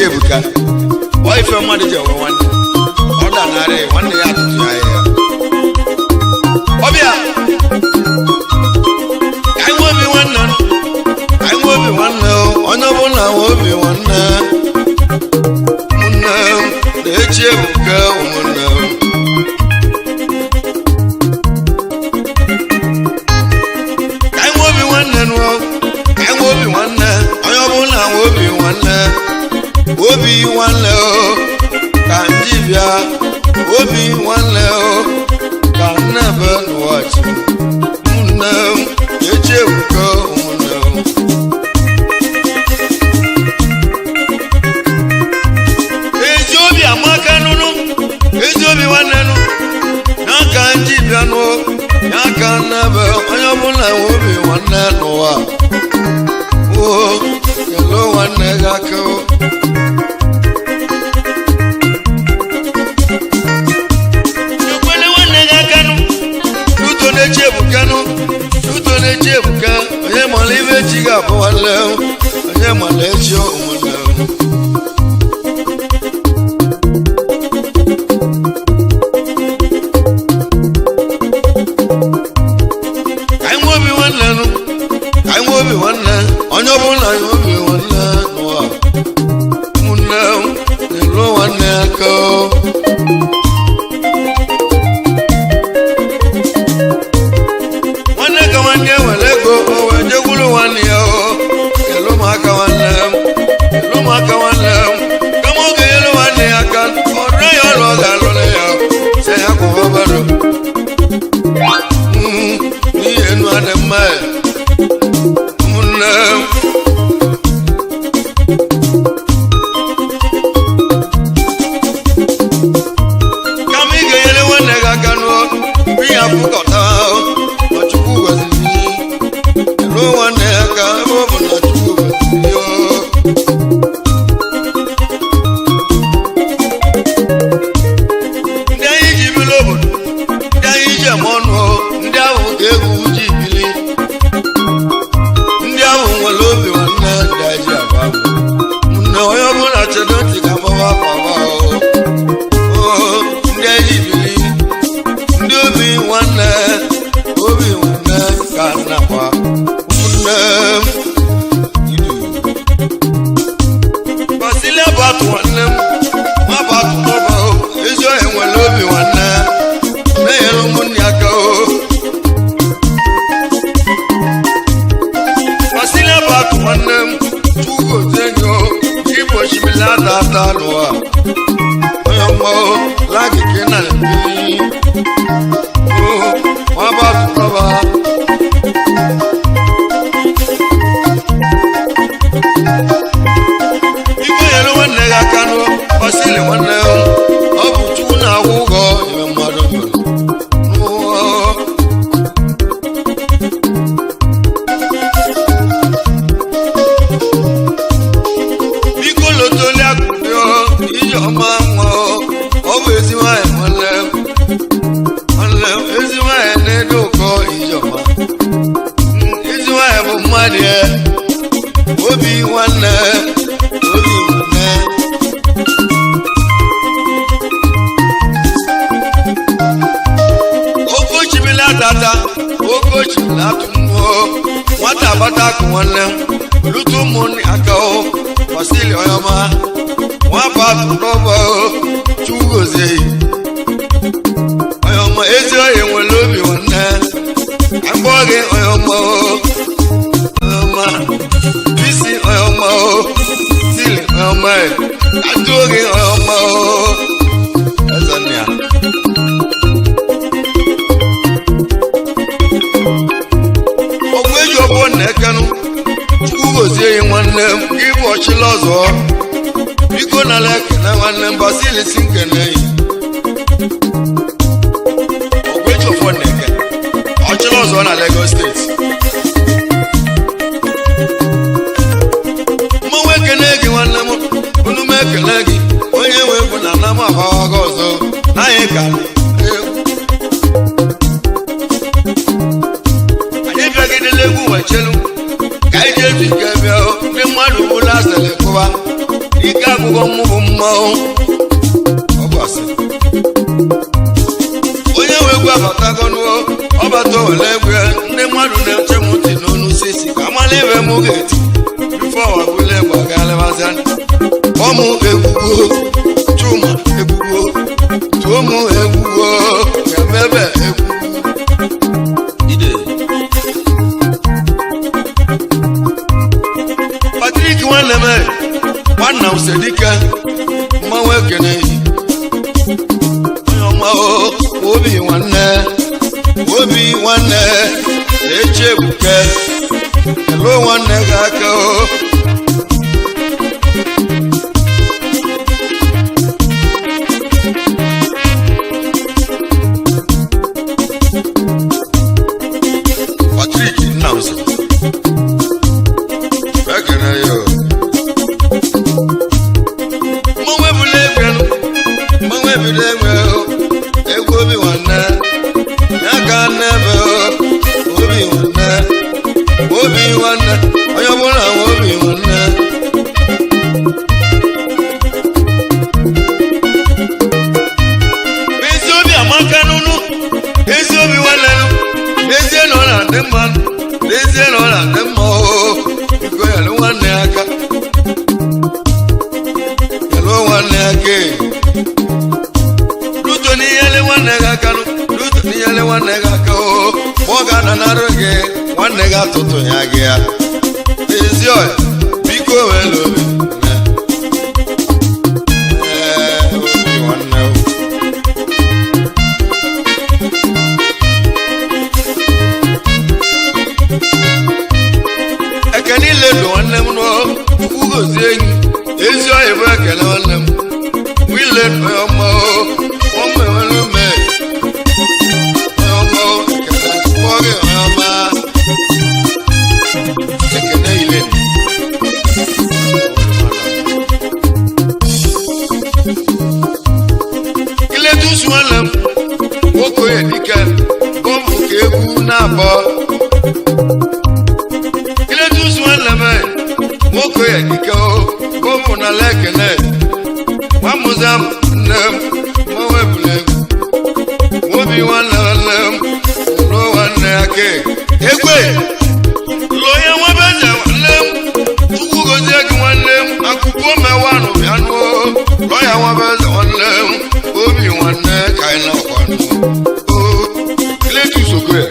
Ebuka wife mmadụ je nwe nwanne ọ danarị nwanne ya atụtụ ya ya ọbịa anyị nwe obi nwanne onye ọbụla nwe obi nwanne ụmụnne na-echi Ebuka ụmụnne anyị nwe obi nwanne onye ọbụla nwe obi nwanne obi nwanne o ka ndị bịa obi nwanne o ka nnebe n'ụwachi ụmụnne m echi Ebuka ụmụnne m ezi obi amaka nụnụ ezi obi nwanne nụ ya ka ndị bịa nụ ya ka nnebe onye ọbụla nwe obi nwanne n'ụwa o kelo nwanne gị aka o na-eji Ebuka onye mara ibe echi ga-abụ nwanne onye mara echi ụmụnne anyị nwe obi nwanne onye ọbụla anyị obi nwanne n'ụwa ụmụnne na-eru nwanne aka nwanne nwere ego o wee jekwuru nwanne ya elu ụmụaka nwanne m kama ọ ga-enyere nwanne ya aka ọrụ ya ọrụ ọ ga-alụrụ ya si ya kwụwa baro n'ihi enu adị mma ụmụnne kama ị ga-enyere nwanne gị aka nụọ mgbe ihe afụkọta nwanne ya ka ebe ọ bụ na Chukwu ndị anyị ji bili obodo ndị anyị ji eme ọnụ ndị ahụ ga-egwu ji bili ndị ahụ nwere obi nwanne ndị anyị ji agba nne onye ọbụla chedo ntị ka mgbawa akwa ndị anyị ji bili ndị obi nwanne ka nnakwa Basile batu nwanne m nwa batu n'ọba ezi ohe nwere obi nwanne na-enyere ụmụnne aka Basile batu nwanne m chugozenyo igbochibili ata n'ụwa onye mma lagike na mmiri nwa batu n'ọba Basile nwanne ọ bụ Chukwu na-agwụ ụgwọ ime mmadụ biko lotoli akụkọ iji ọma nwa ọ bụ ezi nwanyị nwanne ezi nwanyị na-ede ụkọ iji ọma ezi nwanyị bụ mmadụ ya obi nwanne tata okochi na-atụ mmụọ nwata agbata akụ nwanne lutu ụmụnne aka Basile ọyọma nwaba atụ n'ọba Chugozie ọyọma ezi oyi nwere obi nwanne akpọ gị ọyọma bisi ọyọma atụghị ọma ezania ọgwụ eji ọbụ na-ekenụ chukwu gozie ya nwanne m ịbụ ọchịla ọzọ biko nala ekene nwanne m basilisi nkene yi ọgwụ eji ọfọ na-eke ọchịla ọzọ na Lagos steeti mmanwụ ekene gị nwanne m unu m ekene gị onye nwe egwu na anam agbawago ọzọ anyị ka anyị bịagidela egwu wechelu ka anyị ji eji ike bịa ndị mmadụ bụla asịrị kụba ike agwụgwọ mmụbụ mmanwụ ọbọsị onye nwe egwu abatagonuo ọbata ole egwu ndị mmadụ na-eche m ntị n'onu sisi ka amala ibe m ga-eti bifo ọwabụla egwu agalịbazia ọmụ egwugwo chuma egwugwo tuomu egwugwo ga-emebe egwu Patrick nwanne m nwanna usedike mmanwụ ekene onye ọma obi nwanne eche ebuke elo nwanne gị aka Patrick Nnamdi ekene yo mmanwụ ebule egwu obi nwanne ya ka nnebe obi nwanne onye ọbụla nwe obi nwanne ezi obi amaka n'unu ezi obi nwanne n'ezie na ọ na-adị mma n'ezie na ọ na-adị mma biko yalụ nwanne ya aka Luto n'iyele nwanne gị aka ma ọ ga-ananarụ gị nwanne gị atụtụ ya gị ya ezi ọya biko welu obi nwanne ekene ile ndụ nwanne m n'ukwu gozie enyi ezi ọya bụ ekele nwanne m wile ọma ọmụ enwere ume ọma ekele kpọghị ọma ekele ile iletusu nwanne m nwoke onye dike bọmbụ ka egwu na-abọ iletusu nwanne m nwoke onye dike bọmbụ na ala ekele Mamuzam nem mawebule wobi wana nem lo wana ake egwe loya wabeja nem tukugoje gwanem akupo mewanu yanu loya wabeja wanem wobi wana kaina kwanu o letu sokwe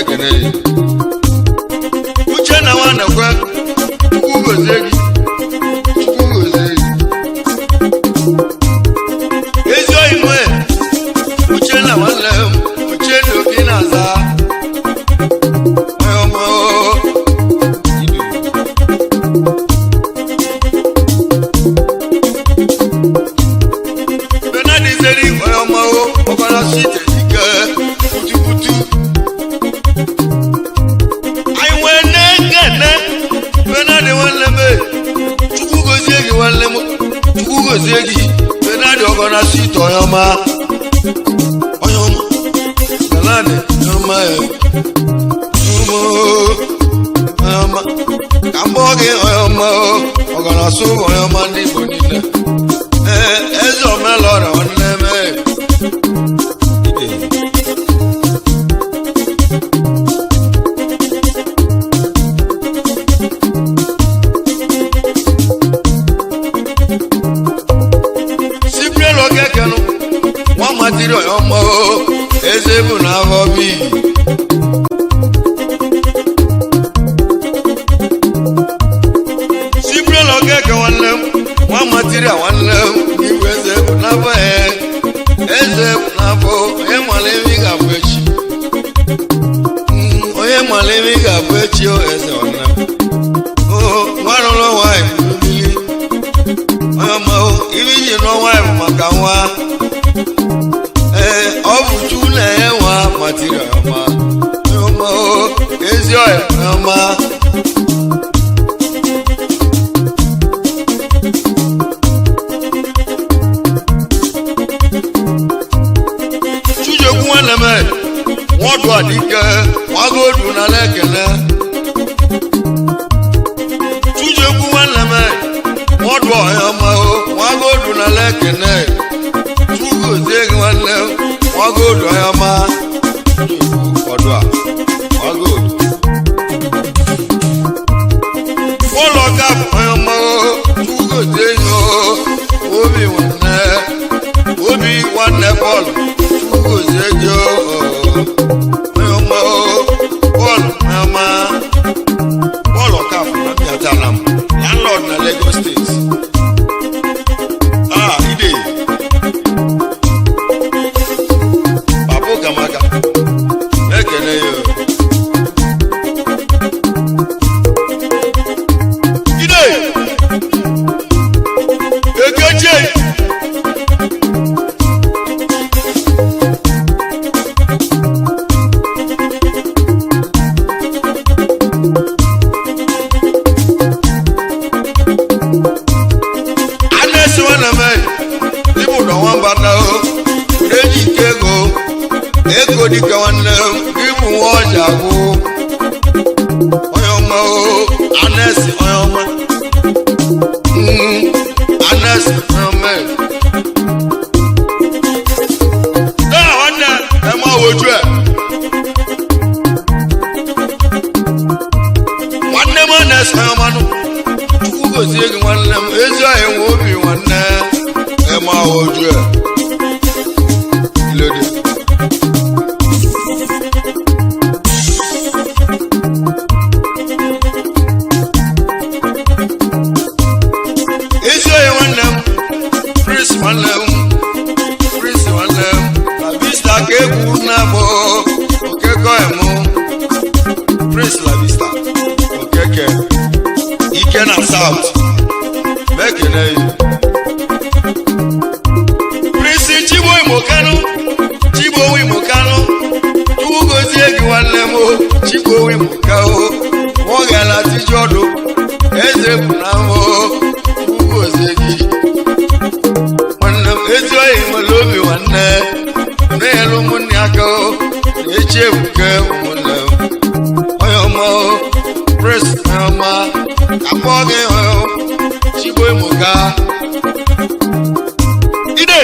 ekene uchena wana kwa tukugoje Uchena wale uchendo kinaza Oyomo Benadi zeri oyomo Okana site dike Putu Aiwene gene Benadi wale me Chukugo zegi wale mo Chukugo zegi Benadi okana site oyoma Salade, Yoma, Kambogi, Oyoma, Ogana Sub, Oyoma, Nibonina, Ezo Melora, on Neme. Cyprian Ogekano, one material, Oyoma, Ezebu na hobi Cyprian Ogeke nwanne m nwa material nwanne m ibu eze bụ n'afọ eze bụ n'afọ onye mara ebe ị ga-abụ echi onye mara ebe ị ga-abụ echi eze nwanne m nwarụlụ nwaanyị mmiri onye ma ibi ji nọ nwaanyị bụ maka nwa ọ bụ chukwu na-enye nwa material ọma ọma ezi ọya ọma Chujokwu nwanne m nwadụ adike nwagodu na lekele Chujokwu nwanne m nwadụ ọya ọma nwagodu na lekele Chugozie gị nwanne nwagodu ọya ọma ọdụ a nwagodu ụlọ ka bụ ọya ọma Chugozie gị obi nwanne Paul Chugozie gị ọya ọma Paul ọma Paul Ọkafọ na Mbiatana m landlord na Lagos State ide Babu Gamaga ekele ya ide ekeje ego dịka nwanne ịbụ nwa ọja bụ onye ọma anesi onye ọma anesi onye ọma nwanne ema woju nwanne m anesi onye ọma nụ Chukwu gozie gị nwanne m ezi ọhịa nwe obi nwanne ema woju ilode Prince nwanne m na Vista ka egwu na-abụ okeko emu Prince la Vista okeke ike na South mekele yi Prince Chigbo Imokanu Chugozie gị nwanne m Chigbo Imokanu nwoge na Tijodo eze bụ na mbụ Chugozie gị ezi oyi nwere obi nwanne na-elu ụmụnne aka na-echi ebuke ụmụnne onye ọma Prince onye ọma akpọ gị Chigbo Emuka ide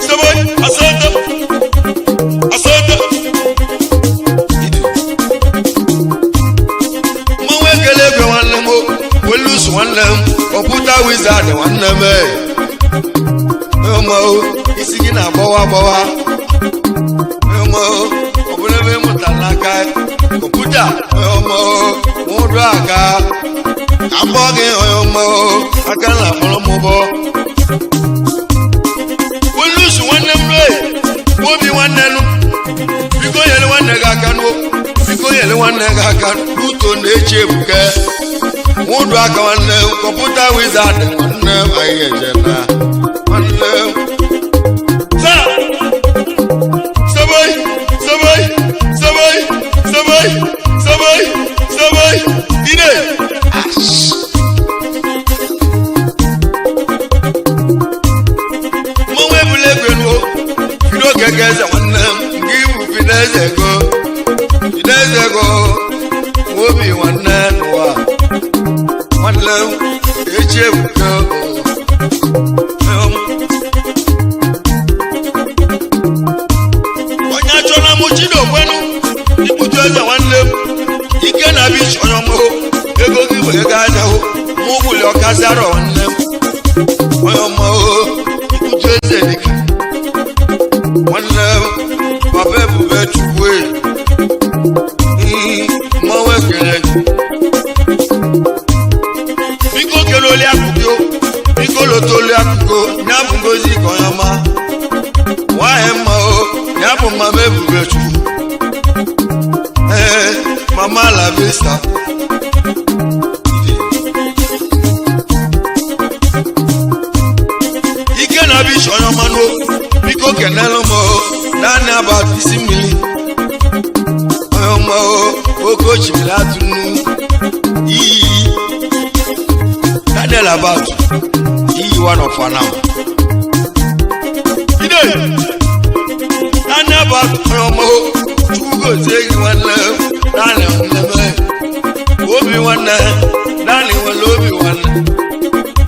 seboy asante mmanwụ ekele ebe nwanne m Welus nwanne m kọmputa wizard nwanne m isi gị na-agbawa ọ bụrụ ebe mụtara n'aka kọmputa ụdụ aka akpọ gị aka na-akpọrọ m ụbọ Welus nwanne m obi nwanne nụ biko nyere nwanne gị aka n'uto na-echi ebuke ụdụ aka nwanne kọmputa wizard nwanne anyị ejena nwanne seboy ide mmanwụ ebule egwenuo bido keke eze nwanne m nke ibu Fideze ego obi nwanne n'ụwa nwanne echi ebuke onye achọla m Chidokwenu ikputu eze nwanne m ike na bichi onye ọmụ ego gị wee gaa ahụ mụ gbuli ọkasị arọ nwanne m onye ọmụ ikputu eze dịka nwanne m papa ebube Chukwu mmanwụ ekele gị go nyabu ngozi koyama wae ma o nyabu mama ebubechu mama la vista ike na bi shoyama no biko kenelo mo dani about 50 million omo oko chimila tunu Daniel about one of our now. Daniel about Romo, two good saying one love, Daniel Obi one, Daniel will love you one.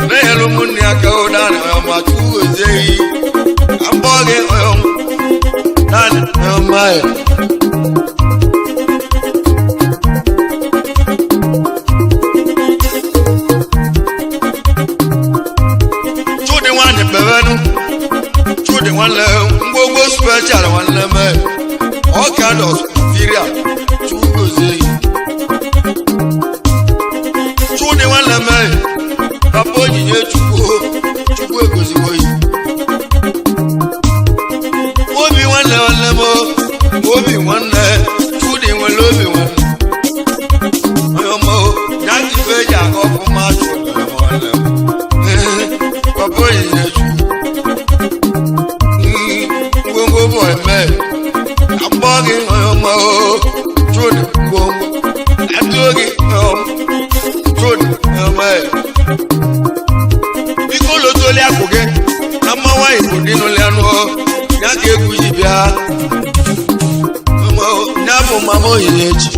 Nail Muniaka, Daniel, my two good saying, I'm bargaining home. Daniel, my. One go special one lemon all kind of material two go say two the one lemon papa you chuko go say boy obi one lemon obi one two the one obi one omo that is where you go for match one papa you boy man I'm bugging on my own I'm doing man because to le akoge na ma wa ibo nínú le anu ya ke guji bia mo na bo mama oyeji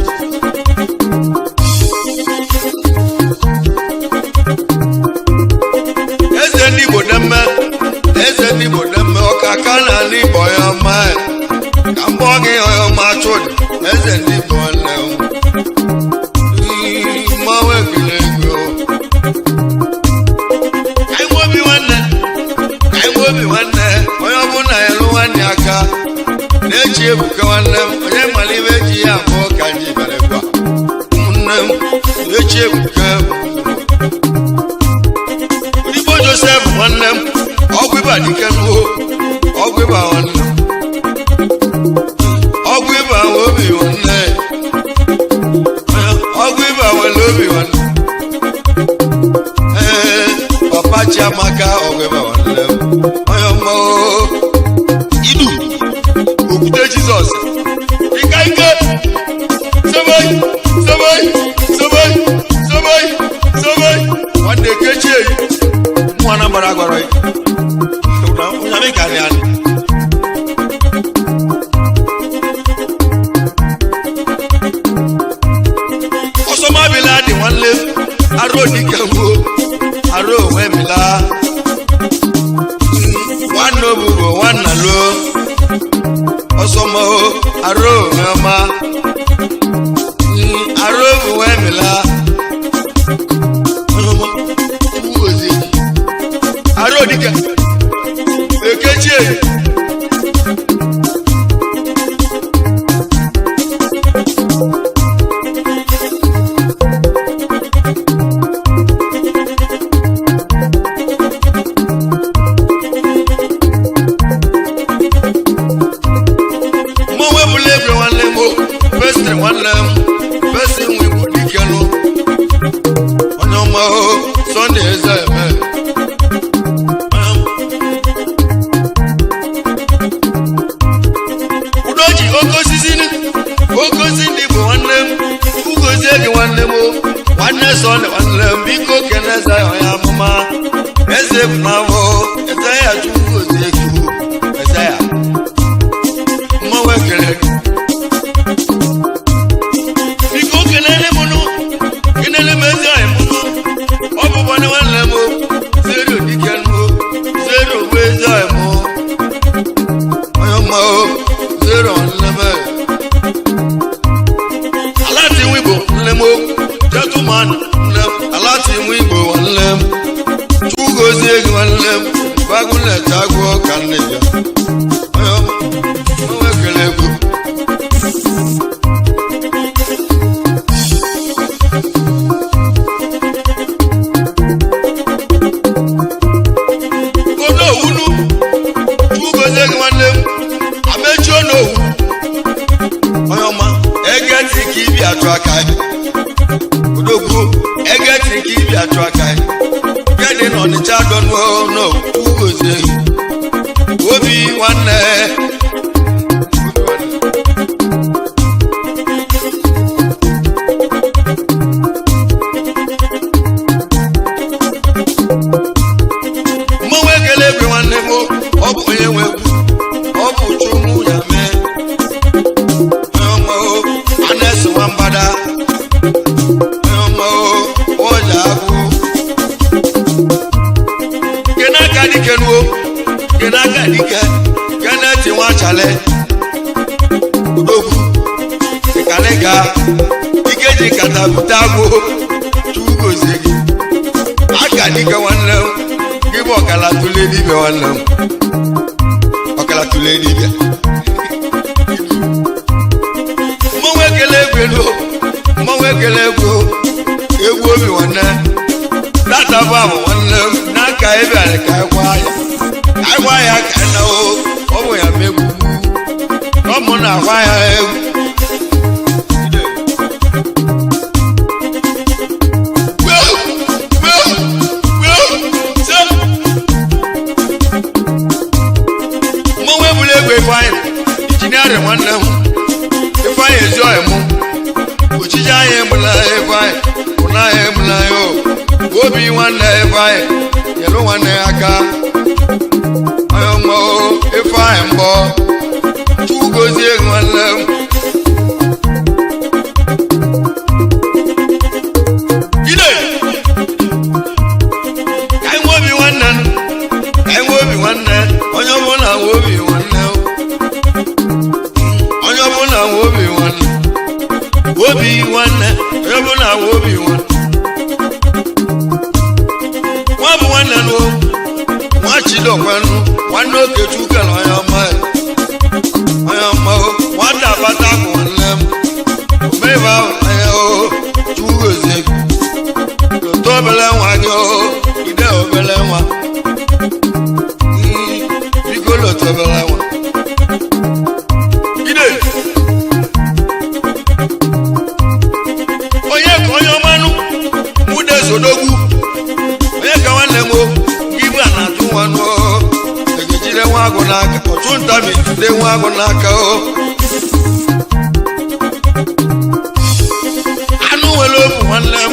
eze ni bodemme okaka na ni boyo man kamboge oyo machod eze ni bonne ma we gilego kai wo bi wanne oyo bu na elu wani aka na-echi ebuka wanne onye malibe ji ya bo kanji bare kwa munne na-echi ebuka Ribo Joseph wanne ogwiba dikenu ogwiba wanne ogwiba obi wanne ogwiba obi wanne papa Chiamaka ogwiba wanne oyomo idu okute Jesus ikaike sabai wande keche mwana baragoro Unyami kariani Osoma biladi wanle aro dikango aro wemila wano bugo wanalo Osoma aro mama aro wemila aro dikango Ekechi Mo we believe one lemo person one lem person we go dikelo Ono mo Sunday is a Okosini bo wannem ugozegi wannemo wanne son wannem biko keneza ya mama eze mavo ezaya tugozegi ezaya mo wekele biko kenele mono kenele mezaya mono obo bone wannemo zero dikenmo zero wezaya mo ayoma zero wannemo Gentleman, alati wibo wanlem, chugo zegi wanlem, bagule tagwo kanija. Mwekelego. egeti ka ibi atụ aka kedị na ọnịcha dọnụ no ugozie obi nwanne mmanwụ ekele ebe nwanne m ọ bụ onye nwe ọ bụ Chukwuma Unyami Anes Wambada ọjà agụ kenaka dike nuo kenaka dike keneti nwachale udogwu ikalega ikeji katabuta agụ chugozie gị aka dike nwanne m gị bụ ọkala tụle dibịa nwanne m ọkala tụle dibịa mmanwụ ekele egwu mmanwụ ekele egwu obi nwanne data bụ abụ nwanne m n'aka ebe ala ka agwa ya ka na ọ bụ ya megbu ọ mụ na agwa ya egwu mmanwụ ebula egwu Ifeanyị injiniarị nwanne m Ifeanyị ezi ọhịa mụ ojiji anyị egbula Ifeanyị ụnanya egbula ya obi nwanne Ifeanyị nyere nwanne ya aka onye ọma Ifeanyị mbọ chugozie nwanne m ide ka anyị nwe obi nwanne onye ọbụla nwe obi nwanne onye ọbụla nwe obi nwanne obi nwanne onye ọbụla nwe obi nwanne nwa bụ nwanne nụ nwa Chidokwanụ nwanne Okechukwu na onye ọma nwata abata bụ nwanne m omebe ahụ anya chugozie gị lote obele nwa gị ide obele nwa biko lote obele nwa ide onye ọmanụ mude Sodogwu onye ka nwanne m ibu a na-atụ nwanụ egejire nwa agụ n'aka ọchụ ntami jide nwa agụ n'aka anụ nwere obu nwanne m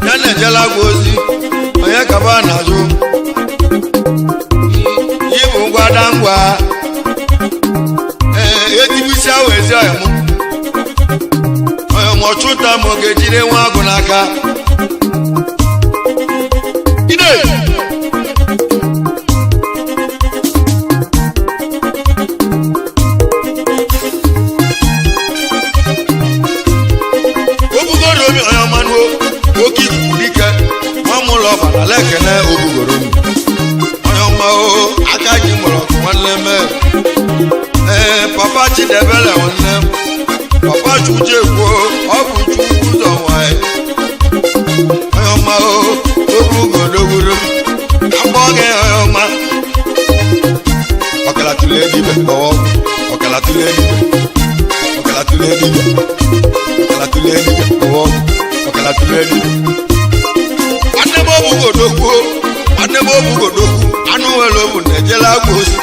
ya na-ejela gị ozi onye kaba na-ajụ ịbụ ngwada ngwa etibisi ahụ ezi ọhịa m ọchụnta ma ọ ga-ejide nwa agụ n'aka ide obugoro omi onye ọmanụ oke ikuku dike nwa mụlọ ọbara ekele obugoro omi onye ọma aka ji mgbọrọgwụ nwanne m papa Chidebele nwanne m papa Chujekwo ọ bụ Chukwu ụzọ nwanyị onye ọma obugodogwuru akpọ gị onye ọma ọkala tụle dibịa ọkala tụle dibịa ọkala tụle dibịa ọkala tụle dibịa ọkala tụle dibịa nwanne m obugodogwu anụ nwere obu na-ejela agwa ozi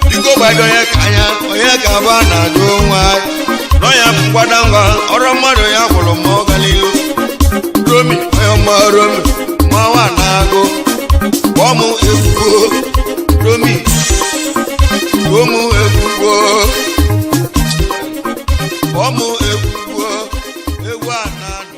biko gbado onye ka anya onye ka aba na-ajụ nwa nọ ya bụ mgbada ngwa ọrụ mmadụ ya gwụrụ ma ọ galilo Romi onye ọma Romi nwa na-agụ ọmụ ekwugbo Romi ọmụ ekwugbo egwu a na-adụ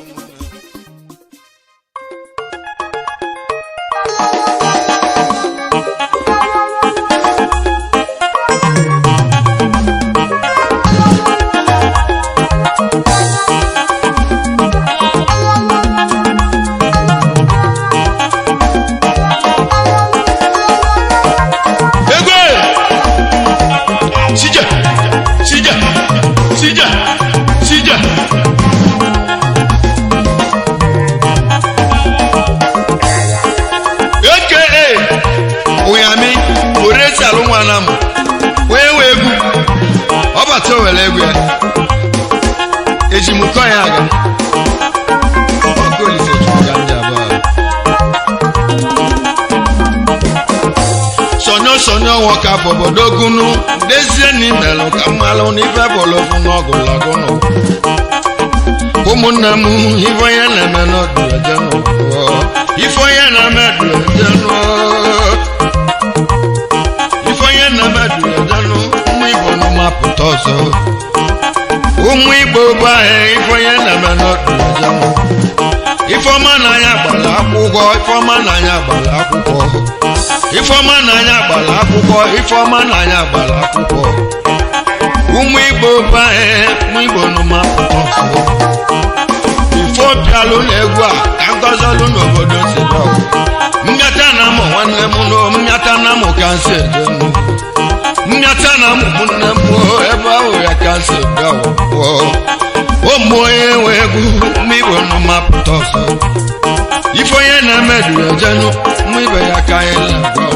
sonye nwoke afọ obodo gunu dezie n'imelu ka mmalụ n'ife bụlụfụ n'ọgụlagụnụ ụmụnne m ife onye na-eme n'ọdụ ejenụ ife onye na-eme dụ ejenụ ife onye na-eme dụ ejenụ ụmụ Igbo n'ụmapụta ọzọ ụmụ Igbo bụ ahịa ife onye na-eme n'ọdụ ejenụ ifeọma n'anya gbara akwụkwọ ifeọma n'anya gbara akwụkwọ ifeọma n'anya gbara akwụkwọ ifeọma n'anya gbara akwụkwọ ụmụ Igbo baa ụmụ Igbo n'ụmapụta ọzọ ifo bịalụ n'egwu a ka ngọzọlụ n'obodo si dọ mmịata na mụ nwanne m nọ mmịata na mụ ka nsi edenu mmịata na mụ nne m ebe ahụ ya ka nsi bịa ụmụ onye nwe egwu ụmụ Igbo n'ụmapụta ọzọ ife onye na-emedu ejenu ụmụ ibe ya ka anyị na-agwa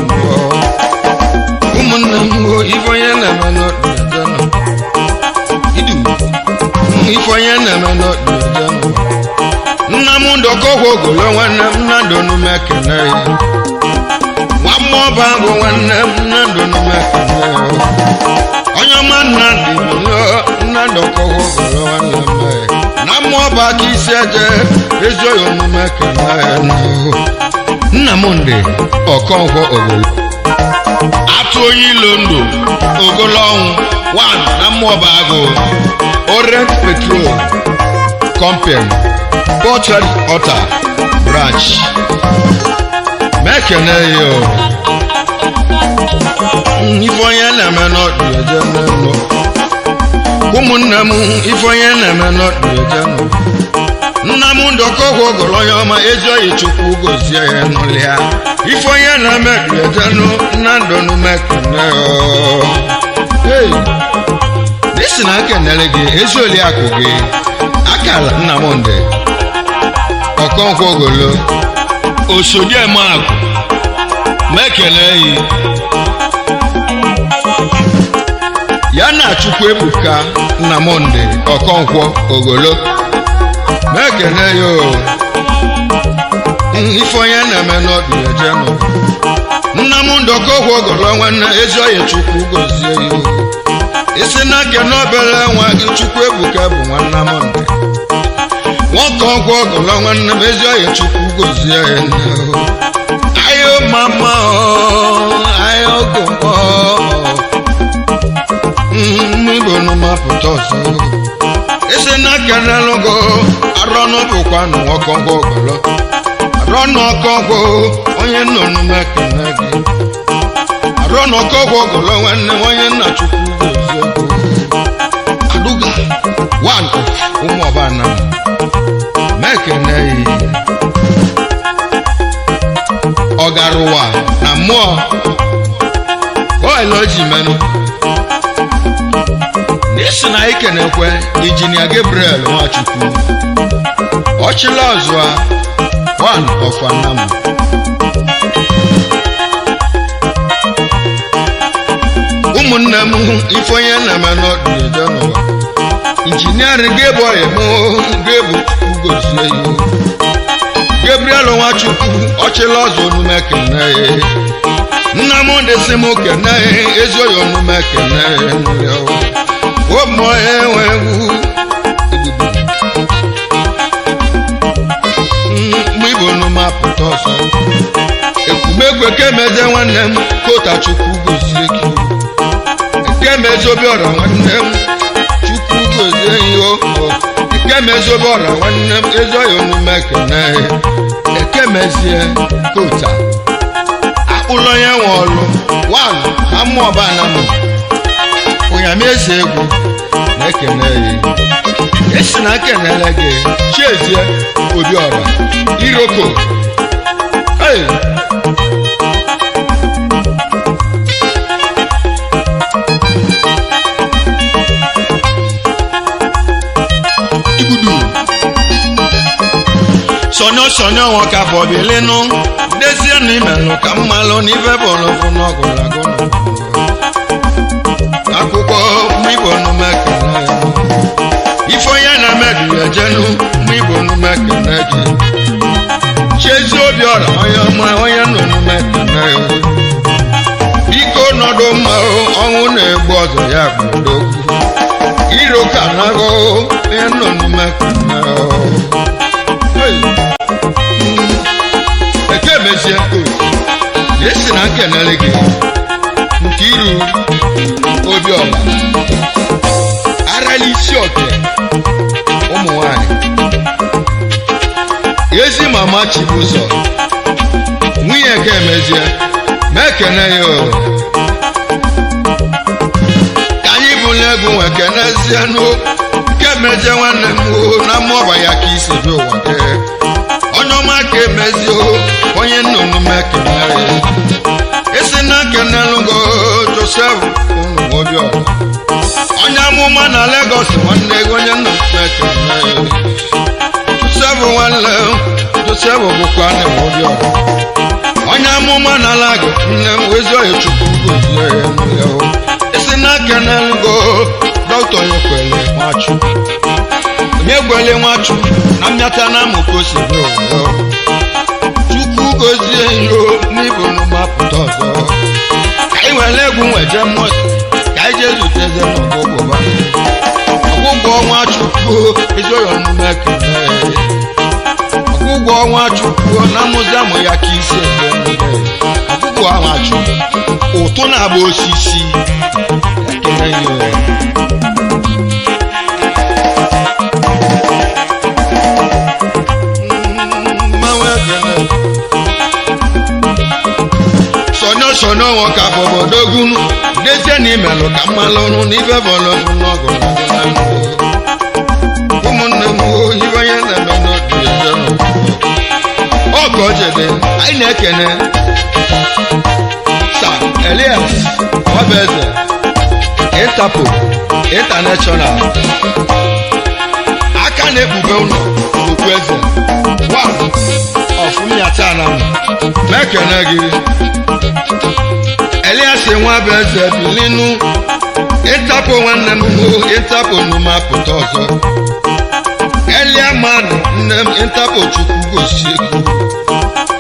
ụmụnne m ife onye na-eme n'ọdụ ejenu idu ife onye na-eme n'ọdụ ejenu nna m ndọkọgwụ ogolo nwanne m nna ndonu mekene ya nwa mmụọba bụ nwanne m nna ndonu mekene ya onye ọma nna ndị nna ndọkọgwụ ogolo nwanne m na mmụọba ka isi eje ezi oyi omume kene ya nna m ndị ọkọgwụ ogolo atụ onye ilo ndụ ogolo ọnwụ 1 na mmụọba agụ Orient Petrol Company Portrait Otter Branch mekene yo ife onye na-eme n'ọdụ ejenụ ụmụnne m ife onye na-eme n'ọdụ ejenụ nna m ndọkọgwụ ogolo onye ọma ezi oyi Chukwu gozie ya n'ụlịa ife onye na-eme ọdụ ejenụ nna ndonu mekene yo n'isi na nkenere gị ezi oliakụ gị akala nna m ndị ọkọnkwụ ogolo osodiemagụ mekele yi ya na Chukwu Ebuka Nnamdị ọkọnkwụ ogolo mekele yo ife onye na-eme n'ọdụ ejenụ nna m ndọkọgwụ ogolo nwanne ezi oyi Chukwu gozie yo isi na nke n'obere nwa gị Chukwu Ebuka bụ nwanna m ndị nwoke ọgwụ ogolo nwanne m ezi oyi Chukwu gozie ya ayo mama ayo gogo Igbo n'ụmapụta ọzọ isi na nke n'elugo arọnụ bụkwa na nwoke ọgwụ ogolo arọnụ ọkọgwụ onye nnụnụ mekene gị arọnụ ọkọgwụ ogolo nwanne m onye nna Chukwu gozie aduga 1 of ụmụọbana mekene yi ọgarụwa na mmụọ oilo ji menụ n'isi na ikenekwe Injinia Gabriel Nwachukwu ọchịla ọzụa 1 of Anam ụmụnne m ife onye na-eme n'ọdụ ejenụ Injinia Gabriel gozie yo Gabriel Nwachukwu ọchịla ọzọ onume kene nna m ndị si m kene ezi oyi onume kene ụmụ enwe egwu mgbe Igbo n'ụmapụta ọzọ ekwumegwe kemeze nwanne m Kota Chukwu gozie gị ekemeze Obiọra nwanne m Chukwu gozie yo ekemezi Obiọra nwanne m ezi oyi omume kene ekemezie Kota akpụlọ onye nwe ọlụ 1 na mmụọbana m Unyami eze egwu na-ekene ya esi na kenele gị Chiezie Obiọra Iroko sonyo wọn ka bọ̀bìlínú dezie ní mẹ́lù ka mmalụ n'ife bọ̀lọ̀fụ n'ọgụlagụnụ akwụkwọ Igbo n'umekene ife onye na-emedu ejenu Igbo n'umekene gị Chiezie Obiọra onye ọma onye nọ n'umekene biko nọdụ mma ọnwụ na-egbu ọzọ ya bụ iro ka nago ịnọ n'ume eke mezie esi na nkenele gị nke iru Obiọma arali isi oke ụmụ nwanyị ezi mama Chibụzọ nwunye ka emezie ma ekene ya ka anyị bụla egwu nwe kenezie nke mezie nwanne m na mmụọba ya ka isi bi ụwa gị onye ọma ka emezie onye nnụnụ m ekene ya esi na kenelụgo Joseph ụmụ Obiọma onye amụma na Lagos nwanne ego onye nnụnụ m ekene ya Joseph nwanne Joseph bụkwa nne m Obiọma onye amụma na alago nne m wezi oyi Chukwu gozie ya esi na kenelụgo Dr. Onyekwele Nwachukwu onye gwele Nwachukwu na mmịata na amụkosi Chukwu gozie yo n'ibu n'ụmapụta ọzọ ka anyị were egwu nweje mmụọ ka anyị jee zuteze n'ọgwụgwọ Nwachukwu ezoghị ọmụme ekene ọgwụgwọ Nwachukwu na mụzamụ ya ka isi ọgwụgwọ Nwachukwu ụtụ na-agba osisi ekene ya sono nwoke abụbọdogwu dezie na imelụ ka mmalụ ọrụ n'ife bọlọbụ n'ọgụ ụmụnne m ibe onye na-eme n'otu ọka ojede anyị na-ekene Sir Elias Obeze Interpol International aka na-ekpube ụlọ okpueze ọfụmiatana mekene gị Elias Nwabeze bilinu Interpol nwanne m Interpol n'ụmapụta ọzọ Eliamanụ nne m Interpol Chukwu gozie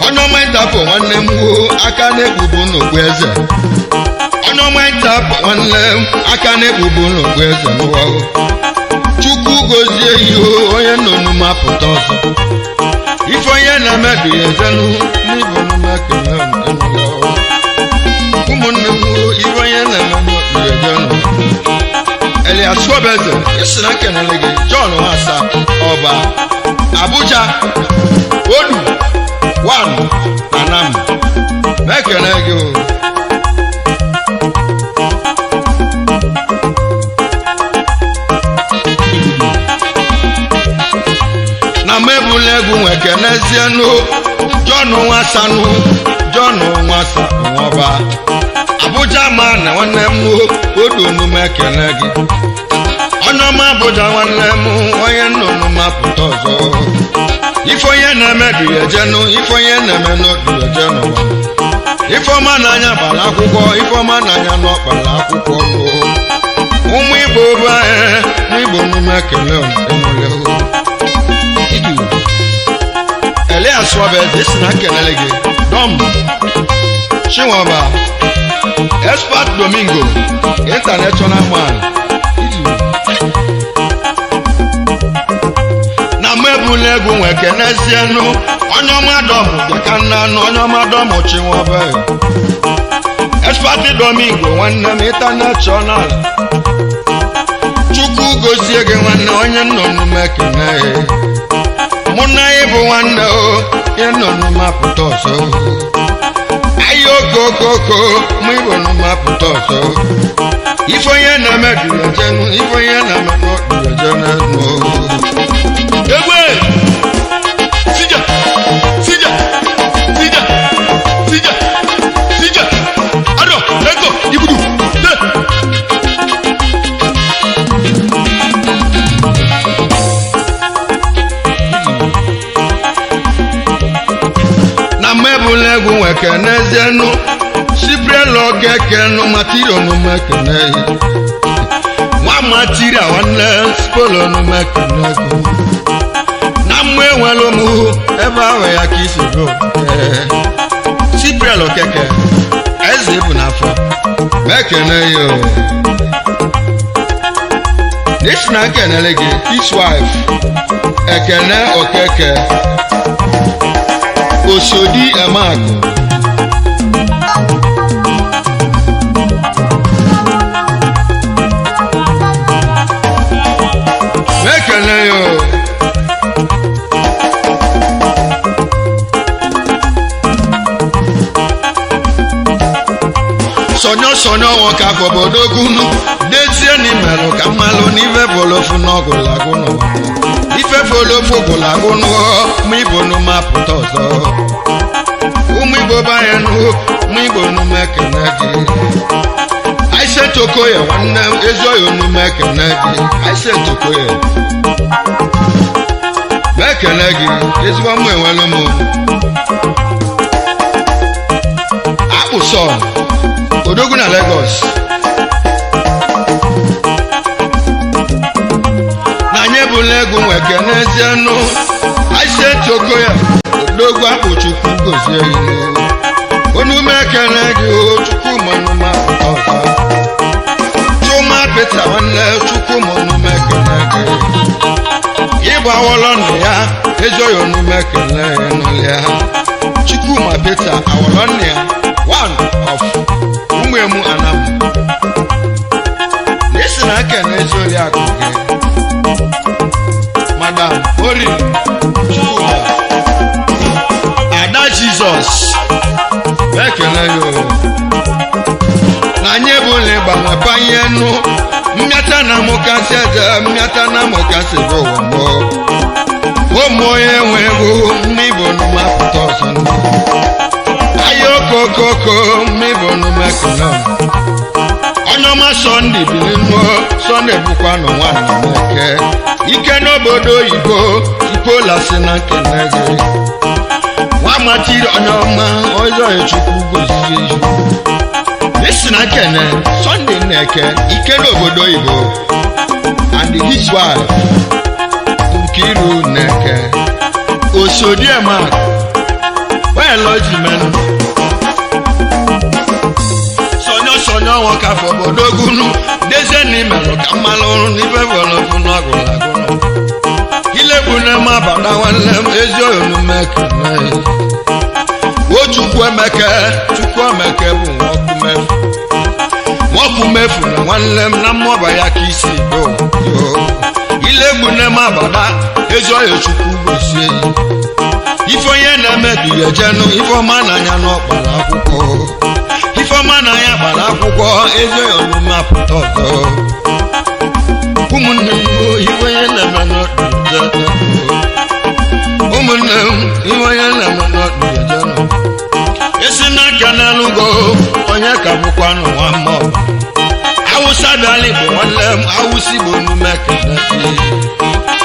onye ọma Interpol nwanne m aka na-ekpubu n'okpueze onye ọma Interpol nwanne m aka na-ekpubu n'okpueze Chukwu gozie ihe onye nọ n'ụmapụta ọzọ ife onye na-emebi ezenu n'ibu n'ụmekene ụmụnne m ibe onye na-eme n'okpueze Elias Obeze isi na nkenele gị John Nwasa Ọba Abuja Odu 1 Anam mekene gị na mebụla egwu nwekenezienụ John Nwasa John Nwasa Ọba Abuja ma na nwanne m Odu onume ekene gị onye ọma Abuja nwanne m onye nnụnụ mapụta ọzọ ife onye na-emebi ejenu ife onye na-eme n'otu ejenu ife ọma n'anya bara akwụkwọ ife ọma n'anya n'ọkpara akwụkwọ ụmụ Igbo bụ n'Igbo onume ekele Elias Obeze isi na kelele gị Dom Chinwaba Expert Domingo International man na mebụla egwu nwekenezienụ onye ọma Dom bịaka nnanụ onye ọma Dom Chinwaba Expert Domingo nwanne m International Chukwu gozie gị nwanne onye nnọnụ mekene mụ na ị bụ nwanne ihe nnọnụ mapụta ọzọ ayi okokoko mụ Igbo n'ụmapụta ọzọ ife onye na-eme dụrejenu ife onye na-eme n'ọdụrejenu egwe sija sija sija sija sija ado ego ibudu mebụla egwu nwekenezienụ Sibrel Okekenu Material n'umekene nwa Material nwanne Spolo n'umekene na mmụ enwelu m ebe ahụ ya ka isi bụ Sibrel Okeke eze bụ n'afọ mekene yo this na kenele gi his wife ekene okeke osodi emaku mekene yo sonyo won ka gbobodogunu dezie ni melo ka malo ni ve bolofu nogo laguno ife bolofu go laguno mu ibonu maputozo umu ibo bayenu mu ibonu mekenaji I said tokoye wanna ezo yonu mekenaji I said tokoye mekenaji ezwa mu enwelo mu abuso Odogun na Lagos na nyebulegun weke n'ezienu aise tokoya Odogun akpuchukwu gozie inu onume ekene gị Chukwuma Unyami ọzọ Chuma Peter nwanne Chukwuma Unyami ekene gị ịgba awọlọ ya ezoghị onume ekene n'ụlọ Chukwuma Peter awọlọ ya one of umemu anam listen I can easily akuge madam ori Chukwuma ada Jesus ekele yo na nyebule gbanwe panyenu mmata na mukase je mmata na mukase go wo omoye wewo mibonu maputoso Koko mibonu mekena Onyoma Sunday bilimo Sunday bukwano wana meke Ike n'obodo Igbo Ipola sina kenege Wamatiri onyoma Ozo echukwu gozie Listen kene Sunday neke Ike n'obodo Igbo And his wife Nkiru neke Osodiema Well Ojimen Sonyo won ka fobodogunu deze ni melo ka malo ni fe bolo fun agulaguno ilebune ma bada wanlem ezo onu mekene wo Chukwu emeke bu wokumefu na wanlem na moba ya kisi do yo ilebune ma bada ezo yo Chukwu gozie ifonye na medu ye jenu ifoma na nya no kpara akwụkwọ Ifoma na ya gbara akwụkwọ ezo yonu maputozo Umunne iwe ya na manodu jano Umunne iwe ya na manodu jano Esi na kanalugo onye kabukwano wamo Awusa dali bo wanlem awusi bonu mekenati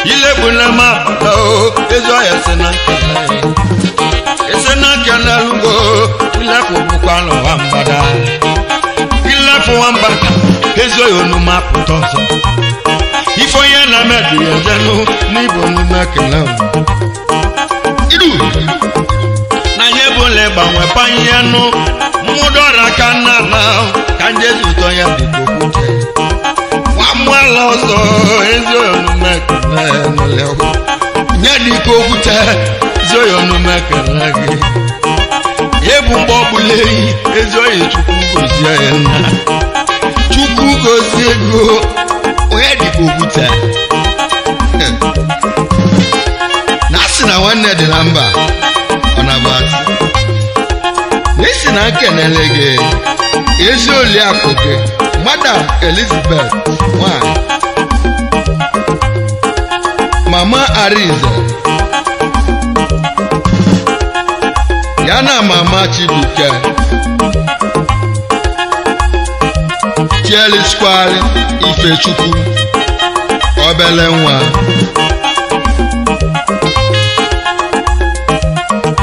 Ile bune maputo ezo ya senakane Esena kanalugo ila kubukwano wambada ila fu wambada ezo yonu maputozo ifo ye na medu ya jenu n'ibonu mekele idu na yebole gbanwe panyenu mmudora kanana kanjezu to ya bikokute wamwala ọzọ ezo yonu mekele n'oleo nyedikokute ezo yonu mekele gị Ebu mbobule ezoye Chukwu gozie ya na Chukwu gozie go onye dịka okwute na-asị na nwanne dị na mba ọ na-abata n'isi na nkenele gị ezi oliakụ gị Madam Elizabeth nwanyị Mama Arize Yana Mama Chibuke Tieli Square Ifechukwu Obele nwa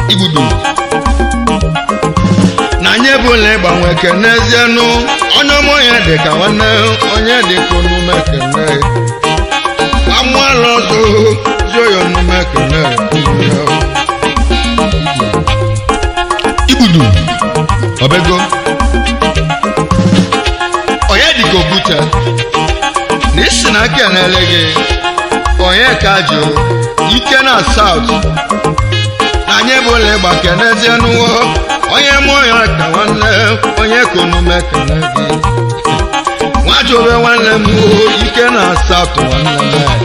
Ibudu na nyebule gbanwe kenezienu onye dịka nwanne onye dịka onume kene amụala ọzọ zoyo onume kene Ibudu Obego Okwute n'isi na kenele gị onye kajo ike na South na anyị bụ ụlọ ịgba kenezie n'ụwa onye mụọ ya ka nwanne onye konume kene gị nwajobe nwanne m ike na South nwanne m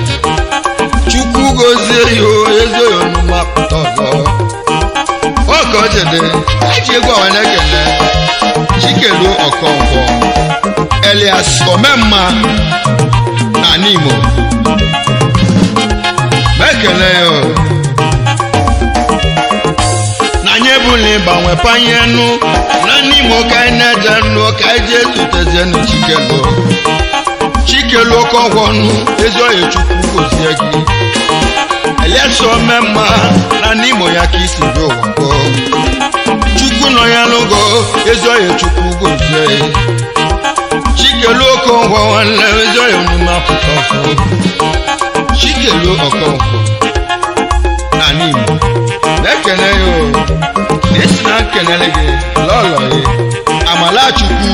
Chukwu gozie ya ezoghị omume apụta ọzọ oge o jede eji egwu ọwa na-ekele Chikelu Okonkwo Elias Omemma na Nimo mekele yo na nye buli banwe panyenu na Nimo ka eneje nu ka eje tuteze nu Chikelu Okonkwo nu ezoghị Chukwu gozie gị Elias Omemma na Nimo ya ka isi bi ụwa Chukwu nọ ya n'ogo ezoghị Chukwu gozie Chikelu Okonkwo nwanne ezoghị omume apụta ọzọ Chikelu Okonkwo na Nimo na-ekene ya esi na nkenele gị lọlọ ya Amalachukwu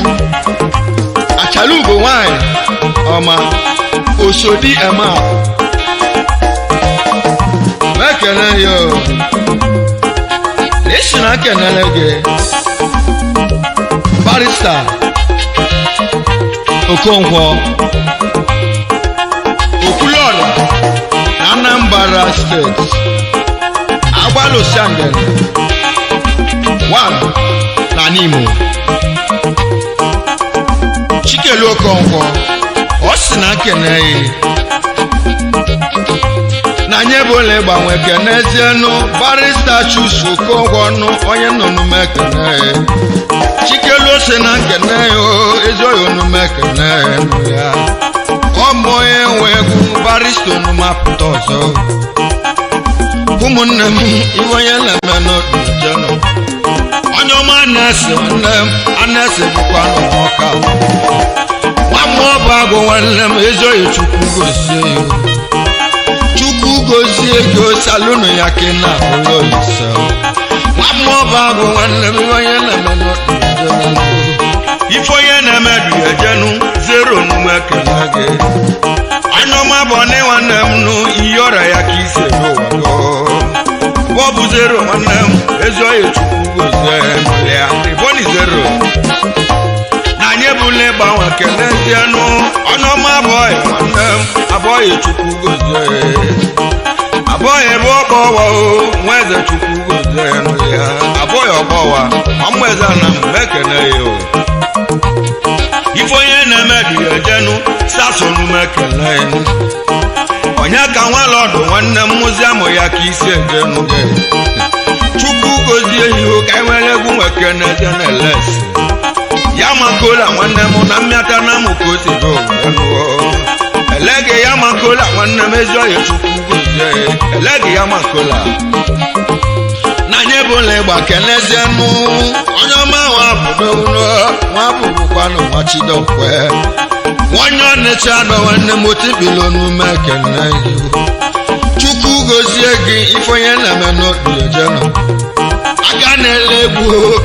Achalugo nwanyị ọma Osodi Ema na-ekene ya esi na nkenele gị Barrister Okonkwo Okwulọra na Anambra State Agbalosangele 1 na Nimo Chikelu Okonkwo ọ sị na keneghị na nye bụ ụlọ ịgbanwe kenezienụ Barrister Chuks Okonkwo nụ onye nọ n'ume keneghị Chikelu ose na keneghị ezoghị onume keneghị ya ọmụ onye nwe egwu Barrister onume apụta ọzọ ụmụnne m iwe onye na-eme n'otu jenụ onye ọma na-ese nwanne m ana-ese bụkwa n'ọka nwa m ọbụ agụ nwanne m ezoghị Chukwu gozie ya Chukwu gozie gị salụnụ ya ka ị na-abụrụ Olise nwa m ọbụ agụ nwanne m iwe onye na-eme n'otu jenụ ife onye na-eme du ya jenụ zero omume kene gị onye ọma bụ ọnị nwanne m nụ iyi ọrịa ya ka isi ebe ụwa Bobu zero nwanne m ezoghị Chukwu gozie ya Ebonyi zero na anyị bụla ịgbanwe kenezienụ onye ọma abụghị nwanne m abụghị Chukwu gozie abụghị ebe ọkpọwa nwa eze Chukwu gozie ya abụghị ọkpọwa ọmụeze na mmekene ya ife onye na-emedu ya jenụ sasonume kele onye ka nwalọdụ nwanne m muziamụ ya ka isi ejenu gị Chukwu gozie ihu ka enwere egwu nwekeneze na elesi ya makola nwanne m na mmịata na mụ ka o si do elege ya makola nwanne m ezoghị Chukwu gozie elege ya makola na nye bụla ịgba kenezienụ onye ọma nwa bụbụkwanụ nwa Chidokwe nwanyị Ọnịcha nọ nwanne m otibilo n'ume kene Chukwu gozie gị ife onye na-eme n'otu ejenụ aga na-ele egwu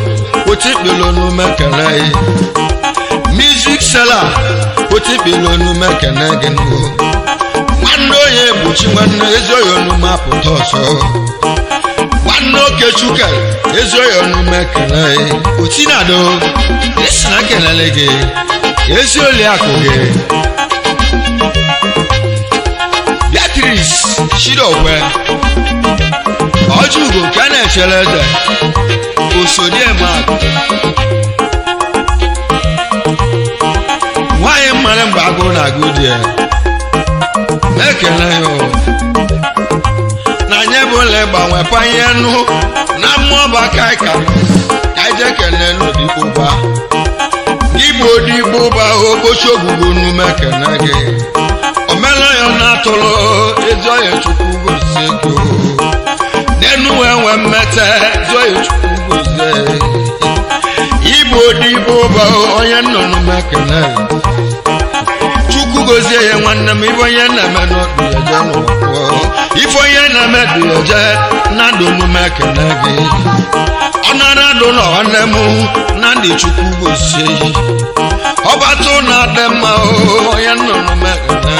otibilo n'ume kene music seller otibilo n'ume kene gị nwanne onye egbochi nwanne ezoghị onume apụta ọzọ nwanne Okechukwu ezoghị onume kene otinado esi na kenele gị ezi oliakụ gị Beatrice Chidokwe Ojugo nke a na-echere eze Osodi Ema nwanyị mmadụ mgbe agụụ na-agụ di ya ekele ya na nye bụ ụlọ ịgbanwe panye nụ na mmụọba kaika ka ije kele n'odigboba Igbo odigboba ogbochi ogbugbo n'ume kene gị omela ya na-atụrụ ezoghị Chukwu gozie gị n'enu enwe mmete ezoghị Chukwu gozie Igbo odigboba onye nọ n'ume kene Chukwu gozie ya nwanne m ife onye na-eme n'otu ya je n'ụwa ife onye na-eme dị ya je na ndụ n'ume kene gị ọ nara ọbadụ nọ nwanne m na ndị Chukwu gozie ọbadụ na-adị mma onye nnụnụ mekene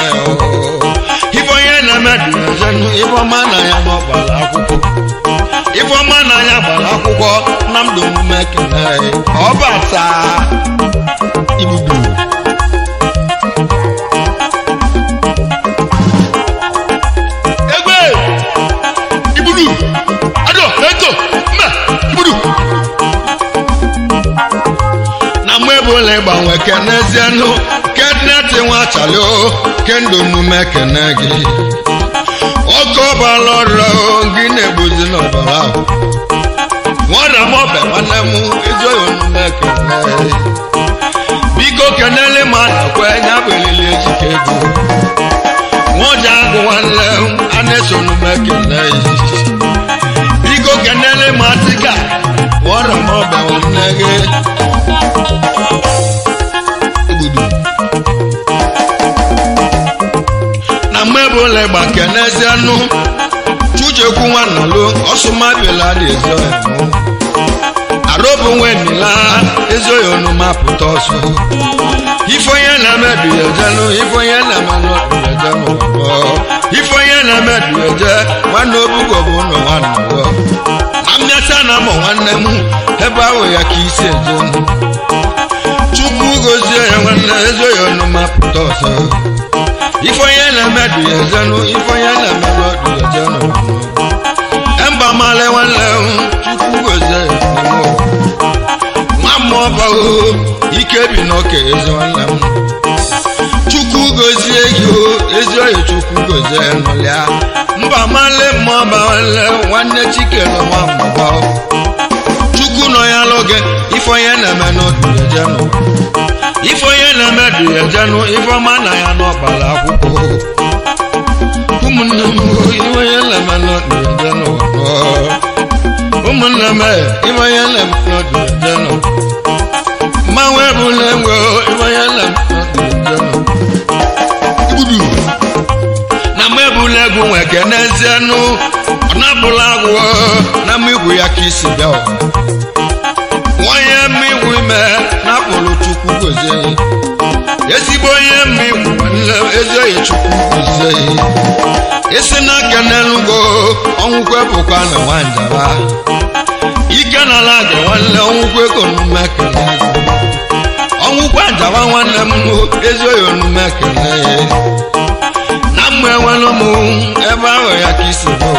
ife onye na-emedu ezenụ ife ọma na ya n'ọgbara akwụkwọ ife ọma na ya gbara akwụkwọ na ndụ mekene ọbata ibudu egbe ibudu ado eto mma ibudu na mwebole gbanwe kenezienu kedneti nwa chalo kendo nume kenegi oko baloro gị na-egbuzi n'ọbara ahụ nwada mobe nwanne m ezoghị onume kenegi biko kenele ma nakwe nya belili ejike ego nwoja agụ nwanne a na-eso onume kenegi biko kenele ma tika nwada mobe nwanne gị na mmebole gba kenezienu chujekwu nwanalo ọsụmabila dị ezo emu arobu nwenila ezoghị onuma pụta ọsọ ifonye na-emedu ejenu ifonye na-emedu ejenu ifonye na-emedu eje nwanne obugo bụ ụlọ nwanne na mmịata na mụ nwanne m ebe ahụ ya ka isi ejenu Chukwu gozie ya nwanne ezoghị onuma pụta ọsọ ifonye na-emedu ejenu ifonye na-emedu ejenu emba male nwanne Chukwu gozie ya ọba ike bi n'oke ezi nwanne m Chukwu gozie gị ezi oyi Chukwu gozie n'ụlịa mba male mmụọba nwanne Chikere nwa mmụba Chukwu nọ ya lụgị ifonye na-eme n'odu ejenu ifonye na-eme du ejenu ifeọma na ya n'ọbara akwụkwọ ụmụnne m ifonye na-eme n'odu ejenu ụmụnne m ifonye na-eme n'odu ejenu manwe bule ngwe ifonye na-eme ibudu na mebule egwu nwe kenezienu na bụla agwọ na mmigwu ya ka isi bịa onye mmigwu ime na pụrụ Chukwu gozie ezigbo onye mmigwu ezoghị Chukwu gozie isi na kenelugo ọnwụkwe bụkwa na nwanjaba ike na ala gị nwanne ọnwụkwe konume kene ọnwụkwa njaba nwanne m ezoghị onume kene na mgbe enwere m ebe ahụ ya ka isi bụ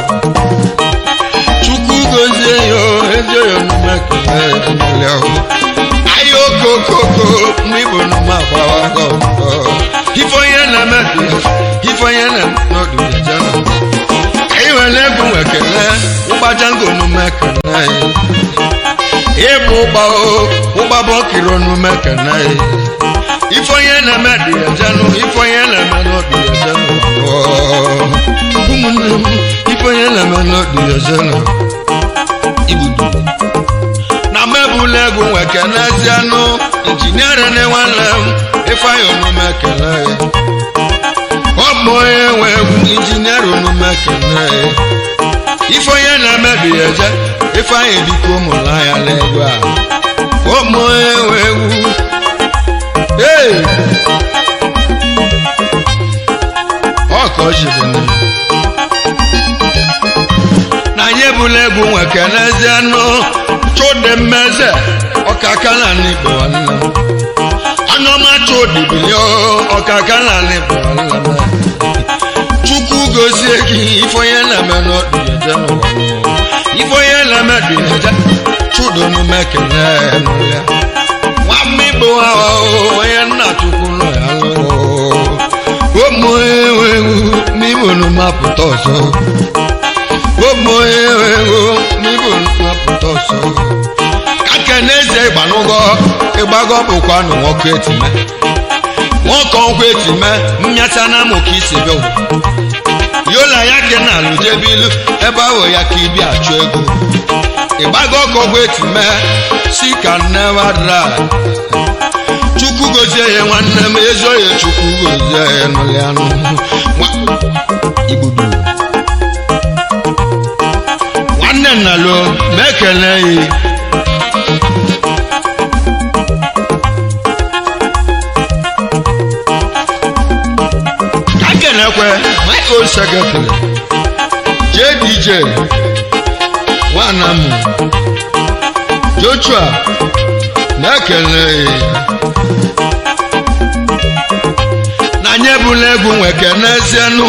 Chukwu gozie ya ezoghị onume kene ahịa okokoko ma igbo numa akwawago ifonye na-emedu ifonye na-emedu ejenu iwere egwu nwekele ụgbajango onume kene ịbụ ụgbabọ kiri onume kene ifonye na-emedu ejenu ifonye na-emedu ejenu ụmụnne m ifonye na-emedu ejenu ibudu na mebule egwu nwekenezienu injinia na-enwele m ifeanyị onume kene ọ bụ onye nwe egwu injinia onume kene ifonye na-emedu eje ifeanyị dịka ụmụla ya n'egwu a ụmụ onye nwe egwu ọkọchibene na anyị ebule egwu nwekenezienu chode mmeze ọkakala n'igbo nwanne m anọma chodibilio ọkakala n'igbo nwanne m Chukwu gozie gị ifonye na-eme n'odu ejenu ifonye na-eme du eje chudonume kene n'ụlịa nwamma igbo ahụ onye nna Chukwu nọ ya lụọ ụmụ ewu n'igbo numapụta ọzọ ụmụ ewu n'igbo numapụta ọzọ aka n'eze ịgbanụgọ ịgbago bụkwa na nwoke etime nwoke ọgwụ etime mmịata na amụ ka isi bịa yola ya ke na alụjebilu ebe ahụ ya ka ibi achụ ego ịgbago ọgwụ etime si ka never dry Chukwu gozie ya nwanne m ezoghị Chukwu gozie ya n'ụlịanụ igbudu nwanne nnalo mekele yi kenekwe my own secretary JDJ Wanamu Joshua na-ekele n'anyebula egwu nweke n'ezienu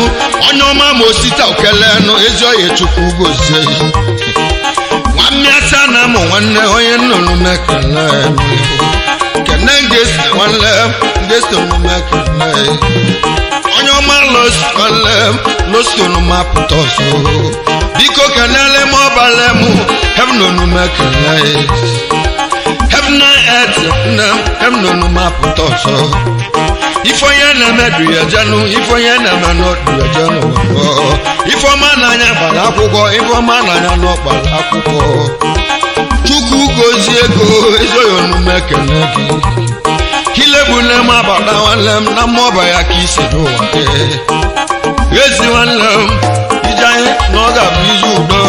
onye ọma ma osita okelenu ezi oye Chukwu gozie nwammiasa na mụ nwanne onye nnụnụ mekele kene ngesi nwanne ngesi nnụnụ mekele onye ọma losonu mapụta ọzọ biko kenele m ọbala m hebnonu mekele Heaven and earth, heaven no mapụta ọzọ ifo ya na medu ya janu ifo ya na manodu ya janu ifo ma na anya gbara akwụkwọ ifo ma na anya n'ọkpara akwụkwọ Chukwu gozie ego ezoyonu mekene gị kilebule m abada nwanne m na mmọba ya ka isi n'ụwa ezi nwanne m ije anyị na ọ ga-abụ izu udo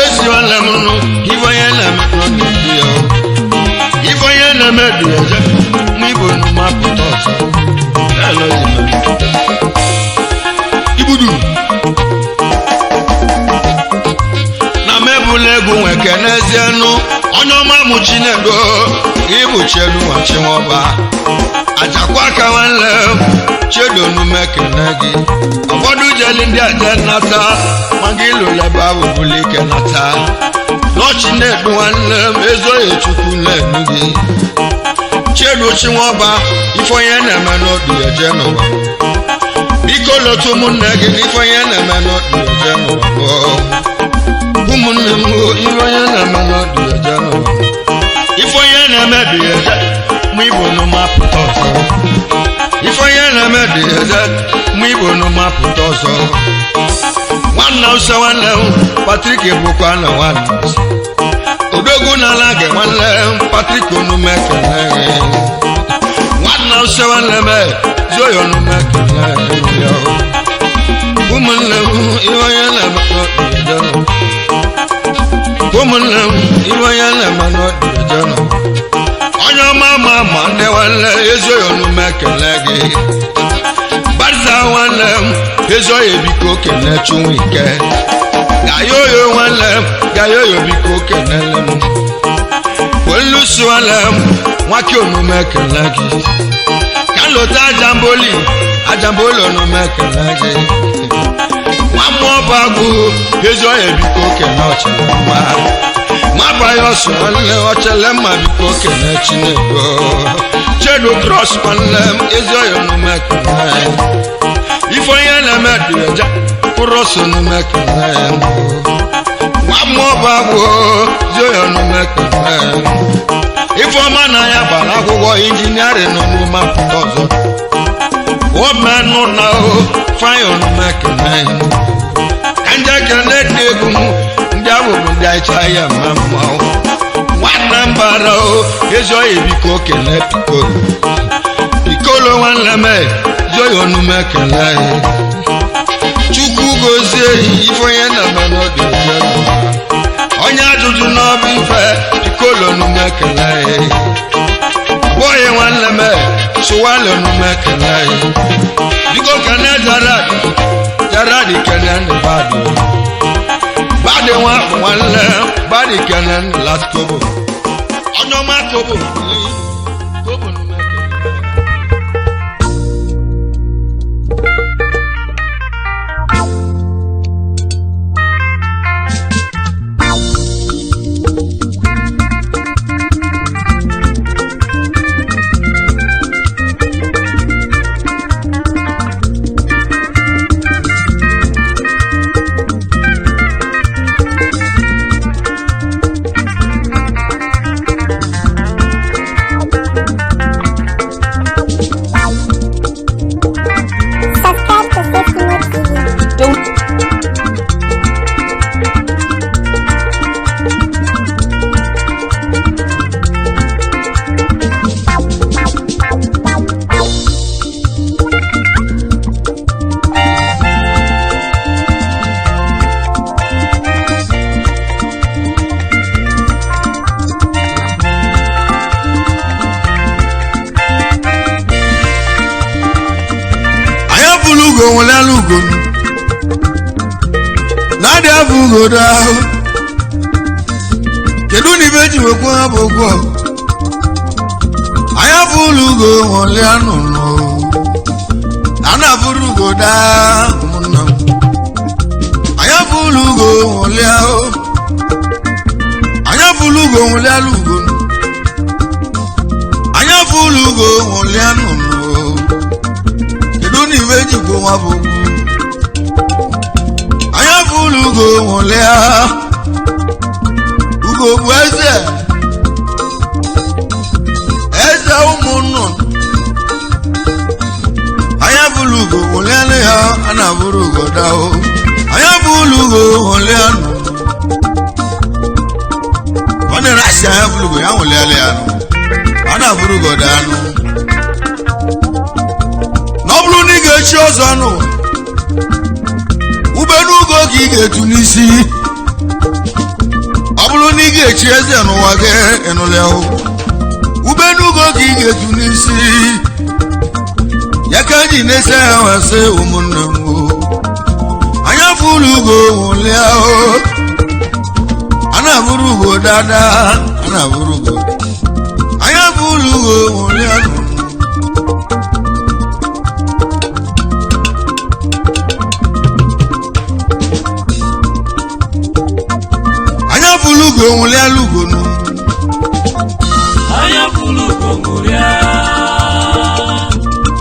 ezi nwanne m nụ ifo ya na metro n'ebi ya ifo ya na medu ya janu mụ ibo n'ụmapụta ọzọ ibudu na mebula egwu nweke n'ezienu onye ọma mụ Chinedu ibu chelu nwa Chinwọba ajakwa aka nwanne chedonu mekene gị ụfọdụ jeli ndị aje nata ma gị lụlebe abụ bulike nata n'Chinedu nwanne m ezoghị Chukwu n'elu gị Chedu Chinwọba ifo onye na-eme n'odu eje n'ụwa biko lotu ụmụnne gị ifo onye na-eme n'odu eje n'ụwa ụmụnne m ifo onye na-eme n'odu eje n'ụwa ifo onye na-eme dị eje mụ Igbo n'ụmapụta ọzọ ifo onye na-eme dị eje mụ Igbo n'ụmapụta ọzọ nwanna use nwanne Patrick bụkwa na nwanne odogwu n'ala gị nwanne Patrick onumekele nwanna use nwanne m zoyo onumekele ụmụnne m ihe onye na-eme n'ọdịjọ ụmụnne m ihe onye na-eme n'ọdịjọ onye ọma ma ndị nwanne ezoyo onumekele gị barza nwanne m ezoyo biko kene Chunwike gayoyo nwanne m gayoyo biko kenele m olusu nwanne m nwake onumekele gị ka lota ajamboli onumekele gị nwamọbagụ ezoyo biko kene Ọchịlịmma nwabayọsụ nwanne Ọchịlịmma biko kene Chinedu Chedu Cross nwanne m ezoyo onumekele ifo onye na-eme dị eja Cross onumekele nwamọbagụ zoyo onumekele ifeọma na ya gbara akwụkwọ injiniarịn n'ụmapụta ọzọ womenụ na fine onumekele ka njekele dị egwu ndị abụbụ ndị aịcha ya mma nwanne mbara ezoghị biko kele Pikolo nwanne m zoyo onumekele Chukwu gozie ifo onye na-eme n'oge onye ajụjụ n'ọbụ ife Pikolo onumekele boye nwanne m Suwale onumekele biko kene Jaradi kene ndị badi nwanne badi kene ndị last kobo onye ọma kobo nwere ugo na-adị afọ ugo daa kedu na ibe ji wekwu ha bụ ụgwọ anya fụlụ ugo nwere anụnụ a na-afụrụ ugo daa ụmụnna m anya fụlụ ugo nwere ahụ anya fụlụ ugo nwere alụ ugo anya fụlụ ugo nwere anụnụ kedu na ibe ji kwu ha bụ ụgwọ anya fụlụ ugo nwere ahụ ugo bụ eze ụmụnnụ anya bụlụ ugo nwụlịanụ ya a na-abụrụ ugo dao anya bụlụ ugo nwụlịanụ ọ na-ere asị anya bụlụ ugo ya nwụlịanụ ya a na-abụrụ ugo daanụ na ọ bụrụ na ị ga-echi ọzọ nụ ube n'ugo ka ị ga-etu n'isi ọ bụrụ na ị ga-echi eze n'ụwa gị ịnụlị ahụ ube n'ugo ka ị ga-etu n'isi ya ka ji na-ese ya wasị ụmụnne m anya fụlụ ugo nwụlị ahụ a na-abụrụ ugo dada a na-abụrụ ugo anya fụlụ ugo nwụlị ahụ anya fụlụ ugo nwụlị alụ ugo nụ anya fụlụ ugo nwụlịa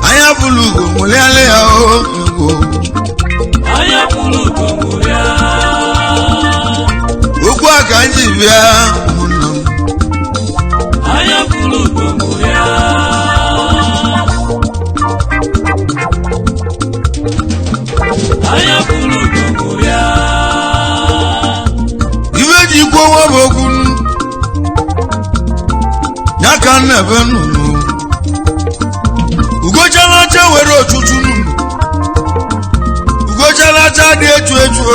anya fụlụ ugo nwụlịalị ya ego anya fụlụ ugo nwụlịa okwu a ka anyị bịa ụmụnna m anya fụlụ ugo nwụlịa anya fụlụ ugo nwụlịa ibe ji kwuo nwa bụ okwu ya ka nna ebe nnụnụ ugochalacha were ochuchu nnụnụ ugochalacha dị echu echu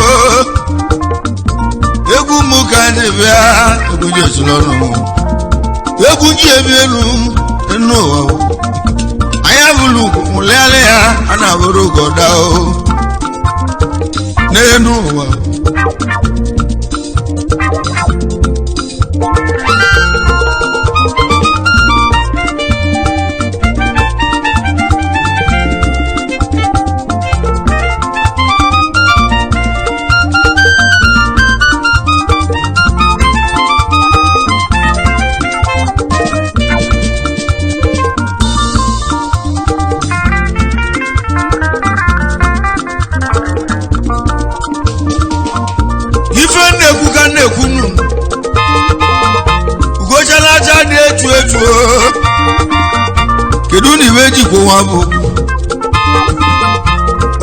egwu mụ ka anyị bịa egwu ji esoro ọnụ egwu ji ebi elu n'ụwa anya bụlụ nwụlịalị ya a na-abụrụ ugo daa n'elu ụwa ugochalacha dị echu echu kedu na iwe jikwa nwa bụ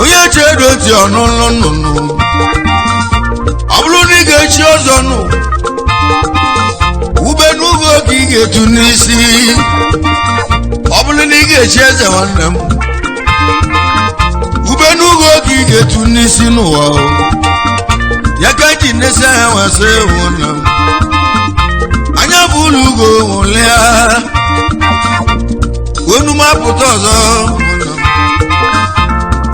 onye chedo ntị ọnụnụ nnụnụ ọ bụrụ na ị ga-echi ọzọ nụ ube n'ugo ka ị ga-etu n'isi ọ bụrụ na ị ga-echi eze nwanne m ube n'ugo ka ị ga-etu n'isi n'ụwa ya ka ji nesi anya wasị nwanne m anya bụlụ ugo nwụlịa onu m apụta ọzọ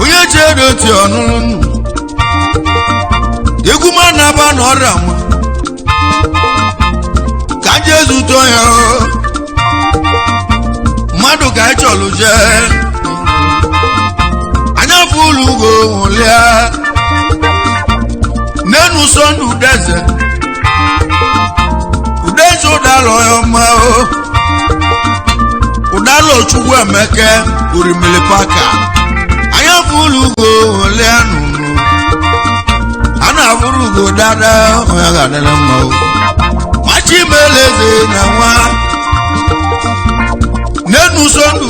onye chedo ntị ọnụnụ egwu ma na-aba n'ọrịa nwa ka nje zụtọ ya mmadụ ka anyị chọlụ jee anya bụlụ ugo nwụlịa n'enu sọndụ udeze ụdalọ ya ọma ụdalọ Chukwu Emeke Urimili Paka anya fụlụ ugo nwụlịa nụnụ a na-abụrụ ugo dada onye ga-adịrị mma machi meleze na nwa n'enu sọndụ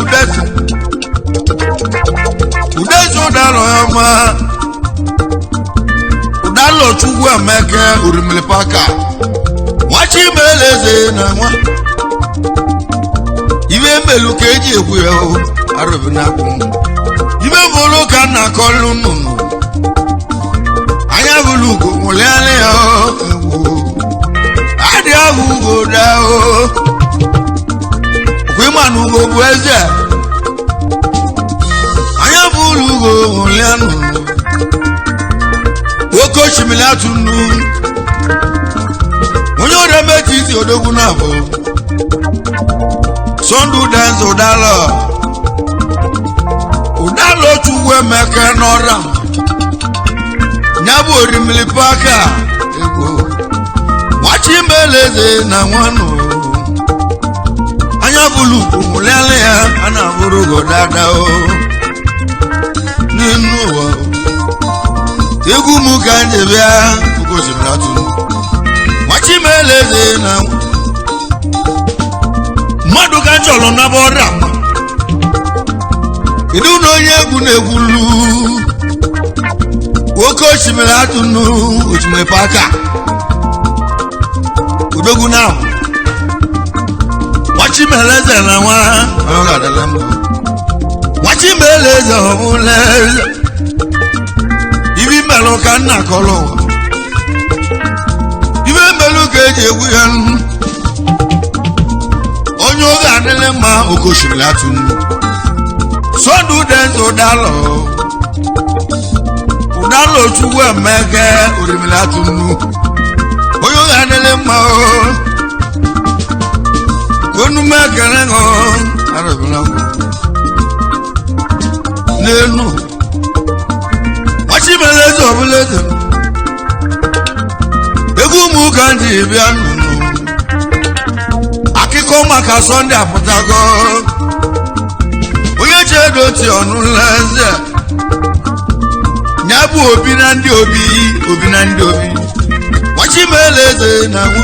udeze ụdalọ ya ọma ụdalọ Chukwu Emeke Urimili Paka machi meleze na nwa ibe mbelu ka eji ekwu ya arụbi na-akwụ ibe bụrụ ka nna kọlụ nnụnụ anya bụlụ ugo nwụlịalị ya egwu adị ahụ ugo daa ọkwa ịma na ugo bụ eze anya bụlụ bulugo ulianu oko osimiri atunu onye ọrịa meji isi odogwu na-abụ Sunday dance ụdala otu uwe meke n'ọra ya bụ orimili paka ego nwachi meleze na nwanụ anya bulu ụmụlele ya a na-abụrụ godada o n'enu ụwa egwu m ka nje bịa okosimiri atụ nwachi meleze na mmadụ ka chọrọ na bọra kedu na onye egwu na-egwulu oke osimiri atụ osimiri paka odogwu na nwachi meleze na nwa nwachi meleze ọbụla ibi melụ ka nna kọrọ ibe melụ ka eji egwu ya onye oge adịghị mma oke osimiri atụ Sunday dance ụdala ochukwu emeke orimiri atụ onye oge adịghị mma onume ekele n'elu nwachi meleze ọbụla eze egwu ụmụ ụka ndị bịa akụkọ maka Sunday apụtago onye chedo ti ọnụ nleze ya bụ obi na ndị obi nwachi meleze na nwa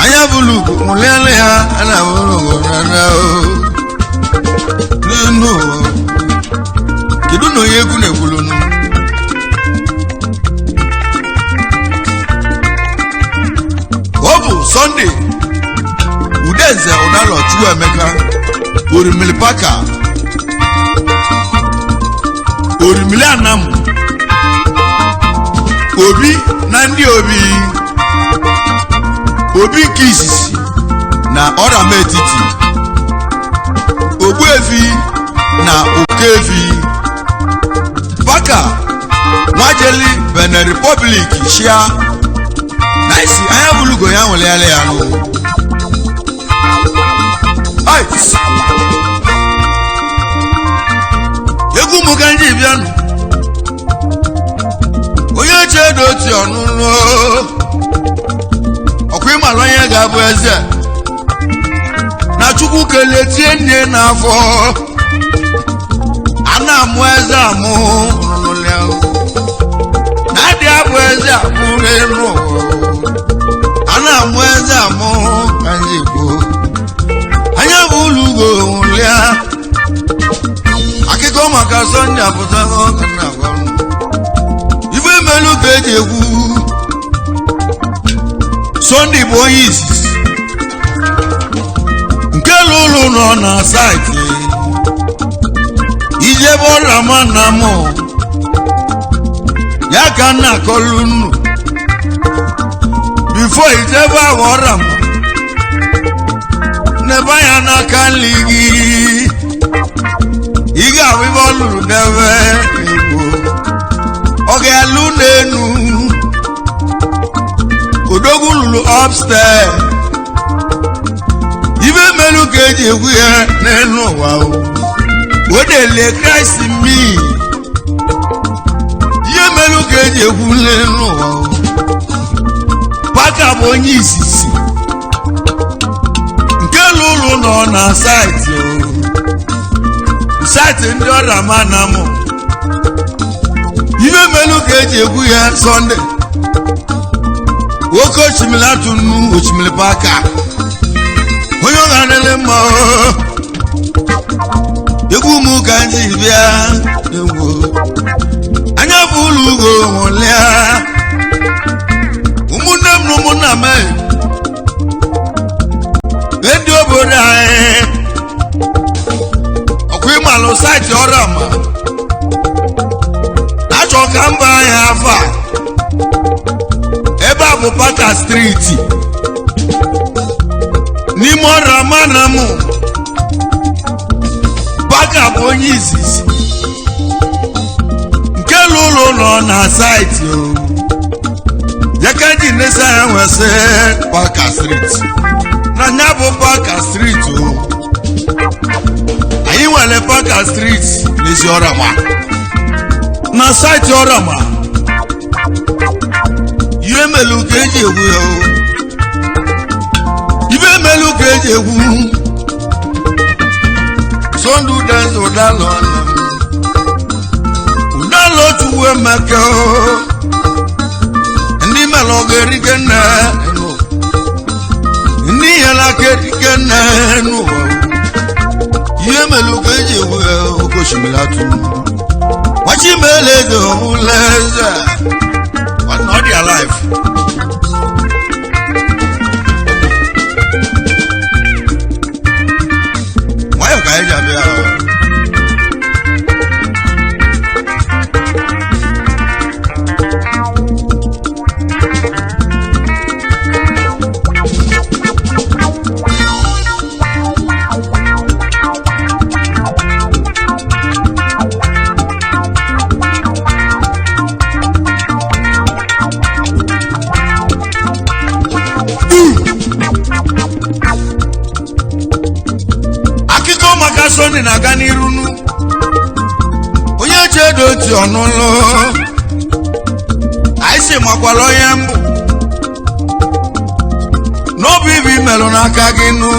anya bulu mụlele ya a na-abụrụ ụgọrana n'enu kedu na onye egwu na-ekwulunu ọ bụ Sunday udeze ụdala chukwu emeka orimili paka orimili anam obi na ndị obi nke isisi na ọrama etiti ogbuefi na okefi paka nwajeli Benin Republic shia naisi anya bulugo ya nwere ya n'ụwa egwu m ka ndị bịanụ onye chedo ti ọnụnụ ọkwa ịmala onye ga-abụ eze na Chukwu kelee tie nne n'afọ a na-amụ eze amụ na adị abụ eze amụ n'elu a na-amụ eze amụ ka ndị Igbo anya bụ ụlọ ugo nwụlịa akụkọ maka Sunday apụtago ife melu ka eji egwu Sunday bụ onye izizi nke lụlụ nọ na saịtị ijebe ọrama na mụ ya ka nna akọlụ nnu bifo ijebe ahụ ọrama n'ebe anya n'aka nli gị ị ga-ahụ ibe ọ lụrụ n'ebe Igbo ọ ga-alụ n'enu odogwu lụrụ upstairs ibe melu ka eji egwu ya n'elu ụwa wedele Christ me ihe melu ka eji egwu n'elu ụwa paka bụ onye isisi nke lụrụ nọ na saịtị ndị ọrama na mụ ibe melu ka eji egwu ya Sunday oke osimiri atụ osimiri paka onye ọ ga-adịrị mma egwu m ka ndị bịa egwu anya bụ ụlọ ugo nwụlịa ụmụnne m na ụmụnna m ndị obodo anyị ọkwa ịmalụ saịtị ọrama achọ ka mba anyị afọ ebe a bụ Paka streeti n'ime ọrama na mụ paka bụ onye izizi nke lụrụ ụlọ na saịtị o yakaji nesa ya nwesị paka street na nya bụ paka street o anyị nwere paka street n'ezi Ọrama na saịtị Ọrama ihe melu ka eji egwu ya o ibe melu ka eji egwu sondu dance udalo tuwe meke ndi melo gerike na ndi yala gerike na no ye melu keje we okoshimilatu wachi melezo muleza but not their life why you guys are there Sunday na aga n'irunu onye chedo ti ọnụlụ anyị si makwala onye mbụ n'obu ibi melụ n'aka gị nụ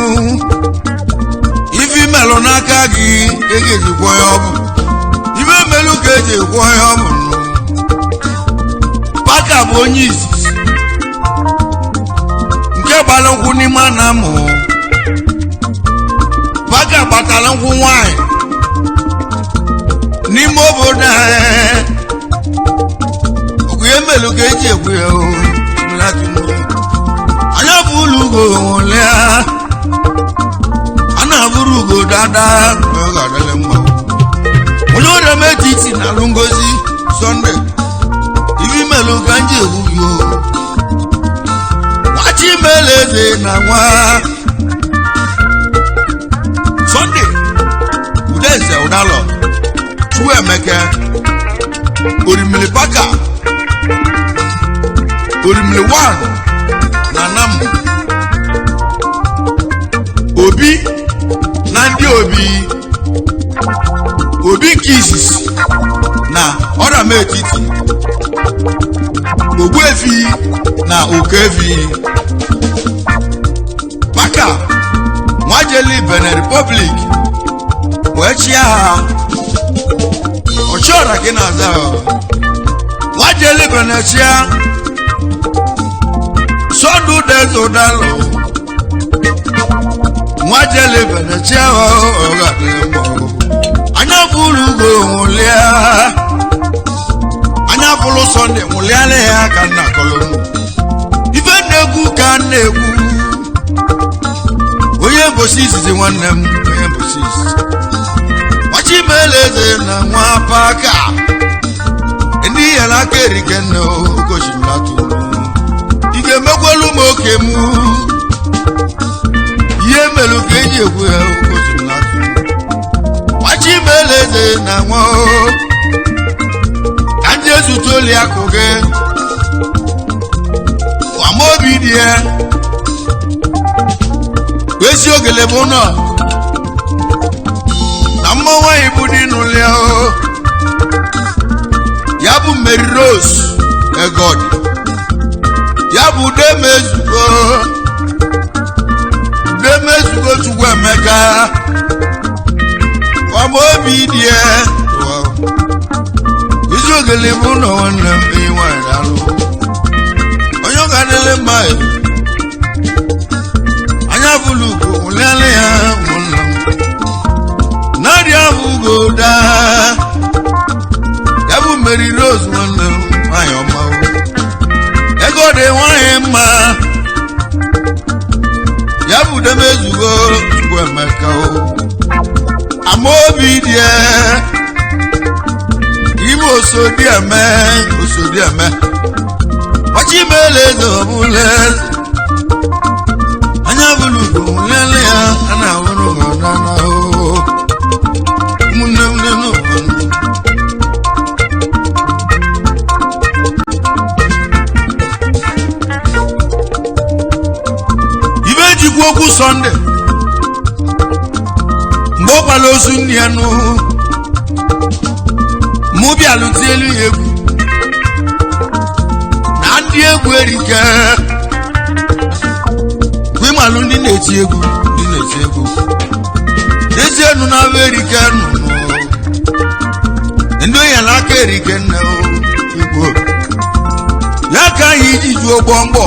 ibi melụ n'aka gị ejikwa onye ọ bụ ibe melụ ka eji ekwu onye ọ bụ nụ paka bụ onye izizi nke gbara nkwụ n'ime anamụ paka gbatara nkwụ nwanyị n'ime obodo ọkụ ihe melu ka eji ekwu ya anya bụ ụlọ ugo nwụlịa a na-abụrụ ugo dada ga-adịle mma onye ọrịa m etiti na alụ ngozi Sunday ibi melu ka nji ekwu yo wachi mele eze na nwa Sunday Udeze Udalo Chuemeke Orimili Paka Orimili 1 na Namu Obi Nandi Obi Kizis na Ọrama Etiti Ogbuefi na Okefi Paka Mwajeli Benin Republic wechia ochora kinaza Mwajeli Benetia Sondu dezo dalo Mwajeli Benetia anya bulu go mulia anya bulu Sunday mulia le ya kana kolonu ibe negu kan negu onye mbosisi nwanne m onye mbosisi wachi meleze na nwa paka ndị yala kerike no okoshimlatu ige mekwelu m oke m ihe melu ka eji ekwu ya okoshimlatu wachi meleze na nwa ka ndị ezutoli akụ gị wamobi dị ya esi ogele bụ nọ na mmọnwa ibu dị n'ụlọ ya bụ Mary Rose egod ya bụ Udemezugo Chukwuemeka Wamobi dị esi ogele bụ nọ nwanne m nwanyị alụ onye ga-adịle mma anya bulu go ulele ya wonam nadia bugo da ya bu Mary Rose wonam ayo ma ego de wanye ma ya bu Udemezugo Chukwuemeka o Amobi die ibo osodi eme wachi melezo bule anya bulu lele ya ana wuru nana o ekwu okwu Sunday mgbe ọ gbara ozu nne ya nụ mụ bịa lụti elu ya egwu na ndị egwu erike kwimalụ ndị na-eti egwu n'ezie enu na-abụ erike nụ ndị onye n'aka erike nne igbo ya ka anyị iji juo gbọmgbọ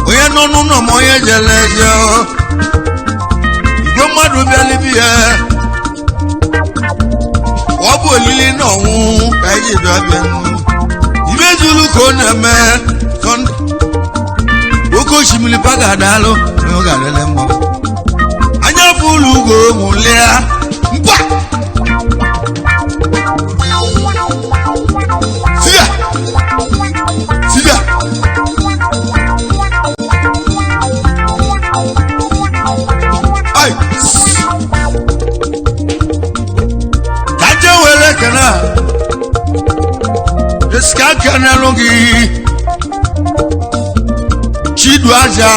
onye nọ n'ụlọ ma onye jere eje igwe mmadụ bịalibi ya ọ bụ olili na ọnwụ ka anyị bịa ibe juru ka ọ na-eme oke osimiri pagadalụ na ọ ga-adịle mma anya bụ ụlọ ugo nwụlịa mkpa siga ai kaje wele kana eska kana longi chidu aja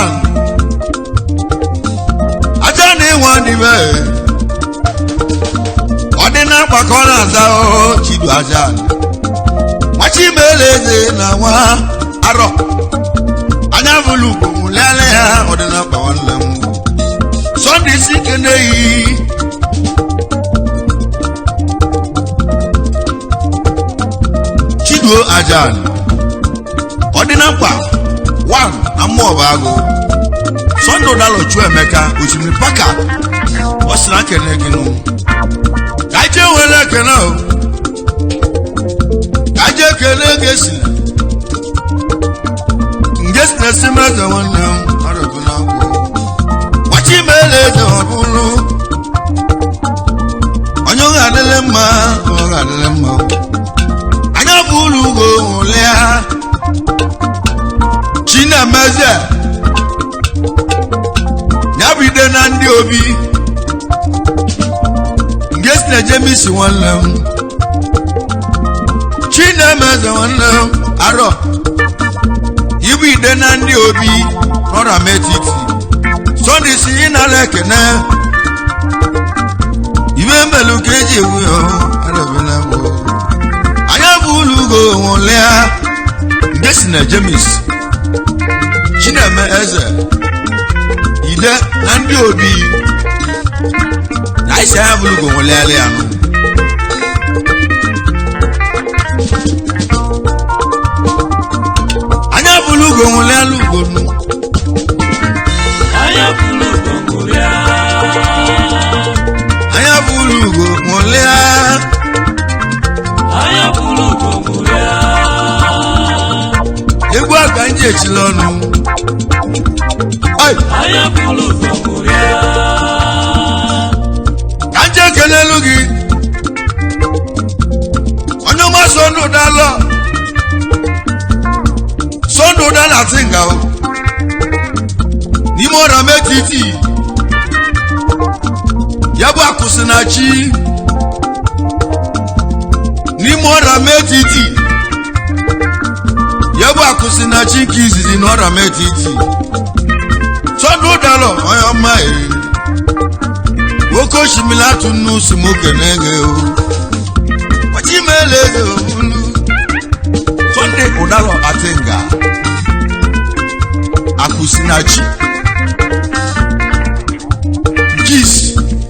ni wani be odina pakona za o chidu aja machi meleze na wa aro anya vulu kumulele ya odina pawanle mu Sunday sikene yi chidu aja odina pa 1 amo bago Sunday dalo Chuemeka osimiri paka osira kene ginu kaje wele kene o kaje kene gesi ngesi na simeza wana arabuna ko wachi mele de obulu onyo gadele mma anya bulu go lea china meze nyabide na ndị obi ngesi na jemisi nwannem chinemeze nwannem aro ibu ide na ndị obi nọra metiti Sunday si ịnala ekene ibe mbelu ka eji ewu ya arabela bụ anya bụ ụlọ ugo nwụlịa ngesi na jemisi chineme eze ide na ndị obi na isi anya bụrụ go nwelele ya nụ anya bụrụ go nwelele ugbo nụ anya bụrụ ugo nwụrịa anya bụrụ ugo nwelele anya bụrụ ugo nwụrịa egwu aka nje echila ọnụ anya bụrụ ugo nwụrịa ka nje kelelu gị onye ọma Sunday dalọ Sunday dala tinga n'ime ọra metiti ya bụ akwụsị na chi n'ime ọra metiti ya bụ akwụsị na chi nke izizi n'ọra metiti Sunday dalọ onye ọma oke osimiri atụ nnu simoke na-ege o wachi mele eze olu Sunday ụdalọ atinga akwụsịnachi jis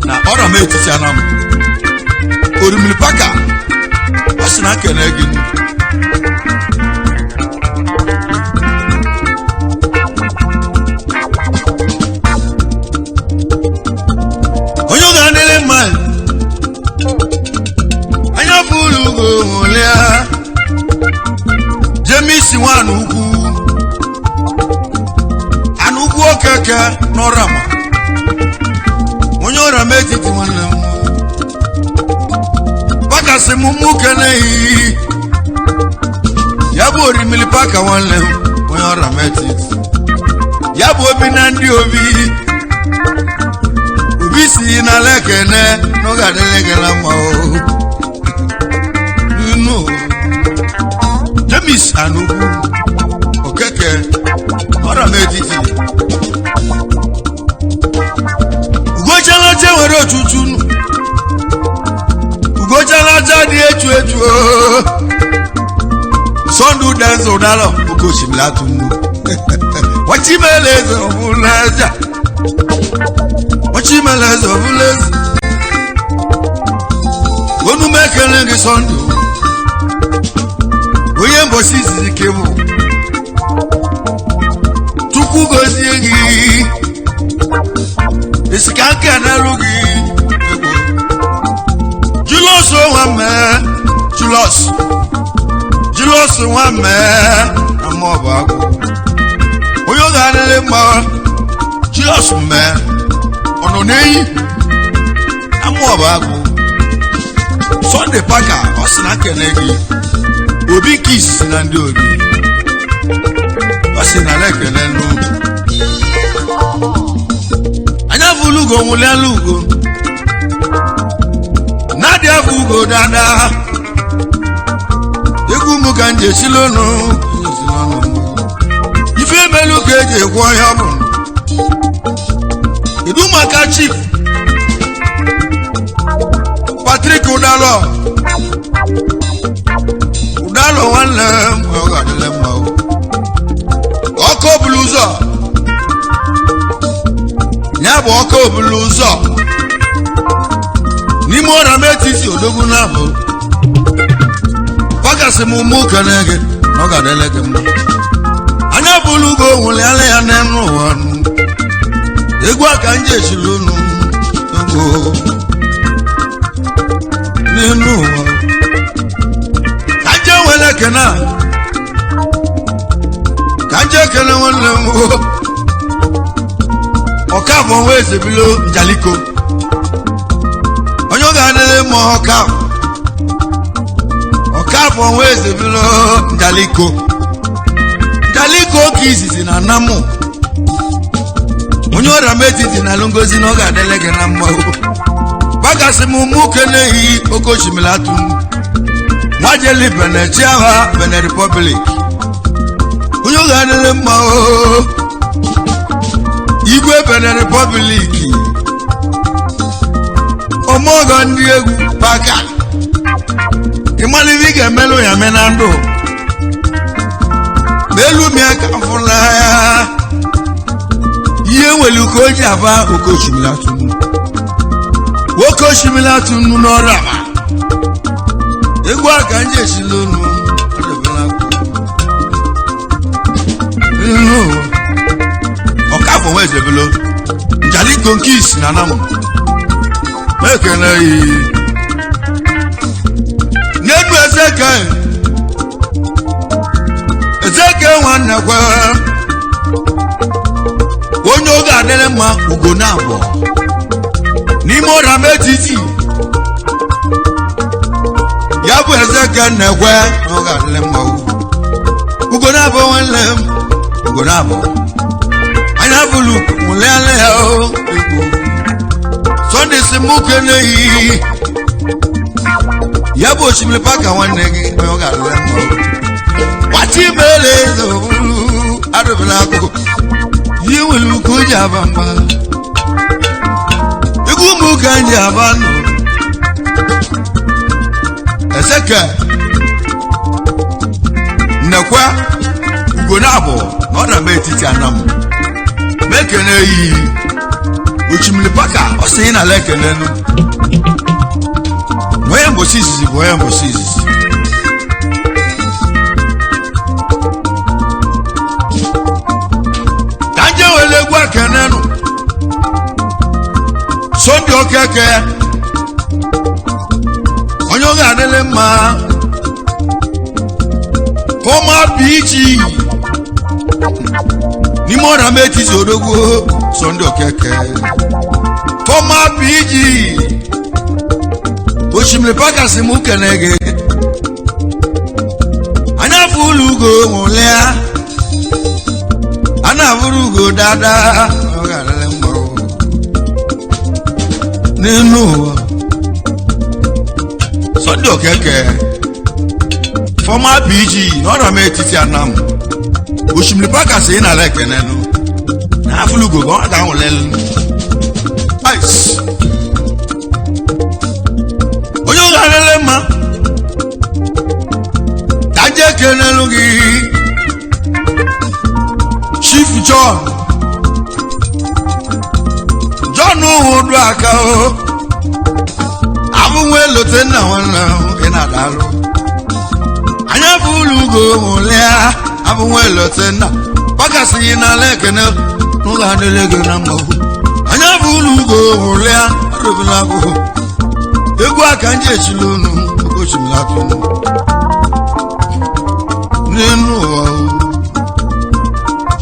na ọra m etiti anam orimiri paka ọ sị na kene gị onye ga adịrị mma anya fụlụ ugo nwụlịa jemisi nwanụ ukwu anụ ugwu okeke n'ọrama onye ọra m etiti nwanne m pakasị m mụ keneghị ya bụ orimili paka nwanne m onye ọra m etiti ya bụ obi na ndị obi si n'ala ekene n'oge adịghị gị na mma o nnu James Anugwu Okeke ọra m etiti Wache nwere otutu ugochala aja dị etu Sondu dance udalo ukoshimila tunu Wachimeleze ovulaja Wachimeleze ovulaja Onu mekele nge sondu Oye mbosi zikevu Tuku gozi egi Isikanke analugi Julos wame Julos wame Amobago Oyo ganele ma Julos me Ononei Amobago Sunday paka Osina kenegi Obi kiss na ndi obi Osina leke nenu Anya vulugo mule lugo Nadia vugo dada Egu mukanje silono Ife melu keje kwa yabu Idu maka chief Patrick Udalo wale Mwoga dile mwao Oko bluzo Nyabo oko bluzo Ni mora metisi odogu nabo Wakasi mumu kanege Mwoga delege mwa Anya bulugo wule ale ya nenu wanu Egwa kanje shilunu Ego Nenu wanu Kanje wele kena Kanje kena wale mwo Okafo weze bilo jaliko Onyoga nele mo Okafo weze bilo jaliko Jaliko kisi na namu Onyora metiti na lungozi noga delege na mwa Bagasi mumu kene hii okoshimilatu Mwajeli bene chiawa bene republic Onyoga nele mo Igwe bene republic Omoga ndi egwu paka Imali vige melo ya menando Melu miaka mfula ya Iye welu koji aba okoshimilatu Okoshimilatu norama Egwa kanje shilonu Okafo weze bilo Jali konkis na namu Mekene yi Nedu Ezeke wane kwa Onyo ga adele ma ugo na abo Nimo rame titi Yabu ezeke nekwe Onyo ga adele ma ugo na abo wanlem Ugo na abo Anya bulu mulele yao Sunday simuke neyi Yabu oshimile paka wanegi Onyo ga adele ma Wachimeleze ovulu Adobelako Yiwelu kuja bamba Igumu kanja banu Ezeke Nekwa Ugonabo Nona metiti anamu Mekene yi Uchimlipaka Osina leke nenu Mwembo sisi Gwa kenenu Sunday okeke Onyoga adele ma Koma bichi Nimora meti zodogo Sunday okeke Koma bichi Oshimle paka simu kenege Anya fulugo mulea Ana vurugo dada Ogalele moro Nenu Sunday okeke Former BG Nora me titi anam Oshimli paka se ina leke nenu Na vurugo Gwa da ulele Ice kenelu gị Chief John Udu aka o abụnwe lote nna nwanne ị na-adalụ anya bụ ụlọ ugo ụlịa abụnwe lote nna gbakasịghị n'ala ekene n'ụlọ adịrị gị na mma anya bụ ụlọ ugo ụlịa arụbụla agụ egwu aka ndị echila unu okochimila atụnụ n'elu ụwa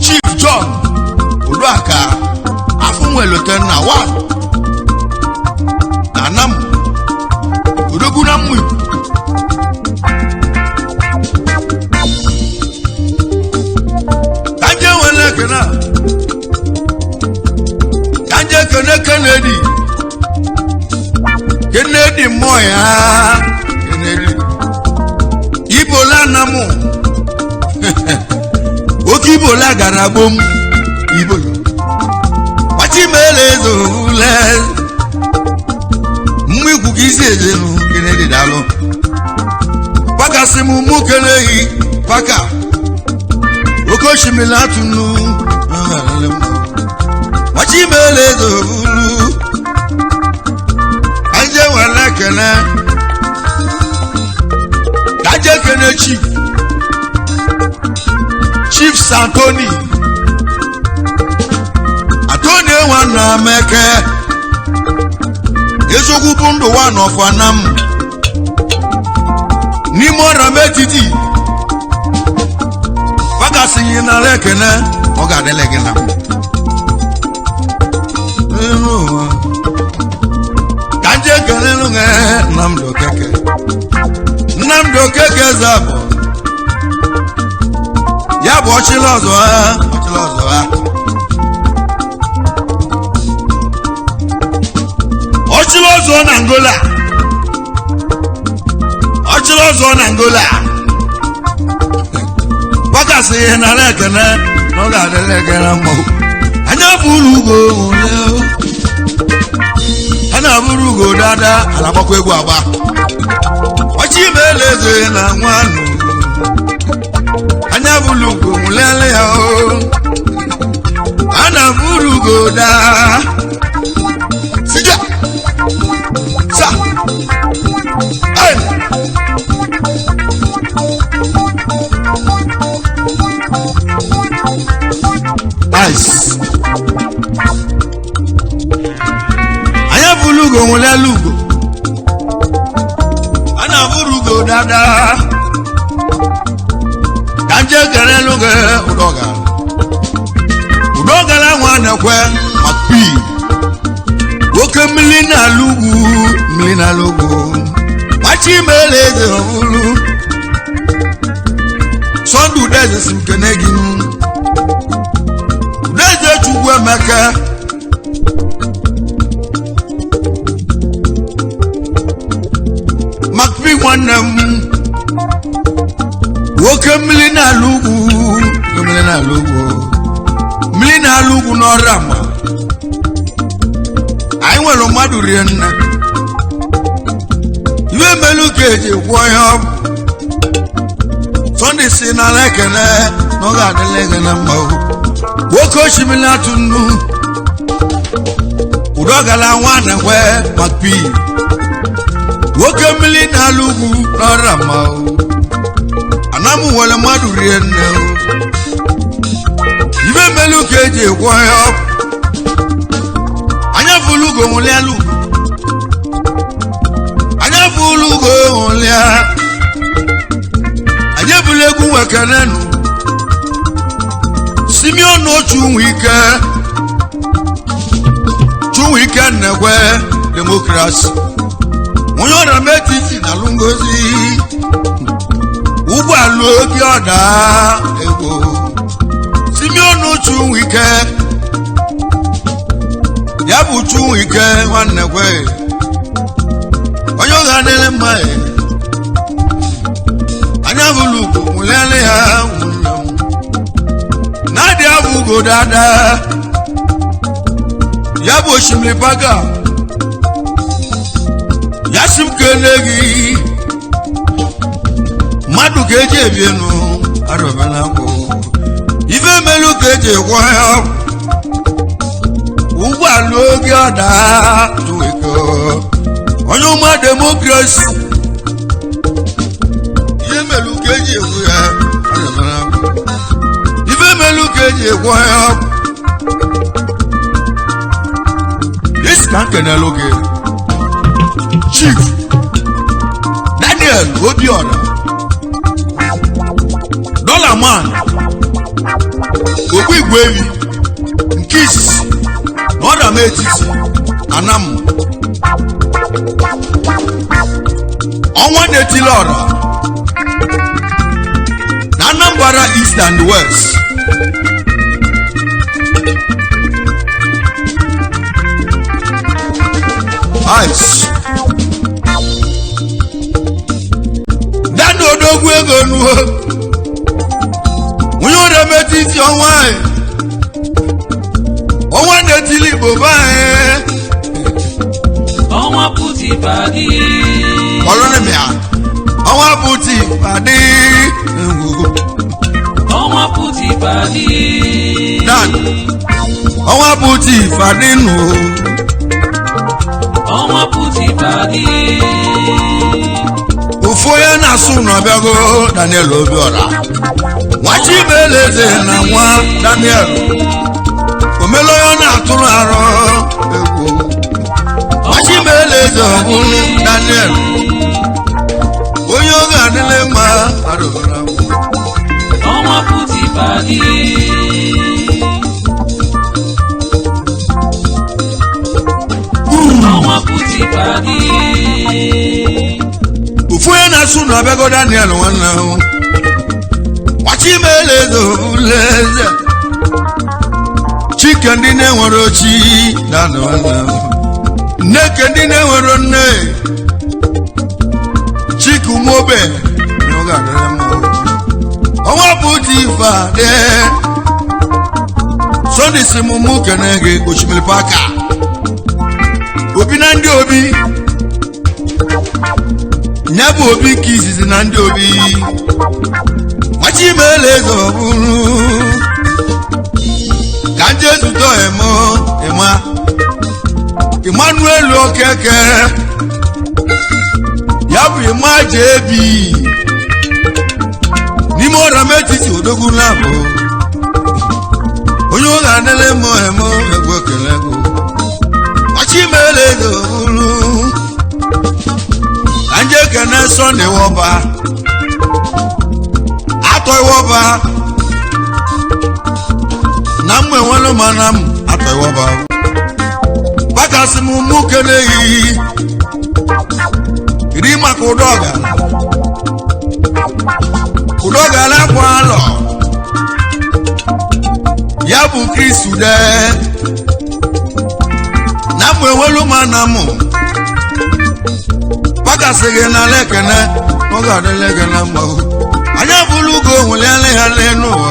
Chief John Udu aka abụnwe lote nna wa anam odogwu na mmụ kanje wele kena kanje Kennedy moya Kennedy Ibola namu oki Ibola gara bom Ibola pati melezo ule mwiku kisi ejenu Kennedy dalo paka simu mukelehi paka oko shimila tunu wachi melezo ulu anje wala kene kaje kene Chief Santoni Atoni wana meke Ezogu bundu wano fanam ni mora metiti Waka sinyi na lekene Oga de legena Kanje kene lunge Namdo keke zabo Yabo ochilozo Ochilozo na Angola Wakasi na lekene Noga de lekene mo Anya burugo dada Alabakwe egwu agba Ochimeleze na nwanu Anya burugo mulele ya o Ana burugo da Sija Sa Hey Nice Anya burugo mulelugo Ana burugo dada Kanje kereluge Udoga la wana kwe Makpi Woke milina lugu Machi meleze ulu Sondu deze simkenegi Deze chugwe meke Makpi wanem Woke milina lugu no rama Aiwelo madu rienna Iwe melu keje woyo Sonde sina lekene Noga de legene mau Woko shimila tunu Udoga la wana we Makpi Woke milina lugu no rama Anamu wale madu rienna Iwe melu keje woyo Anya fulugo mulialu Anya fulugo mulia Anya fulegu wakanenu Simeon no Chuwike negwe Democracy Monyora metisi na lungozi Ugwa luogi oda Ego Simeon no Chuwike Yabu Chuwike wanegwe Onyoga nele mae Anya vulugu mulele ya Nadi avugo dada Yabu shimli paga Yasim kenegi mmadụ ka eji ebi enu arụbela kwụ ife melu ka eji gwọ ya ụgbọala oge ọda tụweko onye ụma demokrasi ihe melu ka eji egwu ya arụbela kwụ ife melu ka eji egwọ ya isi ka nkenelu gị Chief Daniel Obiora Dollar Man Ogbu Igwevi nke izizi na ọda m etiti Anam ọnwa na-etili ọra na Anambra East and West Ice Dani odogwu ego nuo onye ọrịa metiti ọnwa na-etili Igbo banyị ọnwa pụti padi ọlọ́nìmíà ọnwa pụti padi ọnwa pụti padi Dan ọnwa pụti padi nù ọnwa pụti padi ofu onye na-asụ n'ọbịago Daniel Obiora Nwachibeleze na nwa Daniel omelo onye na-atụrụ arọ egwu Nwachibeleze ọbụrụ Daniel onye oge adịla mma arụbara ọnwa pụti padi ọnwa pụti padi ofu onye na-asụ n'ọbịago Daniel nwanne ahụ Nwachibeleze ọbụleze Chike ndị na-enwere ochi nneke ndị na-enwere nne Chike umobe ọnwa pụta ife adị Sunday si mụ kene gị Osimiri Paka Obi na ndị Obi nye bụ Obi ka izizi na ndị Obi Nwachibeleze ọbụrụ ka ndị ezute Emmanuel Okeke ya bụ ịma jebi n'ime ọra metiti odogwu na-abụ onye ụlọ adịla emo egwu ekele ego Nwachibeleze ọbụrụ ka ndị ekene Sunday Wọba atọ Wọba na mgbe enwelu mana m atọ Wọba bakasị m mụ kene ehihi iri maka ụdọga na-akwa alọ ya bụ Chris Ude na mgbe enwelu mana m bakasị gị na lekene oge adịla ekene mgbahụ anya bụrụ ugo nweliala ha n'ụwa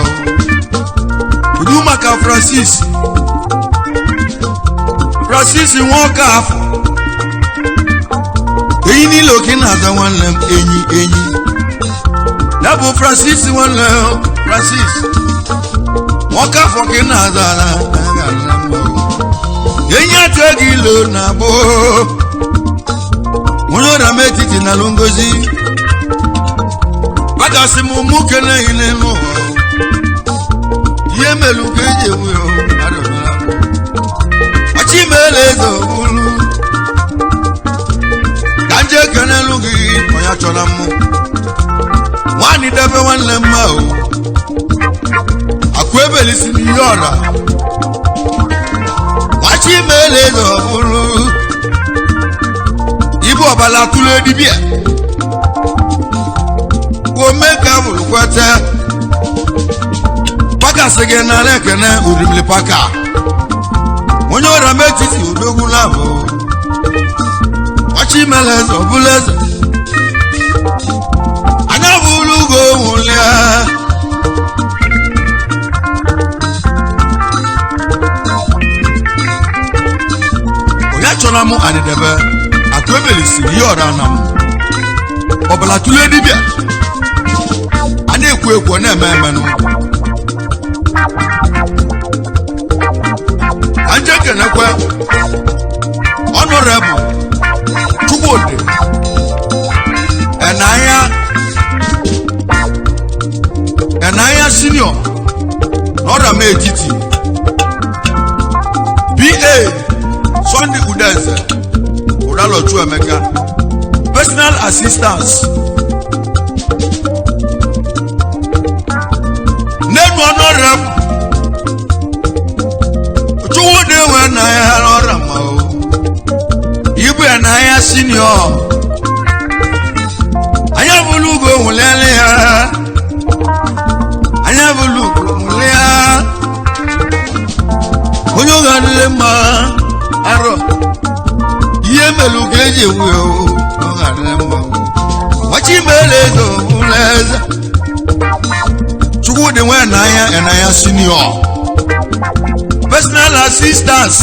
iri maka Francis nwoke afọ enyi niile oke na-aza nwanne m enyi ya bụ Francis nwanne Francis nwoke afọ ka ị na-aza enyi atụ ego ilo na abụ onye ọrịa m etiti na alụ ngozi akasị m mụ kene ile n'ụwa ihe melu ka eji ewu ya Nwachibeleze ọbụrụ ka nje ekenelu gị onye chọrọ mmụ nwaanyị debe nwanne mma o akụ ebelisi n'ihe ọra Nwachibeleze ọbụrụ ibu ọbala tụrụ edibia ome ka bụrụ kwete pakasị gị nara ekene Osimiri Paka onye ọrịa metiti odogwu na-abụ Nwachibeleze ọbụleze anya bụrụ ugo nwụlịa onye chọrọ m anịdebe akụ ebelisiri ihe ọra na m ọbala tụrụ edibia na-ekwo ekwo na-eme emenụ anje kenekwe honorable Chukwudi enaya senior n'ọra m etiti BA Sunday Udeze Udalochu Emeka personal assistance nenu honorable Chukwudi enaya n'ọra ma o ibu enaya senior anya bulugo nwulele ya anya bulugo nwule ya onye ọganile mma arọ ihe melu ka eji ewu ya ọganile mma wachi mele ezo nwuleze Chukwudi nwe enaya senior personal assistance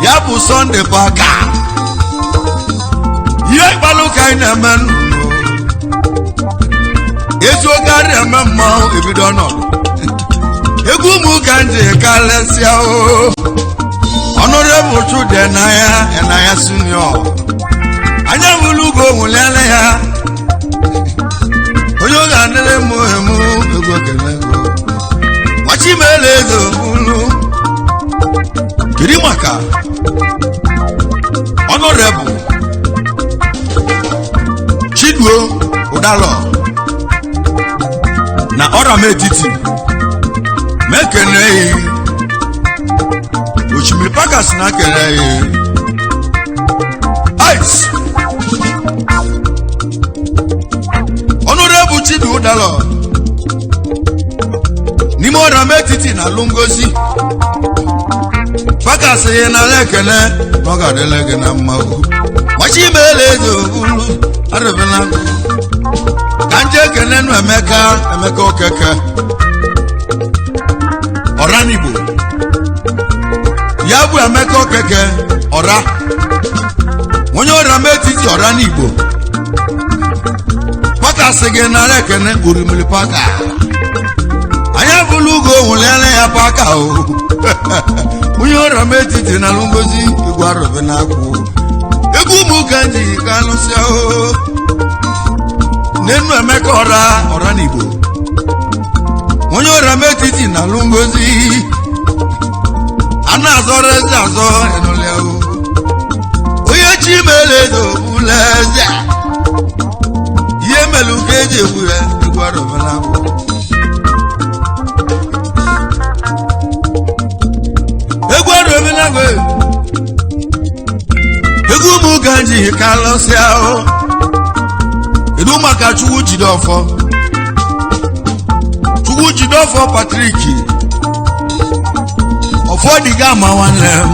ya bụ Sunday Parker ihe gbalụ ka anyị na-eme ezu oge arịa eme mmanwụ ebido ọnọdụ egwu ụmụ ka nje kalesịa honorable Chukwudi enaya senior anya bulugo nwụlele ya onye oge adịrị mụ emu egwu okele ego nwachimele ezo bulu kiri maka honorable Chiduo Udalo na ọra m etiti mekene Oshimiri Pakas na kene ice honorable Chiduo Udalo n'ime ọra m etiti na Lungozi Pakas ye na lekene n'oga delege na mma wachi mele ezo bulu arabela kanje kenenu Emeka okeke Oranigbo ya bụ Emeka okeke ọra onye ọra metiti Oranigbo Pakas gị na lekene Orimiri Paka anya bulugo nwulele ya Paka o onye ọra metiti na Lungozi igwe arabela egwu ụmụ kanji ka alụsịa nenu Emeka Oranigbo onye ọra metiti na Lungozi a na-azọrọ eze azọ enụlịa onye chimele ezo bụleze ihe melu ka eji egwu ya egwu arụbela egwu ụmụ kanji ka alụsịa edu maka Chukwu Jidofọ Patrick ọfọdịgama nwanne m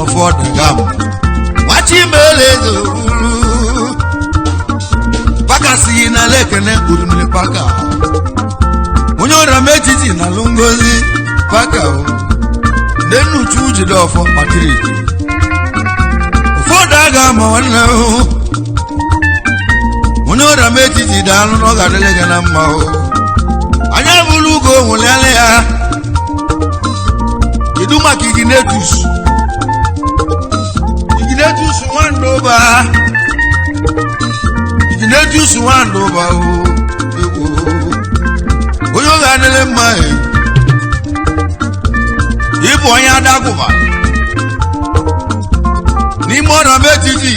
ọfọdịgama nwachimele ezo Pakas yi na lekene Orimiri Paka onye ọra m etiti na Lungozi Paka nenu Chukwu Jidofọ Patrick ọfọdịgama nwanne m onye ọra m etiti daalụ n'oga delege na mma anya bulugo nwulele ya kedu maka Iginetus nwandoba onye oge adịrị mma ịbụ onye adagụba n'ime ọra m etiti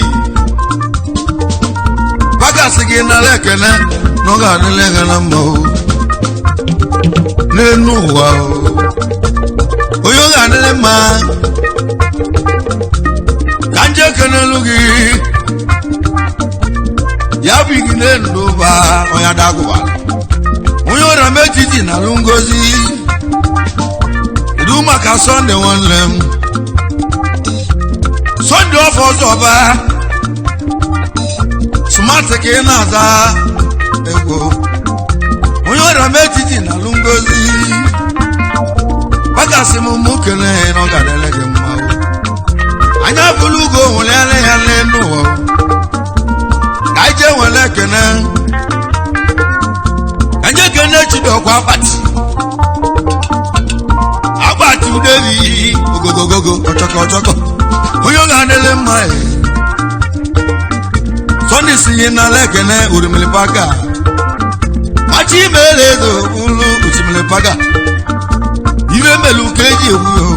Pakas gị nara ekene n'oge adịrị gị na mma n'enu ụwa onye oge adịrị mma ka nje kenelu gị ya bụ Iginetus onye adagụba onye ọra m etiti na Lungozi edu maka Sunday nwanne m Sunday ọfọ ọzọba smart ka ị na-aza ego onye ọra m etiti na Lungozi Pakas m mụ kele n'oga delege mma anya bulugo nwulele ya n'enu ụwa ka ije nwere ekene kwa akpati udebi ogogogogo ọchọkọ onye ọ ga-adịle mma Sunday si na lekene urimili paga machi melezo ulu usimili paga ibe melu keji ewu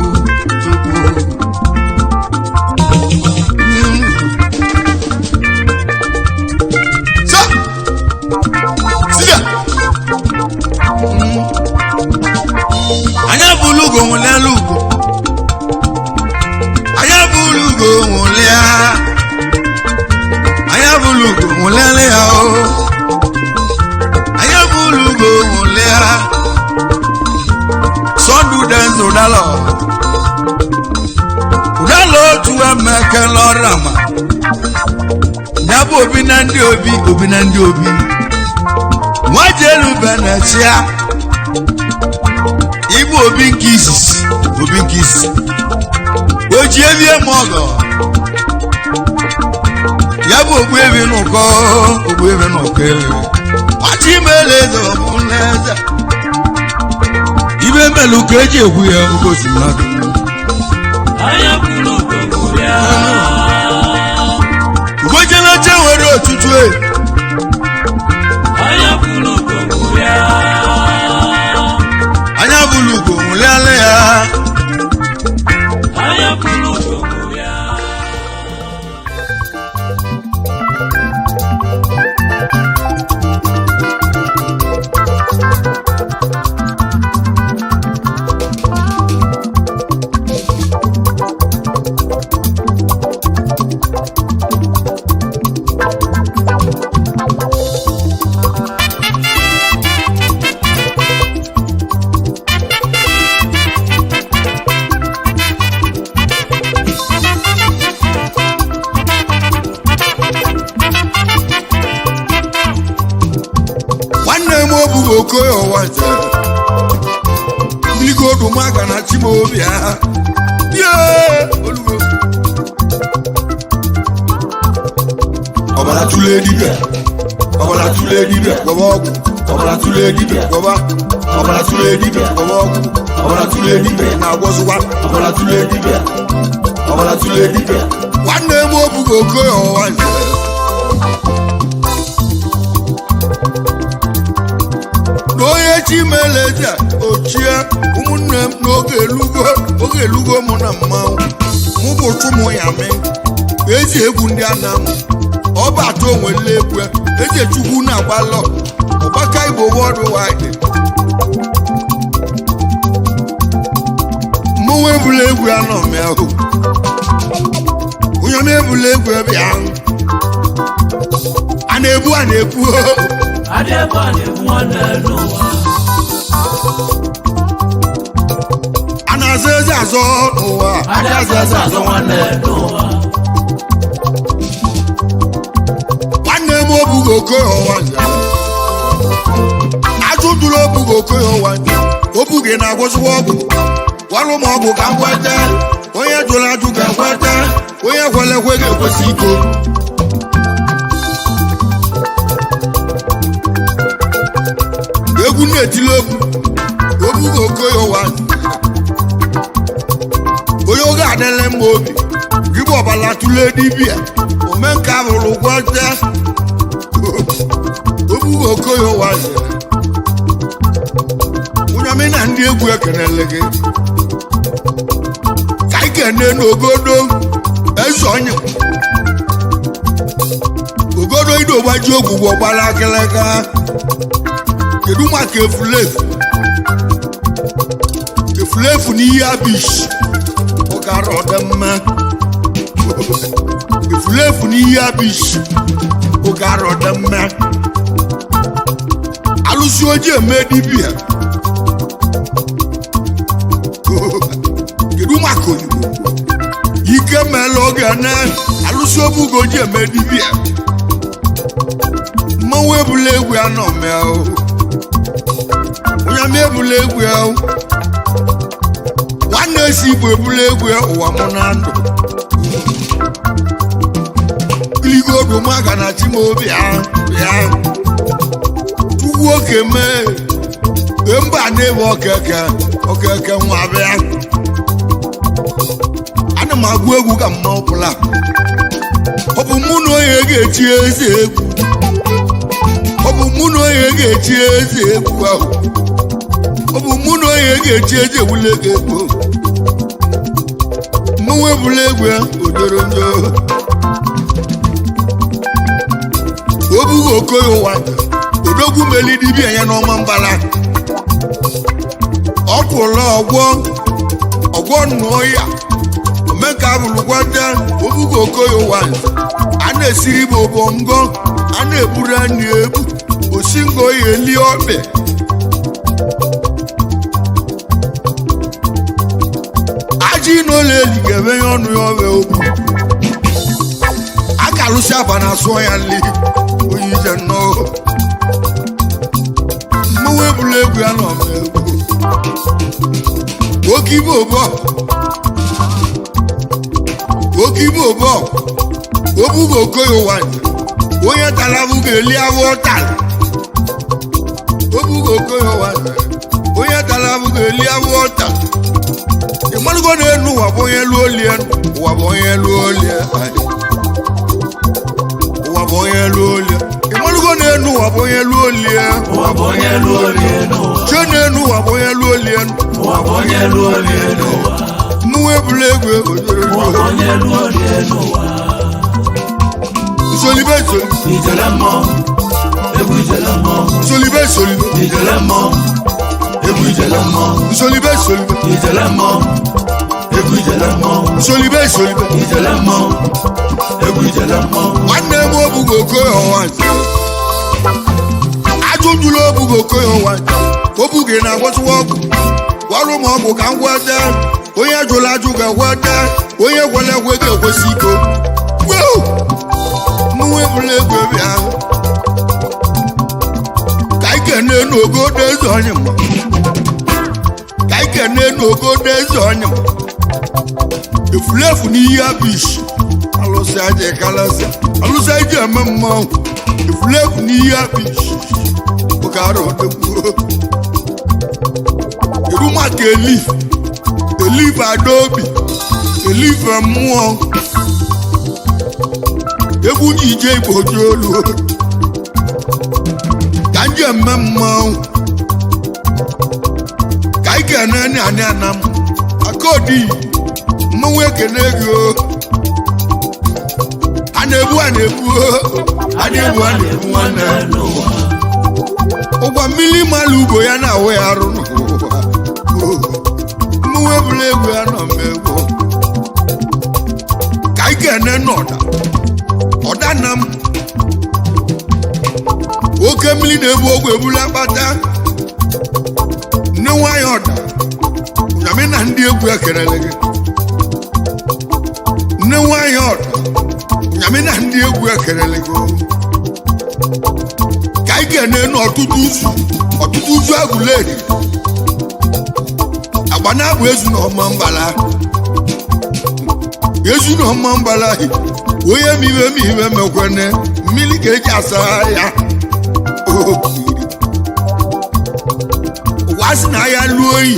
anya bulugo nwele lugo anya bulugo nwele anya bulugo nwele ya o anya bulugo nwele sondu denzo dalo tuwa meke lorama nyabo obi na ndị obi nwajelu benetia Igbo obi nke isisi oji ebie mogo ya bụ ogbu ebe n'ụkọ machi melezo mụleze ibe melu ka eji egwu ya ngosi mmadụ ugojeleche nwere otutu anya bulugo mulele ya anya bulugo ya Okoyo wanje Bigo do maga na chimobia olugo Obala tule dibe Obala tule dibe gobo Obala tule dibe goba Obala tule dibe gobo Obala tule dibe na gwozuwa Obala tule dibe Wanne mo bugo Okoyo wanje Oye chimeleja ochie ụmụnne m n'oge elugo mụ na mmanwụ mụ bụ Chukwuma Unyami eji egwu ndị Anam ọba atọ onwele egwu eji Chukwu na-agbalọ ọgbaka Igbo worldwide mụnwe ebula egwu anọ mehụ Unyami ebula egwu ebe ahụ a na-ebu Anazaza azo n'ụwa Anazaza azo nwanne n'ụwa Nwanne m obugo Okoyo wanja Ajụjụrụ obugo Okoyo wanja Obuge na-agwọzụwa ọgwụ Gwarụ m ọgwụ ka ngwete Onye jụrụ ajụ ka ngwete Onye kwelekwe ga-ekwesị iko Egwu na-etili obugo Okoyo wanja Onye oge adịle mma obi Gịbụ ọbala tụle dibịa Omenka hụrụ gwọte Obugo Okoyo wanja Unyami na ndị egwu ekenele gị Ka ikene n'ogodo Ezonye Ogodo ido gbaji ogwugwo gbala akịlịka Kedu maka efulefu n'ihe abish Ọgara ọdịmma Efulefu n'ihe abish Ọgara ọdịmma Alụsị ojii eme dibịa Kedu maka oyibo Ike mele oge na alụsị obugo ojii eme dibịa Mmanwụ ebula egwu anọ mee Unyami ebula egwu ahụ nwanne esi Igbo ebula egwu ụwa mụ na ndụ Kiligo ogo maga na chimobi ahụ Chukwu oke mee mba na-ewe okeke nwa bịa ana m agụ egwu ka mma ọbụla ọ bụ mụ na onye ga-echi eze egwu ọ bụ mụ na onye ga-echi eze egwu ahụ ọ bụ mụ na onye ga-echi eze ewule gị egwu mmanwụ ebula egwu ya odoro njọ obughị okoye ụwa odogwu meli dibịa ya n'ọma mbala ọ kwụla ọgwọ nnụọ ya omenka abụrụkwata obughị okoye ụwa a na-esiri bụ obongo a na-eburu anyị ebu osingo ya eli ọkpị ajị n'ụlọ eli ga-eme ya ọnụ ya ọbịa ogbu a ka alụsị aba na asụọ ya nli onye ije nnọọ mmanwụ ebula egwu ya nọ egwu oke ibe ụbọ obughị okoye ụwa onye tara abụghị eli abụ ọtara obughị okoye ụwa onye tara abụghị eli abụ ọtara ịmarụgo na-enu ụwa bụ onye lụọ olie ụwa bụ onye lụọ olie ụwa bụ onye lụọ olie ịmarụgo na-enu ụwa bụ onye lụọ olie ụwa bụ onye lụọ olie n'ụwa che na-enu ụwa bụ onye lụọ olie ụwa bụ onye lụọ olie n'ụwa mmanwụ ebula egwu ojoro ụwa bụ onye lụọ olie n'ụwa solibe ijele mmụọ egwu ijele mmụọ solibe ijele mmụọ egwu ijele mmụọ solibe ijele mmụọ egwu ijele mmụọ solibe ijele mmụọ egwu ijele mmụọ nwanne m obughị okoye ọwa ajụjụla obughị okoye ọwa obughị na-agwọtụwa ọgwụ gwarụ m ọgwụ ka m gweta onye jụrụ ajụ ga-agweta onye gwere ekwe ga-ekwesị iko mmanwụ ebula egwu ebe ahụ ka anyị kene n'ogodo eze onye mma ka anyị kene n'ogodo eze onye mma efulefu n'ihe abishi alụsị aja kalasa alụsị aja eme mmanwụ efulefu n'ihe abishi oge arụ ọdịkwuo eru maka elife adaobi elife mmụọ egwu ije igbo ji olu ka nje eme mmanwụ ka anyị ga-ene anị ana m akodi mmanwụ ekene gị a na-ebu nwanne n'ụwa ụgwa mmiri mmalụ ugbo ya na-awụ ya arụ n'ụwa mmanwụ ebula egwu ya nọ m egwu ka anyị ga-ene ọda nna m oke mmiri na-ebu ogwe ebula kpata nne nwanyị ọda ụnyamị na ndị egwu ekerele gị nne nwanyị ọda ụnyamị na ndị egwu ekerele gị ka anyị ga-ene ọtụtụ uzu agụleri agba na-abụ ezu na ọma mbala onye mibe mekwene mmiri ka eji asa ya ụwa sị na ya lụọ oyi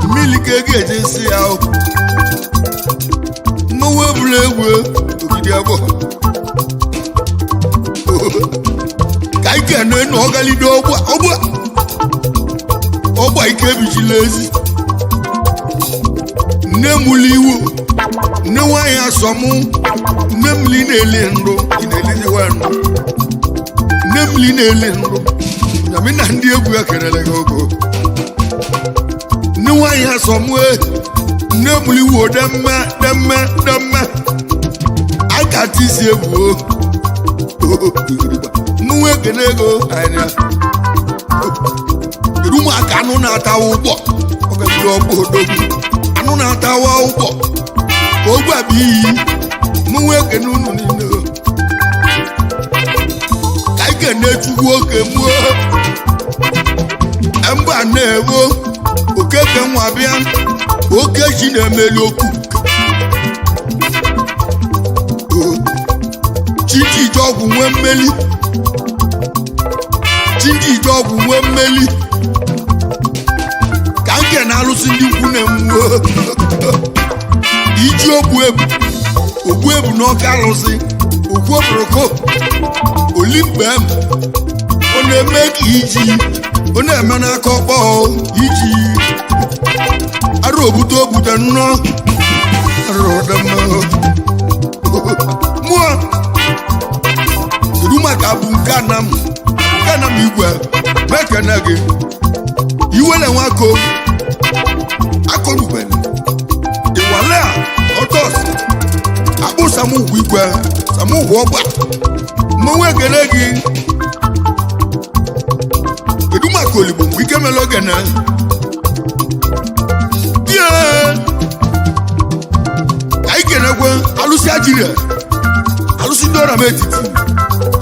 mmiri ka ego eji esi ya mmanwụ ebula egwu ogidi abụọ ka anyị kene na ọgalide ọgba ike ebichila ezi nne mụlụ iwu nne nwanyị asọmụ nne mli na-eli ndụ ị na-eliziwa ndụ nne mli na-eli ndụ nyamị na ndị egwu ekerele gị ogo nne nwanyị asọmụ nne mli iwu demme akata isi egwu mmanwụ ekene ego anya eru maka anụ na-atawa ụgbọ ọgaziri ọgbọ odogwu anụ na-atawa ụgbọ ka ogwu abụ iyi mmanwụ ekene unu niile ka anyị kene chukwu oke mụọ mgbe a na-ewo okeke nwa bịa oke ji na-emeli okwu chiji ọgwụ nwee mmeli oge na-alụsị ndị ikwu na-emuo iji ogbu ebu n'ọka alụsị okwu oboroko olimkpe m ọ na-eme ka iji ọ na-eme n'aka ọkpọ iji arụ obute nnọọ mụọ kedu maka bụ nke anam igwe mekene gị iwele nwako akọrubele ịwale a ọtọs akpụ samugwu igwe samugwu ọgba mmanwụ ekele gị kedu maka oligbo mgbe ike mere oge na die ka ị kenekwe alụsị ajiria alụsị ndị ọra m etiti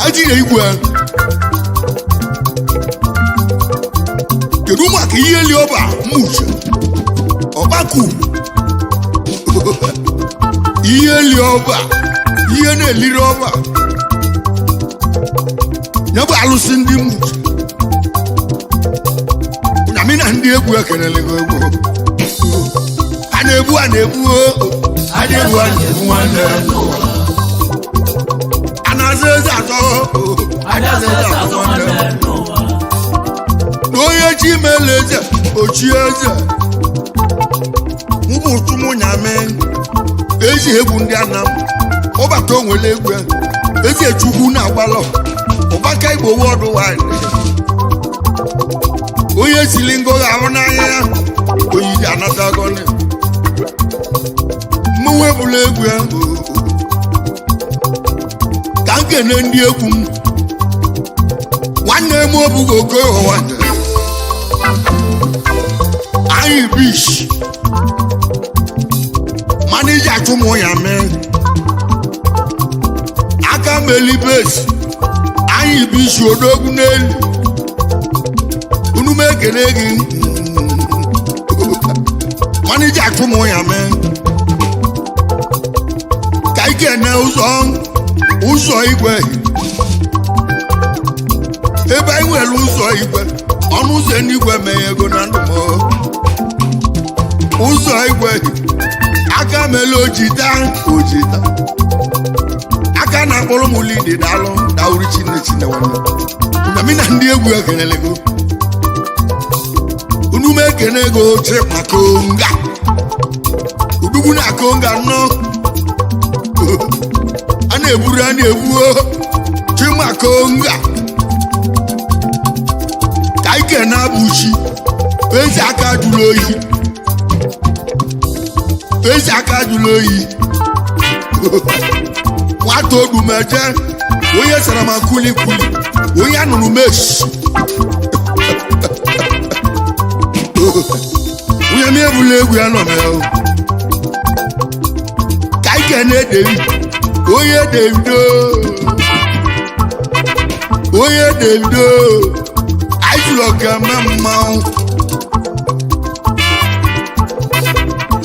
ajiria igwe kedu maka ihe li ọba mmuche ọkpaku ihe li ọba ihe na-eliri ọba ya bụ alụsị ndị mmuche Unyami na ndị egwu ekelele egwu a na-egbu nwanne a na-aza eze atọ n'onye chi mele eze ochie eze ụbụtụ Unyami ezi egwu ndị Anam ọbata onwere egwu eze Chukwu na-agbalọ ọgbaka Igbo wọdụ wide onye sili ngoga ahụ n'anya ya oyiji anata agọni mmanwụ ebula egwu ya ka nkene ndị egwu m nwanne m obugo okoye anyị bish manija Unyami aka melibes anyị bish odogwu n'elu unu mekene gị manija Unyami ka ike na ụzọ igwe ebe anyị nwere ụzọ igwe ọnụ ụzọ n'igwe meghe ego na ndụ ụzọ igwe aka mele ojita aka na-akpọrọ m lidi dalụ dauri chinechinne nwanne Unyami na ndị egwu ekelele go unu mekene ego chekwa konga udugwu na konga nnọ a na-egbuo chima konga ka ike na-abụchi ezi aka jụrụ oyi nwata odumeje onye sara ma kulikuli onye anụrụ meshi Unyami ebula egwu ya nọ mee ka ike na-edewi onye Davido anyị jụrụ ọka eme mmanwụ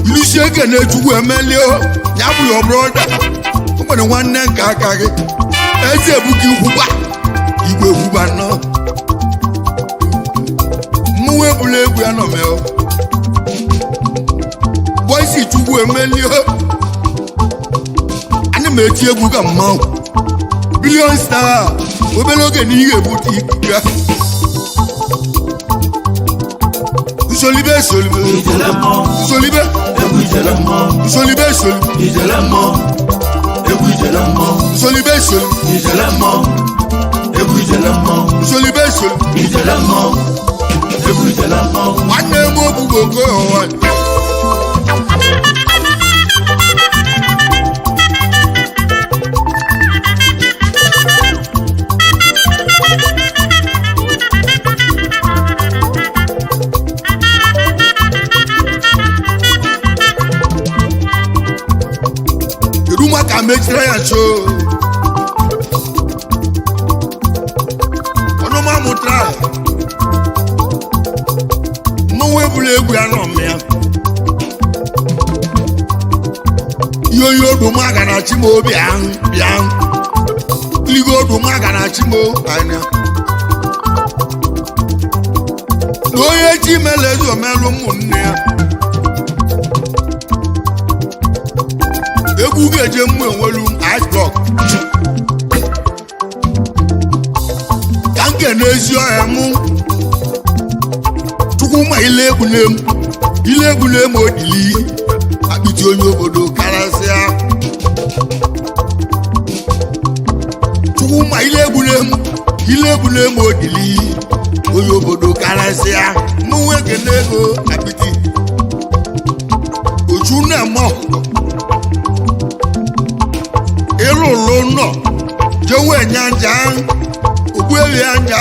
ilusi eke na-echukwu emelio ya bụ ya brọda o nwere nwanne nke aka gị eze ebuka igwe ekwuba nọ mmanwụ ebula egwu ya nọ mee bọisi chukwu emelio ana m eti egwu ka mmanwụ bilion star obere oge na ihe ebute ikuku ya Solibe nwanne m obugo okoye ka mechira ya cho ọnụma mụtara mmanwụ ebula egwu ya nọ mmịa yoyo odumaga na chimo bịa ligo odumaga na chimo anya onye chi mele ezi omelụ ụmụnne ya egwu ga-eje mmụ enwelu ice block ka nke n'ezi ọhịa mụ Chukwuma ile egbune m odili akpịtị onye obodo karasịa Chukwuma ile egbune m odili onye obodo karasịa mụnwe ekene ego akpịtị ochu na-eme ịlụlụ nọ jewe nyanja ogbuewi anja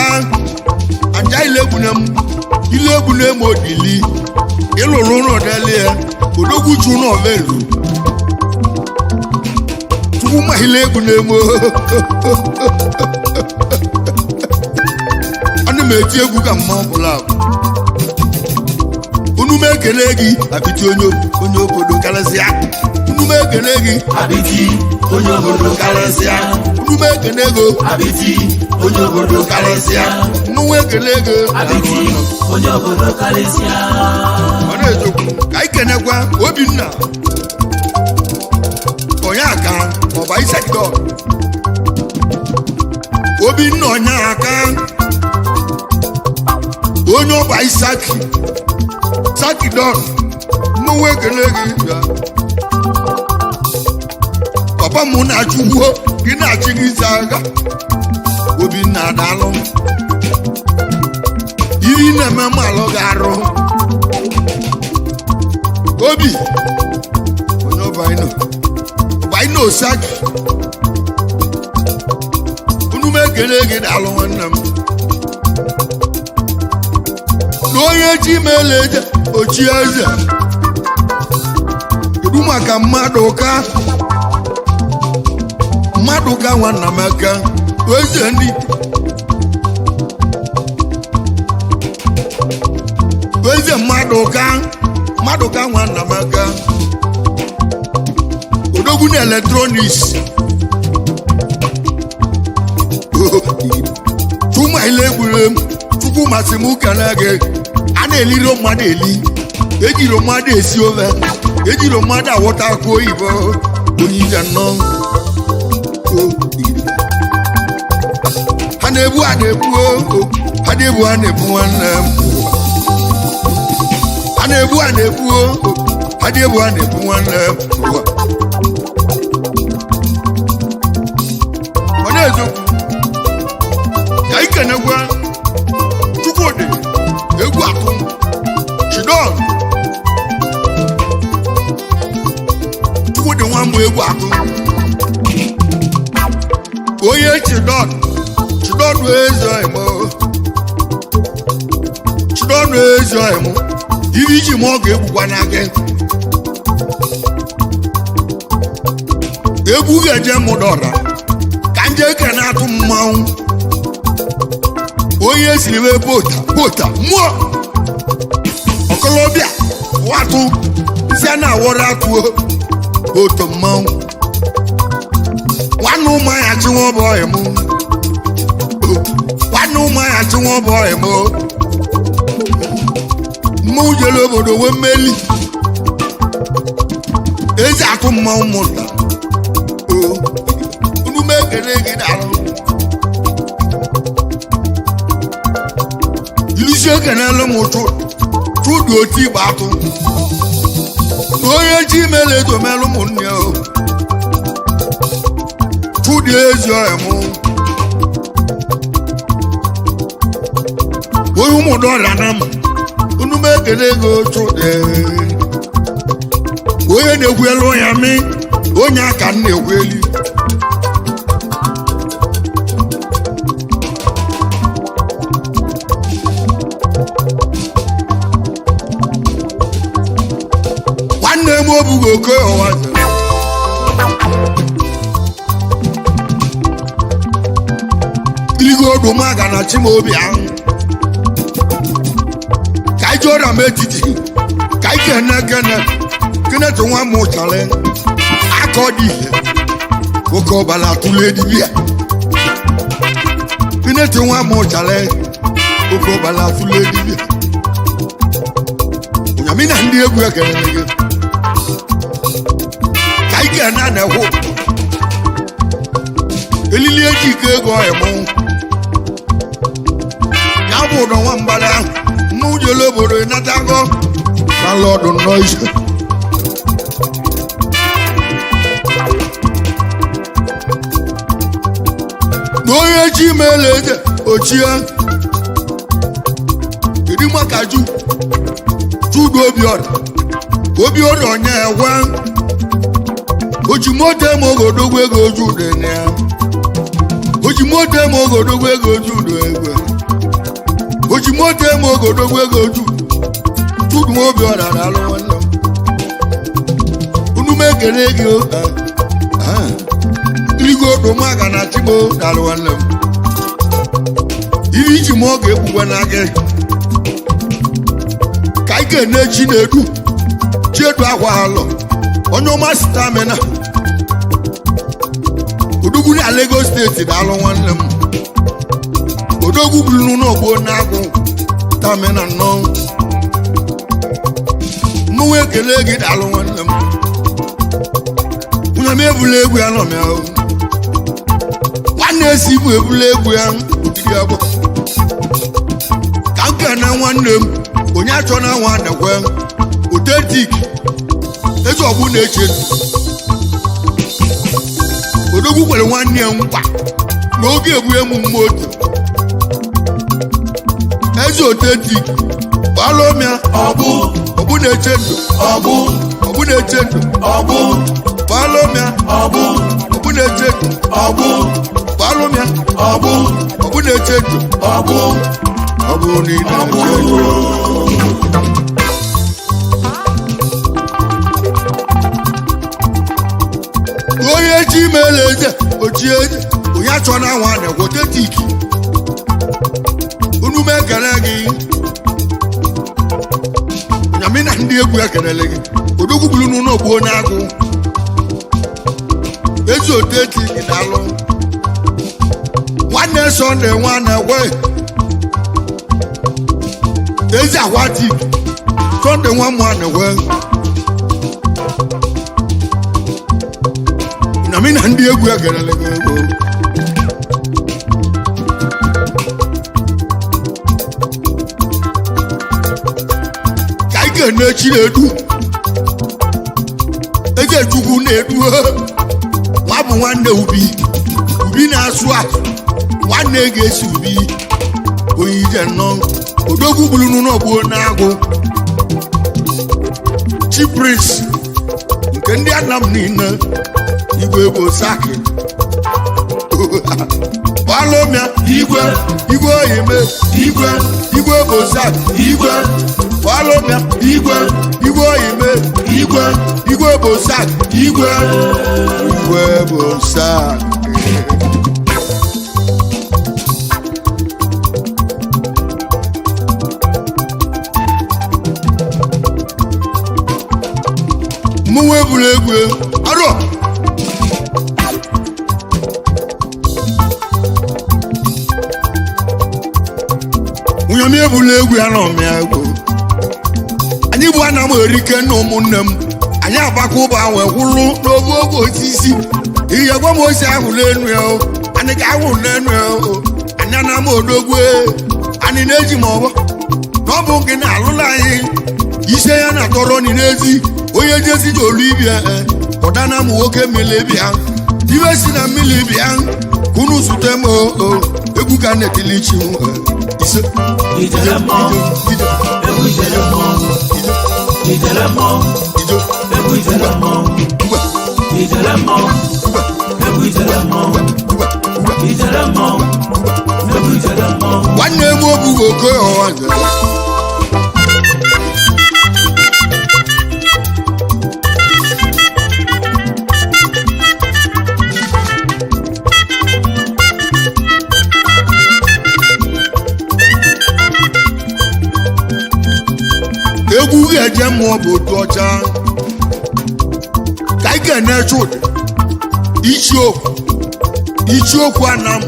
ile egbune m odili ịlụlụ nọ delie odogwuchu nọ velu Chukwuma ile egbune m ana m eti egwu ka mma ọbụla unu m ekele gị abịtị onye obodo karịsịa unu m ekele gị abịtị onye obodo karịsịa unu m ekele ego abịtị onye obodo karịsịa unu m ekele ego abịtị onye obodo karịsịa ọ na-ejokwu ka anyị kenekwa Obinna onye aka maọbụ Isakidọ Obinna onye aka onye ọba Isakidọ mmanwụ ekele gị ya papa m na-achụgbuo gị na-achị gị isi aga Obinna adalụ iri na-eme m alụ ga-arụ obi onye ọbaino Saki unu m ekele gị dalụ nwanne m na onye chi mele eje ochi eze kedu maka mmadụ ka nwanna m aka eze ndị eze mmadụ ka nwanna m aka odogwu na eletrọniks Chukwuma ile egbure m Chukwuma sị m kele gị a na-eliri mmadụ ejiri mmadụ esi ofe ejiri mmadụ awọta akụ oyibo onye ije nnọọ ha na-ebu nwanne m ha na-ebu nwanne m ọ na-ezokwu ka anyị kenekwa Chukwudi egwu atụ Chidon Chukwudi nwa mbụ egwu atụ onye Chidon eze emo iri iji ma ọ ga-egbukwa n'aka egwu ga-eje mụdọra ka nje eke na-atụ mmanwụ onye siri wee bota mmụọ ọkọlọbịa watụ si a na-awọrọ atụo oto mmanwụ nwanne ụmụanya chinwa ọbọghị m mmanwụ jere obodo wee mmeli ezi atụ mmanwụ mụta unu m ekele gị dalụ ilisi ekenelu m Chukwudi oti igba atụ na onye chi mele edomelụ ụmụnne Chukwudi ezi ọhịa m onye ụmụdọrịa na m unu m ekele ego Chukwudi onye na-egwu elu ya mi onye aka m na-egwu eli nwanne m obugo oke ọwa irigo odumaga na Chimaobi ahụ ka ije ọrịa m etiti ka ike kenetu nwa m ụchara aka ọ dị ihe oke ọbala atụle dibịa kenetu nwa m ụchara oke ọbala atụle dibịa nyamina ndị egwu ekele gị ka ike na-ekwu elili eji ike ego emu ya bụ ụdọ nwa mgbada mụ jele obodo ịnatago na lọdụ noise onye chi mele eze ochie kedu maka judu obiọra onye ekwe ojimote ma ogodogwu ego judu na ya ojimote ma ogodogwu ego judu egwe ojimote ma ogodogwu ego judu ma obiọra na-alụ nwanne m unu m ekele gị irigo ụmụaka na chigbo na-alụ nwanne m iri iji ma ọ ga-ekwukwe na gị ka ị ga-ene chi na-edu chiedu akwa alọ onye ọma stamina odogwu na Lagos steeti na-alụ nwanne m odogwu bụrụ n'ogbo na-agụ stamina nnọọ mmanwụ ekele gị na-alụ nwanne m nwunye m ebula egwu ya nọ m ahụ nwanne esi ibu ebula egwu ya ogidi abụọ ka m ka na nwanne m onye achọ na nwa nekwe otetik ezi ọgbụ na-eche odogwu kwere nwanne ya nkwa n'oge egbu emu moto ezi otetik balomia ọgbụ na-eche ndụ ọgbụ na-eche ndụ balomia ọgbụ na-eche ndụ balomia ọgbụ na-eche ndụ ọgbụ niile na-eche ndụ onye chi mele eze ochie eze onye achọ na nwa na-ekwote tiki unu m ekele gị nyamina ndị egwu ekelele gị odogwu bụrụ n'ụlọ ogbuo na-agụ ezi ote tiki na-alụ nwanne Sọnde nwa na-ekwe ezi akwa tiki Sọnde nwa mụ na-ekwe nyamina ndị egwu ekelele gị ego na-echi na-edu eze chukwu na-edu nwa bụ nwanne ubi na-asụ asụ nwanne ga-esi ubi onye ije nnọọ odogwu gburu n'ọgbuo na-agụ chi prince nke ndị Anam niile igwe bụ saki balomia igwe oyime igwe bụ saki balomia igwe oyime igwe bụ saki igwe bụ saki mụnwe buru egwu arọ nwunye m ebula egwu ya na ọmịa egwu anyị bụ Anam erike na ụmụnne m anyị agbakọ ụba wee kwụrụ n'ogo oge osisi ihe gwa m osi ahụ n'enu ya anyị ga-ahụ n'enu ya anyị Anam odogwu anyị na-eji ma ọbọ na ọ bụ gị na-alụla anyị ise ya na-atọrọ ni n'ezi onye jesi ji olu ibia ụdana m nwoke mmiri bịa ibe si na mmiri bịa unu zute m egwu ka na-etilichi ise nwanne m obugo oke ọwa egwu ga-eje mmụọ bụ otu ọcha ka anyị ga-eneche ụdị ichiokwu Anam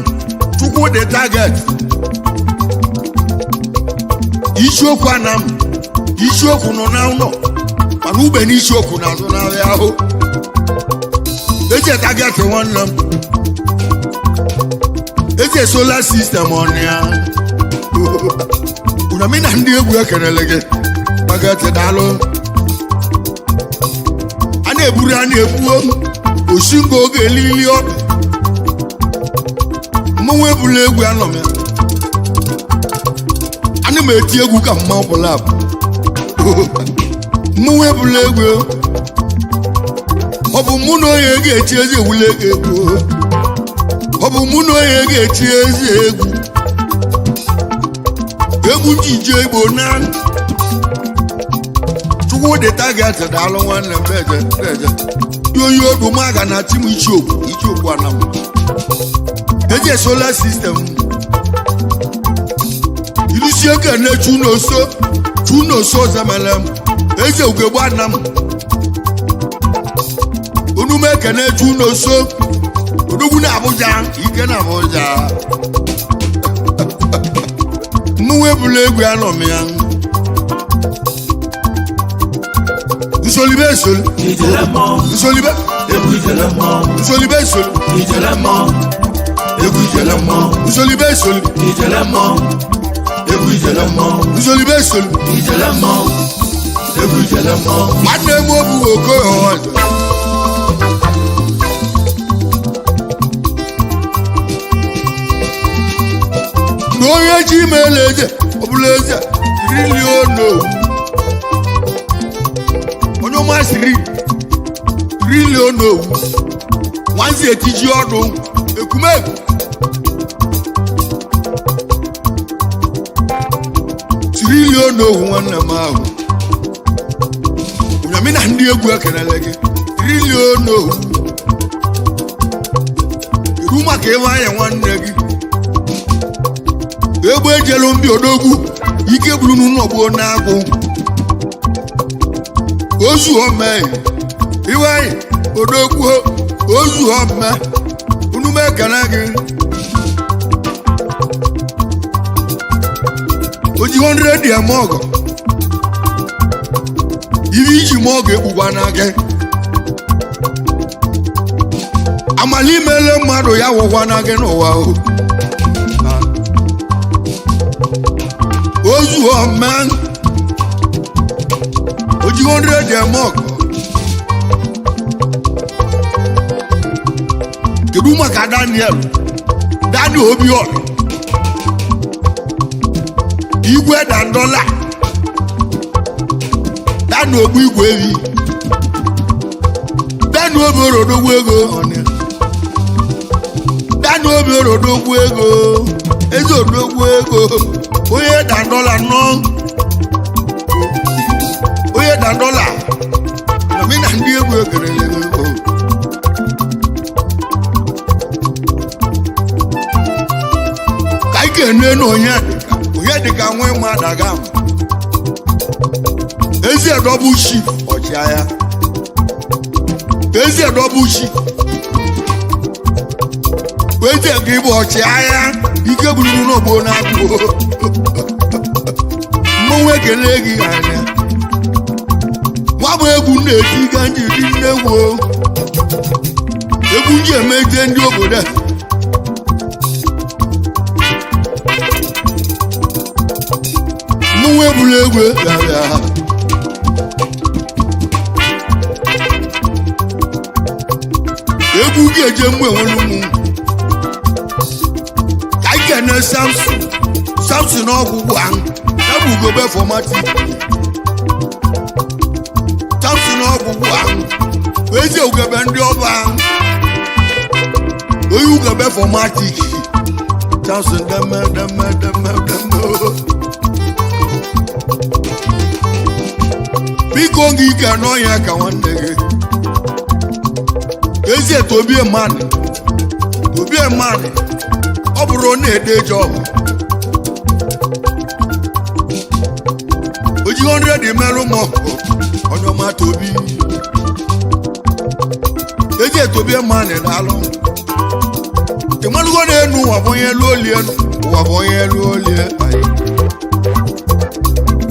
chukwu dị target ichiokwu Anam isiokwu nọ na ụlọ mana ube na isiokwu na-azụ n'ahịa ahụ eji etageti nwanne m eji solar system ọnụ ya Unyami na ndị egwu ekelele gị bageti daalụ a na-eburu a na-ebuo osingo oge elili ọdụ mmanwụ ebula egwu anọ m ya ana m eti egwu ka mmanwụ bụla abụ mmanwụ ebula egwu ọ bụ mụ na onye ga-eti ezi ewule egwu ọ bụ mụ na onye ga-eti ezi egwu egwu njije igbo na chukwu dị tageti daalụ nwanne m beje yoyi odumaga na tim ichiokwu anam eje solar system ilusie kene chunoso zemelem eze ugegbe anam onume kene chunoso odogwu na Abuja ike na Abuja mmanwụ ebula egwu anọ m ya Nsolibe Nsolibe Nsolibe Nsolibe nwanne m obu okoye n'onye ji imele eze ọbụla eze trilionu onye ọmasịrị trilionu owu nwanzi etiji ọdụ ekumegu trilionu owu nwanne m ahụ Unyami na ndị egwu ekelele gị trilionu owu eru maka ebe anya nwanne gị egbe ejelu mbi odogwu ike buru n'ụlọgbo na-agụ ozu ome iwe odogwu ozu ome unume ekele gị oji 100 eme ọgọ iri iji ma ọgọ egbugwa na gị amala imele mmadụ ya wụkwa na gị n'ụwa o ozu ome oji 100 eme ọgọ kedu maka Daniel Obiora igwe dandola danu ogbu igwe evi danu Obiora odogwu ego danu Obiora odogwu ego eze odogwu ego onye dandola nọ onye dandola Unyami na ndị egwu ekelele ego ka ike na onye dịka nwe mmadụ aga ezi edobu shi ọchịagha ezi edobu shi ezi ego ịbụ ọchịagha ike buru n'ogbo na-akpụ mmanwụ ekele gị anya nwa bụ egwu na-eti ga ndị dị nnegwu egwu ji emeje ndị obodo mmanwụ ebula egwu gara egwu ga-eje mgbe nwere ụmụ ka ike na Samson ọgwụgwụ ahụ ebu ugobe fọmatik Samson ọgwụgwụ ahụ ezi ugebe ndị ọba onye ugebe fọmatik Samson deme biko gị ike n'ọnya ka nwanne gị ezi etobie mmadụ ọ bụrụ na-ede jọb oji 100 merụ mọ onye ọma tobi eji etobie mmadụ daalụ ịmalụgo na-enu ụwa bụ onye elu olie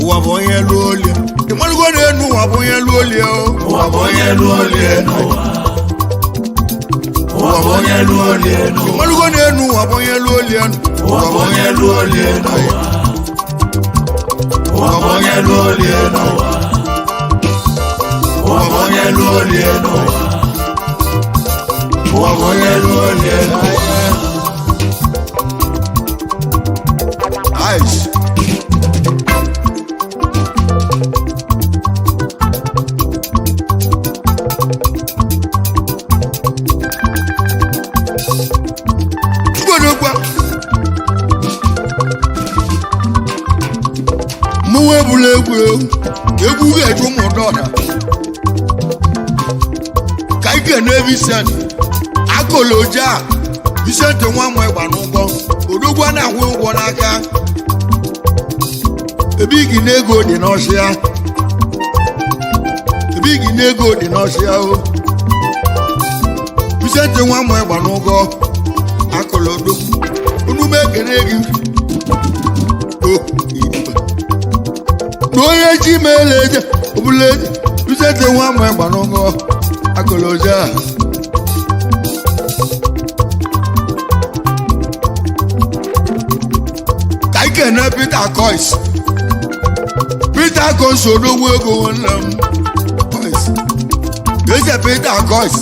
ụwa bụ onye lụọ olie ịmalụgo na enu ụwa bụ onye lụọ olie ụwa bụ onye lụọ olie n'ụwa ụwa bụ onye lụọ olie n'ụwa ịmalụgo na enu ụwa bụ onye lụọ olie ụwa bụ onye lụọ olie n'ụwa ụwa bụ onye lụọ olie n'ụwa ụwa bụ onye lụọ olie n'ụwa ụwa bụ onye lụọ olie n'ụwa ice gbọdọgba mụnwa ebula egwu ga-eju ụmụdọda ka ike na-ebi Vicent akoloja Vicent nwa mụ ịgba n'ụgwọ odogwu a na-akwụ ụgwọ n'aka ebe igi n'ego dị n'ọsịa ebe igi n'ego dị n'ọsịa o Vicent nwa mụ ịgba n'ụgwọ akọlọ odogwu onume ekene gị na onye ji meela eje obula eje Vicent nwa mụ ịgba n'ụgwọ akọlọja na Peter Coys odogwu ego nwanne m Coys eze Peter Coys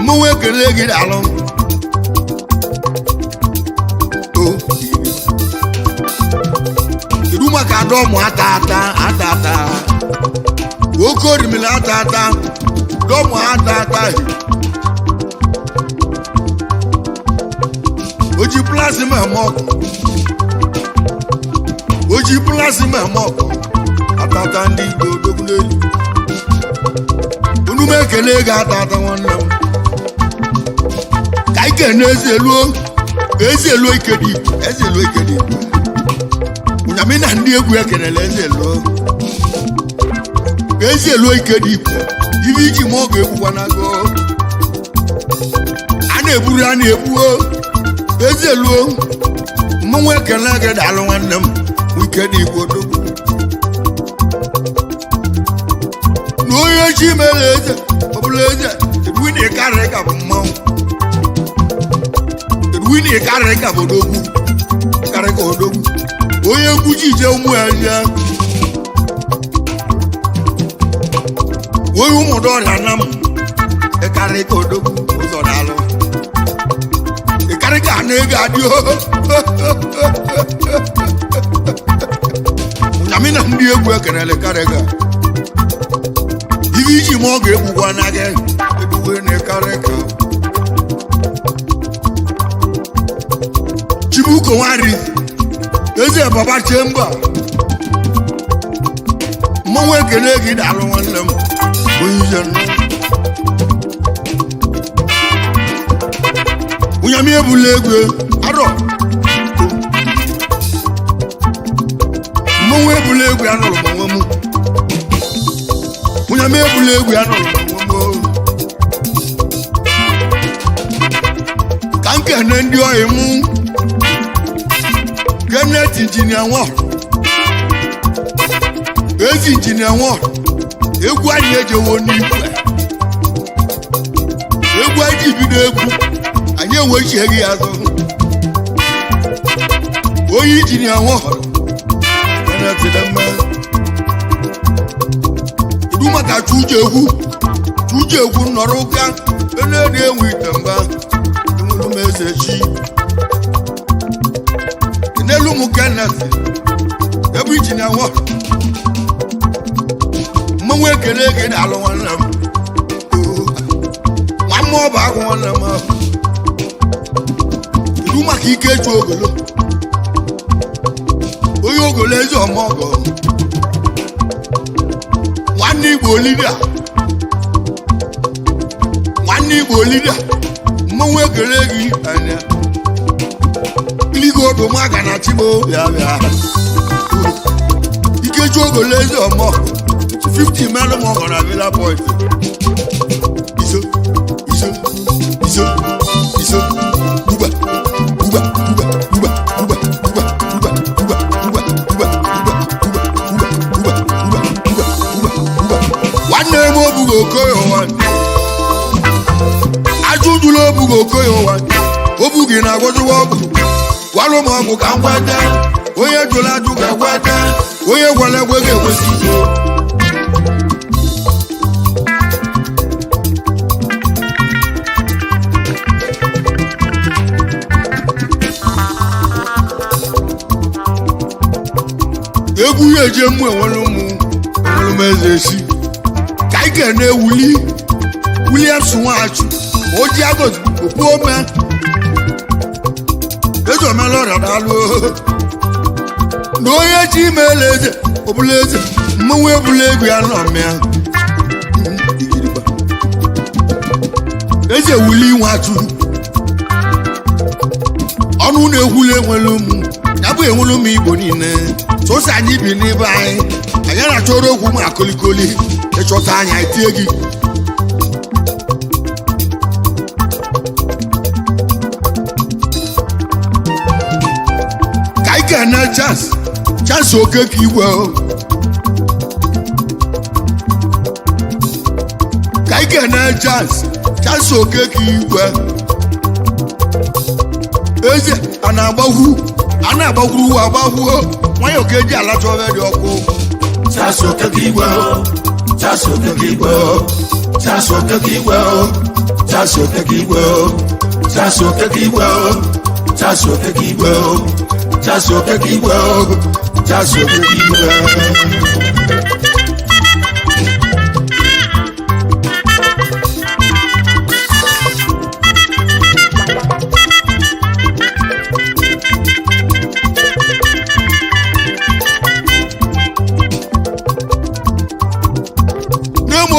mụnwa ekele gị alụ kedu maka dọmụ atata nwoke orimiri atata dọmụ atata oji plasma mọkụ atata ndị Igbo odogwu n'elu unu m ekele ego atata nwanne m ka ike na eze eluo Ikedi Unyami na ndị egwu ekelele eze eluo Ikedi ibe iji ma ọ ga-egbukwa n'ago a na-egbuo eze eluo mmanwụ ekele gị daalụ nwanne m Ikedi Igbo odogwu na onye ji mere eze ọbụla eze edwin karịrị ka bụ mmanwụ edwin karịrị ka bụ odogwu onye egwu ji je ụmụ ya je onye ụmụdọrịa na m ịkarị ka odogwu ụzọ daalụ ịkarị ka na-ego adị Unyami na ndị egwu ekelele karịga ibe iji ma ọ ga-egbukwa na gị egbuwe na ịkarị ka Chibuko nwari eze baba chemba mmanwụ ekele gị daalụ nwanne m onye ije Unyami ebula egwu arọ mmanwụ ebula egwu ya nụrụ onwe m Unyami ebula egwu ya nụrụ onwe m ka m kene ndị ọyị m Kenneth injinia nwa ezi injinia nwa egwu anyị ejewo n'ikwe egwu anyị bido egwu anyị enwechighị ya azụ onye injinia nwa kedu maka Chuju egwu nọrọ ụka na-enwe ite mba enwere m eze chi n'elu ụmụ Kenneth ebe injinia nwa mmanwụ ekele gị na-alụ nwanne m nwa mmụọ bụ agwụ nwanne m ahụ kedu maka Ikeju ogolo onye ogolo eze ọmọgọ nwanne Igbo olida mmanwụ ekele gị anya iligo odomaka na chibo bịa Ikeju ogolo eze ọmọ 50 mmadụ ma ọ gọrọ Villa Point iso buba eme obugo okoyo wa ajụjụla obugo okoyo wa obugi na-agwọjụwa ọgwụ gwalụ m ọgwụ ka m gwata onye jụrụ ajụ ka gwata onye gwara egwe ga-ekwesị ike egwu ya eje mmụ enwere ụmụ eze esi ka anyị ga-na-ewuli Williams Nwachụ ma o ji agọzi okpu ome eze omela ọrịa daalụ na onye ji imeela eze ọbụla eze mmanwụ ebula egwu ya nọ mmịa eze wuli Nwachụ ọnụ na-ekwuli enwere ụmụ ya bụ enwere ụmụ Igbo niile sosi anyị bi n'ebe anyị na-achọrọ okwu ma kolikoli ịchọta anya itie gị ka anyị ga-ene chance oke ka igwe ka anyị ga-ene chance oke ka igwe eze a na-agbakwuru agbagwuo nwanyị oke ji alacha ọbịa dị ọkụ chance oke ka igwe chance oke ka igwe chance oke ka igwe chance oke ka igwe chance oke ka igwe chance oke ka igwe chance oke ka igwe chance oke ka igwe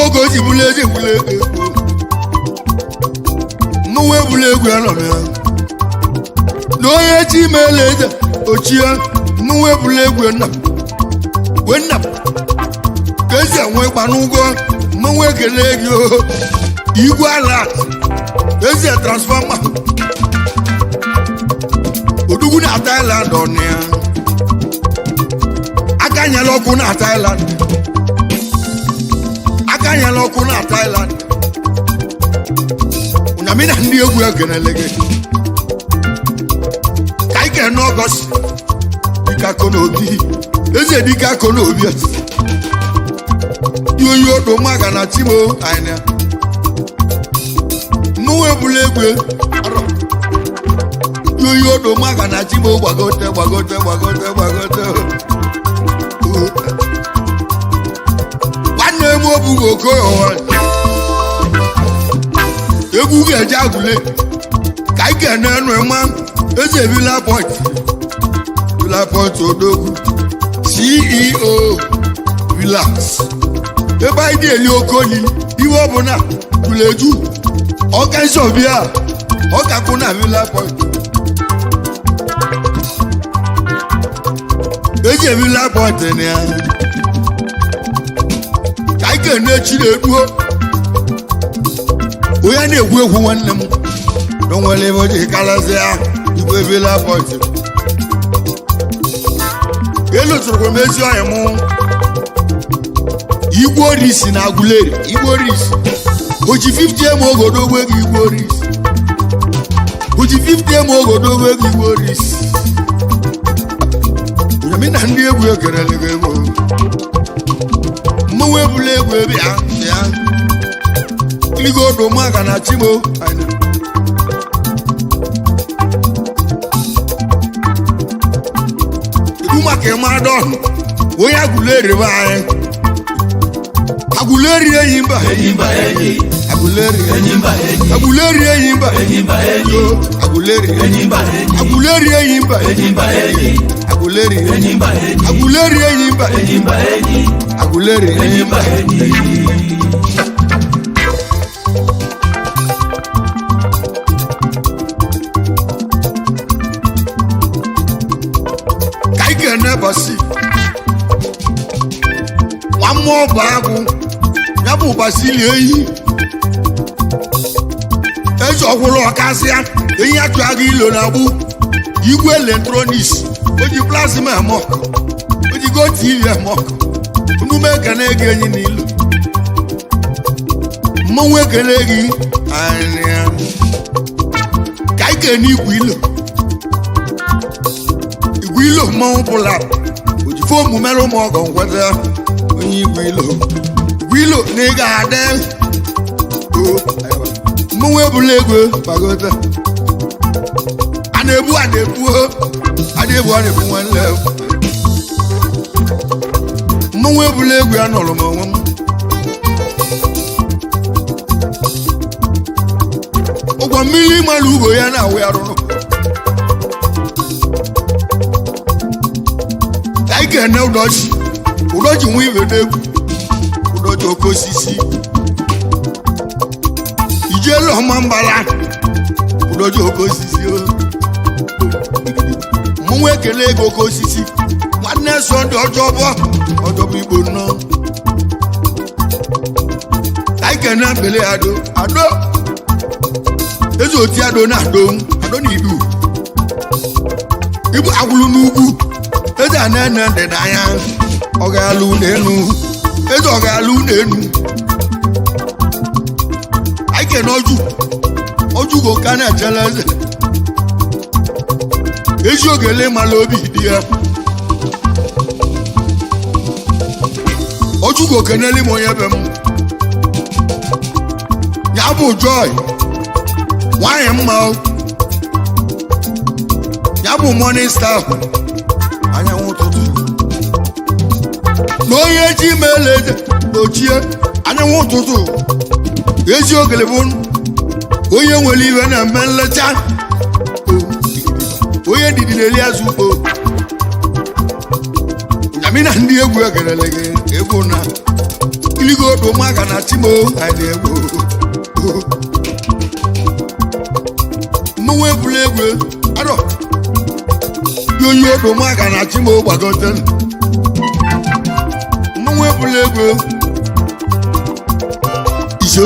oge o ji bụla eze ebula ego mmanwụ ebula egwu ya nọ ya na onye chi imeela eze ochie mmanwụ ebula egwu nna m ka ezi enwe ịkpa n'ụgwọ mmanwụ ekele gị igwe ala eze transfọma odugwu na Thailand ọnụ ya aka nyela ọkụ na Thailand anyala ọkụ na Thailand Unyami na ndị egwu ekenele gị ka anyị kene ọgọst dịka konobi eze dịka konobi yoyi odo maga na timo anya mmanwụ ebula egwu yoyi odo maga na timo gbagote eme obugo okoyo egwu ga-eje agụle ka anyị ga-ene enu ịma eze Villa Point odogwu CEO Relax ebe anyị na-eli okoli iwe ọbụla guleju ọkaisọbịa ọkakụ na Villa Point eze Villa Point na ya ka na-echi na-eduo onye na-egwu egwu nwanne m na nwere ebe o ji kalazia igwe Villa Point elotụrụ m ezi ọhịa m igwe orisi na Aguleri igwe orisi oji 50 eme ogodogbo ego igwe orisi oji 50 eme ogodogbo ego igwe orisi Unyami na ndị egwu ekerele gị egwu mmanwụ ebula egwu ebe ya iligo odo maka na chimo ibu maka ịmada ọnụ onye Aguleri be anyị Aguleri enyi mba Aguleri enyi mba Aguleri enyi mba Aguleri enyi mba Aguleri enyi mba Aguleri enyi mba Aguleri enyi mba Aguleri enyi mba kaike nebasi wamọ ọbagụ ya bụ basili eyi eji ọkwụrụ ọkasịa eyi atụ aga ilo na agbụ igwe eletrọniks oji plasma emok oji go tv emok omume ka na-ege enyi n'ilo mmanwụ ekele gị anya ka anyị ga-ene igwe ilo mmanwụ bụla ojife omume ụmụ ọgọ nkweta onye igwe ilo na ị ga-adị mmanwụ ebula ego gbagota a na-ebu nwanne mmanwụ ebula ego ya nọrọ m onwe m ụgwọ mmiri mara ugo ya na-awụ ya rụrụ ka anyị ga-ene ụdọchi nwa ibe n'egwu ụdọchi oke osisi ijeelu ọma mbala ụdọchi oke osisi mmanwụ ekele ego oke osisi nwanne so ndị ọjọbụ igbo nnọ ka anyị ga-ene mbele ado eze oti ado na idu ibu agwụlụ n'ugwu eze a na-ene ndịda anya ọ ga-alụ n'enu eze ọ ga-alụ n'enu anyị kene ọjụgo ka na-echele eze ezi ogele mala obi dị ya ọjụgo kenele m onye be m ya bụ joy nwanyị mma ya bụ morning star anyanwụ ụtụtụ na onye ji meele eze ochie anyanwụ ụtụtụ ezi ogele bụ onye nwere iwe na-eme nlecha onye didi na-eli azụ ugbo nyami na ndị egwu egerele gị egwu na iligo odo maka na timo anyị egwu mmanwụ ebula egwu arọ dị onye odo maka na timo gbagote mmanwụ ebula egwu iso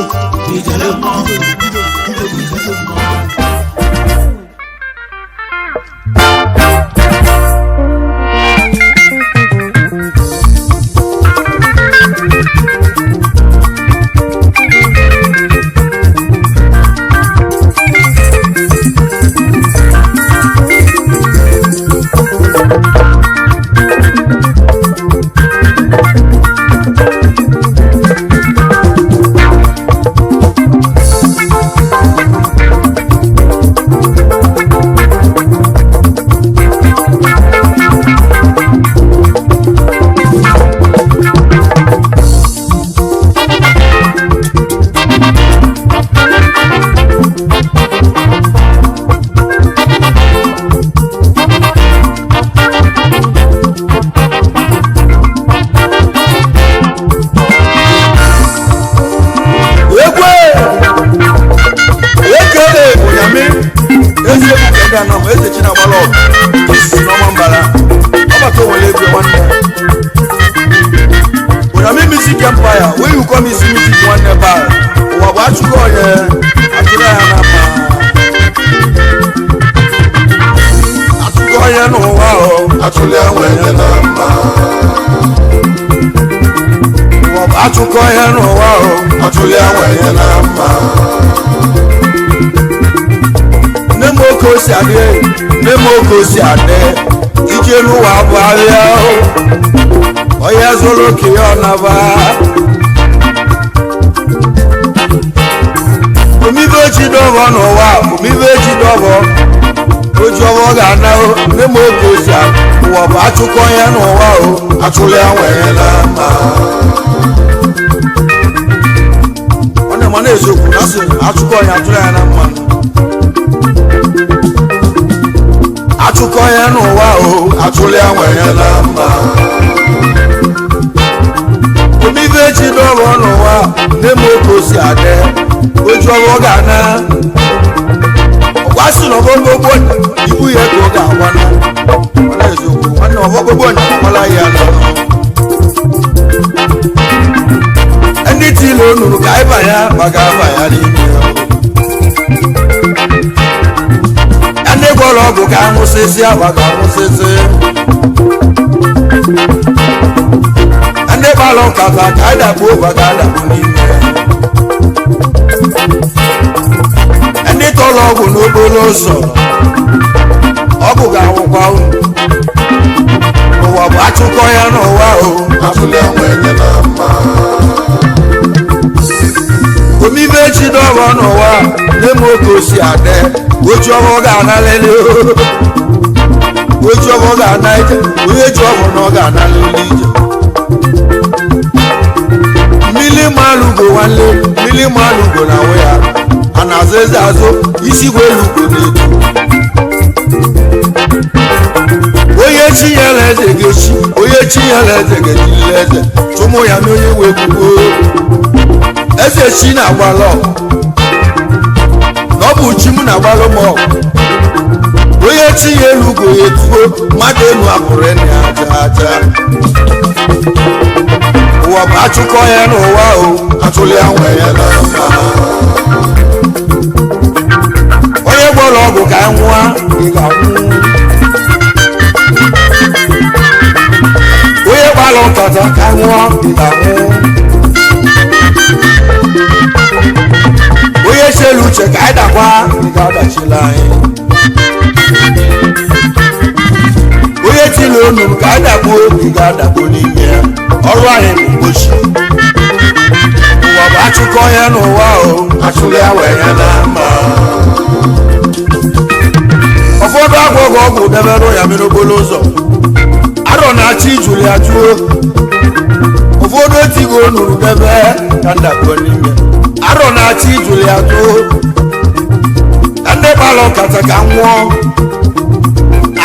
Achụkọ ya n'ụwa atụli enweghị na mma nne m oke osi adị ije n'ụwa bụ ahịa onye zụrụ oke ya ọnaba omibe echi dọbọ n'ụwa omibe echi dọbọ oji ọbọ ga-ana nne m oke osi ụwa bụ achụkọ ya n'ụwa atụli enweghị na mma mana eziokwu na asị achụkọ ya atụrụ ya na mma achụkọ ya n'ụwa atụrụ ya nwere na mma omibe echi dọrọ n'ụwa na-eme oke osi adị oji ọbọ ga-ana ọgbasị na ọgbọgbogbo ibu ya ka ọ ga-agwana mana eziokwu nwanne ọgbọgbogbo agbala ya na ndị tilo nụrụ ka ịba ya maka aba ya n'ime ya ndị gwọrọ ọgwụ ka anwụsịsị agba ka anwụsịsị ndị gbalụ nkata ka adakpu ụba ka adakpu n'ime gwọrọ ọgwụ n'okporo ụzọ ọgwụ ga-awụkwa unu ụwa bụ achụkọ ya n'ụwa o omibe chidọrọ n'ụwa na-eme oke osi adị oji ọbụ ga-analele oji ọbụ ga-ana ije onye ji ọbụ na ọ ga-analele ije mmiri malụgo nwanne mmiri malụgo na nwe ya a na-azụ eze azụ isi gwelugo na-eju onye chi nyere eze ga-echi onye chi nyere eze ga-ejirila eze tụmụ ya na onye wee kwuo eze chi na-agbalọ na ọ bụ chi m na-agbalụ m onye chi ya elugo ya etuo mmadụ elu apụrụ ịna ya aja aja ụwa bụ achụkọ ya n'ụwa o atụli ya nwe ya na mma onye gwọrọ ọgwụ ka nwụọ ị ga-anwụ onye gbalụ nkata ka nwụọ ị ga-anwụ onye chelu uche ka anyị dakwa ị ga-adachila anyị onye tiri onu ka anyị dakpuo ị ga-adakpo n'ime ya ọrụ anyị bụ mgbochi ụwa bụ achụkọ ya n'ụwa o achụli ya wee ya na mma ụfọdụ agwọghị ọgwụ debere ya mere okporo ụzọ arọ na-achọ ijuli ya jụọ ụfọdụ etigo onuru debe ka ndakpuo n'ime arọ na-achọ ijuli ya jụọ ka ndị gbalụ nkata ka nwụọ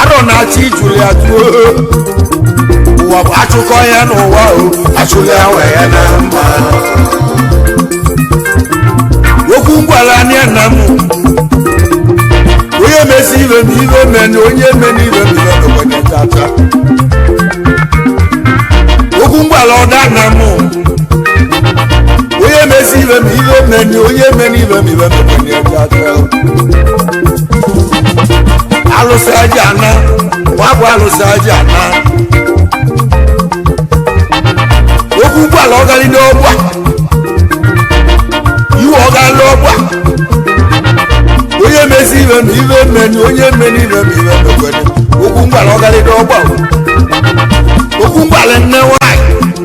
arọ na-achọ ijuli ya jụọ ụwa bụ achụkọ ya n'ụwa o achụli ya wee ya na mma okwu ngwala anya nna m onye mesi ibe m ibe meni onye meni ibe m ibe mekwenye tata okwu ngwala ọda nna m onye mesi ibe m ibe meni onye meni ibe m ibe mekwenye tata alụsị aja ana nwa bụ alụsị aja ana okwu ngwala ọgalide ọgba iwe ọgalide ọgba onye mesi ibe m ibe meni onye meni ibe m ibe mekwenye okwu ngwala ọgalide ọgba okwu ngwala nne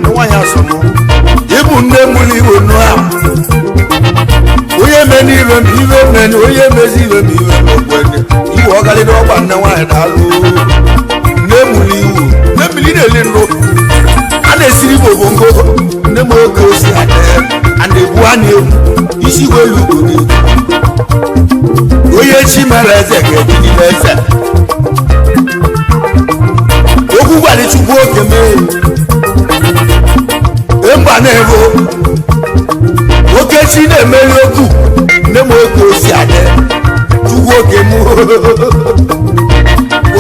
nwanyị asọmụ ịbụ nne mụrụ iwe nụ ahụ onye meni ibe m ibe meni onye mezi ibe m ibe mekwenye iwe ọgalide ọgba nne nwanyị na-alụ nne mụrụ iwu nne mmiri na-eli ndụ a na-esiri bụ obongo nne m oge osi adị a na-ebu a na-egwu isi welu ugbo na-eju onye chi mere eze ga-ejigide eze okwu gwara chukwu oke mee mba na-ebo oke chi na-emeri okwu nne m oge osi adị chukwu oke m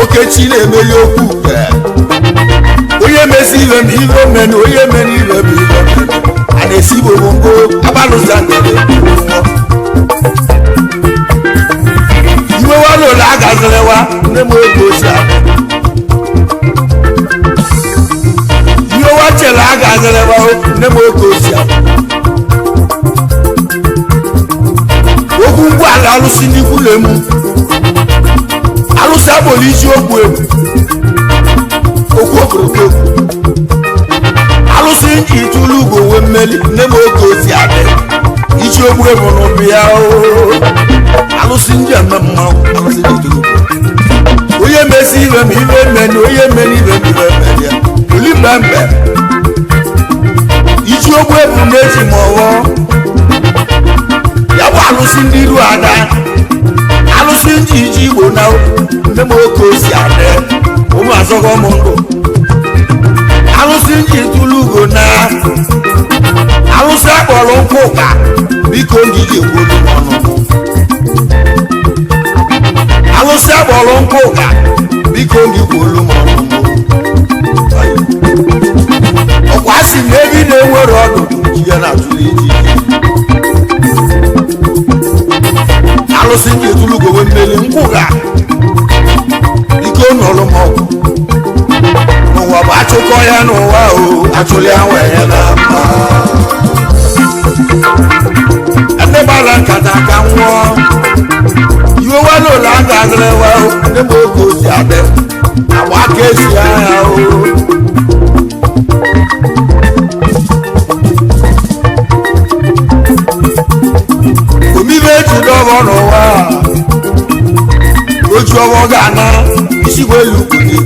oke chi na-emeri okwu onye mesi ibe m ibe meni onye meni ibe m ibe a na-esi igbo bongo abalụza ndere iwe walụla agazirewa nne m oge osi adị iwe wachela agazirewa nne m oge osi adị okwu ngwala alụsị n'ikwule m alụsị agbolo iji okwu egwu okwu okporoko alụsị nji itulu ugbo nwe mmeli nne m oge osi adị iji ogbu ebu n'ụbụ ya alụsị nji eme mmanwụ alụsị nji itulu ugbo onye mesi ibe m ibe meni onye meni ibe m ibe meni ya oli mbembe iji ogbu ebu na-eji ma ọghọ ya bụ alụsị ndị iru ada alụsị nji iji igbo na nne m oke osi adị ụmụ azọghọ m ndụ alụsị nji tụlụ ugo na alụsị akpọrọ nkụ ụka biko ngiji ekwolu ọnụ alụsị akpọrọ nkụ ụka biko ngiji kwolu m ọnụ ọkwa si na ebi na-enwere ọdụ ji ya na-atụrụ iji alụsị nji tụlụ ugo nwe mmeri nkwụga biko nọrọ m ọgwụ n'ụwa bụ achụkọ ya n'ụwa o achụli ya wee ya na mma ndị gbara nkata ka nwụọ na-adị agba aka esi ahịa o omibe eji dọbọ n'ụwa oju ọbọ ga-ana isi gwelu kwuru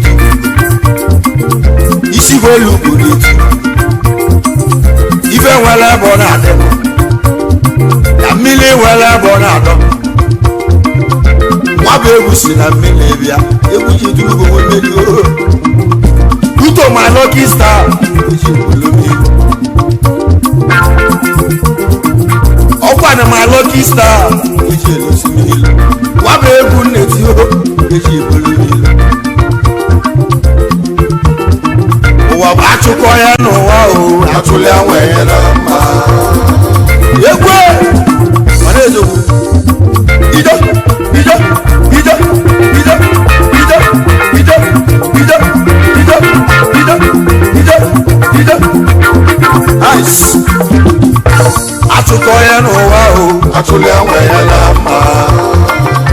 isi gwelu kwuru ife nwere ebe ọ na-adị na mmiri nwere ebe ọ na-adọ nwa bụ egwu si na mmiri bịa egwu ji durugo mmiri uto ma lucky star eji gwelu ọkwa na ma lucky star eji elosi mmiri nwa bụ egwu nneti eji gwelu mmiri ụwa bụ achụkọ ya n'ụwa o atụli anwe ya na mma ekwe mana ezogbu ido ido ido ido ido ido ido ido ido ido ido ice achụkọ ya n'ụwa o atụli anwe ya na mma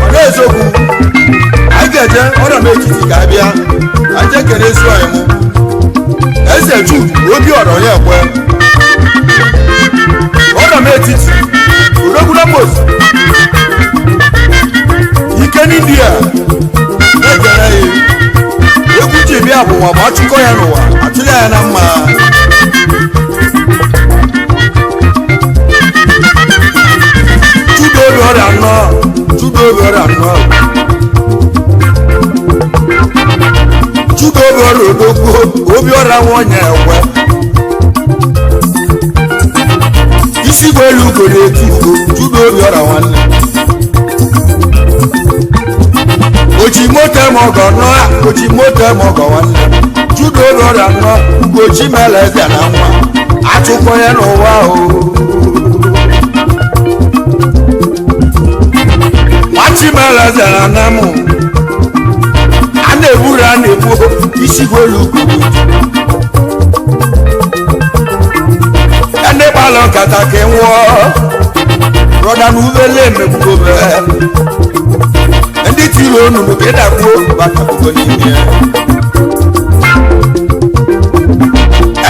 mana ezogbu anyị ga-eje ọrịa m etiti ka abịa anyị ekele ezu anyị mụ eze ju obi ọ̀rọ̀ yẹn pẹ́ ọ̀rọ̀ m etiti òrógúnlọ́ mọ́sí ike níbi ẹ̀ ẹ̀jẹ̀rẹ̀ yìí egwu ji bí àbụ̀wà ma achụkọ ya n'ụwa atụle ya na mma judo obi ọrịa nnọọ judo obi ọrịa nnọọ judo obi ọrịa odogwu obi ọrịa nwonye ekwe isi gwelu ugoro eti judo obi ọrịa nwanne oji moto mọgọ nọ oji moto mọgọ nwanne judo obi ọrịa nọ ugochi mele eze na nwa achụkọ ya n'ụwa o nwachi mele eze na nna mụ a na-egburu a na-egbu isi gwelu ugoro ndị gbalọ nkata ka ị nwụọ brọda na uvele emegbugobe ndị tiri onunu ka ịdakpuo batabugo n'ime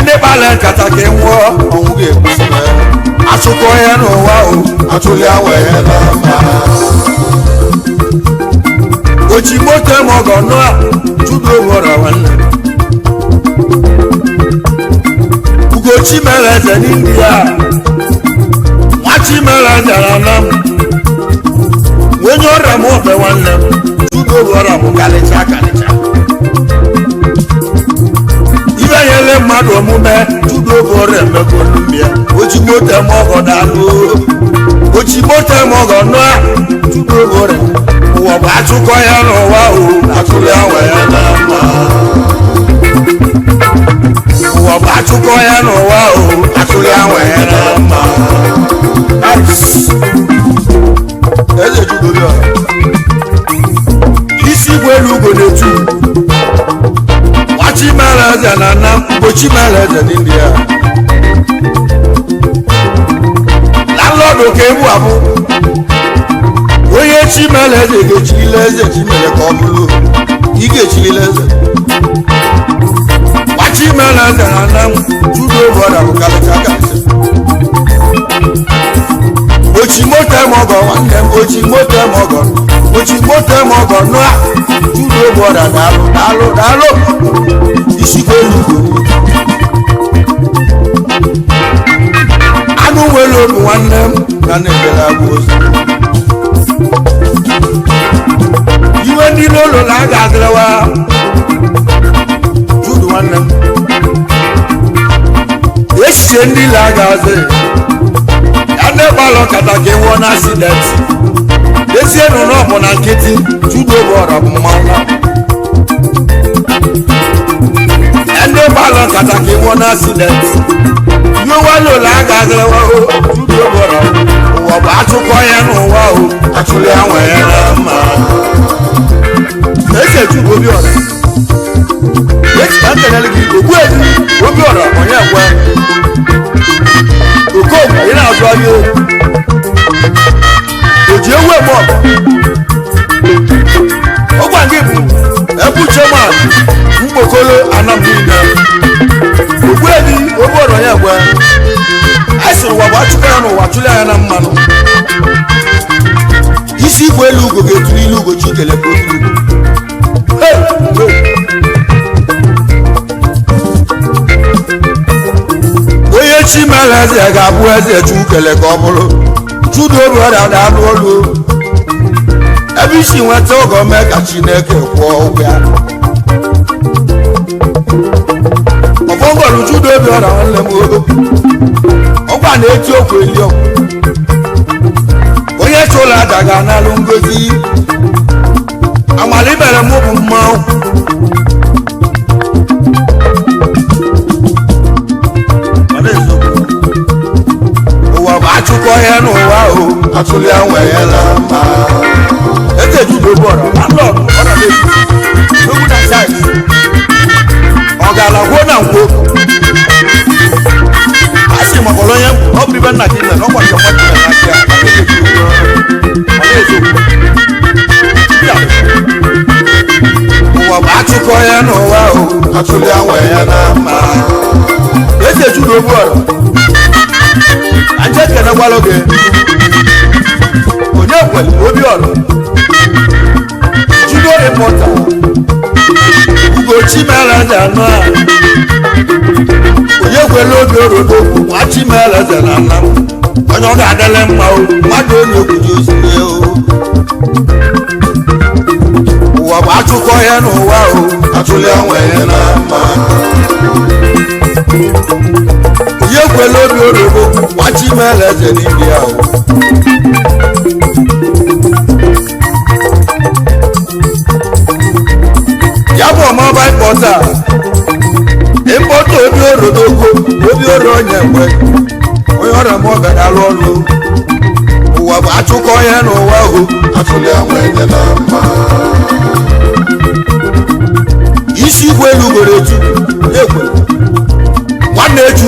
ndị gbalọ nkata ka ị nwụọ ọnwụ ga-egbusi achụkọ ya n'ụwa o atụli awa ya na mma ochi moto mọgọ nụa judo wọrọ nwanne ugochi mere eze n'india nwachi mere eze na nam onye ọrịa m ofe nwanne m judo wọrọ m kalịcha kalịcha ibe nyere mmadụ omume judo wọrọ emego n'umbia ochi moto mọgọ dalụ ochi moto mọgọ nụa judo wọrọ ụwa bụ achụkọ ya n'ụwa o atụli awa ya na mma ụwa bụ achụkọ ya n'ụwa o atụli awa ya na mma eze judobi ọra isi gwelu ugo na-etu nwachi mere eze na nna mgbochi mere eze n'india landlọdụ ka ebu abụ onye chimele eze ga-echilile eze chimele ka ọ bụrụ ị ga-echilile eze gbachimele eze na nna m judo bọda bụ kalịcha kalịcha ochimoto mọgọ nwanne m ochimoto mọgọ ochimoto mọgọ nụa judo bọda daalụ daalụ daalụ isikwa elugo anụ nwere obi nwanne m na na-ebere agwa ozi iwe ndị n'ụlọ na a ga-adịrịwa judu nwanne m echiche ndị la ga-azị ya ndị gbalọ nkata ka ịnwụọ na asidenti ezie nụ na ọ bụ na nkịtị judo bụ ọra bụ mmanwụ ya ndị gbalọ nkata ka ịnwụọ na asidenti iwe nwanyị ụlọ a ga-adịrịwa judo bụ ọra ụwa bụ achụkọ ya n'ụwa o achụli anwa ya na mma ese ju obi ọra esi ka nkenele gị ogbu edu obi ọra onye ekwe okoogbu ị na-azụ ahịa oji ewu eme ọgụ ọgwa gị bụ ebe Okolo anamina ogwebi obodo ya gwa asịrị ụwa bụ achụkọ ya n'ụwa chụlị anya na mmanụ isi igwe elu ugo ga-eturu ilu ugo chi kele ka oturu ugo onye chi mere eze ga-abụ eze chukwu kele ka ọ bụrụ chudo obi ọrịa na-alụ ọlụ ebe isi nweta oge mee ka Chineke kwụọ ụgwọ ya ọfọngọlụ chudo obi ọrịa nwanne m ọgwa na-eti okwu eli ọgwụ onye chụrụ aja ga-analụ ngozi amala ibere m bụ mmanwụ ụwa bụ achụkọ ihe n'ụwa o atụli anwe ya na mma eze judo bọrọ landlord ọ na na-eji n'ogwu na site ọ ga-ala gwuo na ngwo asị makọrọ onye ọ bụ ibe nna gị nne na ọgwa nke mmadụ na aka ụwa bụ achụkọ ya n'ụwa o atụli anwe ya na mma eze judo bọrọ anje kene gwalo gị onye kwere obi ọrụ judo ịpụta ugochi mere eze anọ a onye kwere obi orodo nwachi mere eze na nna m onye ọ ga-adịle mma o mmadụ onye okwuji ozinye o ụwa bụ achụkọ ya n'ụwa o atụli anwe ya na mma onye kwere obi orodo nwachi mere eze n'ibi ya o ya bụ ọmọba ịkpọta ịkpọta obi orodo obi oro onye mgbe onye ọrịa m ọ gara alụ ọrụ ụwa bụ achụkọ ya n'ụwa o atụli anwe ya na mma isi igwe elu ugboro etu ekwe nwanne eju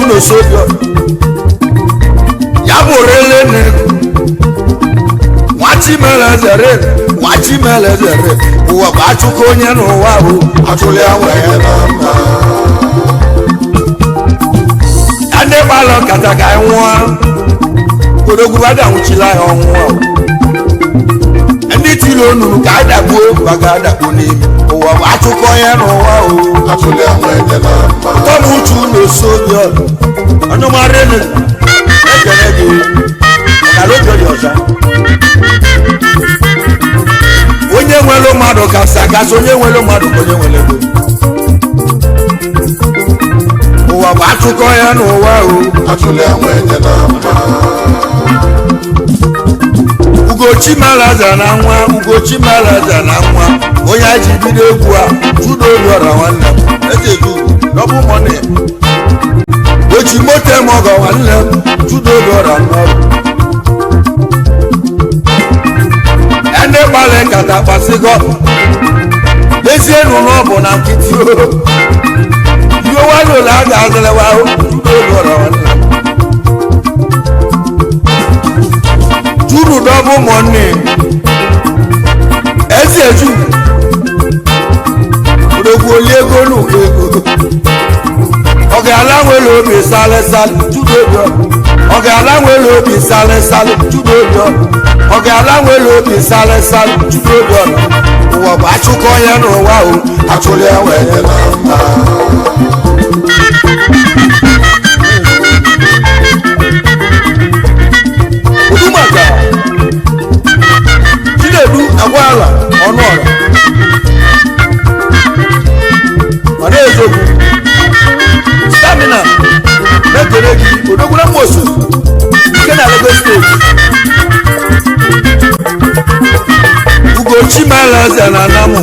ụlọ sobio ya bụ orele n'ego nwachi mere zere ụwa bụ achụkọ onye n'ụwa bụ atụli anwe ya na mma ya ndị gbalụ nkata ka anyị nwụọ odogwubada nwụchila ya ọnwụọ ndị tiri onunu ka anyị dagbuo maka adagbu n'ime ụwa bụ achụkọ onye n'ụwa o atụli anwe ya na mma tọmụ uchu na-eso obi ọdụ onye mara elu ekele gị ọkara obi ọdị ọcha onye nwere mmadụ kasị akasị onye nwere mmadụ ka onye nwere ego ụwa bụ achụkọ ya n'ụwa o atụli anwe ya na mma ugochi mere eze na nwa onye a ji bido egwu a judo obiọra nwanne m eze ju dọbụ mọni oji moto m ọgọ nwanne m judo obiọra n'ọrụ ndị gbalị nkata kpasịgo ezie nụ n'ọbụ na nkịtị iwe nwanụlọ a ga-azịlewa judo obiọra nwanne m juru dọbụ mọni ezi eju odogwu oli ego n'ụkọ ego ọ ga-ala nwere obi salịsalị judo obiọra ọ ga-ala nwere obi salịsalị judo obiọra ọ ga-ala nwere obi salịsalị judo obiọra ụwa bụ achụkọ ya n'ụwa o atụli anwe ya na mma udumaka chinedu agwala ọnụ ọra mana ezogbu stamina na-ekele gị odogwura mmosu nke na Lagos steeti ugochi mere eze na anamụ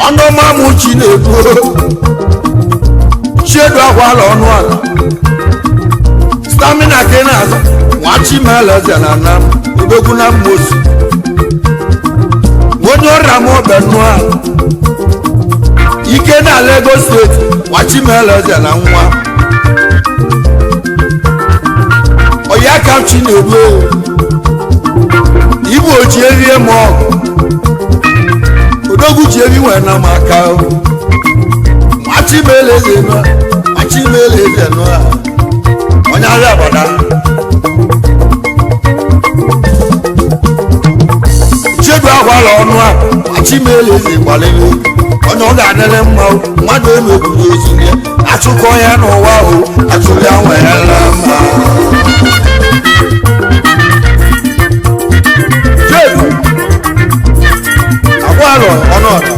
ọnụmamụ chi na-ebu chiedu agwala ọnụ ala stamina ka ị na-aza nwachi mere eze na anamụ odogwu na mmosu onye ọrịa m ọbịa nnụọ ala ike na Lagos steeti nwachi mere eze na nwa ọya ka chi na-ebu ibu oji erie m ọgụ odogwu ji ebi nwere na maka machimeleze nụ a onye arịa agbada chedu akwala ọnụ a machimeleze gbalịrị onye ọ ga-adịrị mma mmadụ emegburu ozugbo achụkọ ya n'ụwa o achụrụ ya nwere mma chedu akwala ọnụ ọda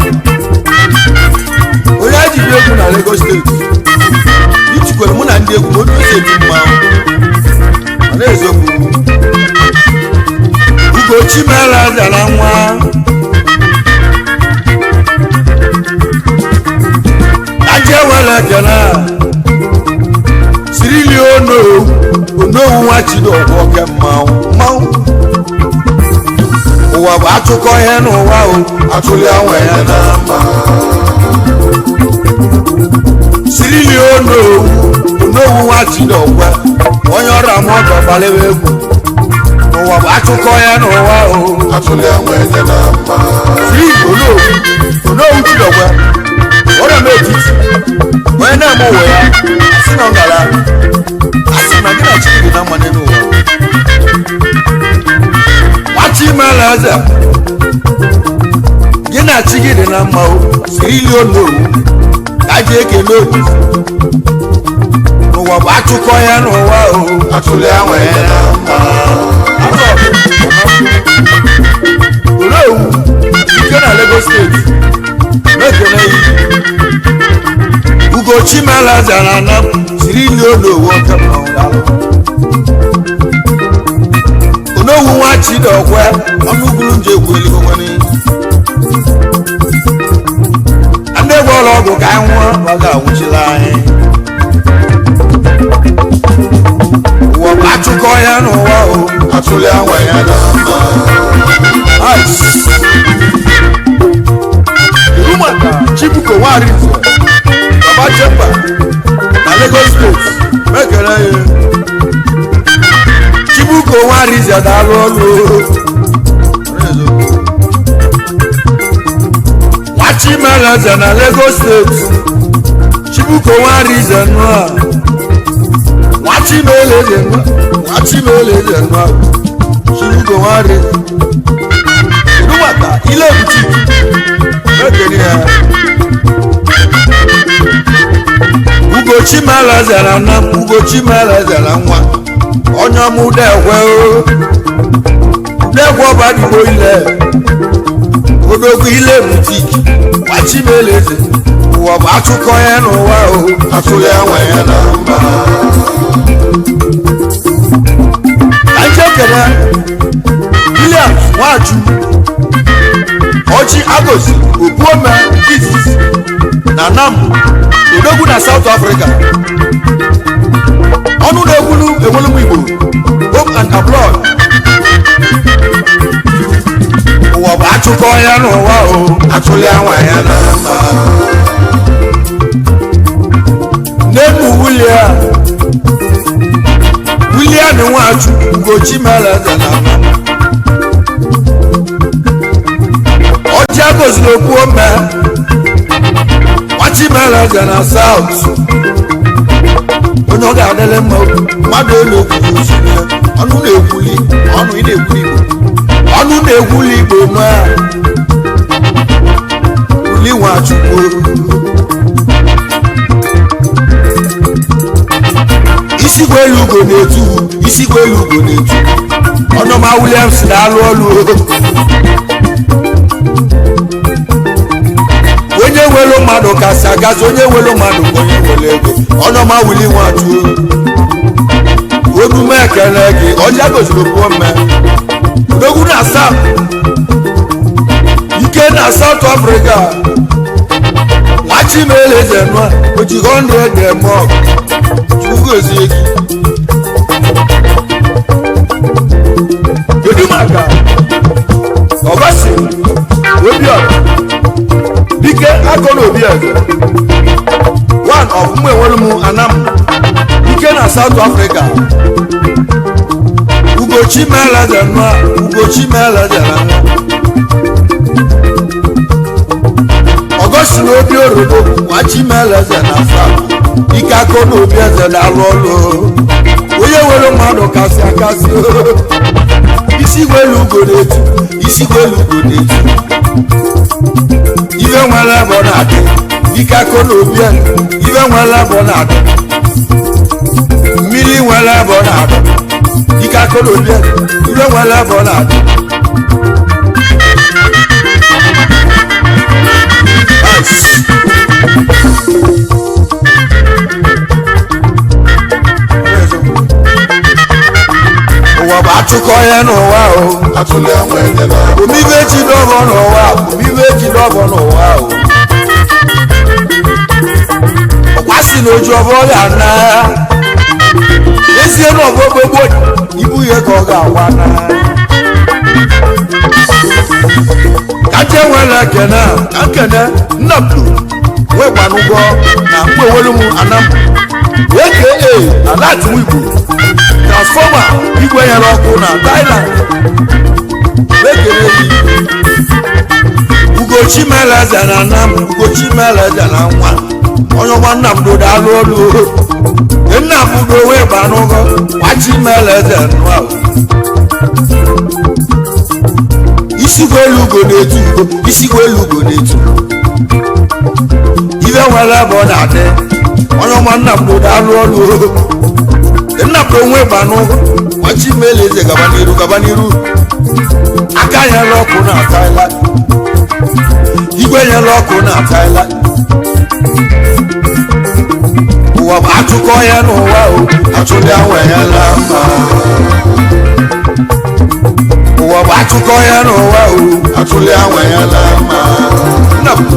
onye ejiri egwu na Lagos steeti itikwere mụ na ndị egwu otu esi eji mmanwụ ọ na-ezokwu Ugochi mere azara nwa aje wele ekele sirili onowu nwa Chidokwu oke mmanwụ ụwa bụ atụkọ ihe n'ụwa o atụli anwe ya na mma sirili onowu nwa Chidokwu onye ọrụ ama ọgọ gbalịwa egwu ụwa bụ atụkọ ya n'ụwa o atụli anwe ya na mma sirili onowu Chidokwu ọrịa m etiti onye na-eme ụwa ya asị na ngara asị na gị na chi dị na mma n'ụwa nwachi mara eze gị na chi gị dị na mma o sirili onowu ka ji ekele obi n'ụwa bụ atụkọ ya n'ụwa o atụli anwe ya na mma onowu ike na Lagos steeti na-ekele yi Ugochi mere zara na sirili onowu oke mmanwụ onowu nwa Chidokwu ọnụgụrụ nje egwu eluigwe ndị egwu ụlọ ọgwụ ka anyị nwụọ ọ ga-anwụchila anyị ụwa bụ atụkọ ya n'ụwa o atụli anwe ya na mma iru maka Chibuko Nwarinze Baba Jemba na Lagos steeti mekere ya Chibuko Nwarinze daalụ ọlụ nwachimeleze na Lagos steeti Chibuko Nwarinze nụa nwachimeleze nụa Chibuko Nwarinze iru maka ile butiki mekere ya Ugochi mere zara na Ugochi mere zara nwa onye ọmụdekwe ọbadigbo ile odogwu ile butiki machimeleze ụwa bụ atụkọ ya n'ụwa o atụli anwe ya na mma ajekere Williams Nwaju ọchị agosi obuome izizi na nam odogwu na South Africa ọnụ na-ekwulu enwelu m Igbo home and abroad ụwa bụ atụkọ ya n'ụwa o atụli anwe ya na mma n'elu William Nwaju Ugochi mere eze na ọchị agoziri okwu ome nwachi mere eze na South onye ọ ga-adịrị mma mmadụ na-ekwuli ozugbo ọnụ na-ekwuli ọnụ ị na-ekwuli Igbo ọnụ na-ekwuli Igbo na uli Nwachukwu isigwe elu ugo na-etu ọnụma Williams na-alụ ọlụ onye nwere mmadụ kasị agazi onye nwere mmadụ onye nwere ego ọnụma Willie Nwachukwu onume ekele gị ọja goziri okwu mme odogwu na ike na South Africa nwachimeleze nụa oji 100 eme ọgụ chukwugozie gị kedu maka ọbasi Obiọra dike akọ na Obieze one of ụmụ enwere m anam ike na South Africa Ugochi mere eze nụa Ugochi mere eze na nwa n'obi orodo nwachimeleze na fa ike akọ n'obi eze na-alụ ọlụ onye nwere mmadụ kasị akasị isi gwelu ugo na-etu isi gwelu ugo na-etu ibe nwere ebe ọ na-adị ike akọ n'obi ibe nwere ebe ọ na-adị mmiri nwere ebe ọ na-adị ike akọ n'obi ibe nwere ebe ọ na-adị ụwa bụ atụkọ ya n'ụwa o omibe ji dọbọ n'ụwa omibe ji dọbọ n'ụwa o ọkwasị na oju ọbọ ya na ezie na ọgbọgbogbo ibu ihe ka ọ ga-agwa na kacha nwere ekene ka nkene nnapụ nwekwanụgwọ na mgbewelu m anamụ aka alaatụ igbo transfọma igwe nyere ọkụ na Thailand ekele yi ugochi meleze na anamụ ugochi meleze na nwa onye ọma nnamdo daalụ ọlụ nnamdo wee gbanụgọ gbachi meleze nwa isigwe elu ugo na-etu ugo isigwe elu ugo na-etu ibe nwere ebe ọ na-adị onye ọma nnamdo daalụ ọlụ nnapụ onwe gbanụgọ gbachi meleze gaba n'iru aka nyere ọkụ na Thailand igwe nyere ọkụ na Thailand ụwa bụ atụkọ ya n'ụwa o atụli anwe ya na mma ụwa bụ atụkọ ya n'ụwa o atụli anwe ya na mma nnapụ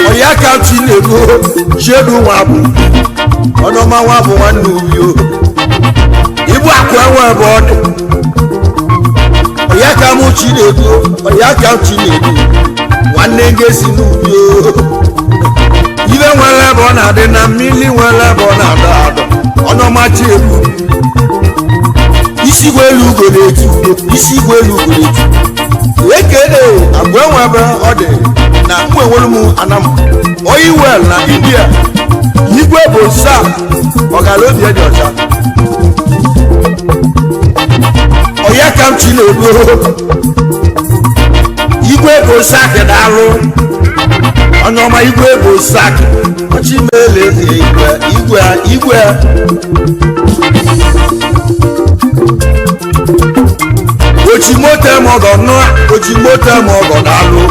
ọya ka Chinedu chedu nwa bụ ọnụma nwa bụ nwanne ubi o ibu akụ enwe ebe ọ dị ọya ka mụ Chinedu ọya ka Chinedu nwanne ngesi n'ubi o ibe nwere ebe ọ na-adị na mmiri nwere ebe ọ na-adọ adọ ọnụma chedu isi gwelu ugo na-etu isi gwelu ugo na-etu ekele abụ enwe ebe ọ dị na mgbe nwere m anam oyiwel na India igwe bụ sa ọgara obi dị ọcha ọya ka m Chinedu igwe bụ sak daalụ onye ọma igwe bụ sak ọchimele igwe ochimote mọgọ nọ ochimote mọgọ daalụ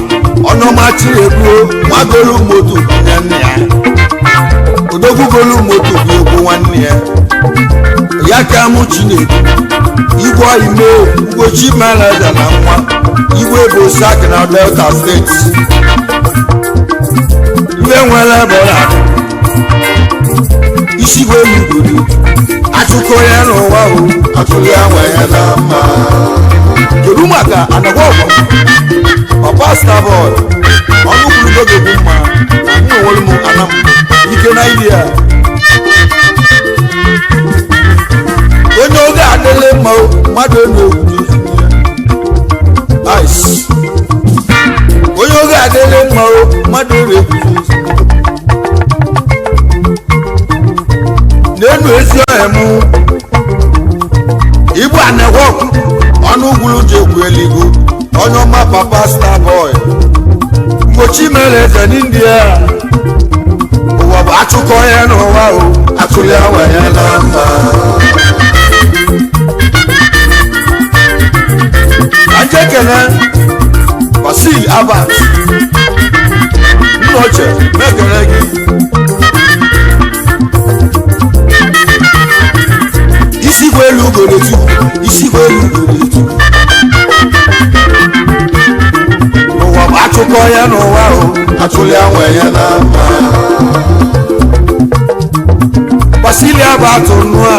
ọnụma Chinedu nwagolu moto bunye nne ya odogwugolu moto bụ egwu nwanne ya ya ka mụ Chinedu igwe ime ugochi meleze na nwa igwe bụ sak na Delta steeti iwe nwere ebe ọ na-adị isi gwelu ugodo atụkọ ya n'ụwa o atụli anwe ya na mma kedu maka anagwa ọpa Starboy ọnụ kwuru n'oge bụ mma na mụ onwere m anam ike na India onye oge adịla mma mmadụ na-egwu onye oge adịla mma mmadụ na-egwu n'enu ezi ọhịa m igbu anagwa ọnụ gwuru ji egwu eligo onye ọma papa Starboy mgbochi mere eze n'India ụwa bụ atụkọ ya n'ụwa o atụli awa ya na mba anje kele Basil Abat nna oche mekele gị isi gwelu ugo na-etu isi gwelu ugo na-etu n'ụwa bụ atụkọ ya n'ụwa o atụli anwe ya na mma Basil Abat nụa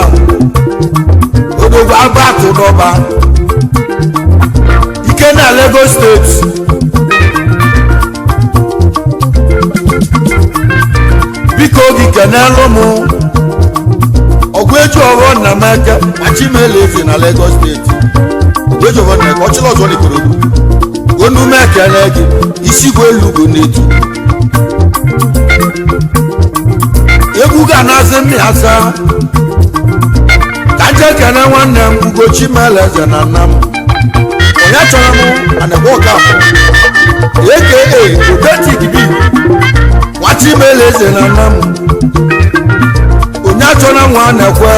odogwu Abat n'ọba ike na Lagos steeti biko gị kenelu m ọgụ eji ọghọ nna m eke Achimeleze na Lagos steeti ọgụ eji ọghọ nna eke ọchịla ọzọ n'Ikorodu onu m ekele gị isigwe elugo na-etu egwu ga na-asị m ya asa ka nje kene nwanne m Achimeleze na nna m onye chọrọ m anagwa ọkafọ aka authentic bi Achimeleze na nna m onye chọrọ nwanne kwe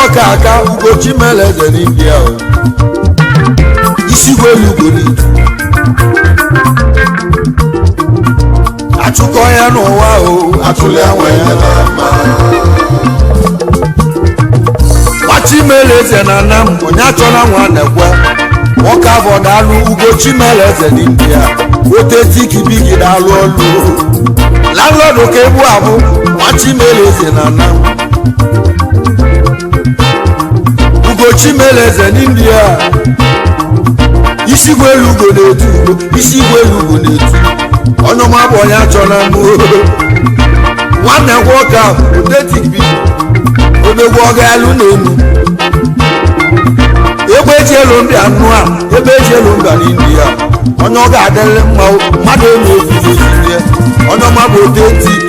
ọka aka Achimeleze n'India isigwe elugo n'itu achụkọ ya n'ụwa atụle anwe ya na mma Achimeleze na nna m onye chọrọ nwanne kwe nwoke afọ daalụ Achimeleze n'India otetiki bigi daalụ ọlụ landlord ka ebu abụ Achimeleze na nna m Achimeleze n'India isigwe elugo na-etu ọnụma bụ onye achọrọ m nwanne nwoke ahụ otetik bi odogwu ọga-alụ n'elu ebe eji elu ndị anụ a ebe eji elu mba n'India onye ọ ga-adịrị mma mmadụ elu efuzie ọnụma bụ otetik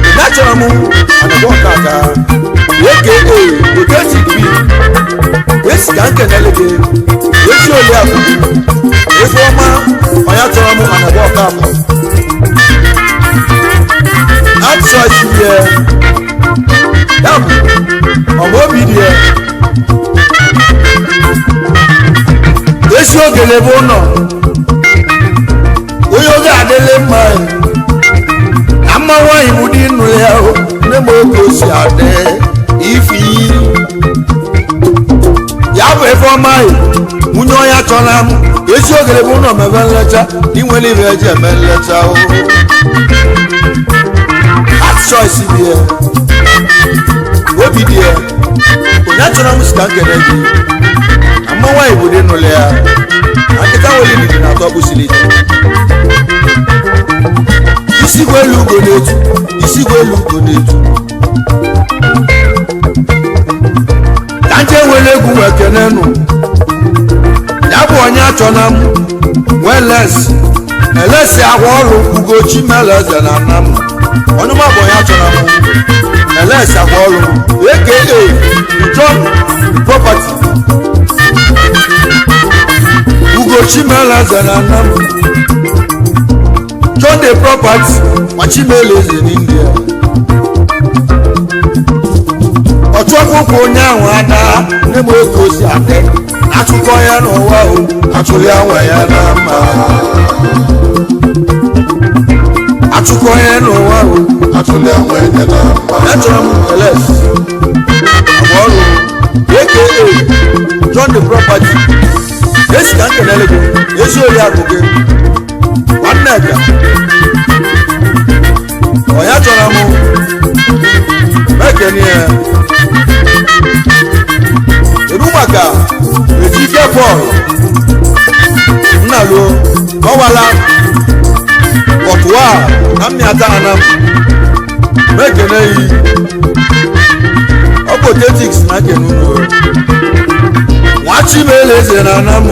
onye achọrọ m anagọka aka aka otetik bi esi ka nkenele gị esi ole abụ ezi ọma onye chọrọ m anagba ọka afọ atụsọchi ya ya bụ ọma obi dị ya esi ogele bụ ụlọ onye oge adịla mma na mma nwaanyị bụ dị nụ ya nne m oge o si adị ife ya bụ efe ọma nwunye onye chọrọ m ezi ogele bụ ụlọ mebe nlecha inwere ibe eji eme nlecha choice dị ya obi dị ya onye chọrọ m si ka nkele gị na mma nwaanyị bụ dị n'ụlọ ya nkịta nwere ndidi na atọ bụsiri ike isigwe elu ugo na-etu ka nje nwere egwu nwe ekene nụ ya bụ onye achọna m elesi agwa ọrụ Achimeleze na nna m ọnụma bụ onye achọna m elesi agwa ọrụ aka John property Achimeleze na nna m John the property Achimeleze n'India ọchụ akwụkwọ onye ahụ ada nne m oge osi adị achụkọ ya n'ụwa atụli anwa ya na mma achụkọ ya n'ụwa atụli anwa ya na mma achọrọ m eles agba ọrụ aka John the property esi ka nkelele gị ezi ori akụ gị nwanne ka onye chọrọ m mekeni ya ebu maka ejike Paul nnalo ọwala ọtụwa na mmịata anam mekene yi ọ potetiks na kenunu Achimeleze na nna m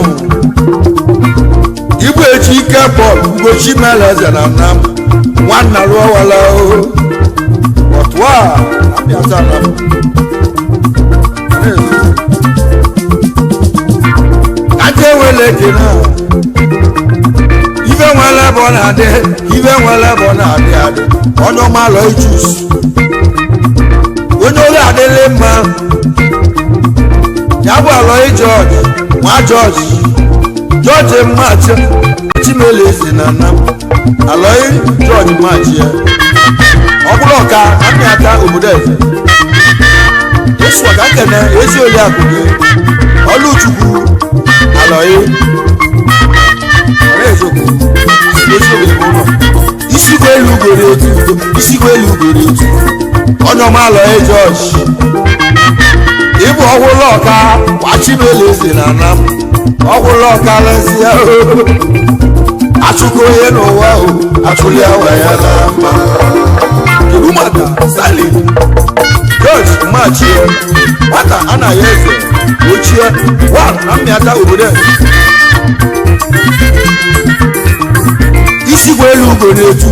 igwe ejike Paul Achimeleze na nna m nwanna lụọ ọwala ọtụwa na mmịata anam enwele ekene ibe nwere ebe ọ na-adị adị onye ọma alọ ijus onye oge adịla mma ya bụ alọghị George nwa George mmachi Achimeleze na nna m alọghị George mmachi ya ọ bụrụ ọka amịata obodo eze esụwa ka nkene ezi oli akụ gị Ọlụchukwu alọghị ọrụ ezokwu isigwe elu ugoro etu onye ọma alọghị George ịbụ ọgwụlọ ọka Achimeleze na nna m ọgwụlọ ọka lesi achụkọ onye n'ụwa o achụli awa ya na mma kedu maka Stanley George Machie nwata anaghị eze ochie na mmịata obodo isi gwa elu ugo na-etu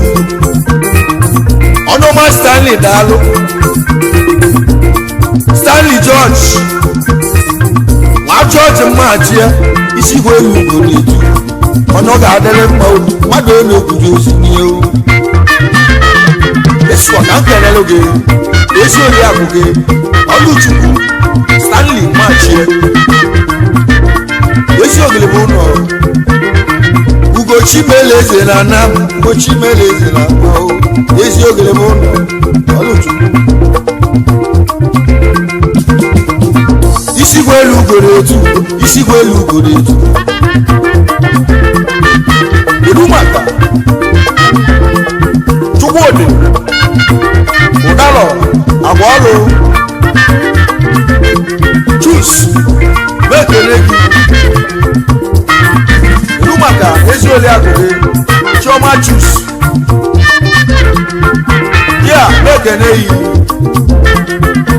ọnụma Stanley daalụ Stanley George nwa George Machie isi gwa elu ugo na-etu ọnụ ga-adịrị mma mmadụ onye okwuji ozi n'ihe esikwa ka m kelele gị ezi oriakụ gị Ọlụchukwu Stanley Machie ezi ogele bụ ụlọ Ugochi Meleze na Nam Ugochi Meleze na Akpọ ezi ogele bụ ụlọ Ọlụchukwu isigwe elu ugoro etu isigwe elu ugoro etu iru maka Chukwudi Ụdalọ Agwaọlụ Chus mekele gị iru maka ezi oriakụ gị Chioma Chus ya mekele yi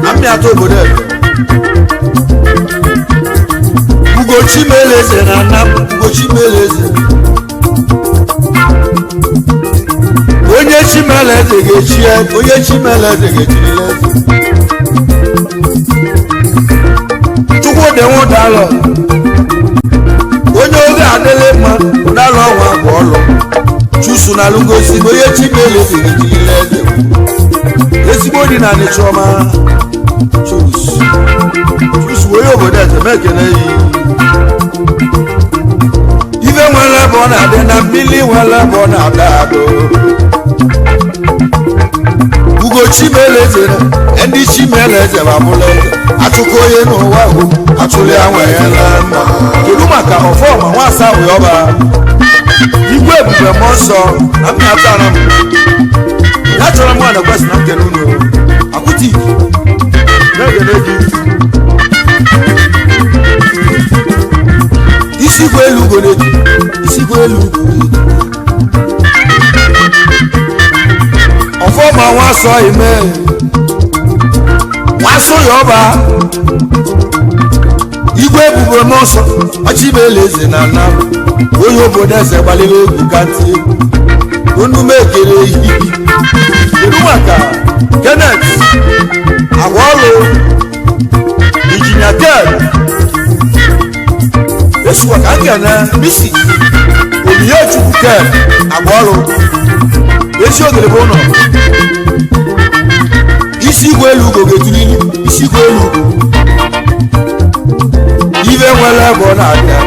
na mmịata obodo Ugochi Meleze na Nam Ugochi Meleze onye Chimeleze ga-echie onye Chimeleze ga-echirila Chukwudi Ụdalọ onye oge adịghị mma Ụdalọ ọnwa bụ ọlụ Chusu na Lugosi onye Chimeleze ga-echirila eze ezigbo dị na Chioma Chusu onye obodo eze mekele yi ife nwere ebe ọ na-adị na mmiri nwere ebe ọ na-ada adụ Ugochi Meleze ndị Chimeleze babụla eze achụkọ onye n'ụwa ahụ achụli anwe ya na mma kedu maka ọfọma nwasa ụyọba igwe ebube mmụọ nsọ na mmịata na m ya chọrọ mụ na kwesị na nkele unu akwụti na-egele gị isigwe elu ugoro isigwe elu ugoro ọfọma nwasọ ime nwasọ yọba igwe ebube mmụọ Chimeleze na Nam onye obodo eze gbalịrị egwu kantị egwu onume ekele ihe kedu maka Kenneth Agwaọlụ Injinia Ted esukwa ka nkene Mrs. Onyechukwu Ted Agwaọlụ ezi ogere bụ ụlọ isi igwe elu ugo ga-etulili isi igwe elu ugo ibe nwere ebe ọ na-abịa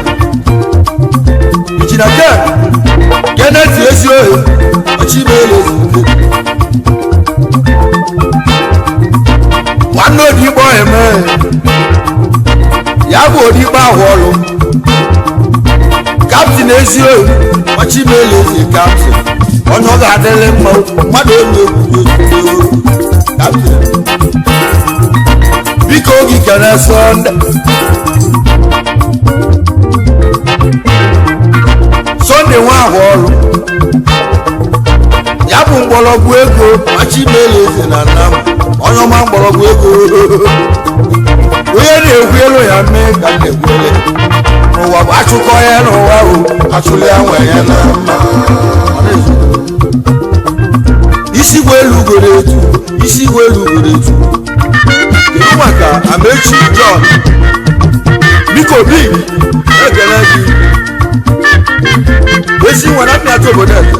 Injinia Ted Kenneth ezi ohe Chimeleze nwanne odigbo eme ya bụ odigbo Agwaọlụ kaptịn ezi ohi Chimeleze kaptịn onye ọ ga-adịrị mma mmadụ onye okwudo kaptịn biko oge kere Sọnde nwa Agwaọlụ ya bụ mgbọrọgwụ ego Chimeleze na Nam onye ọma mgbọrọgwụ ego onye na-egwu elu ya mee ka na-egwele n'ụwa bụ achụkọ ya n'ụwa ahụ achụli anwe ya na mma isigwe elu ugoro etu isigwe elu ugoro etu kedu maka Amechi John biko bi ekele gị ezi nwere mmịata obodo eze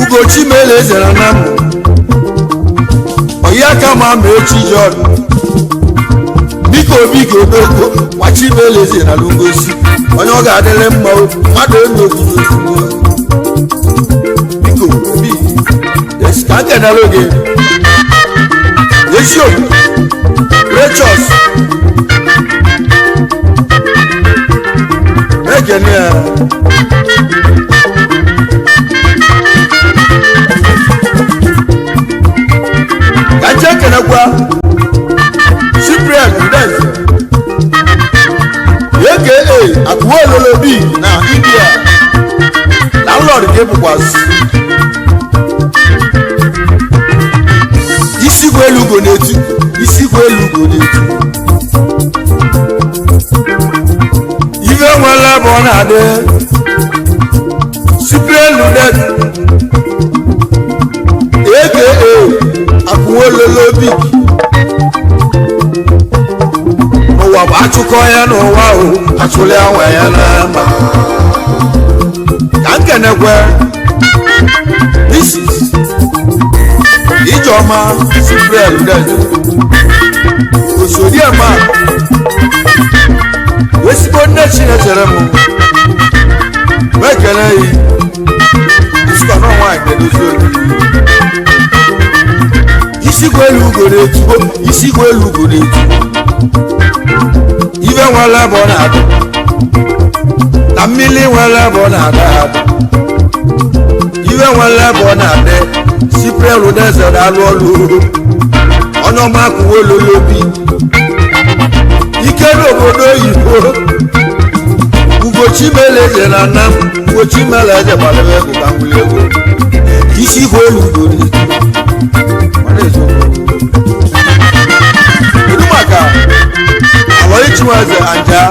Ugochi Meleze na Nam oyi aka ma Amechi John biko n'ogo Chimeleze na Lugosi onye ọ ga-adịrị mma mmadụ onye okwudo biko bi ka nkenere oge ezi obi Rechos ekene ya ka nje kenekwa Cyprian Udeze aka Akụololo bi ka ịbụkwazị isigwe elu ugo na-etu isigwe elu ugo na-etu ife nwere ebe ọ na-adị siprelu det aka akwụololobi ụwa bụ achụkọ ya n'ụwa o achụli anwa ya na mba ka nkenekwe isi ijeọma siprelu det osodiema ezigbo nne chinechere m ekele yi isikwa na nwaanyị na-edozi obi isigwe elu ugo na-etubo isigwe elu ugo na-etu ibe nwere ebe ọ na-adị na mmiri nwere ebe ọ na-ada ada ibe nwere ebe ọ na-adị siprelu deze na-alụ ọlụ onye ọma akwụwa ololobi ike n'obodo oyibo ugochi meleze na nna m ugochi meleze gbara ego ka nwere ego isigwe elu ugo na-etu kedu maka alọghị chinweze anja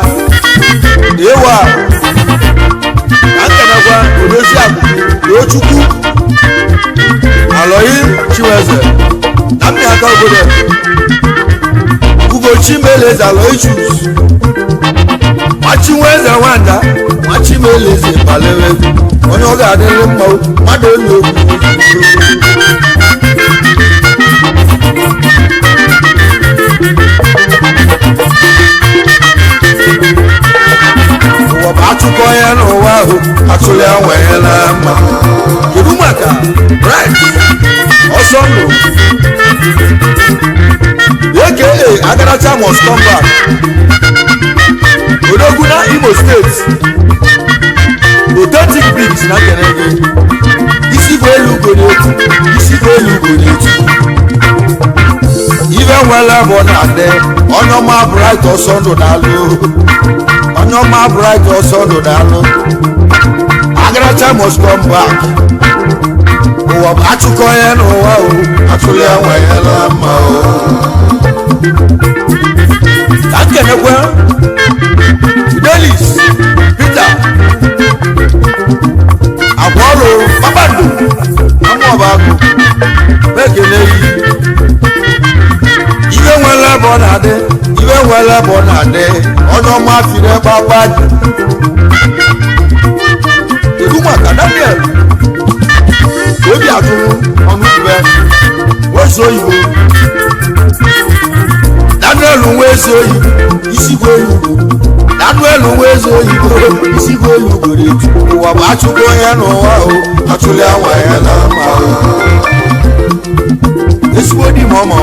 ewa ka nkenekwa odozi akụ n'ochukwu alọghị chinweze na mmị aka obodo ugochi meleze alọghị chus machinweze nwanda machimeleze balewe onye ọ ga-adịrị mma mmadụ onye okwu ụwa bụ achụkọ ya n'ụwa ahụ atụli anwa ya na mma kedu maka bright ọsọ ndụ aka agaracha must come back odogwu na Imo steeti authentic bricks na kenege isigwe elu ugo na-etu isigwe elu ugo na-etu ibe nwere bụ na-adị onye ọma bright ọsọ ndụ na-alụ onye ọma bright ọsọ ndụ na-alụ agaracha must come back ụwa bụ achụkọ ya n'ụwa o atụli anwa ya na mma o ka nkenekwe Fidelis Peter agwọrụ kpakpando amụọbagụ ekele yi ibe nwere ebe ọ na-adị ibe nwere ebe ọ na-adị onye ọma firi kpakpando kedu maka Daniel obi atụrụ ọnụ ube wezu oyibo Daniel wezu oyibo isigwe oyibo Daniel wezu oyibo isigwe oyibo na-etu ụwa bụ achụkọ ya n'ụwa o atụli anwa ya na mma o ezigbo di ma ọmọ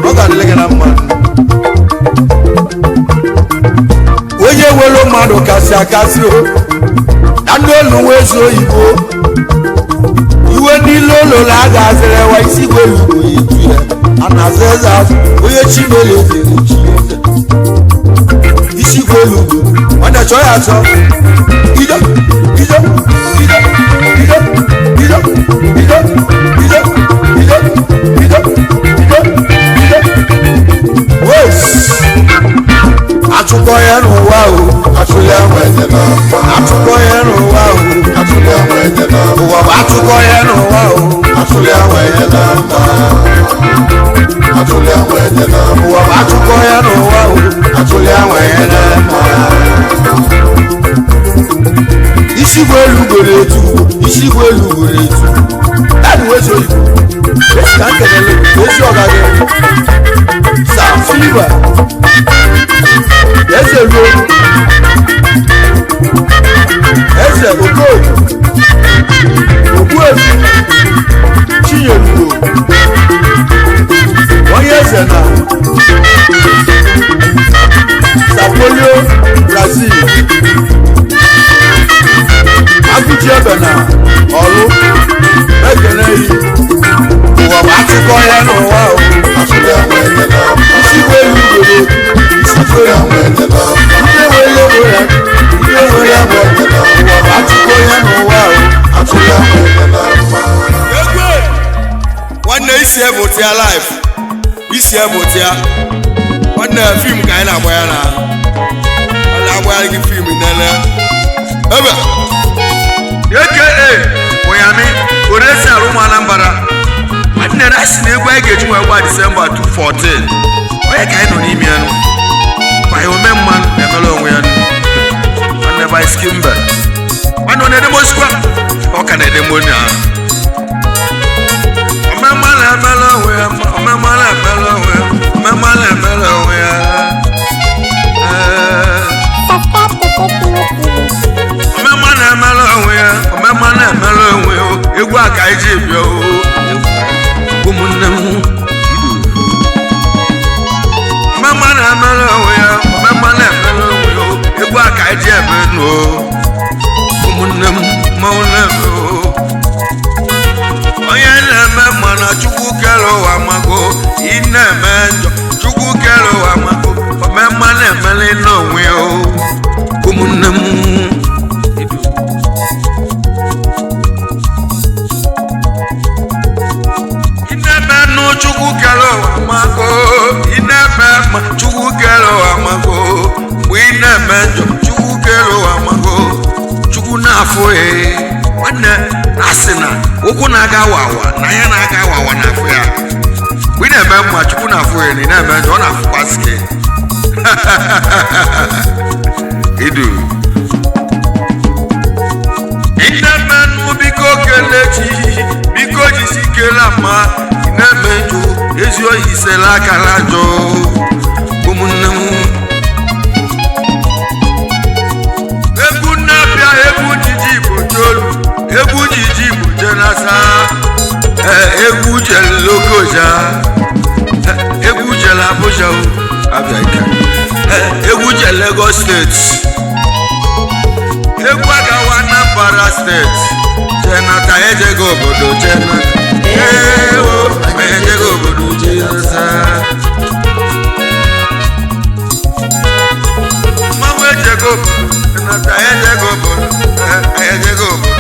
ọ ga-adịle gị na mma onye welu mmadụ kasị akasị o Daniel wezu oyibo iwe niile ụlọ na a ga-azịrị ewa isigwe oyibo ya etu ya a na-aza eze azụ onye chimeleze na-echi eze isigwe elu ugo nwanne chọọ ya achọ ido ido ido ido ido ido ido ido ido ido ido wes achụkọ ya n'ụwa o atụli anwa eze na achụkọ ya n'ụwa o atụli anwa eze na ụwa bụ achụkọ ya n'ụwa o atụli anwa eze na atụli anwa eze na ụwa bụ achụkọ ya n'ụwa o atụli anwa eze na isigwe elu ugo na-etu isigwe elu ugo na-etu dadị wezu oyibo esi ka nkelele ezi ọga gị sa filiba eze ruo eze okoye ogbuefi chinyelugo onye eze na sapolio Brazil agụji ebe na ọlụ ekele yi ụwa bụ achịkọ ya n'ụwa o isigwe elu ugoro isigwe ihe nwere ego ya ihe nwere ego ụwa bụ achịkọ ya isi ebutia life isi ebutia nwanne film ka anyị na-agba ya na ọ na-agba gị film nene ebe aka Unyami oresi arụ ụmụ Anambra nwanne na si na egwu anyị ga-eji wee gba December 2014 onye ka anyị nọ n'ime ya by ome mmanụ na-emere onwe ya nwanne by skimbe nwanne ọ na-edemosikwa ọ ka na-edemoni ahụ omemma na-emere onwe ya omemma na-emere onwe ya omemma na-emere onwe ya omemma na-emere onwe ya omemma na-emere onwe ya egwu a ka anyị ji bịa ụmụnne m omemma na-emere onwe ya omemma na-emere onwe ya egwu a ka anyị ji ebe nụ ụmụnne m mmanwụ na-eme onye na-eme mana Chukwu kere ụwa mago ị na-eme njọ Chukwu kere ụwa mago omemma na-emere n'onwe ya ụmụnne m ị na-eme nụ Chukwu kere ụwa mago ị na-eme ma Chukwu kere ụwa mago mgbe ị na-eme njọ Chukwu kere ụwa mago Chukwu na-afụ nwanne asị na ụkwụ na-aga wawa na ya na-aga wawa na-afụ ya mgbe ị na-eme mma Chukwu na-afụ ya na ị na-eme njọ ọ na-afụkwasị gị idu ị na-eme nụ biko kelechi biko jisi kele mma ị na-eme njọ ezi oyi isela akara njọ ụmụnne m egwu na-abịa egwu jiji Igbo jolu egwu jiji Igbo jenasa egwu jele Lokoja egwu jele Abuja abịa ike egwu jele Lagos steeti egwu agawa Anambra steeti jenata ejego obodo jenata ejego obodo jenasa mmanwụ ejego obodo jenata ejego obodo ejego obodo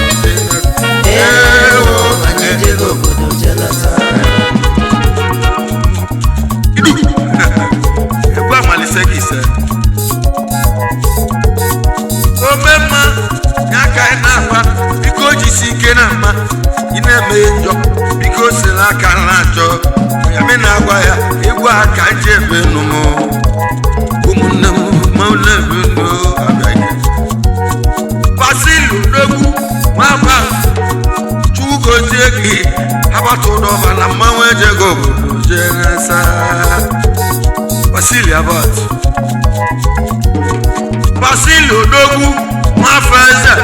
egwu amalise gị ise omemma ya ka ị na-agba biko jisi ike na mma ị na-eme njọ biko siri aka na njọ Unyami na-agwa ya egwu aka nje ebe nụmụ ụmụnne m maụlebe ndụ abịa ike Basilu n'ogwu nwaba Chugozie gị agbata ụdọba na mmanwụ ejego obodo jenasa Basili abat Basilu n'ogwu nwafe eze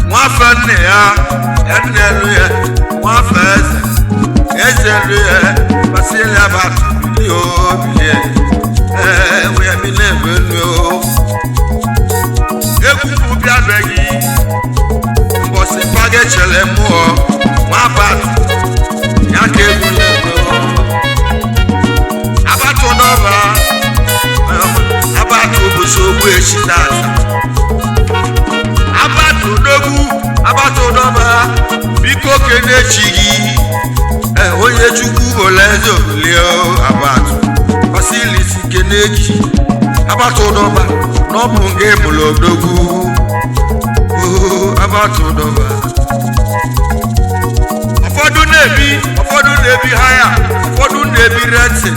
nwafe nne ya ennelu ya nwafe eze ezelu ya Basili abat bilie bilie Unyami na-eme nnu egwu bịa beghị mbọsị paga echele mmụọ nwabatụ ya ka egwu na-eme abatụ n'ọba abatụ ụbọchị ogbu echi tata abatụ n'ogwu abatụ n'ọba biko kenechi gị onye Chukwu ole eze obolie abatụ Basilisi kenechi abatụ n'ọba n'ọbụ nke mụrụ odogwu abatụ n'ọba ụfọdụ na-ebi haya ụfọdụ na-ebi renti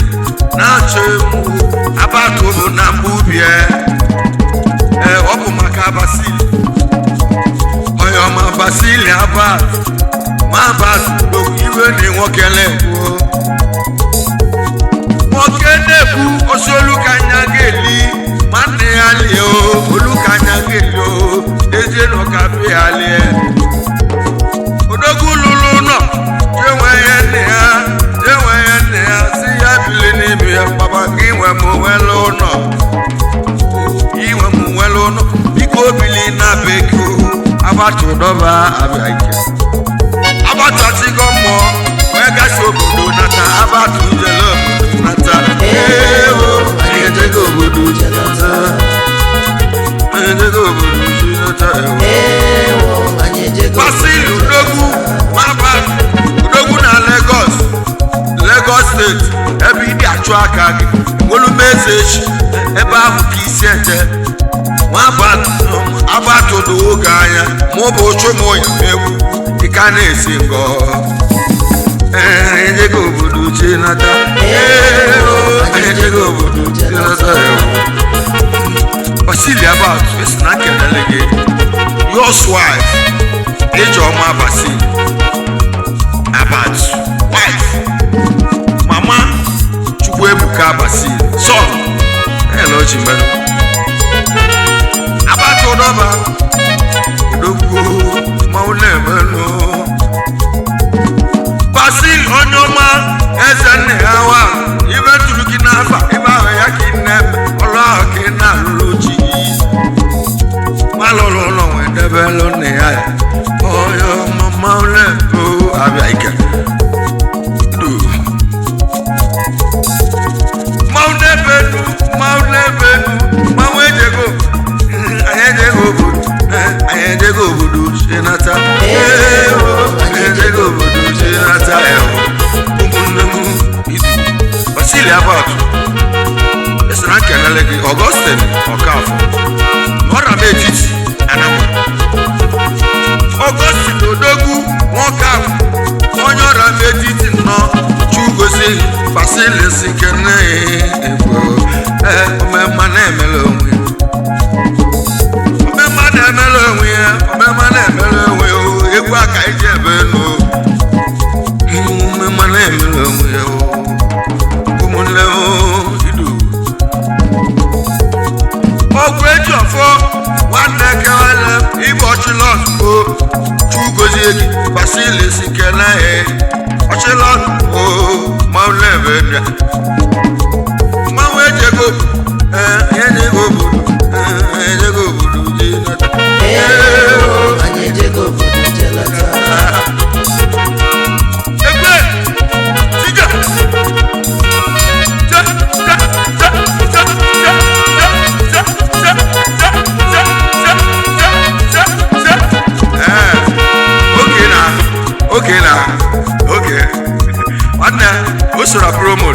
na-achọ egwu abatụ bụ na mgbe ubi ọ bụ maka Basili onye ọma Basili abatụ ma abatụ iwe na nwoke na-ekwu nwoke na-ekwu osi olukanya ga-eli ma nne ya lie olukanya ga-eli ezie na ụka be ya lie odogwu lụrụ ụlọ jenweghị nne ya si ya bili n'ime ya kpaba ka inwe m nwere ụlọ biko bili na beki abatụ ụdọba abịa ike abatụ atigo mmụọ wee gasị obodo nata abatụ jele obodo nata ejego obodo jenata Basilu udogwu na Lagos aka gị olumeze echi ebe ahụ ka isi eje nwa abatụdo oge anya ma ọ bụ ụchụ m onye egwu ịka na-esi ngọ ejego obodo chinata ejego obodo chinata Basili about esi na kelele gị yours wife Ijeọma Basili about wife mama Chukwuebuka Basili son hello chimero about odoba dogo maulebelo Basili onyoma ezenne hawa ibe turuki nafa ibe ahụ ya ka inebe ọlọ ahụ ka ị na-alụlụ chi malolo no edebelo ne ya oyo mama ole o abia ike do maune benu mawejego ayejego budu senata ayejego budu senata umunemu idu Basili about esna kenele gi Augustine Okafo Nora Mejiti Anamwa Augustine Odogwu nwoke onye ọra Mejiti nọ Chugozi Basili sikene egbo omemma na-emele onwe egwu aka iji ebe enu omemma na-emele onwe ụmụnne idu ọgwụ eji ọfọ nwanne kewele igbe ọchịlọt o Chugozi gị Basili sikene ọchịlọt o maulebe bịa mmanwụ ejego ejego obodo egbe tija Okay. What now? What's your promo?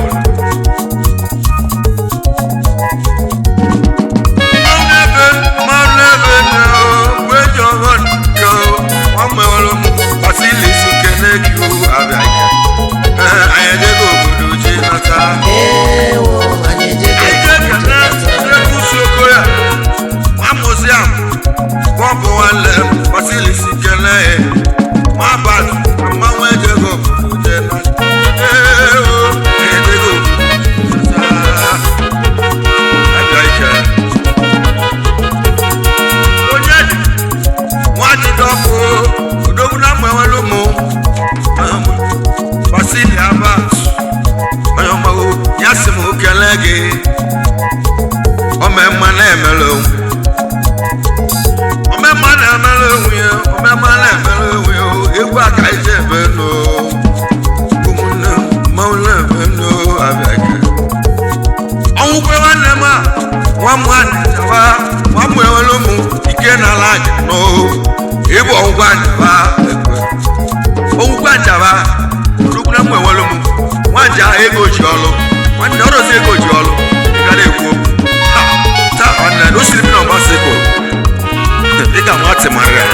Basili sikene kiu abia ayedego obodo chinata ayedego museum bọbụ nwanne Basili sikene ma badu ma nwejego obodo chinata ayedego abia ike onye nwadi dọpụ Basili about oyomago yasimu kelege omemma na-emele onwe egwu aka ije ebe no ụmụnne maule ebe abịake ọnwụkwe nwanne m a nwamụ enwere ụmụ ike n'ala aja no ịbụ ọgwụgwọ njaba olukuna mwe walomu wanja ego ji olu wanda oro se ego ji olu igale ekwu ta ona no siri na ba se ko diga mate maria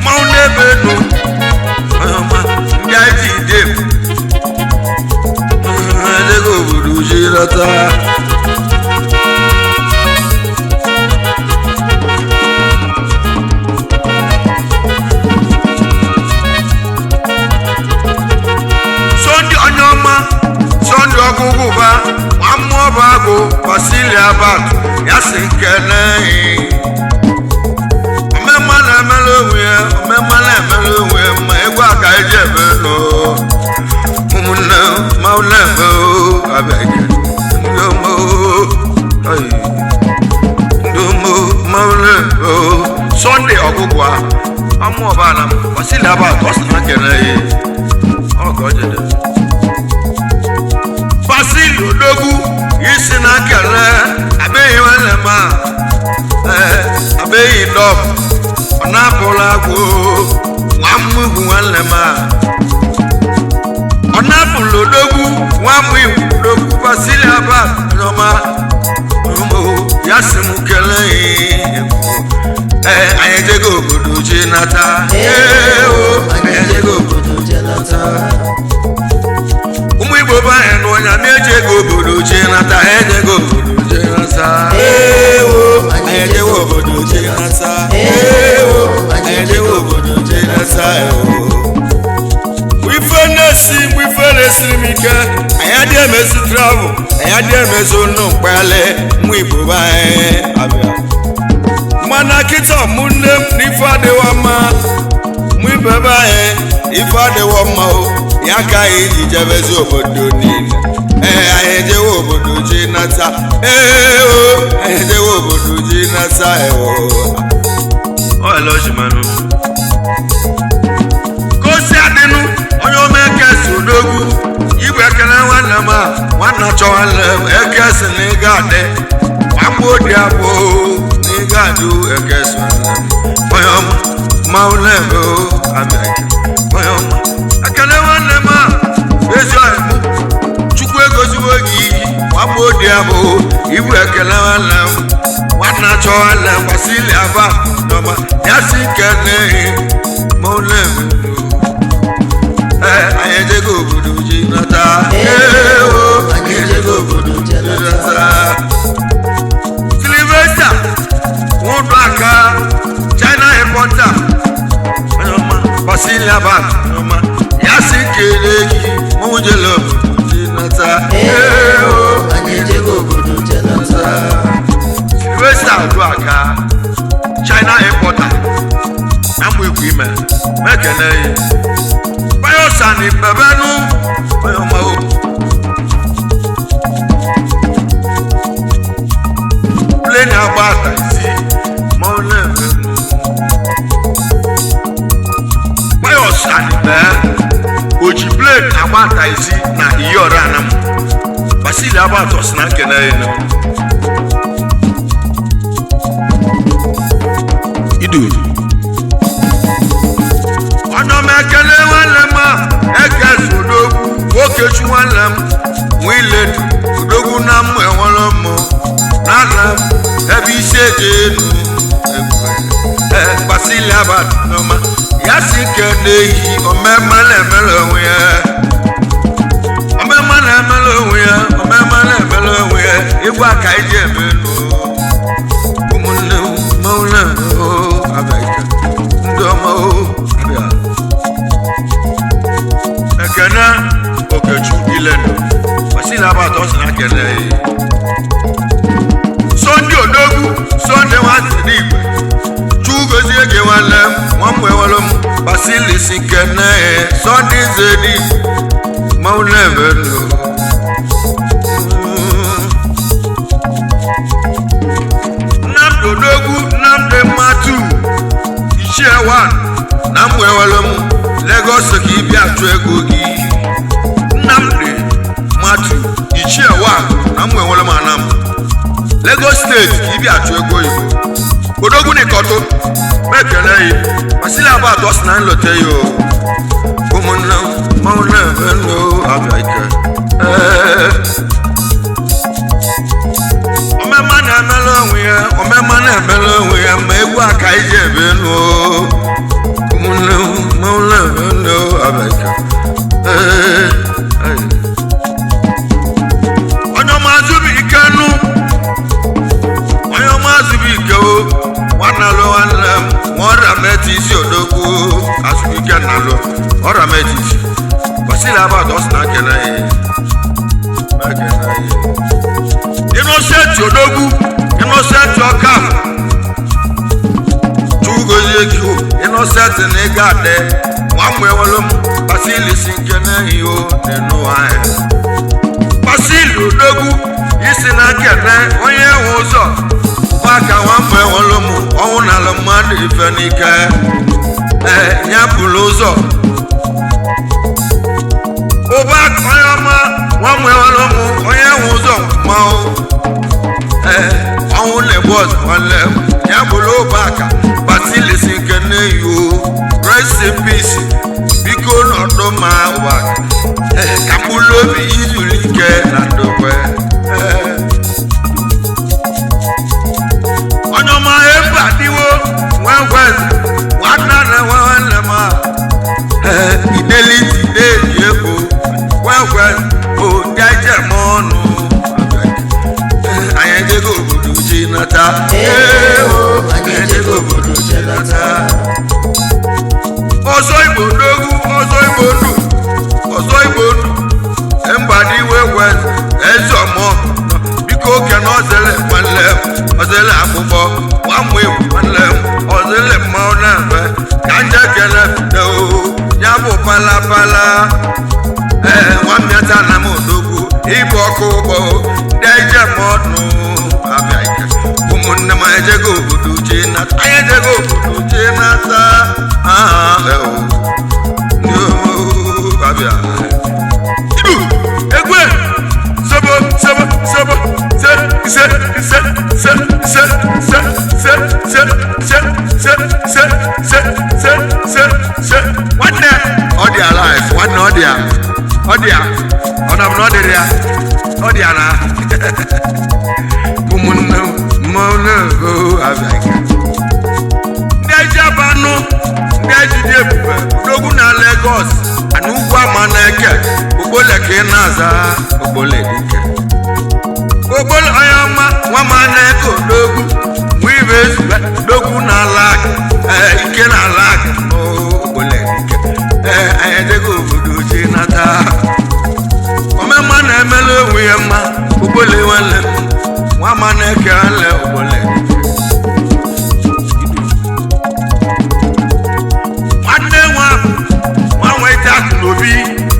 maune benu ayoma ya ji dem ego budu jirata ọgụgụba nwamụọba agụ Basili about yasikene omemma na-emele onwe ya ma egwu aka eji ebe no ụmụnne maulebe abịaghị ndomo maulebe Sunday ọgụgụ a amụọba na Basili about ọ sị na kene ọgọjede Basili Odogwu isi na kele abeghị nwanne m abeghị dọp ọ na-apụla agwụ nwa mmugwu nwanne m ọ na bụlụ odogwu nwamụ iwu odogwu basili aba n'ọma ya si m kelee anyị ejego obodo je nata anyị ejego obodo je nata ụmụ Igbo be anyị n'ọnya ma ejego obodo je nata ejego obodo je nata anyị ejego obodo je nata anyị ejego obodo je nata ife na-esiri m ike anyị adị emezu travel anyị adị emezu nụ mkpali ụmụ Igbo be anyị abịa mana kịta ụmụnne m n'ife adịwa mma mụ ibe be anyị ife adịwa mma ya ka anyị ji jebezi obodo niile anyị ejewe obodo ji nata anyị ejewe obodo ji nata ọlọjimanụ kosi adịnụ onye omekesi odogwu igwe ekele nwanne m a nwanna chọwanne m ekesi na ịga adị akpụ dị abụ n'ịga-adụ ekesi onye ọma maụle abịa onye ọma ekele nwanne m a ezi ọhịmụ Chukwu egoziwo gị akpụ dị abụ igwe ekele nwanne m nwanna chọwanne m gbasili aba n'ọma ya si kene maụle anyị ejego obodo ji nata anyị ejego obodo ji nata Sylvester nwodo aka China importer anyoma Basilia bag anyoma ya si kele gị mụjelo ji nata anyị ejego obodo ji nata Sylvester nwodo aka China importer amụ ikwu ime mekene yi Bayosani bebenu ayoma o plane agbata isi maule Bayosani be oji plane agbata isi na iyora anam basili agbata osina kene eno idu ekele nwanne m ekesi odogwu nwokechu nwanne m nwile odogwu na mmụ enwere mmụ n'ala ebe isi eji elu Basili abad n'ọma ya si kene ehi omema na-emere onwe ya omema na-emere onwe ya omema na-emere onwe ya ịgwa ka iji eme elu ụmụnne maụle abịa ndị ọma abịa ekene okechu ilendo Basili abad ọ sị na kene Sunday odogwu Sunday nwasị n'igwe chugozie gị nwanne m nwamwe nwere m Basili si kene Sunday zedi maulevenu Nnamdi odogwu Nnamdi mmatu ichie wan na mwe nwere m Lagos ka ibi atụ ego gị Nnamdi mmatu ichie wan na mwe nwere m anam Lagos State ka ibi atụ ego Igbo odogwu n'ikoto mekele yi Basili abad ọ sị na nlote yo ụmụnne maulevenu abịa ike omema na-emele onwe ya omema na-emele onwe ya ma egwu aka iji ebe enu ụmụnne maulevenu abịa ike onye ọma azụbi ike nụ onye ọma azụbi ike o nwanne alụ nwanne m ọrịa metị isi odogwu azụbi ike na alụ ọrịa metị isi Basili abad ọ sị na kene Innocent odogwu Innocent ọka chugozie gị Innocent na ịga ade nwamwe nwere m Basili si nkene iyo n'enu anyị Basili odogwu isi na kene onye nwe ụzọ maka nwamwe nwere m ọnwụ n'ala mmadụ ife n'ike ya bụrụ ụzọ ụba onye ọma nwamwe nwere m onye nwe ụzọ ma ọnwụ na-egbu ọzọ nwanne m ya bụrụ ụbaka Basili si nkene iyo rest in peace biko n'ọdụ ma ụbaka ka m ọzọ igbo n'ogwu ọzọ igbo ndu ọzọ igbo ndu mbadi iwe wee eze ọmọ biko oke na ọzele nwanne ọzele akpụkpọ nwamụ egwu nwanne ọzele mmanwụ na-efe ka nje kele ya bụ palapala nwamịata na m odogwu ịbụ ọkụ ụgbọ ndị ije mọdụ abịa ike ụmụnne m ejego obodo uche nata anyị ejego obodo uche nata abịa egwe sebo sebo sebo se se se se se se se se se se se se se se nwanne ọ dị alive nwanne ọ dị ya ọ dị ya ọ na m na ọ dịrị ya ọ dị ya na ụmụnne mmanwụ abịa ike ndị eji abanụ ndị ejide ebube odogwu na Lagos ana ugwu ama na-eke ogbole ka ị na-aza ogbole dike ogbole onye ọma nwa ma na-eke odogwu nwa ibe ezube odogwu na ala ike na ala ogbole dike anyị ejego obodo ochie nata omema na-emela onwe ya mma ogbole nwanne nwa ma na-eke ale ogbole dike nwanne nwa nweta akụnobi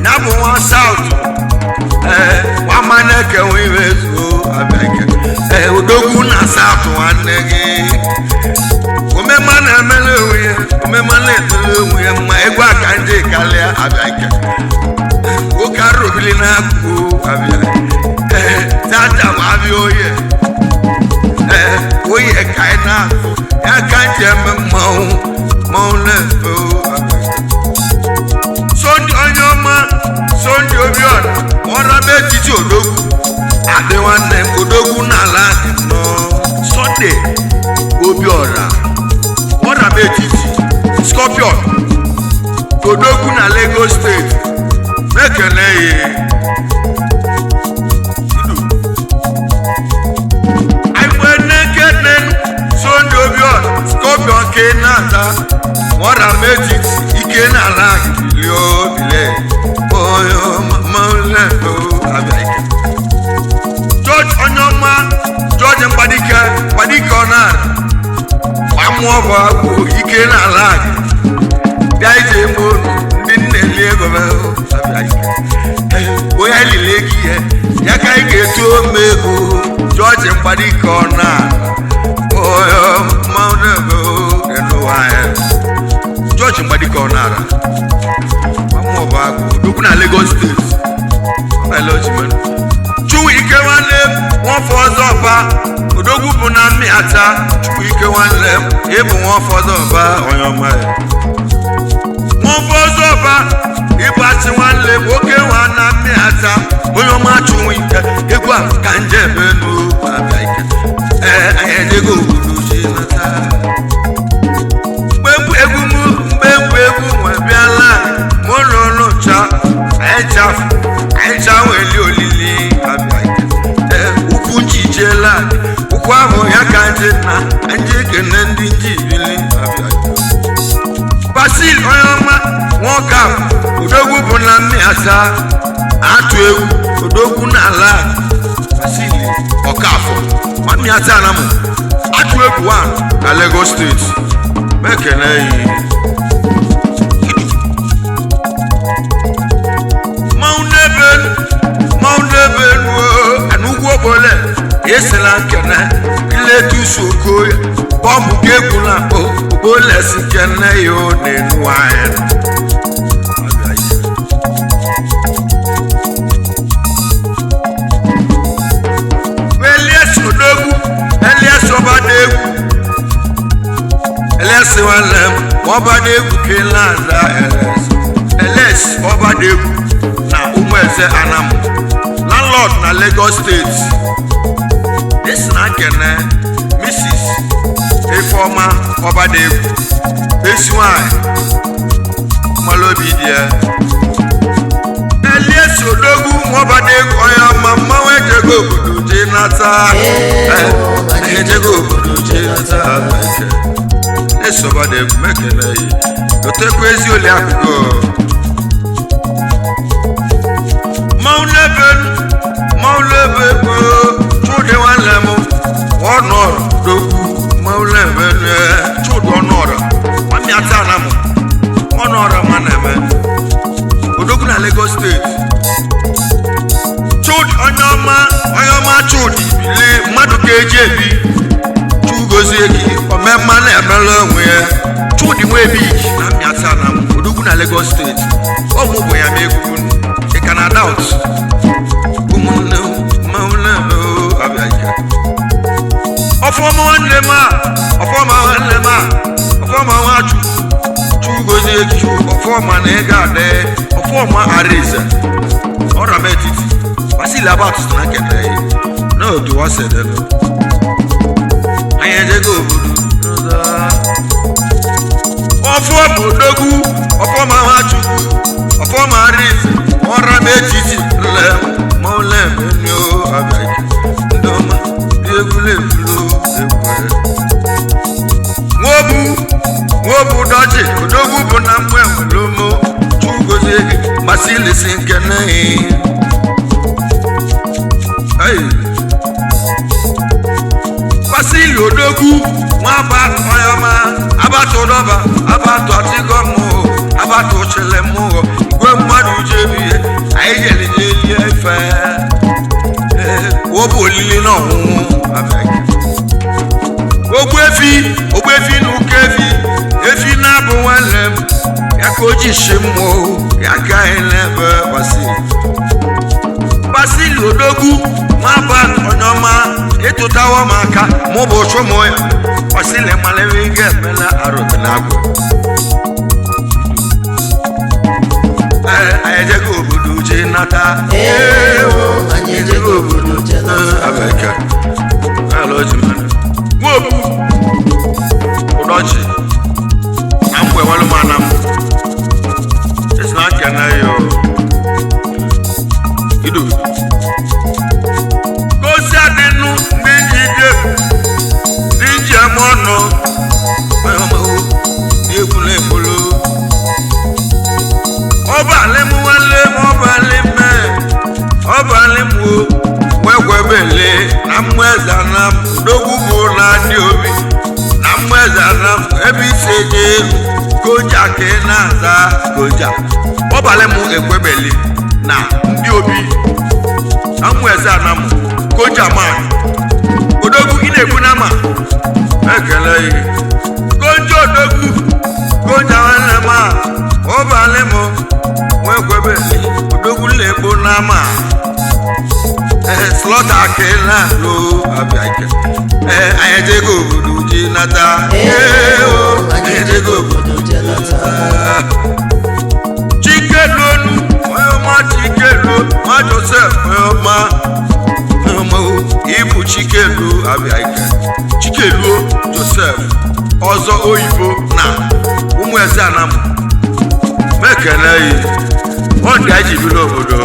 ya bụ nwa South nwa ma na-eke nwe ibe ezuo abịa odogwu na South nwanne gị omema na-emela onwe ya omema na-etele onwe ya mma egwu aka ndị kalịa abịa ike oke arụbili na-akụkụ abịa tata ma abịa oye ka ị na-azụ ya ka nji eme mmanwụ na-efe Sunday onye ọma Sunday Obiora ọraba etiti odogwu adị nwanne odogwu n'ala nọ Sunday Obiora ọraba etiti Scorpion odogwu na Lagos steeti mekene ya Sunday Obiora Scorpion ke na-ata ọraba etiti ike n'ala bile oyo maule abịa ike George onye ọma George mgbadike ọ na-ara amụọ bụ agwụ ike n'ala bịa ije eme olu ndị nna-eli ego abịa ike onye elile ego ihe ya ka anyị ga-etu ome ego George mgbadike ọ na-ara oyo maule George mgbadike ọ na-ara odogwu na Lagos steeti Chukwu ike nwanne m nwafọ ọzọ ọba odogwu bụ na mmịata Chukwu ike nwanne m ịbụ nwafọ ọzọ ọba onye ọma ya nwafọ ọzọ ọba ịbụ achị nwanne m oke nwa na mmịata onye ọma Chukwu ike egwu a ka nje ebe n'okwu abịa ike anyị ejego obodo ji nata mgbe egwu nwe bịala mụlụlụcha anyị weli olili ukwu njijela ukwu ahụ ya ka ndị nna anyị ekene ndị njibili Basil onye ọma nwoke ahụ odogwu bụ na mmịata atụ egwu odogwu na ala Basil Ọkafọ nwa mmịata na mụ atụ egwu 1 na Lagos steeti mekene yi anugwu obole esela nkene iletusu okoye bọmbụ ka egwu na obole si kene ya ọ na-enu anyị Elias odogwu Elias ọbadegwu Elias nwanne m ọbadegwu ka ịla-aza Elias ọbadegwu na ụmụeze Anambra landlord na Lagos State this na kene Mrs. Ifeoma Ọbadegwu esi nwanyị malobi die Elias odogwu Ọbadegwu onye ọma mmanwụ ejego obodo je nata ejego obodo je nata Elias Ọbadegwu mekene yi lotekwa ezi ole akụkọ maulebe chudi nwanne m ọnọrọ dokwu maulebe chudi ọnọrọ nwamị ata na m ọnọrọ ma na-eme odogwu na Lagos steeti chudi onye ọma chudi bili mmadụ ga-eji ebi chugozie gị omemma na-emela onwe ya chudi nwa ebi na mmịata na m odogwu na Lagos steeti ọmụ bụ ya ma egwu ị ka na daut ụmụnne mmanwụle abịa ike ọfọma nwanne m ọfọma nwa chugozie gị ọfọma na ị ga-adị ọfọma arize ọra m etiti basili abatụtụ na nketa ya na otu wasedelu anyị ejego obodo ọfọma odogwu ọfọma nwachukwu ọfọma arize ọra m etiti maụlemenu abịa ndị ọma dị egwuregwu nwobu dọji odogwu bụ na mgbe enwelomo chugozie gị masilisi nke naghị Basili odogwu nwa ọyọma abatụ ụdọba abatụ atịgọmụ abatụ chilemụ igwe mmadụ jebie anyị jelie efe wobu olili na ọnwụnwụ ogbuefi na ụka efi na-abụ nwanne m ya ka o ji shi mmụọ ya ka anyị n'ebe Basili odogwu nwaba onye ọma ịtụtawa m aka mụ bụ chụmụ ya ọsịlị malewe ga emela arụgị na agwụ anyị ejego obodo je nata anyị ejego obodo je nata nwobu ụdọchi na mgbe nwere m ana m esi na nke na yo ido gosi adịnụ ndị ji eme ọnụ egwu na-egbolo ọbalị m nwanne m ọbalị m nwekwebele na mmụ eze na m dogwu bụ na ndị obi na mmụ eze na m ebe ise je koja ka ị na-aza koja ọbalị m ekwebele na ndị obi na mmụ eze na m koja man odogwu ị na-egbu na ma ekele ihe koja odogwu koja nwanne m ọbalị m nwekwebele odogwu na-egbu na ma slọta ka ị na-alụ abịa ike anyị ejego obodo ji nata anyị ejego obodo ji nata Chikeluonu onye ọma Chikelu ma Joseph onye ọma ibu Chikelu abịa ike Chikeluo Joseph ọzọ oyibo na ụmụ eze anam mekene yi ọ dị anyị ji biri obodo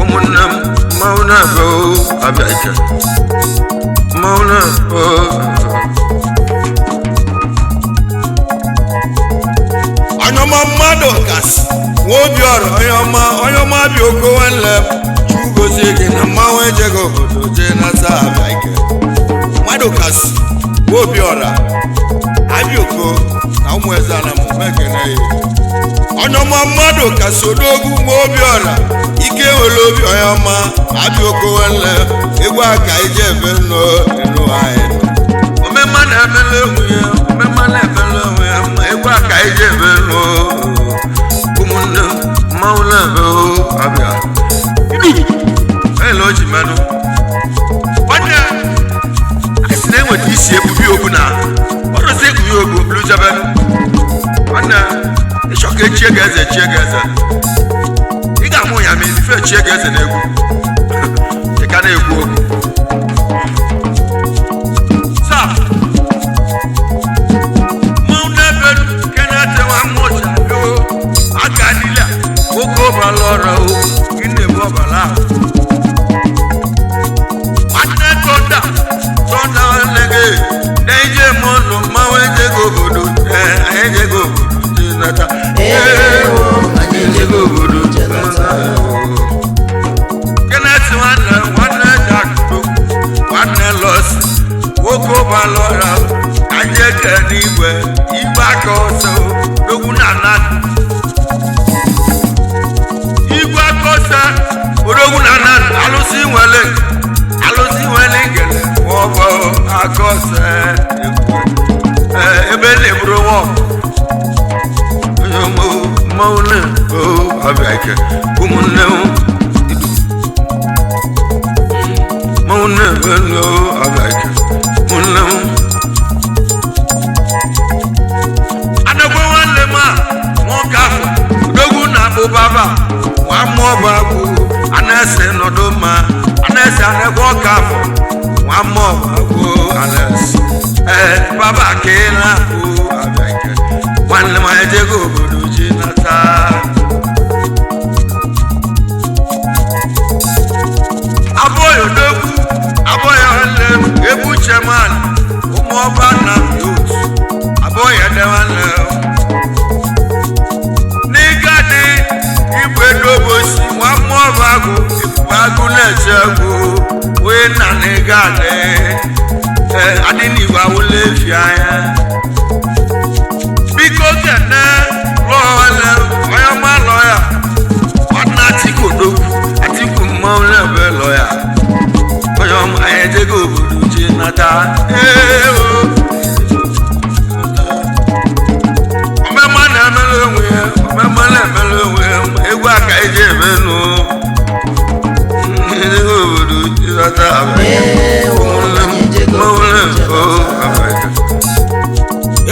ụmụnne m Mauna bo abịa Mauna bo Anyoma mmadụ kasị nwobi ọrụ onye ọma bi oko nwanne chugozie gị na mmanwụ ejego obodo jee nata abịa ike mmadụ kasị nwobi ọra abịa oko na ụmụ eze ana m mekene ya Anyoma mmadụ kasị odogwu nwobi ọra ike nwere obi onye ọma abịa oko nwanne egwu aka ije ebe nnụ anyị omemma na-emele onwe ya ma egwu aka ije ebe nnụ ụmụnne mmanwụ na-ebe abịa ele o ji menụ onye asị na-enweta isi ebubi ogwu na ọrụzi ebubi ogwu blu jebe nwanne ịchọ ka echie ga eze ị ga-amụ ya ma ife echie ga eze na-egwu ị ka na-egwu ogwu saa mmanwụ na-ebelu nke na-etewa mmụcha aka niile oke ọbala ọrụ gị na-ebu ọbala ahụ nwanne tọnda nwanne gị na-eje eme ọnụ mmanwụ ejego obodo anyị ejego obodo anyị ejego obodo jelata Kenneth nwanne Jakudo nwanne Los nwoke balọra anyị eke n'igwe aka ọsọ dogwu na anat igwe aka ọsọ odogwu na anat alụsị nwere ngele ọbọ aka ọsọ ebe na-eburu nwa mmanwụ abịa ike ụmụnne mmanwụ na-ebe abịa ike ụmụnne anagbo nwanne m a nwoke afọ odogwu na abụbaba nwa mmụọba bụ anese nọdụ mma anese anagbo ọka afọ nwa mmụọba bụ anese baba keela bụ abịa ike nwanne m ejego obodo ji nata abụghị odogwu abụghị nwanne m ebu cheman ụmụọba na yot abụghị edewanne n'ịgadị igwe dobosi nwa mmụọba agụ agụ na-eche egwu wee na n'ịgadị adị n'igwe awụla efi anya biko kene lọọle onye ọma lọya nwanne Atiku odogwu Atiku mmanwụ na-ebe lọya onye ọma anyị ejego obodo ji nata omema na-emere onwe ya omema na-emere onwe ya egwu aka eji emenụ ejego obodo ji nata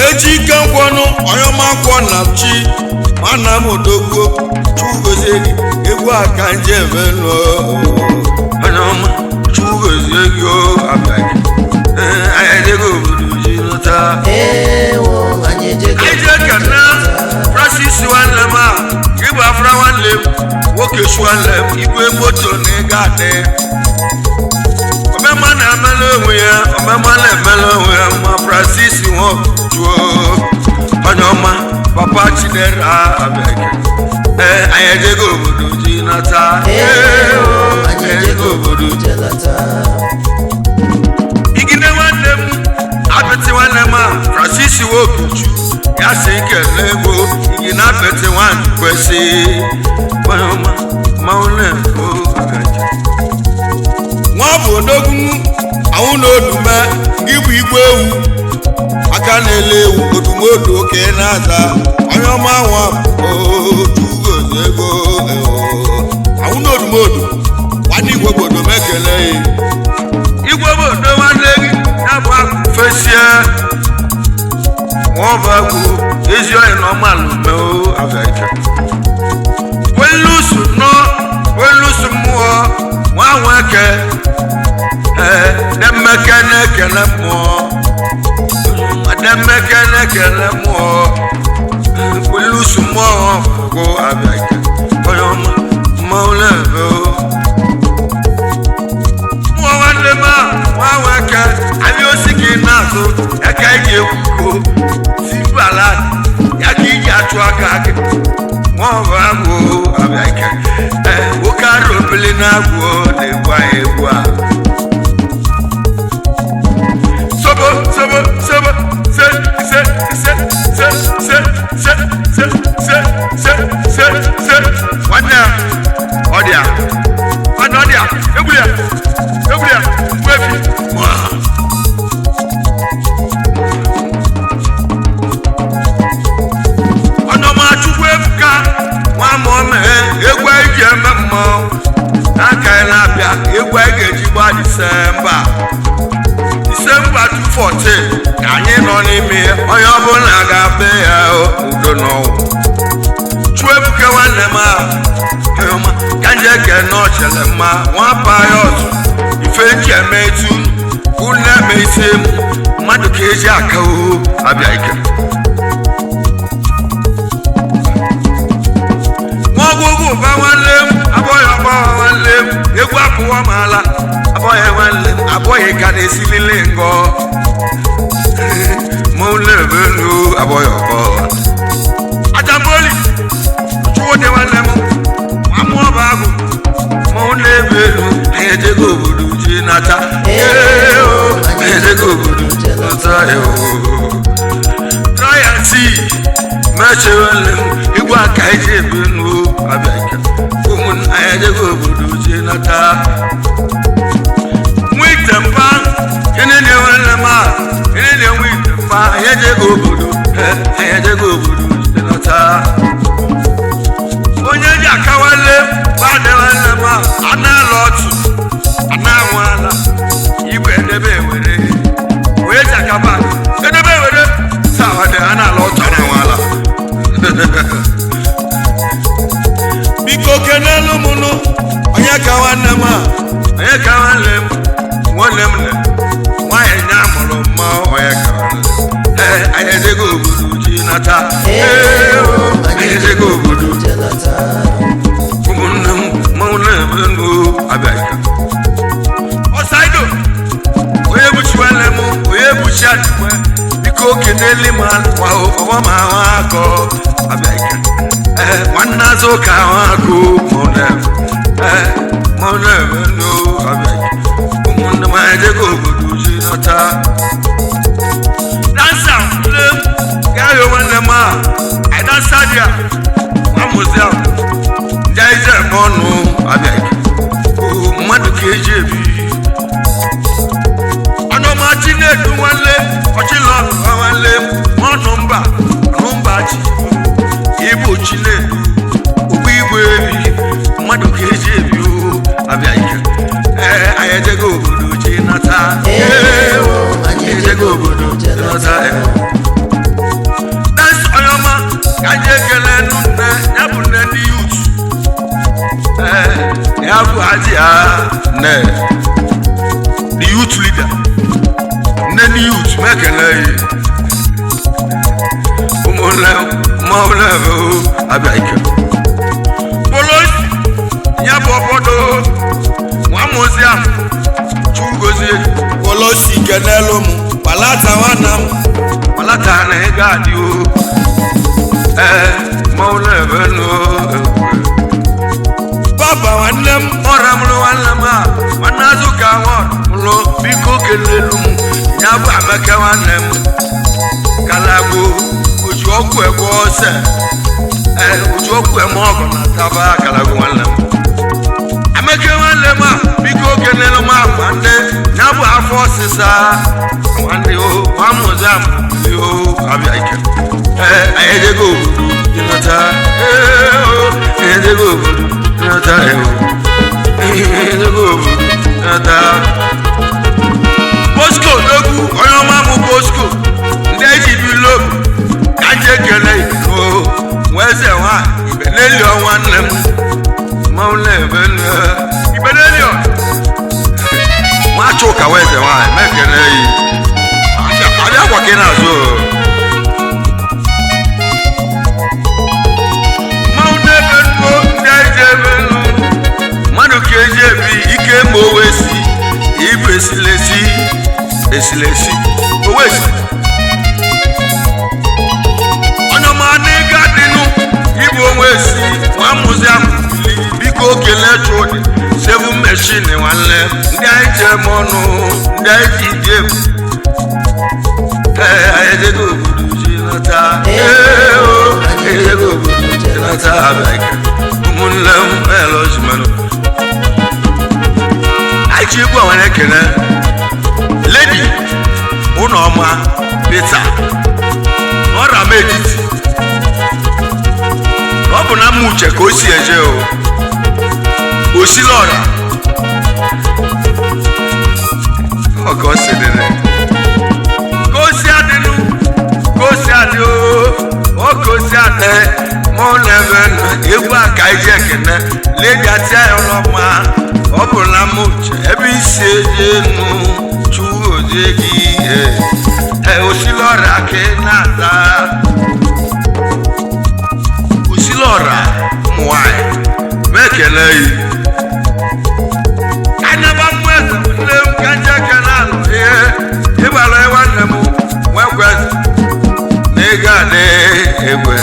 eji ike nkwọnụ ọyọma nkwọ na chi mana m odogwu chugozie gị egwu aka nje emenụ ọyọma chugozie gị abịa gị anyị ejego obodo ji nata anyị ekene Francis nwanne m a ịbụ afra nwanne m nwoke nwanne m igwe moto na ịga adị omema na-emele onwe ya omema na-emele onwe ya ma Francis nwojuo onye ọma papa Chinera abịa anyị ejego obodo ji nata anyị ejego obodo igide nwanne m apịtị nwanne m a Francis nwokuchu ya si ikele ego igi na apịtị nwanne kwesị onye ọma mmanwụ na-ego nwa bụ odogwu anwụ na odume gị bụ igwe ewu aka na-ele ewu odumodu oke na-aza onye ọma nwa ojugozi ego anwụ na odumodu nwanne igwe obodo m ekele igwe obodo nwanne gị ya bụ akụ fesie nwaọbagwu ezi onye na ọmalụme abịa ike welusu mmụọ nwa nweke demeke na-ekele mmụọ demeke na-ekele mmụọ welusu mmụọ bụ abịa ike onye ọma mmanwụ na-ebe mmụọ nwanne m a nwa nweke anyị osi gị na-azụ eke iji ekwuko ala ya ka iji achụ aka gị nwaọba agwụ abịa ike nwoke arụ obele na-agwụ na-egwu anyị egwu a sobo se nwanne ọdịa egwu ya mgbefi Chukwu ebuka nwa mụọme egwu anyị ji eme mmụọ n'aka anyị na-abịa egwu anyị ga-eji gba Disemba 214 ka anyị nọ n'ime onye ọbụla ga-abịa ya udo n'ọnwụ Chukwu ebuka nwanne m ahụ ka nje eke n'ọchere mma nwapa ya ọtụ ife nji eme etu unu na-eme isi mmadụ ka eji aka abịa ike ọgwụgwụ ba nwanne m abụghị ọgbọghọ nwanne m egwu apụwa m ala abụghị nwanne m abụghị ka na-esilile ngọ mụ na-ebe elu abụghị ọgbọghọ ajamboli nwanne m igwe aka iji ebe nu abịa ụmụnna ya jego obodo ji nata nwite mpa ene na-enwere ma ene na-enwe ite mpa ya jego obodo ya jego obodo ji nata onye ji akawale gbadewanne ma ana-alụ otu ana-anwala igwe edebe ewere wee ji akaba edebe ewere sawade ana-alụ otu ana-anwala biko kenelu mụnụ onye ka nwanne m onye ka nwanne m nwanne m nwaanyị nya mụrụ mma onye ka nwanne anyị ejego obodo ji nata anyị ejego obodo ụmụnne m mmanwụ na-ebe ndụ abịa ọsaido onye buchi nwanne m onye buchi adịkwe biko keneli ma ọwa ma ahụ akọ abịa nwanne azụ ka ahụ akụ mọnebe ndụ abịa ụmụnne m anyị ejego obodo ji nata dansa nne m gaghị nwanne m a anyị dansa dị a amụzi ahụ ndị anyị ji eme ọnụ abịa mmadụ ka eji ebi ọnụmachi na-edu nwanne ọchịlọ nwanne ọnụ mba chi ibu chi na-edu ụgbọ igwe ebi mmadụ ka eji ebi abịa ike anyị ejego obodo ji nata anyị ejego obodo ji nata dansi onye ọma ka anyị ekele nne ya bụ nne ndị yut ya bụ haji ya nne the youth leader nne ndị yut ma ekele ụmụnne mmanwụnne abịa ike polosi ya bụ obodo nwamozi ahụ chugozie polosi kenelu m palata nwanna m palata na ịga adị o mmanwụnne nụ papa nwanne m ọra mụrụ nwanne m a nwanne azụ ka nwụrụ biko kelelu m ya bụ amaka nwanne m kalagbo oju ọgwụ egwe ọsẹ oju ọgwụ eme ọgụ na taba kalagbo nwanne m amaka nwanne m a biko kelelu m agwa ndị ya bụ afọ ọsịsa nwanne o nwamụzi amụzi o abịa ike anyị ejego obodo ịnọta ejego obodo ịnọta ejego obodo ịnọta Bosco n'ogwu onye ọma mụ Bosco ndị eji bilo ka ndị ekele ikiro nweze nwa ibelelio nwanne m mmanwụ na-ebe ibelelio nwachi ụka weze nwaanyị mekele yi abịa kwa gị n'azụ mmanwụ na-ebe nnukwu ndị eji ebe nnu mmadụ ka eji ebi ike ma owesi ibu esilesi owesi onye ọma n'ịga dịnụ ibu owesi nwamụzi ahụ biko kelee chụdị sevu meshin nwanne ndị anyị ji eme ọnụ ndị anyị ji dị egwu anyị ejego obodo ji nata ejego obodo ji nata abịa ụmụnne m elọzimanụ anyị ji egwu awanye ekele ledi ụlọ ọma pita n'ọra m etiti ọ bụ na mma uche ka o si eje o sila ọra ọka o sidere ka o si adịnụ ka o si adị o ka o si adị mụ na ebe egwu a ka iji ekene ledi atịa ya ọlọma ọ bụ na mma uche ebe isi eje nụ chụọ ozie gị osila ọra ka ị na-ata osila ọra ụmụ nwanyị ma ekele yi ka nyaba mmụ eze nne m ka nje ekele alụ ihe ịgbara nwanne m nwekwezi na ego adị egwe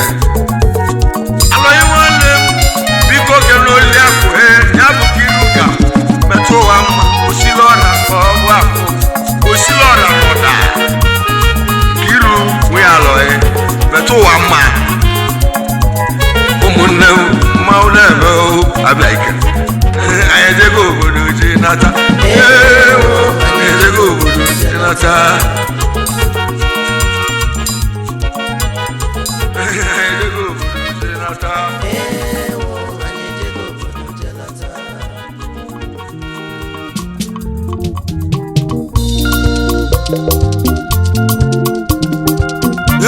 alụghị nwanne m biko kele oli akụ ya bụ ka iru ka metụ ụwa mma osila ọra ka ọ bụ akụ osila ọra n'ụda ka iru nwe alụghị metụ ụwa mma ụmụnne m mmanwụ na-eme abịa ike anyị ejego obodo ji nata anyị ejego obodo ji nata anyị ejego obodo ji nata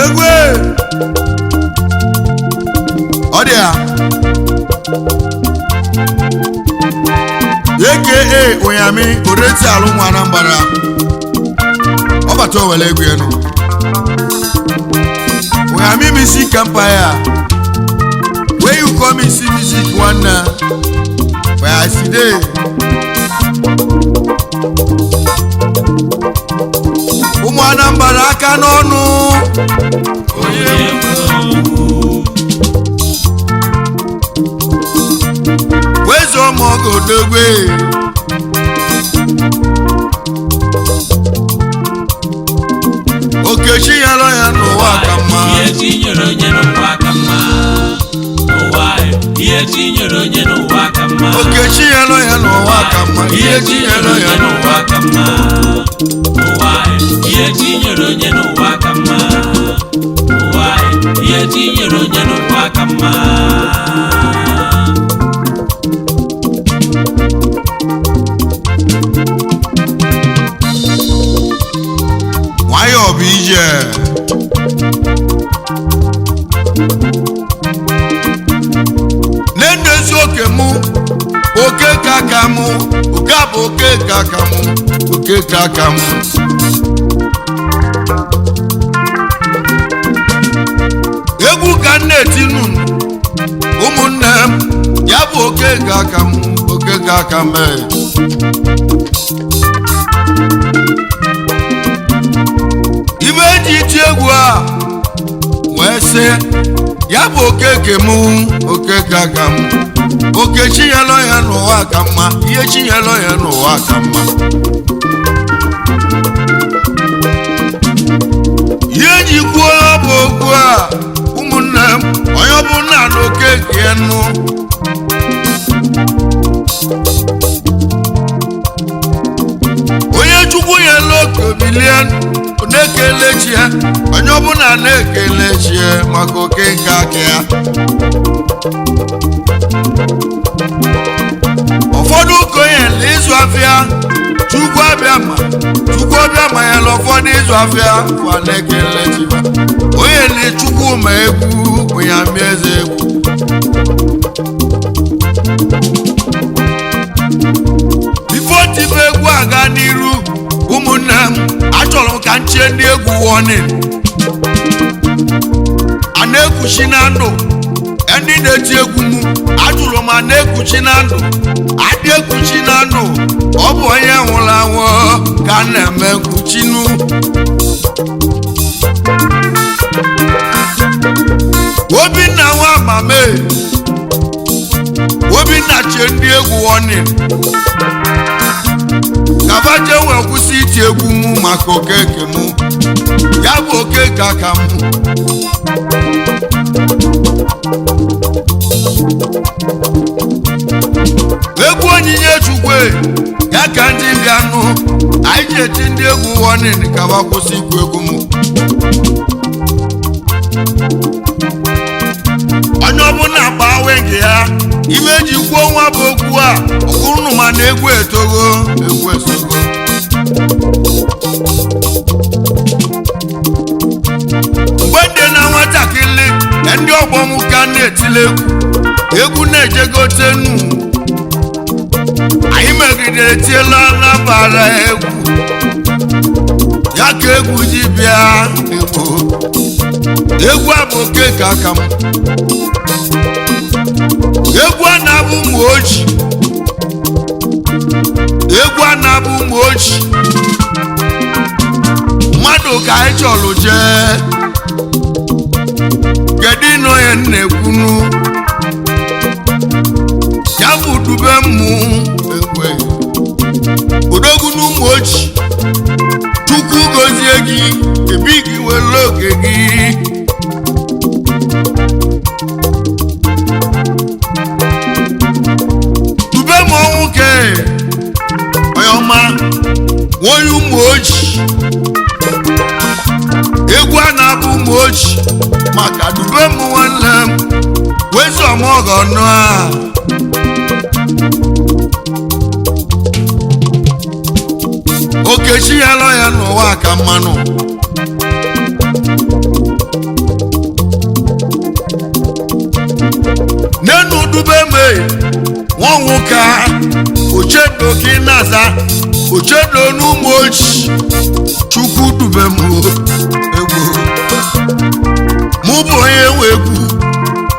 egwe ọ dị ya aka Unyami oreti alụ nwa Anambra ọ bata owele egwu enu Unyami music empire where you come and see music one where I see there ụmụ Anambra aka n'ọnụ wezo ọmọgodogwe Okechi yalọ ya n'ụwa ka mma ihe tinyere onye n'ụwa ka mma ihe tinyere onye n'ụwa ka mma Okechi yalọ ya n'ụwa ka mma ihe tinyere ya n'ụwa ka mma ihe tinyere onye n'ụwa ka mma ihe tinyere onye n'ụwa ka mma nwayọ bụ ije na-enezi oke mụ oke kaka mụ oke bụ oke kaka mụ oke kaka mụ egwu ka m na-etinu ụmụnne m ya bụ oke kaka mụ oke kaka m ibe eji iti egwu a wee sị ya bụ okeke mụ okeke aka m oke chinyelọ ya n'ụwa ka mma ihe chinyelọ ya n'ụwa ka mma ihe eji kwuo ya bụ okwu a ụmụnne m onye ọbụla na okeke nụ onye chukwu ya oke bilie na-ekele chi ya onye ọbụla na-ekele chi ya maka oke nke aka ya ụfọdụ konyela ịzụ afịa chukwu abịa ma ya la ụfọdụ ịzụ afịa kwa na-ekele chi ya onye na chukwu ma egwu Unyami eze egwu bifo tibe egwu aga n'iru ụmụnne m achọrọ m ka nchie ndị egwu warning a na-ekwuchi na ndụ ndị na-eti egwu m ajụrụ m a na-ekwuchi na ndụ adị ekwuchi na ndụ ọ bụ onye nwụrụ anwụ ka a na-eme nkwuchinu Obinna nwa mame Obinna chie ndị egwu warning kabaje wee kwụsị iti egwu mụ maka okeke mụ ya bụ okeke aka mụ egwu onyinye chukwe ya ka ndị bịanụ anyị ji eti ndị egwu warning kaba kwụsị ikwu egwu mụ onye ọbụla gbawe nke ya ibe eji kwuo nwa bụ okwu a ọkwụrụ ma na egwu etogo egwu esogo mgbe ndị na nwatakịrị ndị ọgbọ m ka na-etile egwu na-ejegotenu anyị megidere tiela nabara egwu ya ka egwu ji bịa egwu a bụ okeke aka m egwu a na-abụ ụmụ ojii egwu a na-abụ ụmụ ojii mmadụ ka anyị chọrọ jee kedu ịnọ ya na-ekwunu ya bụ dube mmụ egwe odogwu n'ụmụ ojii chukwu gozie gị ebi gị were oge gị maka dube m nwanne m wezi ọmọgọ nọ a okechi ya lọ ya n'ụwa ka mmanụ n'enu dube me wọn nwoke ochedo ka ị na-aza ochedo n'ụmụ ochi chukwu dube m egwu mụ bụ onye nwe egwu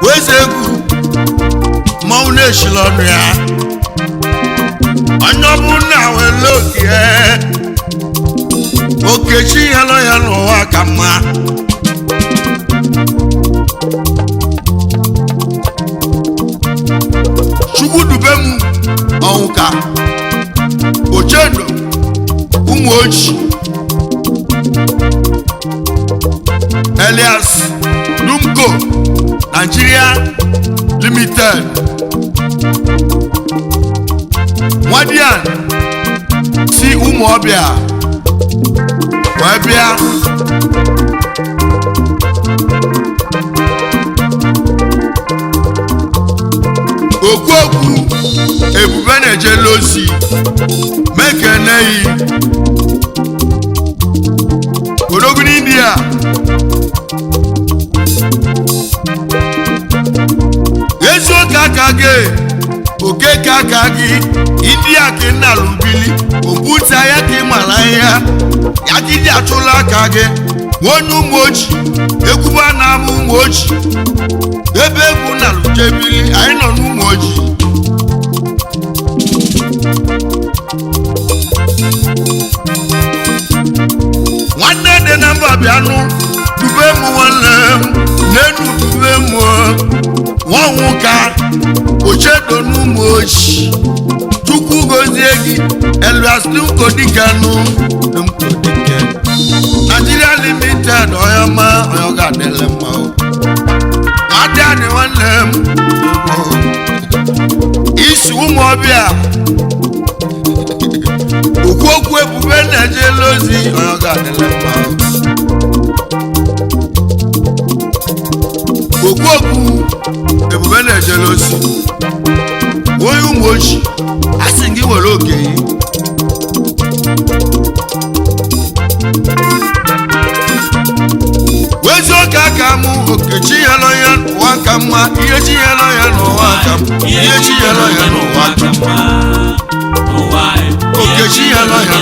weze egwu mmanwụ na-eshila ọnụ ya onye ọbụla wele oge okechi ya nọ ya n'ụwa ka mma chukwu dube m ọnwụka ochedo ụmụ ochi Elias Lumco Nigeria Limited Nwadian si ụmụ ọbịa wee bịa okwu ebube na-ejela ozi mekeneyi odogwu n'India eziokwu aka gị okeke aka gị India ka ị na-alụbili obuta ya ka ị mara ya ya ka ịdị achụla aka gị onye ụmụ ochi egwuba na-ama ụmụ ochi ebe egwu na-alụjebili anyị nọ n'ụmụ ochi nwanne dị na mba bịanụ dube m nwanne m n'enu dube m nwa nwoke ochedo n'ụmụ ochi chukwu gozie gị Elias Lumco dịkanụ Nigeria Limited ọyọma ọyọga adịla mma nwadị anyị nwanne m isi ụmụ ọbịa okwu ebube na-ejela ozi ọyọga adịla mma okwu ebube na-ejela ozi onye ụmụ ochi a sị gị were oke wezi oke aka mụ okechi ya nọ ya n'ụwa ka mma ihe chi ya nọ ya n'ụwa ka mma ihe chi ya nọ ya n'ụwa ka mma okechi ya nọ ya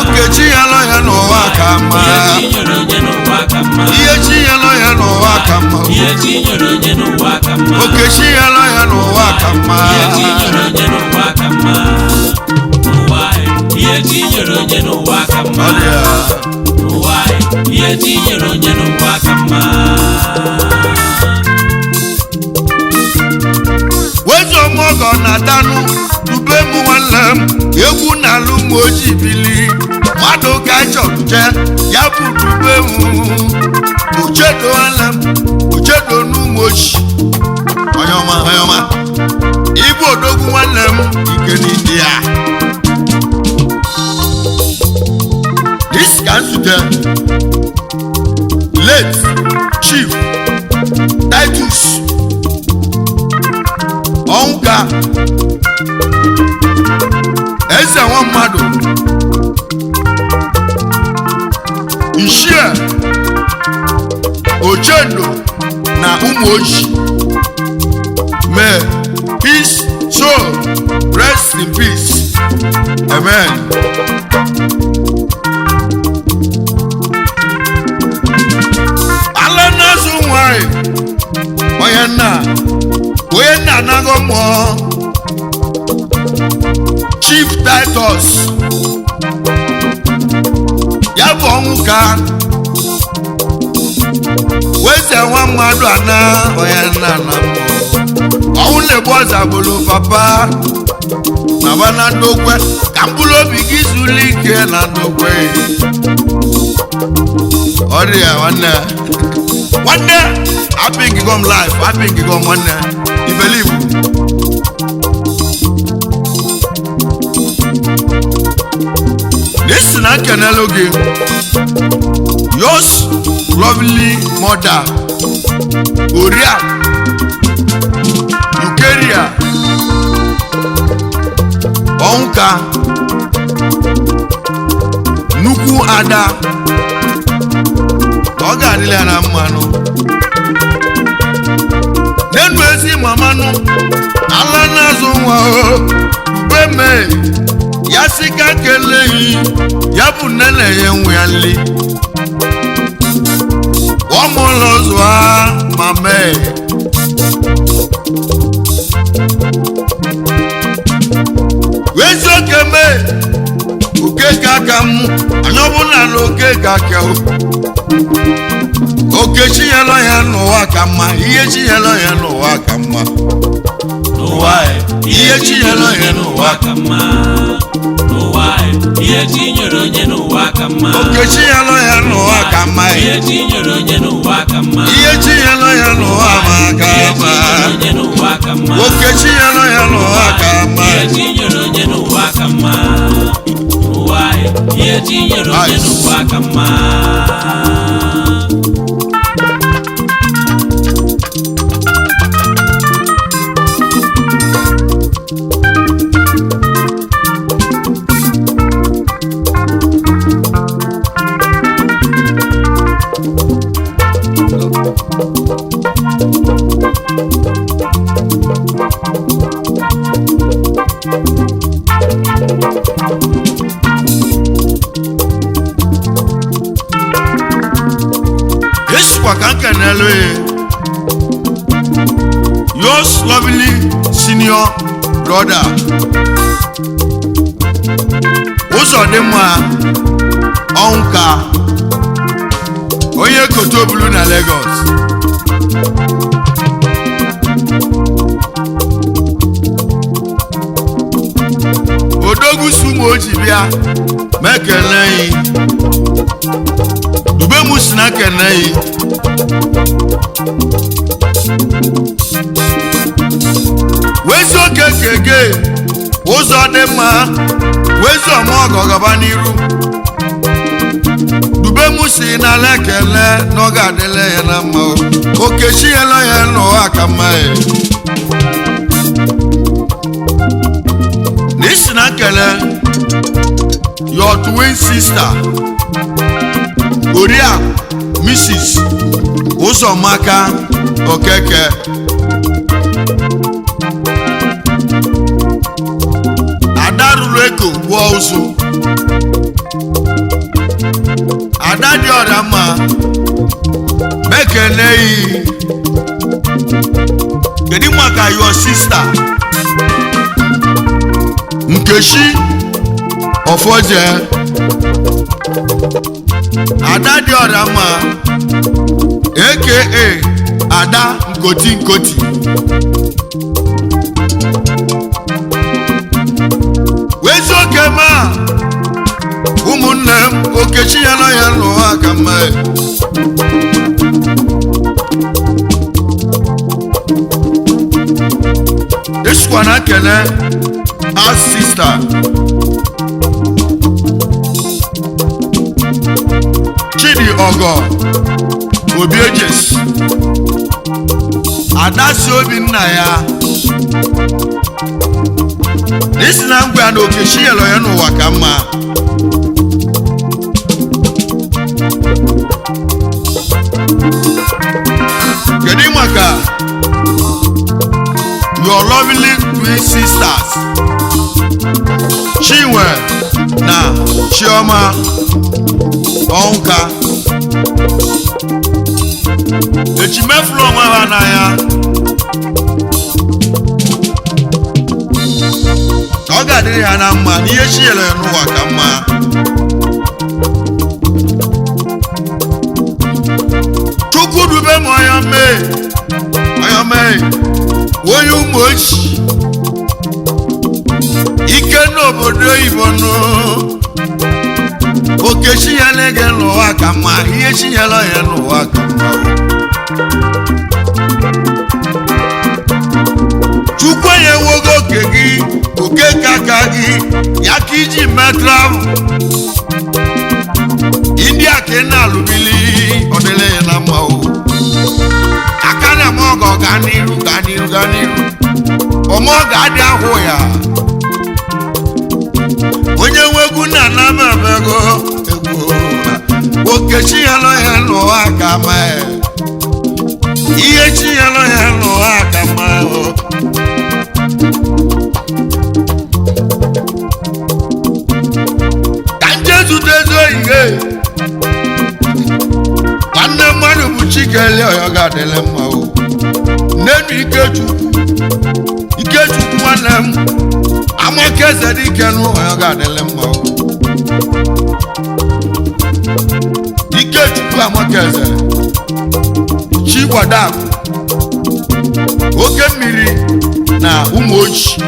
okechi ya nọ ya n'ụwa ka mma ihe chi ya nọ ya n'ụwa ka mma okechi ya nọ ya n'ụwa ka mma wezi ọmọgọ na-atanụ dube m nwanne m egwu na-alụ ụmụ ojii bili mmadụ ka chọje ya bụ dube m ochedo nwanne m ochedo n'ụmụ ojii onye ọma ịbụ odogwu nwanne m ike n'India this can suggest late Chief Titus ọnka eze nwa mmadụ nshie ochendo na ụmụ ochi may his soul rest in peace amen. ala na-azụ nwanyị onye nna anaghị mmụọ Chief Titus ya bụ ọnwụ ka weze nwa mmadụ ana onye nna na mmụọ ọnwụ na-egbu ọzagbolo papa na bana ndokwe ka mkpụrụ obi gị zuru ike na ndokwe ọrịa nwanne happy gigom life happy gigom nwanne you believe this na kenelo game yours lovely mother oriakụ Ukeria Ọnka nnukwu ada ọ ga-adịla ya na mmanụ n'enu ezi mamanụ ala na-azụ nwa ube mee ya sị ka keleghị ya bụ nne na-enye nwa ya nri ọmụlọ zụa ma mee wezi oke mee okeke aka m anya ọbụla na okeke aka oke chinyelọ ya n'ụwa ka mma ihe chinyelọ ya n'ụwa ka mma n'ụwa ihe chinyere onye n'ụwa ka mma n'ụwa ihe chinyere onye n'ụwa ka mma oke chinyelọ ya n'ụwa ka mma ihe chinyere onye n'ụwa ka mma ihe chinyelọ ya n'ụwa ma ka mma onye n'ụwa ka mma oke chinyelọ ya n'ụwa ka mma ihe chinyere onye n'ụwa ka mma n'ụwa ihe chinyere onye n'ụwa ka mma Yours lovely senior brother Uzodimma Ọnka onye Kotobulu na Lagos Odogwu sumo oji bịa mekeleghị dube m si na keleghị wezi oke kege ụzọ dị mma wezi ọmụ ọgọ gaba n'iru dube m si n'ala ekele n'oge adịla ya na mma okechiela ya n'ụwa ka mma n'isi na nkele your twin sister oriakụ Mrs. Ụzọmaka Okeke ada ruru eko gwụọ ụzụ ada dị ọrịa mma mekeneyi kedu maka your sister Nkechi Ọfọje ada dị ọrịa mma aka ada nkoti nkoti wezi oke ma ụmụnne m okechi ya nọ ya n'ụwa ka mma esikwa na kele as sister Chidi Ogo Obiejes Adasi Obinna ya n'isi na ngwa ya na okechi yelo ya n'ụwa ka mma kedu maka your lovely twin sisters Chinwe na Chioma Ọnka echimefuru onwe ha n'anya ọ ga-adịrị ha na mma n'ihe chi nyere ya n'ụwa ka mma Chukwu dube m onye mee onye ụmụ ochi ike n'obodo oyibo nụ okechi ya na-ege n'ụwa ka mma ihe chi nyere ya n'ụwa ka mma Chukwu onye nwogo oke gị oke kaka gị ya ka iji metravel India ka ị na-alụbili ọ dịla ya na mma o na-eme ọgọ gaa n'iru ọmọ ga-adị ahụ ya onye nwegwu na anamabego egwu okechi ya nọ ya n'ụwa ka ma ihe chi ya nọ ya n'ụwa ka ma ka njezuta ezi oyihe nwanne mmadụ bụ chikeli ọyọ ga-adịle mma o n'enu Ikechukwu nwanne m Amakeze dike n'ụwa ga-adịle mma o Ikechukwu Amakeze Chigwadakụ oke mmiri na Ụmụochi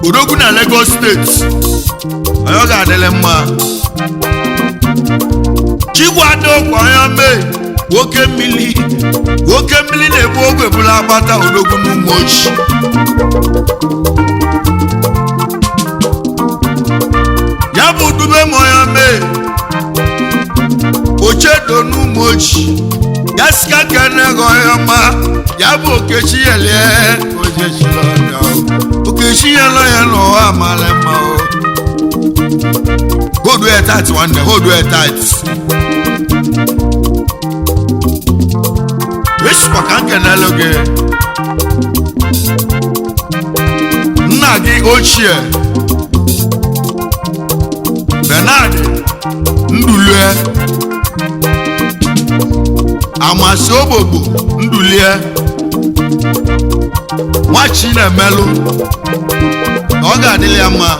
Odogwu na Lagos steeti ọyọ ga-adịle mma Chigwadakụ ọyọ mee oke mmiri na-ebu ogwe bụla agbata Odogwu n'Ụmụochi ya bụ dube moya mee ochedo n'Ụmụochi ya sika kene goyoma ya bụ Okechi yelie Okechi yelo ya n'ụwa mara mma o hold your tight one day hold your tight Wishpa kanke naloge nna gị ochie Bernard Ndulue Amasi Ogbogbo Ndulue Nwachi na-emelụ ọ ga-adịlị ya mma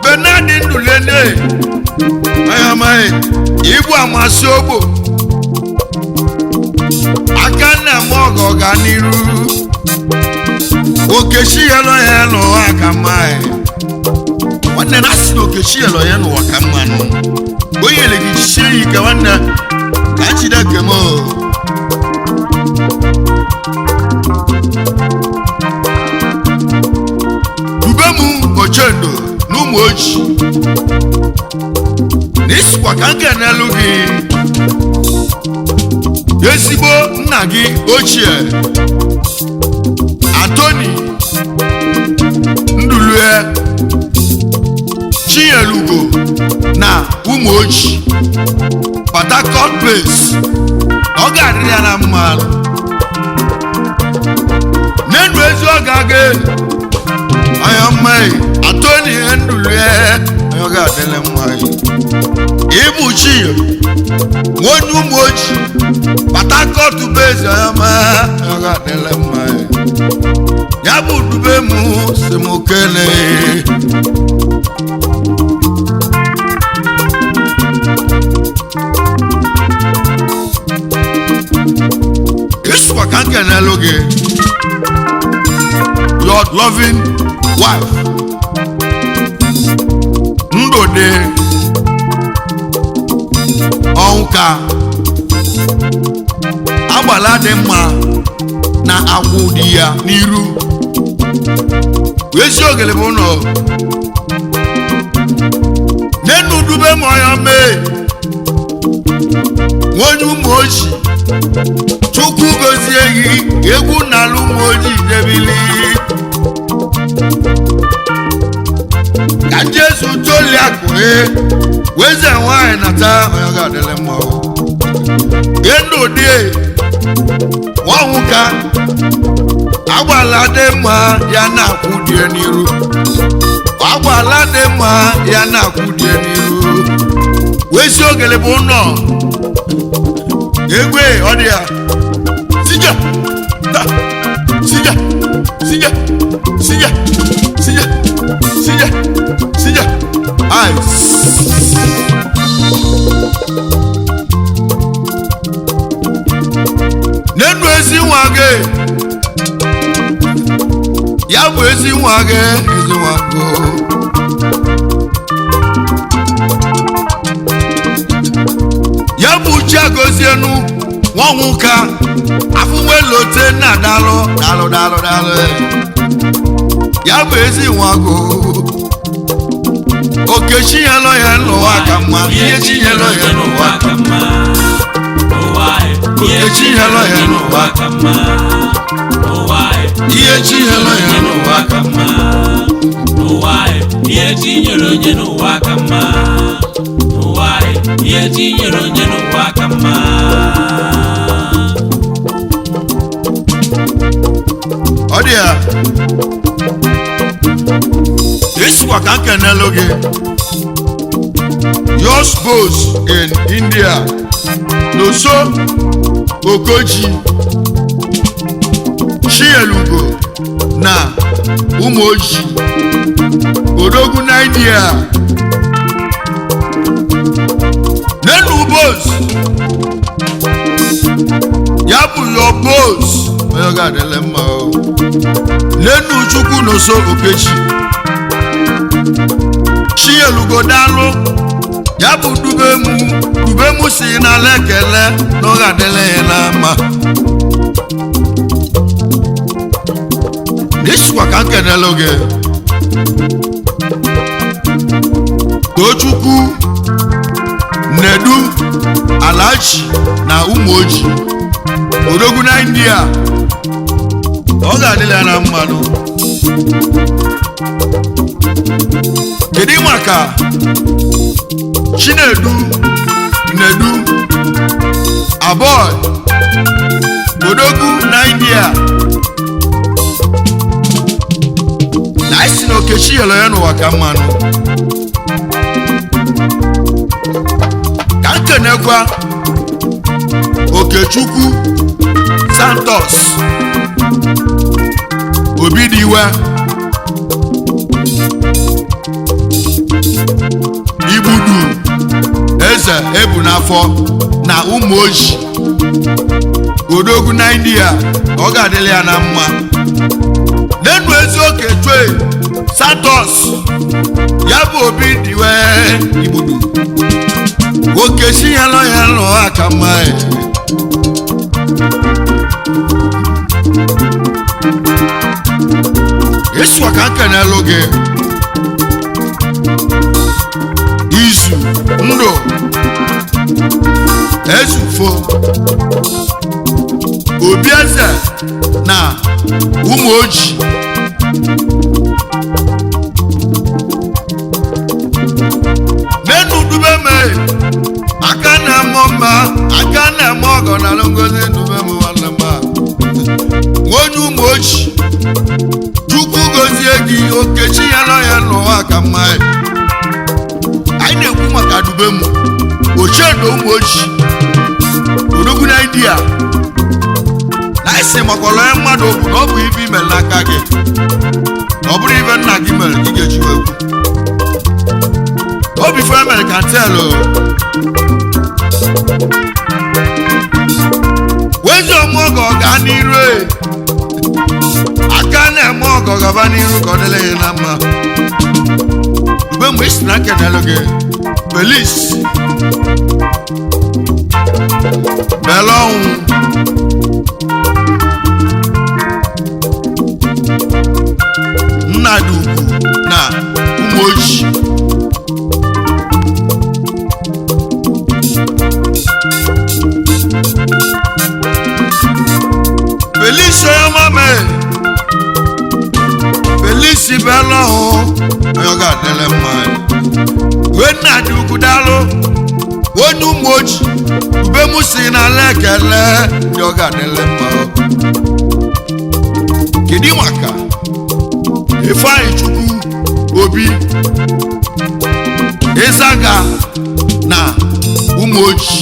Bernard Ndulue ne ayamaghị Igbu Amasi Ogbo aka na-eme ọgọ ga n'iru Okechi yelo ya n'ụwa ka mma nwanne na-asị na Okechi yelo ya n'ụwa ka mma nụ onye ele gị jisie ya ike nwanne ka Chineke m dube m Ochedo n'Ụmụochi n'isikwa ka nke n'elu gị ezigbo nna gị ochie Anthony Ndulue Chinyelugo na Ụmụochi Port Harcourt Place ọ ga-adịrị ya na mma n'enu ezi ọ ga-aga ayọmmai Anthony Ndulue ọ ga-adịrị mma Ibu Chinye onye Ụmụochi Port Harcourt Place ayọmma ọ ga-adịrị mma ya bụ dube m si m kele Iswa ka nke n'elu gị your loving wife Ndode Ọnka agbala dị mma na agwụ dị ya n'iru ezi ogele bụ ụlọ n'enu dube m ọya mee onye Ụmụochi Chukwu gozie gị egwu n'ala Ụmụochi debili ka Jesu toli akụhe weze nwanyị nata onye ga-adịle mma Ndode Nwanwuka agbala dị mma ya na-akwụ die n'iru agbala dị mma ya na-akwụ die n'iru wezi ogele bụ ụlọ egwe ọ dị ya sija ta sija sija sija sija sija sija n'enu ezi nwa gị ya bụ ezi nwa gị ezi nwa gị ya bụ uche agozienu Nwanwuka afụnwelote na dalụ ya bụ ezi nwa gị okechi yelo ya n'ụwa ka mma ihe chi yelo ya n'ụwa ka mma okechi yelo ya n'ụwa ka mma ihe chi yelo ya n'ụwa ka mma ihe chi nyere onye n'ụwa ka mma ihe chi nyere onye n'ụwa ka mma ọ dị ya esikwa ka nkenelu gị yours goes in India n'oso okoji chielugo na ụmụ oji odogwu na India nenu bos ya bụ your bos onye ga-adịle mma nenu chukwu n'oso okechi chielugo dalụ ya bụ dubemu si n'ala ekele na ọ ga-adịle ya na mma n'esikwa ka nkenelu gị tochukwu nedu alaji na ụmụ oji odogwu na India ọ ga-adịla ya na mmanụ kedu maka chinedu nedu aboy odogwu na India na isi na okechi yelo ya n'ụwa ka mmanụ ka nkenekwa okechukwu Santos obidiwe igbudu eze ebu n'afọ na ụmụ oji odogwu na India ọ ga-adịla ya na mma nenu eziokwu chwe Santos ya bụ obidiwe igbudu okechi yelo ya n'ụwa ka mma esikwa ka nkenelu gị izu ndụ ezufo obieze na ụmụ oji nenu dubeme aka na-eme mma aka na-eme ọgọ na ngozi dubeme nwanne mma onye ụmụ oji chukwu gozie gị okechi yelo ya n'ụwa ka mma anyị na-ekwu maka dubemu ochedo ụmụ oji odogwu na India na isi makọrọ ya mmadụ okwu na ọ bụ ibe ime n'aka gị na ọ bụrụ ibe nna gị mere gị ga-eji egwu obi fe mere ka ntelu wezi ọmụọgọ gaa n'iru aka na-eme ọgọ gaba n'iru ka ọ dịle ya na mma mgbe mgbe isi na nkenelu gị Felis belọnwụ Nnadugwu na ụmụ oji Felis oyamame Felis belọnwụ onye ọ ga-adịle mma wee Nnadugwu dalụ onye ụmụ oji ubemu si n'ala ekele ndị ọ ga-adịle mma kedu maka Ifeanyi Chukwu Obi Ịzaga na ụmụ oji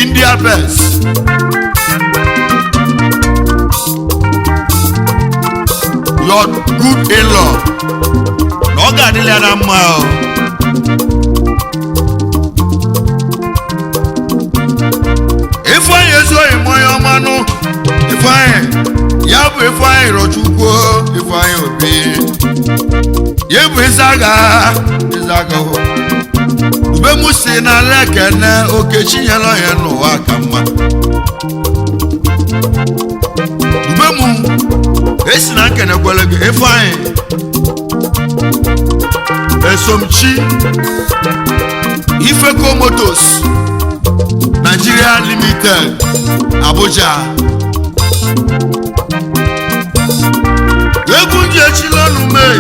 India best your good in-law na ọ ga-adịla ya na mma Ifeanyi ezuohi mmanya ọmanụ Ifeanyi ya bụ Ifeanyi Rochukwu Ifeanyi Obi ya bụ Ịzaga ubemu si n'ala ekene okechi yelo ya n'ụwa ka mma ubemu esi na nkenekwele gị Ifeanyi Esomchi Ifeco Motors Nigeria Limited Abuja egwu ji echilọnụ mee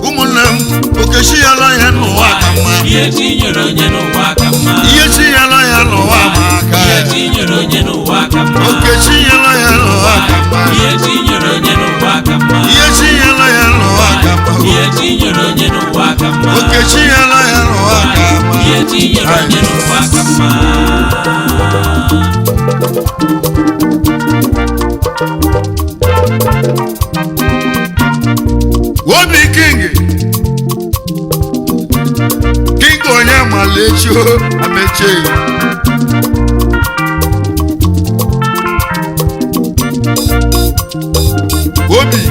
ụmụnne m okechi ya la ya n'ụwa ka mma ihe tinyere onye n'ụwa ka mma ihe chi ya la ya n'ụwa ma aka ihe tinyere onye n'ụwa ka mma okechi ya la ya n'ụwa ka mma ihe tinyere onye n'ụwa ka mma ihe chi ya la ya n'ụwa ka mma ihe tinyere onye n'ụwa ka mma okechi ya la ya n'ụwa ka mma ihe tinyere onye n'ụwa ka mma Obi King onye malechi ameche Obi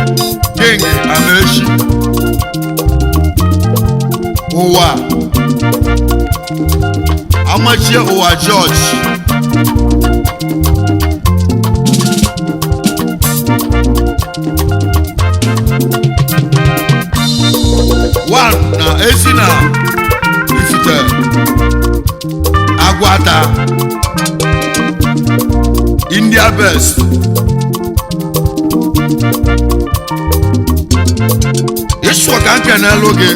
King amechi ụwa amachie ụwa George one na esi na ifite agwata India best Yesu ka nke na loge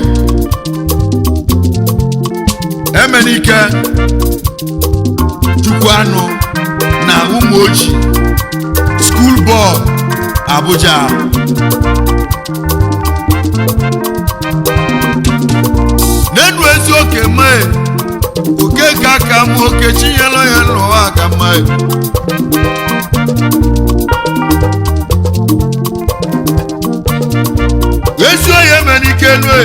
Emenike Chukwanu na Umoji School Board Abuja Nenu ezi oke mee oke ka aka m oke chinyela ya n'ụwa aka mee ezi onye Emenike nue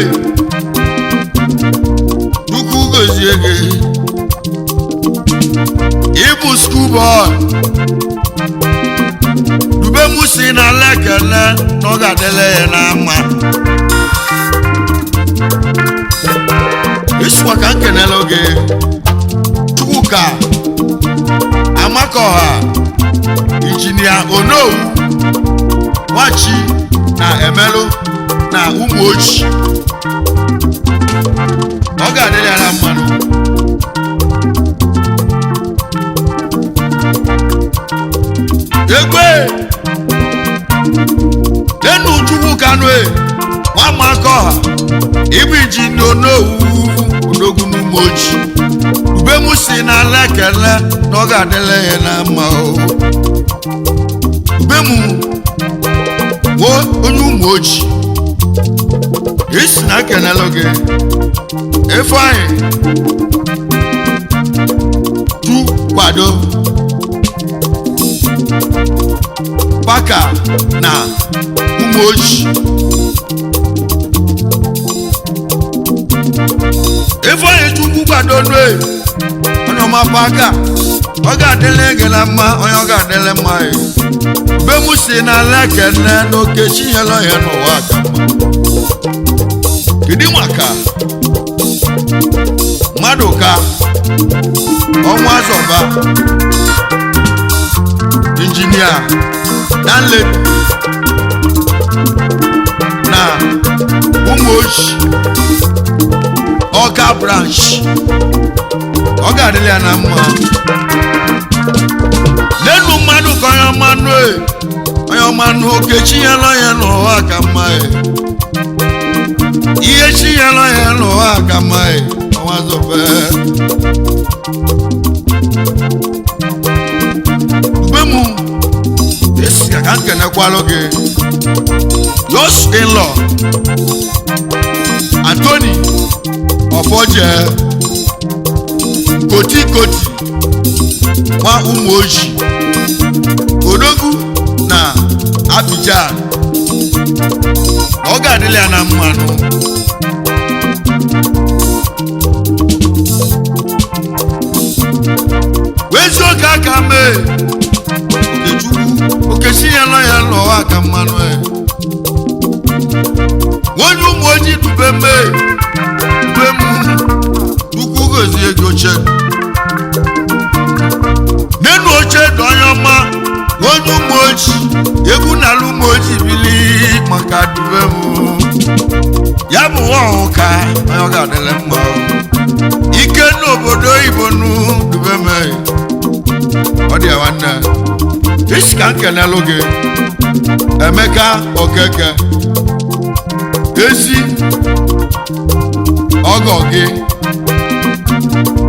Chukwu gozie gị ịbụ school boy dube m si na lekele na ọ ga-adịle ya na mma Iswa ka nkenele oge Chukwuka Amakoha Injinia Onowu Wachi na Emelu na Umoji ọ ga-adịrị ya na mmanụ egbe enu Chukwuka nue nwa Amakoha ibu Injinia Onowu Odogwu n'Umoji ube m si na lekele na ọ ga-adịle ya na mma ube m wo onye Umoji isi na kenelo gị Ifeanyi tu kwado Baka na Umoji Ifeanyi Chukwu kwado nue onye ọma Baka ọ ga-adịle gị na mma onye ọ ga-adịle mma be m si na lekene na okechi nyela ya n'ụwa ka mma kedu maka mmadụ ka ọnwa zọba injinia Danladi na Umoji Ọka branch ọ ga-adịle ya na mma n'enu mmadụ ka onye ọmanụ okechi nyela ya n'ụwa ka mma ihe chi nyela ya n'ụwa ka mma ọnwa zọba mgbe m esi ka nkenekwalụ gị Yours in-law Anthony Ofoje Koti nwa Umoji Odogwu na Abidjan ọ ga-adịle ya na mmanụ wezi oge aka mee Okechukwu okechi ya nọ ya n'ụwa aka mmanụ onye Umoji dube mee dube m Chukwu gozie gị oche n'enu oche dị onye ọma onye ụmụ ojii egwu n'ala ụmụ ojii bili maka dube m ya bụ ọhụ ka ọ ga-adịle mma ike n'obodo oyibo nu dube m ọ dị ya nwanne isi ka nkenelụ gị Emeka Okeke ezi ọgọ gị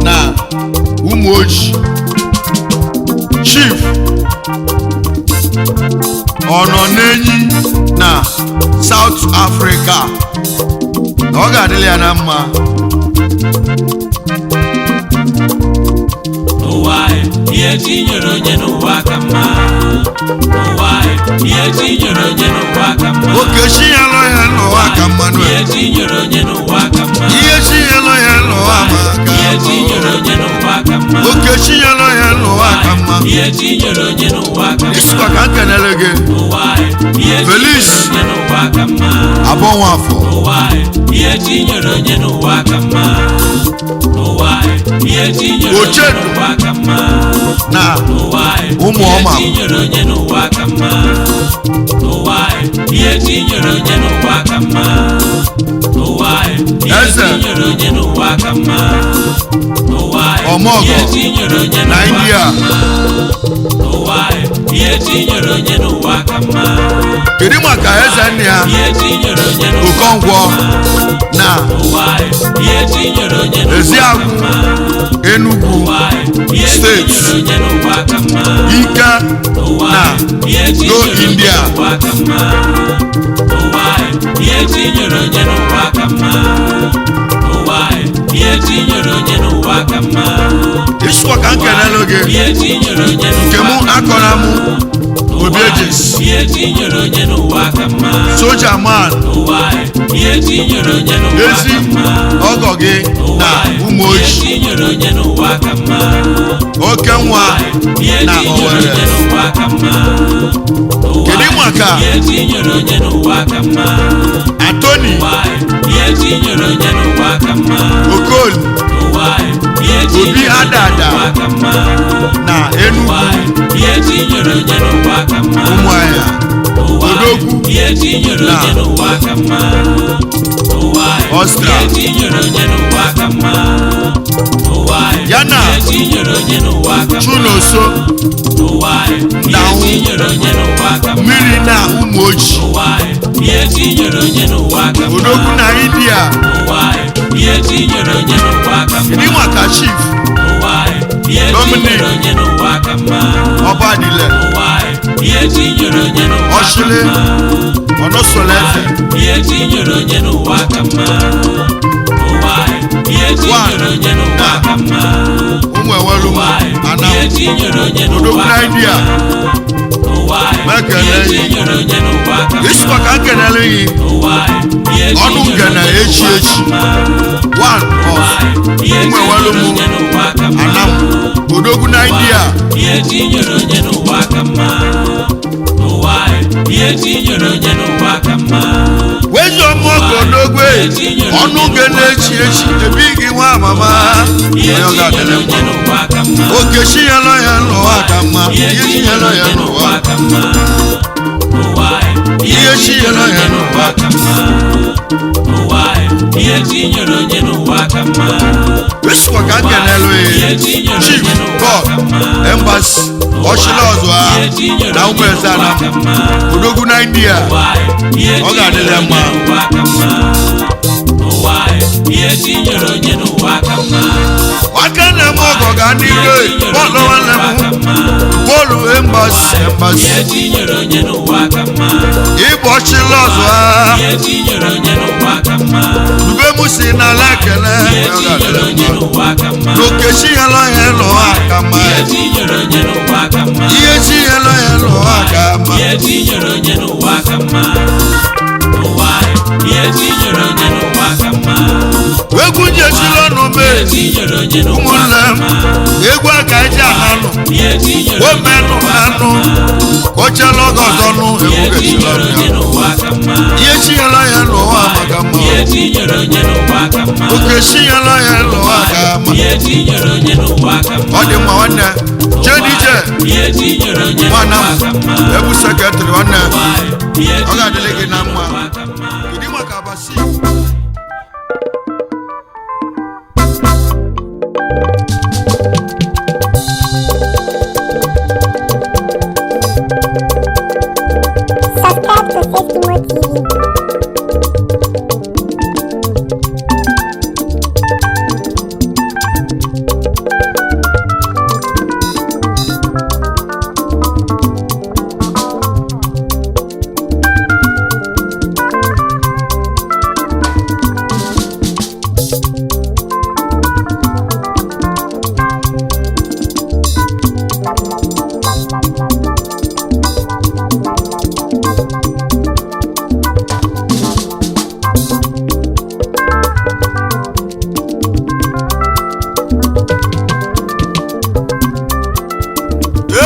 na ụmụ ojii chief ọ nọ n'enyi na South Africa na ọ ga-adịla ya na mma n'ụwa ihe tinyere onye n'ụwa ka mma n'ụwa ihe tinyere onye n'ụwa ka mma okechi ya lọ ya n'ụwa ka mma ihe tinyere onye n'ụwa ka mma ihe chi ya lọ ya n'ụwa ma ihe tinyere onye n'ụwa ka mma okechi ya lọ ya n'ụwa ka mma ihe tinyere onye n'ụwa ka mma isikwa ka nkenele gị n'ụwa ihe Feliz tinyere onye n'ụwa ka mma abọnwa afọ n'ụwa ihe tinyere onye n'ụwa ka mma n'ụwa ihe tinyere onye Ochedu n'ụwa ka mma na n'ụwa ụmụ ọma ihe tinyere onye n'ụwa ka mma n'ụwa ihe tinyere onye n'ụwa ka mma n'ụwa ihe Eze tinyere onye n'ụwa ka mma n'ụwa Ọmọgọ ihe tinyere onye na n'ụwa India ka mma n'ụwa ihe tinyere onye n'ụwa ka mma kedu maka eze nne ya ihe tinyere onye n'ụwa Okonkwo na n'ụwa ihe tinyere onye n'ụwa Eziagwu Enugu ihe steeti tinyere onye n'ụwa ka mma Ike na ihe Go tinyere onye India n'ụwa ka mma n'ụwa ihe tinyere onye n'ụwa ka mma n'ụwa ihe tinyere onye n'ụwa ka mma isikwa ka nkenele gị ihe tinyere onye nke mụ n'ụwa akọrọ mụ Obiejes ihe tinyere onye n'ụwa ka mma soja man n'ụwa ihe tinyere onye n'ụwa ezi ka mma ọgọ gị na ụmụ ihe ojii tinyere onye n'ụwa ka mma oke nwa ihe na tinyere Owerri onye n'ụwa ka mma kedu maka ihe tinyere onye n'ụwa ka mma Anthony ihe tinyere onye n'ụwa ka mma Okoli ihe Obi tinyere onye Adada n'ụwa ka mma na Enugu ihe tinyere onye n'ụwa ka mma Ụmụahịa Odogwu ihe tinyere onye n'ụwa ka mma Oscar ihe tinyere onye n'ụwa ka mma ya na ihe tinyere onye n'ụwa ka mma Chunoso ihe tinyere onye n'ụwa ka mma mmiri na ụmụ ojii ihe tinyere onye n'ụwa ka mma Odogwu na India ihe tinyere onye n'ụwa ka mma kedu maka chief ihe Dominic tinyere onye n'ụwa ka mma Ọbadile ihe tinyere onye n'ụwa ka Ọchịlị mma Ọnọsoleze ihe tinyere onye n'ụwa ka mma ihe tinyere onye n'ụwa ka mma ụmụ ewelu Anam ihe tinyere onye Odogwu n'ụwa na ka India mma mekele ihe tinyere onye n'ụwa ka mma isikwa ka nkenele gị ihe ọnụ tinyere ngene onye echi n'ụwa echi ka mma one of ihe ụmụ ewelu tinyere onye n'ụwa ka mma Anam Odogwu na India ihe tinyere onye n'ụwa ka mma ihe tinyere onye n'ụwa ka mma wezi ọmụọkụ Odogwu ọnụ ngene echi echi ebighị nwa amama ihe onye ọ tinyere ga-adịle onye mma n'ụwa ka mma okechi ya lọ ya n'ụwa ka mma ihe ihe chi ya tinyere lọ ya onye n'ụwa n'ụwa ka mma ihe chi ya lọ ya n'ụwa ka mma ihe tinyere onye n'ụwa ka mma isikwa ka nkenelu ihe ya tinyere chief onye n'ụwa God ka mma Embassy ọchịla ọzọ ha ihe tinyere na ụmụ onye eze n'ụwa Anam ka mma Odogwu na India ihe ọ ga-adịle tinyere mma onye n'ụwa ka mma ihe tinyere onye n'ụwa ka mma aka na-eme ọgọ ga n'iru bọọlụ nwanne m bọọlụ Embassy ihe tinyere onye n'ụwa ka mma ịbụ ọchịla ọzọ ha ihe tinyere onye n'ụwa ka mma dube m si n'ala ekele ihe ọ tinyere ga-adịle onye mma n'ụwa ka mma n'okechi ya lọ ya n'ụwa ka mma ihe tinyere onye n'ụwa ka mma ihe chi ya lọ ya n'ụwa ka mma ihe tinyere onye n'ụwa ka mma ihe tinyere onye n'ụwa ka mma egwu njechila ọnụ mee ihe tinyere onye n'ụwa ụmụnne ka m mma egwu aka eji ananụ ihe tinyere onye omenụ anụ ochela ọgọ ọzọ nụ ihe egwu gechila tinyere onye ya n'ụwa ka mma ihe chi ya lọ ya n'ụwa maka mma ihe tinyere onye n'ụwa ka mma okechi ya lọ ya n'ụwa ka mma ihe tinyere onye n'ụwa ka mma ọ dị mma nwanne jedije ihe chi nyere onye nwana n'ụwa ka mma. ebu sekretịrị nwanne Ụwa anyị, ihe ọ chi ga-adịrị nyere gị na onye mma n'ụwa ka mma. kedu maka abasi Subscribe to 50 More TV.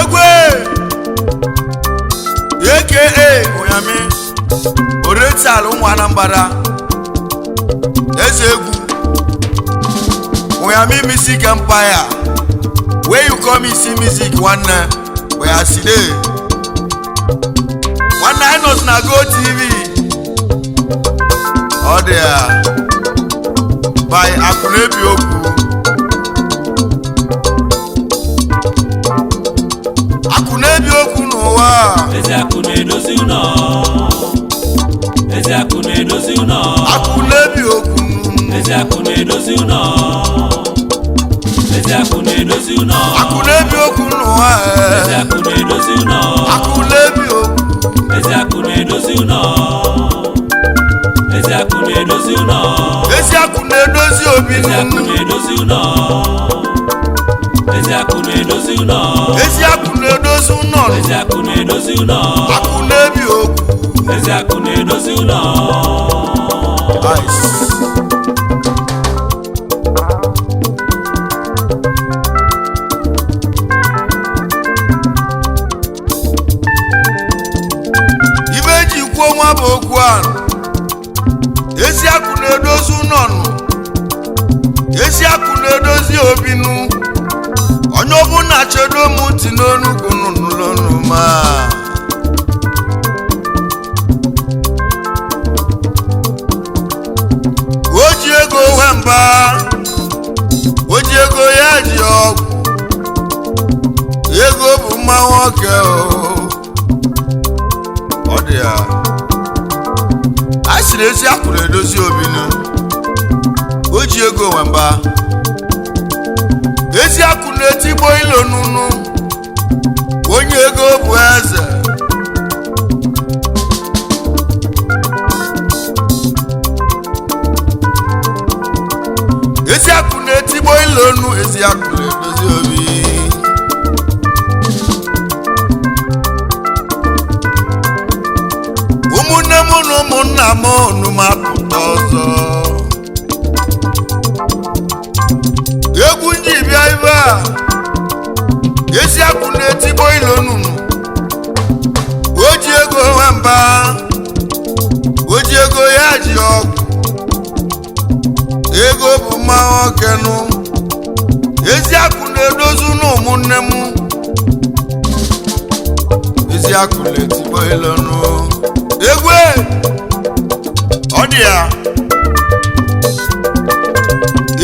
egwe aka Unyami oretal ụmụ Anambra eze egwu Unyami music empire where you come see music nwanne where I see dey nwanne anyị nọ na Go TV ọ dị ya by Akunebi Okwu Akunebi Okwu n'ụwa Ezi akụ na-edozi ụlọ. Ezi akụ na-edozi ụlọ. Akunebi Okwu Ezi akụ na-edozi ụlọ. Ezi akụ na-edozi ụlọ. Akunebi Okwu n'ụwa Ezi akụ na-edozi ụlọ. Akunebi Okwu Ezi akụ na-edozi ụlọ. Ezi akụ na-edozi ụlọ. ezi akụ na-edozi obi Ezi akụ na-edozi ụlọ. Ezi akụ na-edozi ụlọ. ezi akụ na-edozi ụlọ Ezi akụ na-edozi ụlọ. Akunebi Okwu Ezi akụ na-edozi ụlọ. Nice. ibe eji kwuo nwa bụ okwu ahụ ezi akụ na-edozi ụnọnụ ezi akụ na-edozi obinu onye ọbụla chedo m ntị n'onugwu nụnụlọnụ ma o ji ego wemba o ji ego ya ji ọgwụ ego bụ mma nwoke ọ dị ya a sịrị ezi akụ na-edozi obinu o ji ego wemba ezi akụ na-etigbo ilo nunu onye ego bụ eze ezi akụ na-etigbo ilo nu ezi akụ na-edozi obi ụmụnne m na ụmụnna m unu m apụta ọzọ egwu ndị bịa ibe a ezi akụ na-etigbo ilo nunu o ji ego nwamba o ji ego ya ji ọgwụ ego bụ mma nwoke nụ ezi akụ na-edozi ụnụ ụmụnne m ezi akụ na-etigbo ilo nụ egwe ọ dị ya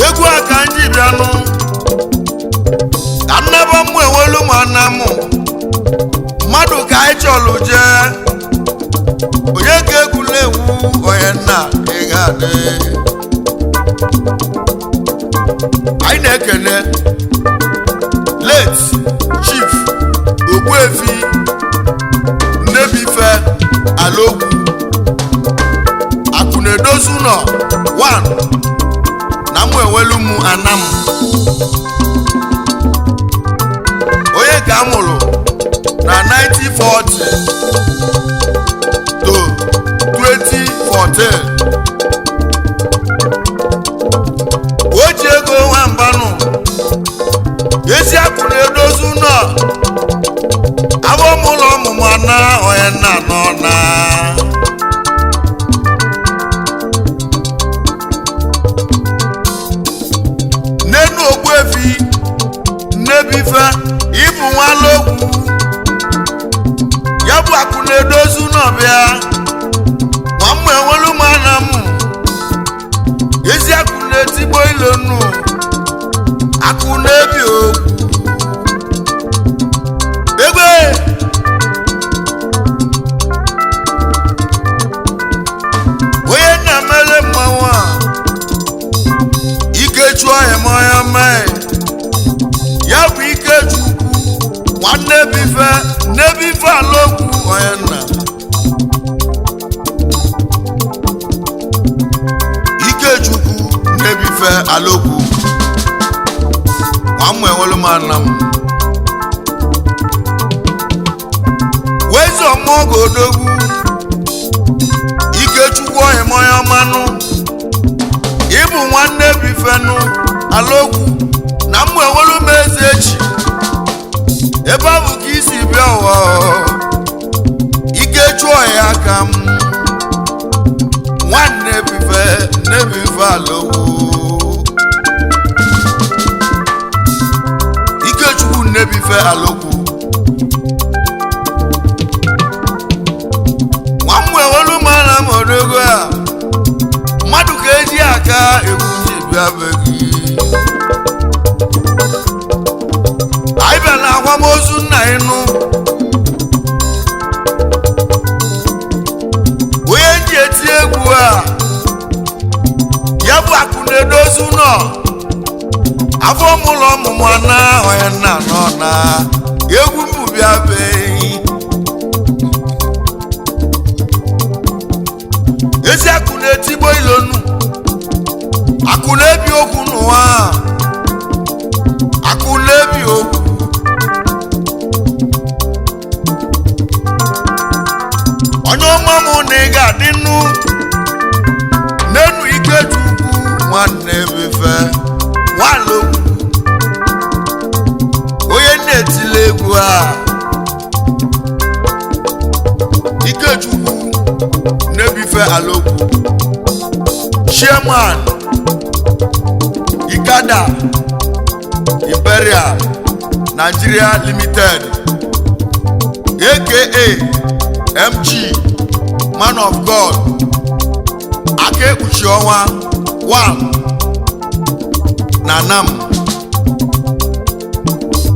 egwu a ka ndị bịanụ ka nnaba mmụ enwelu ma nna m mmadụ ka anyị chọlụ jee onye ga-egwula egwu onye nna ịga adị anyị na-ekene late chief Ogbuefi Nnebife Alogwu akụ na-edozi ụlọ 1 na mụ enwelu mụ anam onye ka amụrụ na 1940 to 2014 o ji ego nwambanụ ezi akụ na-edozi ụlọ abụmụlọ ọmụmụ ana onye nna nọ na n'enu Ogbuefi Nnebife ịbụ nwala ogwu ya bụ akụ na-edozu n'ọbịa nwamma enwelu mana m ezi akụ na-etigbo ilonu akụ na-ebi okwu egbe onye na-emele mmanwụ a ikechu ọhịa mọya mee ya bụ ikechukwu nwanne bife ala okwu onye nna ikechukwu nnebife ala okwu nwamma enwelu mana m wezi ọmọgọ odogwu ikechukwu ọhịa mọya manụ ịbụ nwanne bifenu ala okwu na mmụ enwelu m eze echi ebe ọ bụ ka isi bịa ụwa ikechu ọhịa aka m nwanne bife ala okwu ikechukwu nnebife ala okwu nwamma enwelu m ana m odogo a mmadụ ka eji aka egwu ji bịa be gị anyị bịa na akwamozu nna ịnụ onye ji eti egwu a ya bụ akụ na-edozu nọ afọ mụlọ ọmụmụ ana onye nna nọ na egwu mbụ bịa be ezi akụ na-etigbo ilonu akụ na-ebi okwu n'ụwa akụ na-ebi okwu onye ọma mụ na ị ga-adị nnu n'enu ikechukwu nwanne bife nwala okwu onye na-etile egwu a ikechukwu nnebife ala okwu chairman Ikada Imperial Nigeria Limited aka MG Man of God aka ekpuchi ọnwa 1 na Nam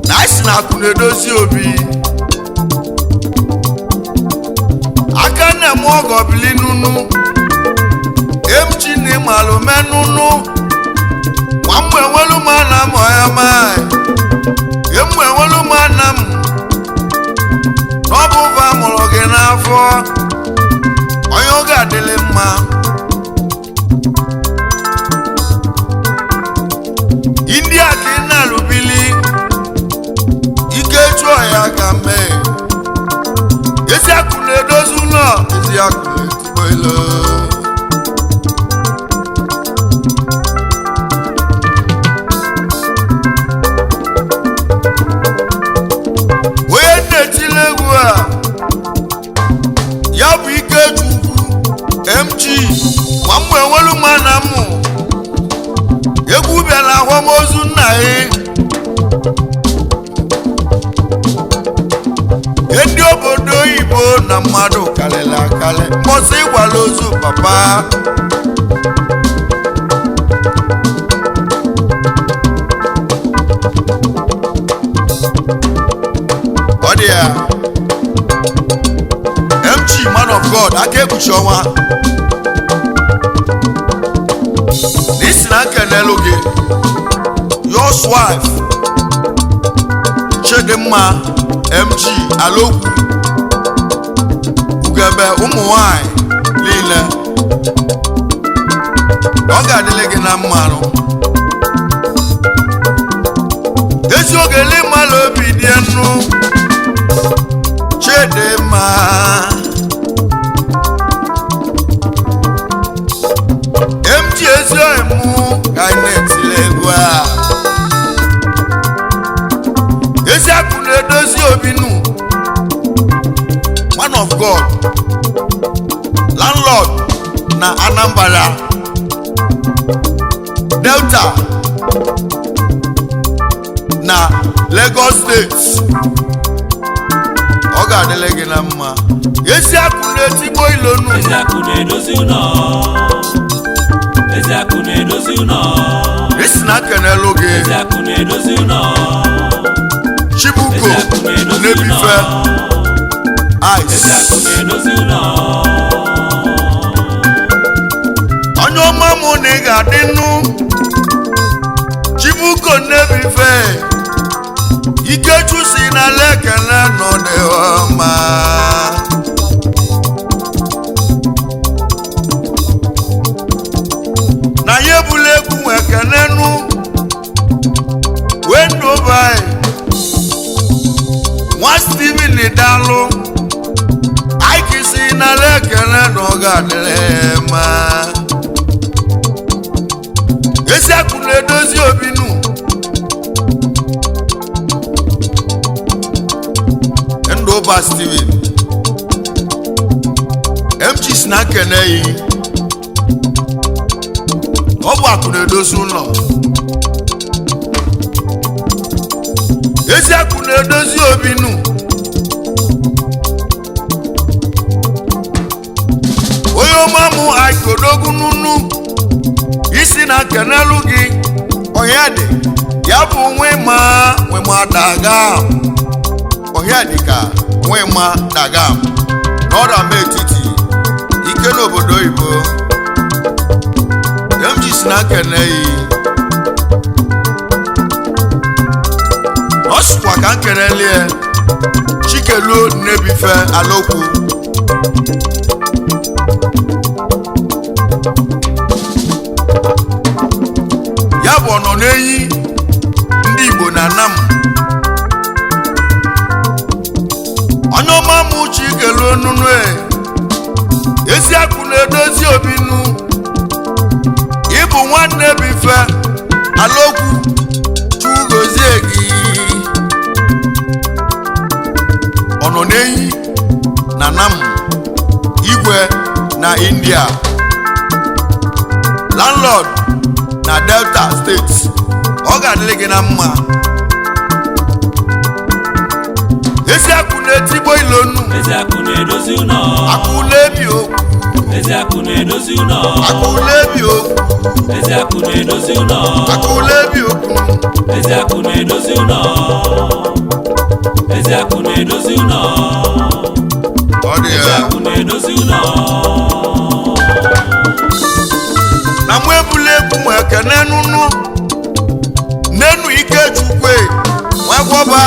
na isi na akụ na-edozi obi aka na-eme ọgọ bili nunu MG na ịmalụ menunu nwamma enwelu m ana m ọya mai emu enwelu m ana m n'ọbụva mụrụ gị n'afọ onye ọ ga-adịlị mma india ka ị na-alụbili ikechu ọhịa ka mee ezi akụ na-edozi ụlọ ezi akụ na-etigbo ilo onye na-etile egwu a ya bụ ikechukwu MG nwamma enwelu m ana m egwu bịa na akwamozu nna ya ndị obodo oyibo na mmadụ karịrị akarị mbọsị ịgwala ozu papa ọ dị ya MG Man of God aka ekpuchi ọnwa n'isi na nkelelu gị your wife Chidimma MG Alokwu ugebe ụmụ nwanyị niile ọ ga-adịle gị na mmanụ ezi oge n'ịmalụ obi dị enu Chidimma MG ezi oyimu ka anyị na-etile egwu a ezi akụ na-edozi obinu Man of God landlord na Anambra Delta na Lagos State ga-adịle gị na mma ezi akụ na-etigbo ilonu ezi akụ na-edozi ụlọ ezi akụ na-edozi ụlọ isi na kenelu gị ezi akụ na-edozi ụlọ chibuko ezi akụ na-edozi n'ebife ụlọ ezi akụ ice na-edozi ụlọ onye ọma mụ na ị ga-adị nnu chibuko n'ebife ikechu si n'ala ekele nọ n'ọma na ya ebula egwu nwe ekele nụ wee ndobai nwa Steven dalụ aiki si n'ala ekele na ọ ga-adịrị ma ezi akụ na-edozi obinu ndụba Steven MG si na nkene yi ọ bụ akụ na-edozi ụlọ ezi akụ na-edozi obinu onye ọma mụ aikodogu nunu isi na kenelu gị onye dị ya bụ nwe ma daga onye dị ka nwe ma daga n'ọrụ ama etiti ike n'obodo oyibo MG si na nkene yi ọ sịkwa ka nkenelie chikeluo nnebife alokwu ya bụ ọnọ n'enyi ndị Igbo na Nam onye ọma mụ chikeluo nunu ezi akụ na-edozi obinu ịbụ nwanne bife alokwu chugozie gị ọnọ n'enyi na Nam igwe na India landlord na Delta State ọ ga-adịrị gị na mma ezi akụ na-etigbo ilonu ezi akụ na-edozi ụlọ akụ na-ebi okwu ezi akụ na-edozi ụlọ akụ na-ebi okwu ezi akụ na-edozi ụlọ akụ na-ebi okwu ezi akụ na-edozi ụlọ ezi akụ na-edozi ụlọ ọ dị ezi ya akụ na-edozi ụlọ na mụ ebula egwu nwe ekene nunu n'enu Ikechukwu nwegwọba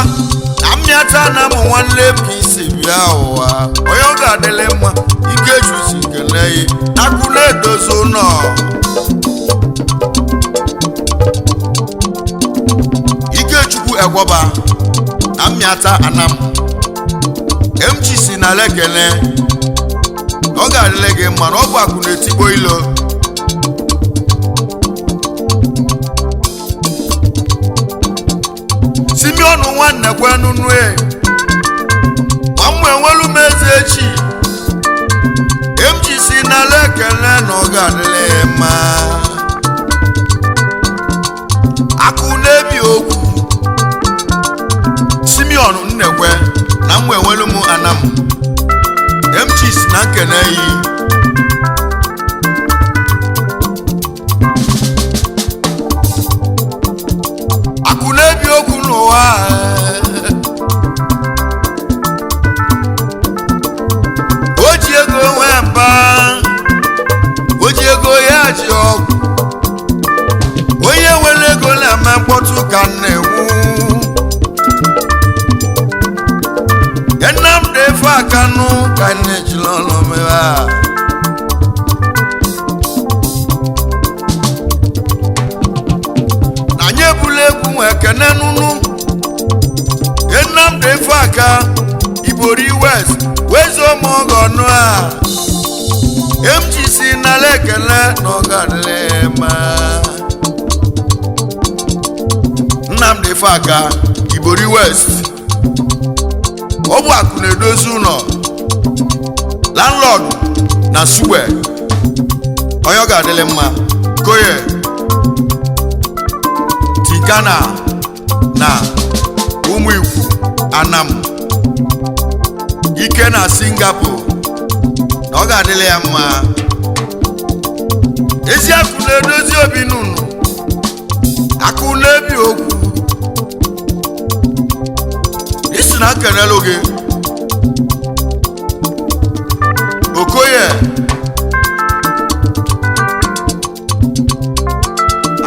na mmịata na mụ nwanne m isi bịa ụwa onye ọ ga-adịlị mma Ikechu si kele yi akụ na-edozi ụlọ Ikechukwu egwọba na mmịata anam MG si na lekele ọ ga-adịlị gị mma na ọ bụ akụ na-etigbo ilo Simeon nwanne kwenunu mamụ enwelu m eze echi MG si n'ala ekele na ọ ga-adịrị mma akụ na-ebi okwu Simeon nnekwe na mmụ enwelu m anam MG si na nkene yi akụ na-ebi okwu n'ụwa o ji ego nwee mba o ji ego ya ji ọgwụ onye nwere ego na-eme mkpọtụ ka m na-enwu Nnamdi efe akanụ ka na-ejila ọnụ mewa na anyị ebula egwu nwe ekene nunu Nnamdi efe aka Ibori West wezomọgọnụ a MG si n'ala ekele na ọ ga-adịrị mma Nnamdi efe aka Ibori West ọ bụ akụ na-edozi ụlọ landlord na Sugbe onye ọ ga-adịrị mma Koye Tikana na ụmụ ikwu Anam ike na Singapore na ọ ga-adịla ya mma ezi akụ na-edozi obi n'ụnụ akụ na-ebi okwu isi na nkenelu gị Okoye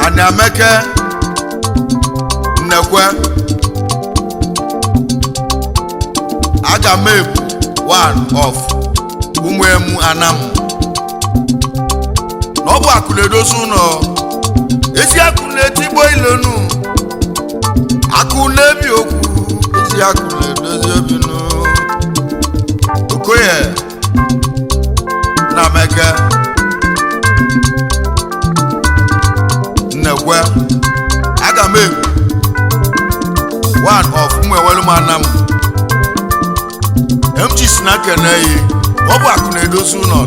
Aniameke Nnekwe Agamebu one of Umuemu Anam n'ọbụ akụ na-edozi ụlọ ezi akụ na-etigbo ilonu akụ na-ebi okwu ezi akụ na-edozi obi nụ Okoye Nnameke Nnekwe Agamebu one of Umuewelu Anam MG si na keneyi ọ bụ akụ na-edozi ụlọ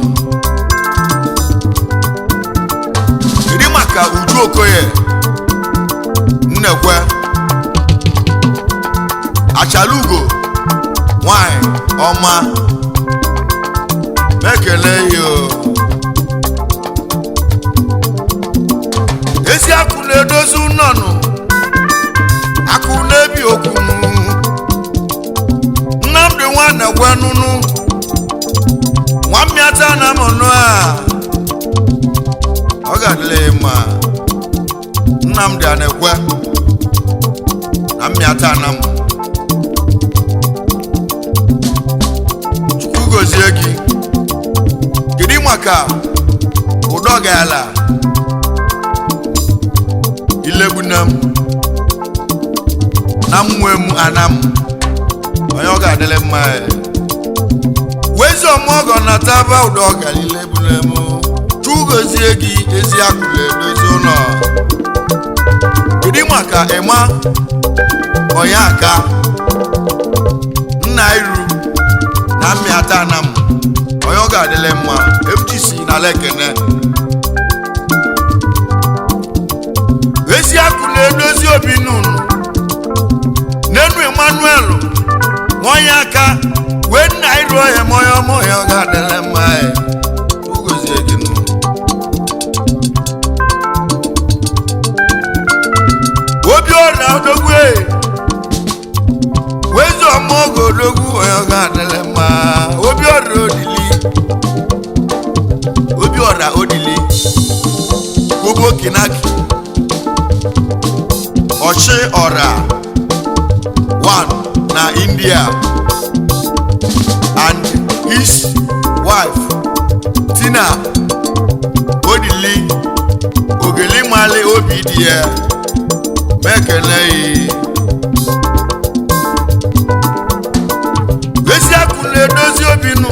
iri maka Uju Okoye Nnekwe Achalugo nwanyị ọma mekele yo ezi akụ na-edozi ụlọ akụ na-ebi okwu Nnamdi Nwanekwe nụnụ nwammiata na mọnụ a ọ ga-adịle mma Nnamdi Anekwe na mmiata na m Chukwu gozie gị kedu maka ụdọ ga-ala ilegbunam na Umuemu Anam onye ọ ga-adịle mma wezi ọmọgọ na taba ụdọ galile bulemu Chugozie gị ezi akụ na-edozi ụlọ kedu maka ịma onye aka nna iru na mmiata Anam onye ọ ga-adịle mma FGC na lekene ezi akụ na-edozi obi n'ụnụ n'enu Emmanuel onye aka wee nna iru ọhịa ma onye ọma ọhịa ọ ga-adịle mma Chugozie gị nụ obi ọrịa odogwu wezi ọmọgọ odogwu onye ọ ga-adịle mma obi ọrịa odili Kobo Kinaki Ọchị ọra one na India and his wife Tina Odili Ogeli Male obi dị ya mekele ezi akụ na-edozi obi nụ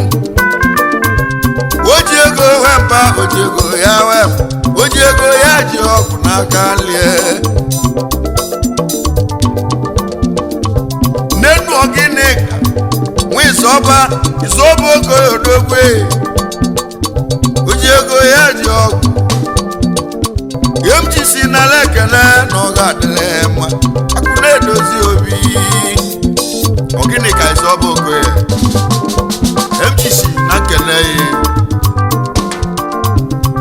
oji ego wemba oji ego ya wemba oji ego ya ji ọgwụ n'aka lie n'enu ogini nwe isoba Okoye odogwe oji ego ya ji ọgwụ MG si na lekele na ọ ga-adịle mma akụ na-edozi obi ogini ka isoba Okoye MG si na nkele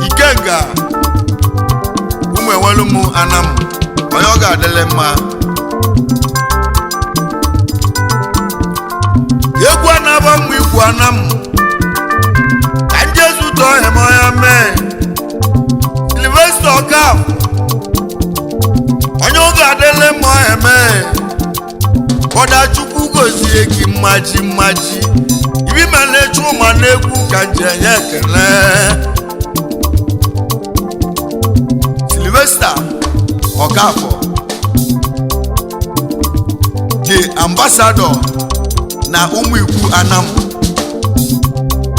Ikenga Umuewelu Anam onye ọ ga-adịle mma egwu anaba mma ikwu Anam ka ndị ezutọ ọhịa mee Sylvester Okaf onye ọ ga-adịle mma ọhịa mee Kọda Chukwu gozie gị mmaji ibi mere Chuma na-egwu ka njenye ekele Sylvester Okaf the ambassador na Umuikwu Anam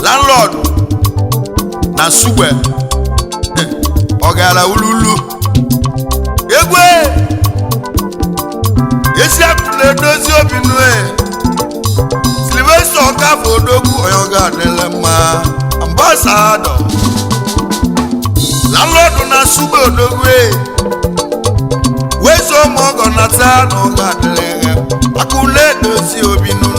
landlord na Sugbe ọ gara ululu egwe ezi akụ na-edozi obi nue Sylvester Okaf odogwu onye ọ ga-adịle mma ambassador landlord na Sugbe odogwu wezo ụmụọgọ na taa na ọ ga-adịle akụ na-edozi obi nunu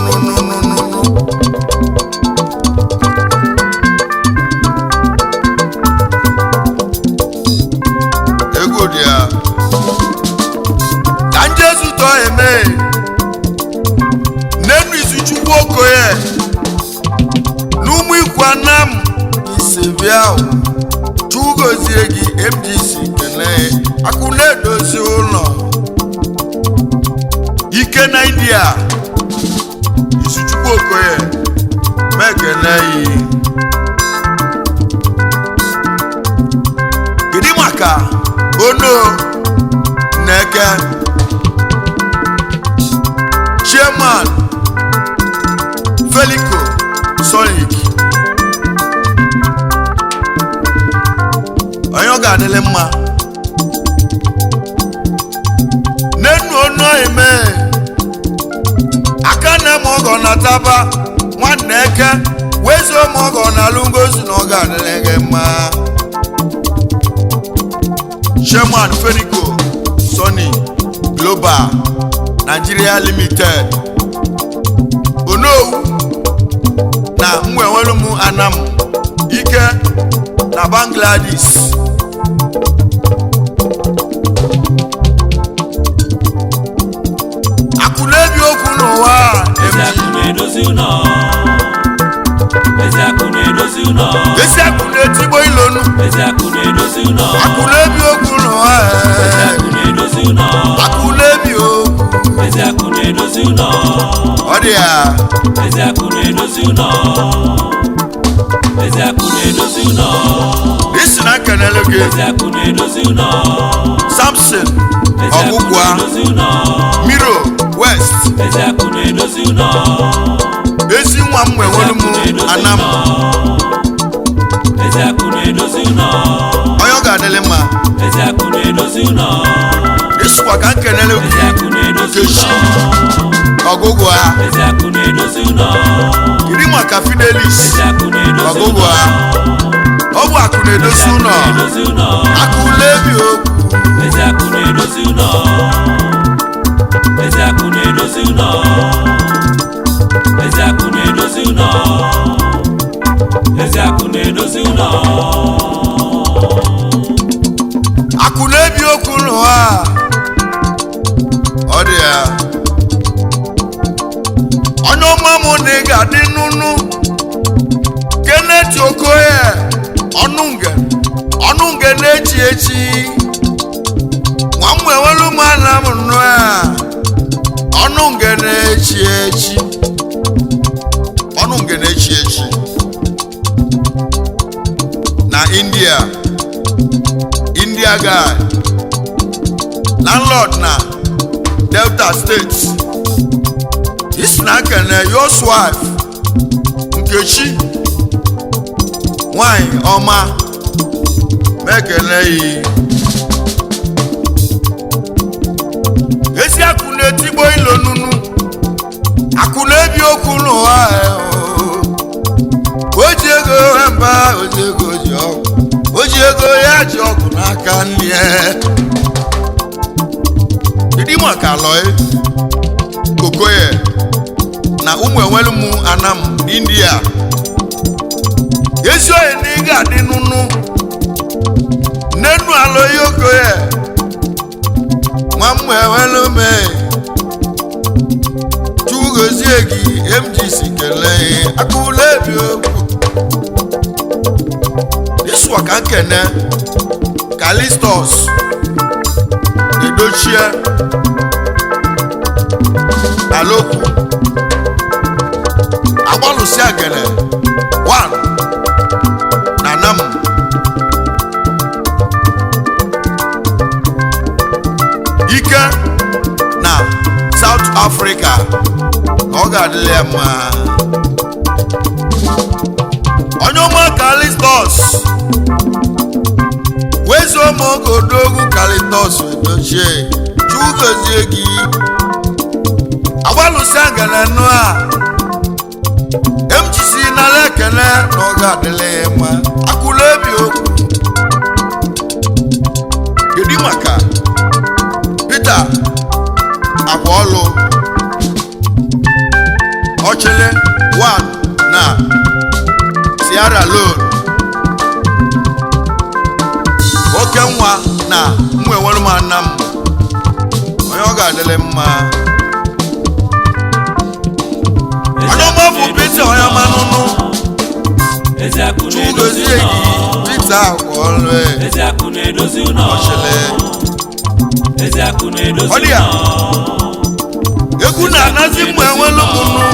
okoye n'ụmụ ikwu anam isebia chugozie gị MDC kene akụ na-edozi ụlọ ike na India Chukwuma okoye mekene yi gidi maka ono neke chairman Felico Sonic onye ọ ga-adịlị mma n'enu onu eme aka na mogo na taba nwanne eke wezo mogo na lungozi na ọ ga-adịlị gị mma chairman Felico Sonic Global Nigeria Limited Onowu na mwenwelu mu anam ike na Bangladesh akulebi okwu n'ụwa ezi akụ na-edozi ụlọ ezi akụ na-edozi ụlọ ezi akụ na-etigbo ilonu ezi akụ na-edozi ụlọ akulebi okwu n'ụwa ezi akụ na-edozi ụlọ akulebi okwu ezi akụ na-edozi ụlọ ọ dị ya ezi akụ na-edozi ụlọ ezi akụ na-edozi ụlọ isi na kenele gị ezi akụ na-edozi ụlọ Samson ezi akụ ọgwụgwa na-edozi ụlọ Miro West ezi akụ na-edozi ụlọ ezi nwa m nwenwelu mu anam ezi akụ na-edozi ụlọ onye ọ ga-adịlị mma ezi akụ na-edozi ụlọ isukwa ka nkenele ezi gị akụ na-edozi Nkechi ụlọ ọgụgụ ha ezi akụ na-edozi ụlọ iri maka Fidelis ezi akụ na-edozi ọgụgụ ụlọ ha ọ bụ akụ na-edozi ụlọ na-edozi ụlọ akụ lebi okwu ezi akụ na-edozi ụlọ ezi akụ na-edozi ụlọ ezi akụ na-edozi ụlọ ezi akụ na-edozi ụlọ akụ lebi okwu n'ụwa ọ dị ya onye ọma mụ na ị ga-adị n'unu Kenneth Okoye ọnụ nge na-echi echi nwa m nwewelu m ana m nnụ a ọnụ nge na-echi echi ọnụ nge na-echi echi na India guy landlord na Delta State isi na kene your wife Nkechi nwanyị ọma mekele yi ezi akụ na-etigbo ilo nunu akụ na-ebi okwu n'ụwa oji ego mba oji ego ji ọgwụ oji ego ya ji ọgwụ n'aka nri ịdị maka lọị Okoye na ụmụ enwelu mu anam India ezi oyi na ị ga-adị n'unu n'enu alọghị Okoye nwa m enwelu me chugozie gị MDC kelee akụla ebi okwu ịsụwa ka nkene Kalistos edochie alokwu agbalụsi agene 1 na nam ike na South Africa na ọ ga-adịla ya mma onye ọma Kalistos wezuo ma oge odogwu Kalistos edochie chugozie gị agbalụsi agene nụ a MGC n'ala ekele na ọ ga-adịla ya mma akụla ebi okwu kedu maka Peter Agwaọlụ Ọchịlị 1 na Sierra Leone oke nwa na mụ enwere m anam onye ọ ga-adịla mma onye ọma bụ agwọlụ Eziakụ na-edozi ụlọ. ọchịlị Eziakụ na-edozi Ọdịya. ụlọ. egwu na-anazi mgbe enwelu mụnụ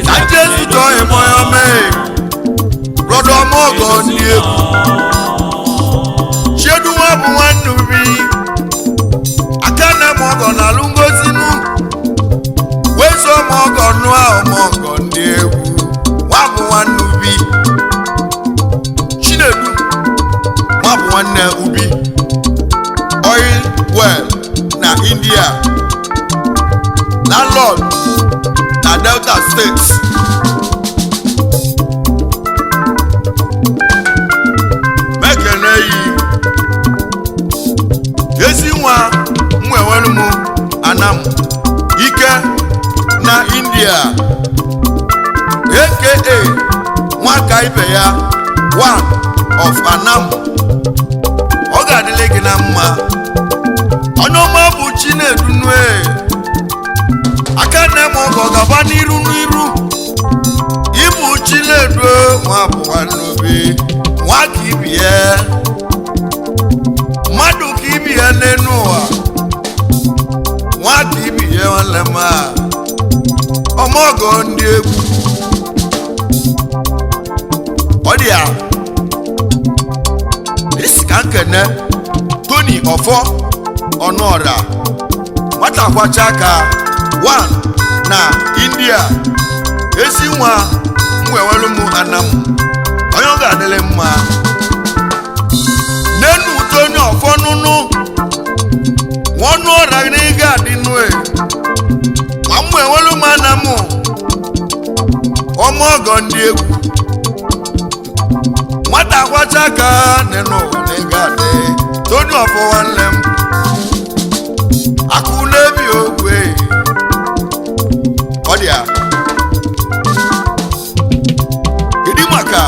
na Jesu chọọ ịmọya mee rọdọ ọmọgọ ndị egwu chiedu nwa bụ nwanne ubi aka na-eme ọgọ na alụ ngozi nụ wezu ọmọgọ nụa ọmọgọ ndị egwu nwa bụ nwanne ubi Chinedu nwa bụ nwanne ubi oil well na India landlord na Delta State mekene yi ezi nwa mwenwelu m Anam ike na India aka nwaka ibe ya one of Anam ọ ga-adịle gị na mma onye ọma bụ Chinedu nue aka na-eme ọgọ gaba n'iru ịbụ Chinedu nwa bụ nwanne obi nwa ka ibi ya mmadụ ka ibi ya n'elu ụwa nwa ka ibi ya nwanne m ọmọgọ ndị egwu ọ dị ya isi ka nkene Tony Ọfọ Ọnụọra nwata kwacha aka one na India ezi nwa mwewelu m Anam onye ọ ga-adịle mma n'enu Tony Ọfọ nụnụ Ọnụọra n'ịga adị nue ma mwewelu m Anam ọmọgọ ndị egwu nwata kwacha aka n'enu ụwa n'ịga adị Tony Ọfọ nwanne m akụ n'ebi ogwe ọ dị ya kedu maka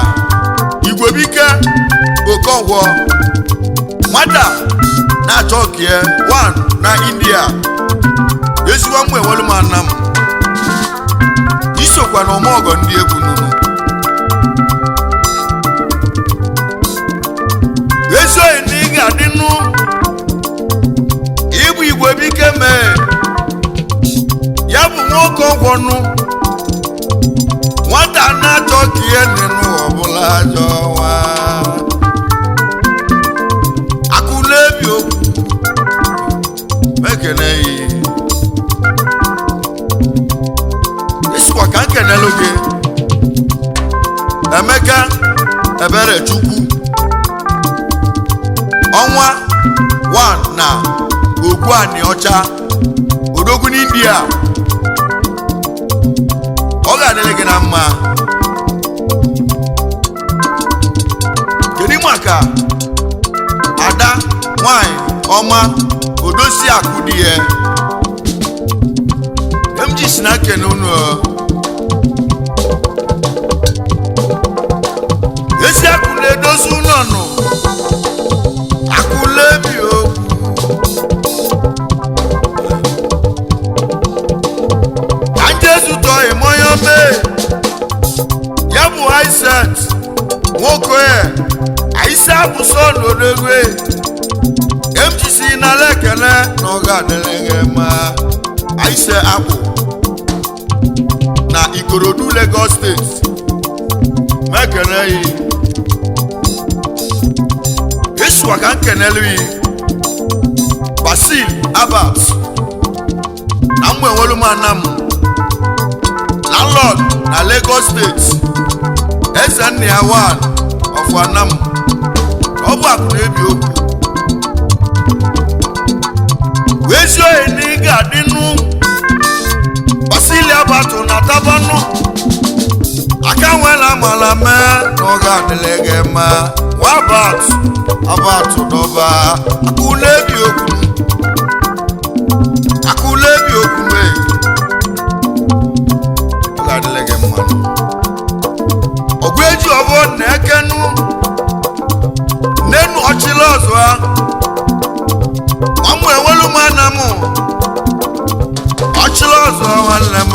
Igwebike Okonkwo nwata na-achọ kie one na India ezigbo mgbe enwelu m Anam isokwa na ọmọgọ ndị egwu nụnụ ezoghị na ị ga-adị nụ ịbụ Igwebike mee ya bụ nwoke ọgwọnụ nwata na-achọ ka ihe nịnụ ọbụla ajọ nwa akụ n'ebi okwu mekene yi isikwa ka nkenelu gị Emeka Eberechukwu ọnwa 1 na Ogbuani Ọcha odogwu n'India ọ ga-adịrị gị na mma kedu maka Ada nwanyị ọma odosi akụ dị ya MG si na kene unu esi akụ na-edozi ụlọ nụ akụ lebi okwu ka Jesu tọọ ịmọnya mee ya bụ Aisat nwoke Aisa bụ son odogwe MGC n'ala ekele na ọ ga-adịrị gị mma Aisa Akpụ na Ikorodu Lagos State mekene yi esukwa ka nkenelu yi Basil Abat na mgbe enwelu m Anam landlord na Lagos State eze nna ya one of Anam ọ bụ akụ na-ebi okwu wee zi ohi na ị ga-adị nụ Basil Abat na tabanụ aka nwela amala mee na ọ ga-adịle gị mma nwa Abat dọba akụ na-ebi okwu mee ọ ga-adịle gị mma ọgụ eji ọbọ na-ekenu n'enu ọchịla ọzọ ha nwamụ enwelu m Anam ọchịla ọzọ nwanne m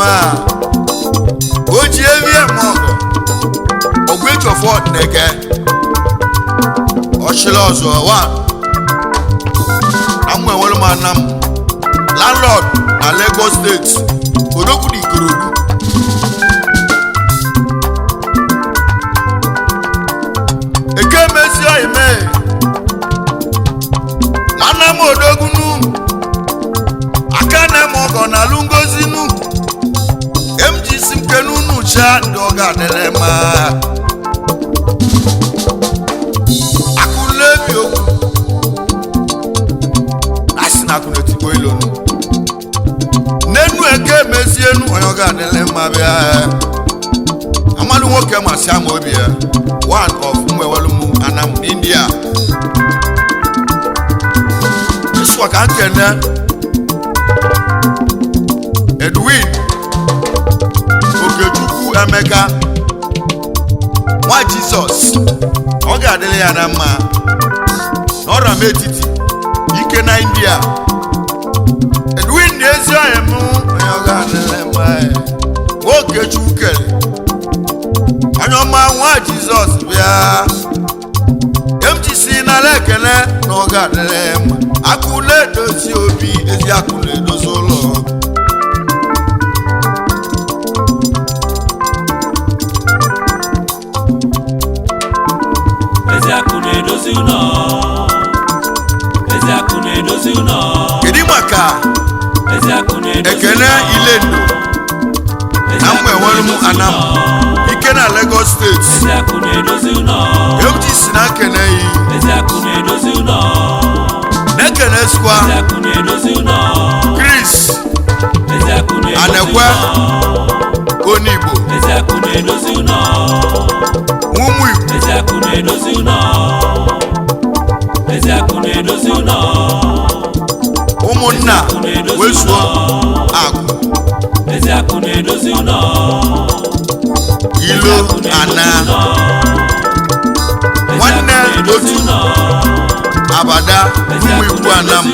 o ji evi eme ọgụ eji ọfọ na-eke Jesus one amwe wolu manam landlord na Lagos State Odogwu di Ikorodu eke mesi oyime manam Odogwu nu akane mogo na lungozi nu MG simkenu nu cha ndoga delema akulebi oku asina kuneti boilo nu nenu eke mesienu oyoga delema bia amalu nwoke masi amobi one of mwewalumu anam India iswa kan kene Edwin Okechukwu Emeka nwa Jesus ọ ga-adịrị ya na mma n'ọra m etiti ike na India Edwin na-ezi ọhịa m onye ọ ga-adịrị mma Okechukwu kere onye ọma nwa Jesus bịa MTC n'ala ekele na ọ ga-adịrị mma akụle edozi obi ezi akụle edozi ụlọ Kedi maka ekene Ilendo na mwenwelu anam ike na Lagos State MTC na kene yi nekene skwa Chris Anekwe Onigbo Mumu ụmụnna wesuo akụ ilo ana nwanne otu abada ụmụ ikwu anam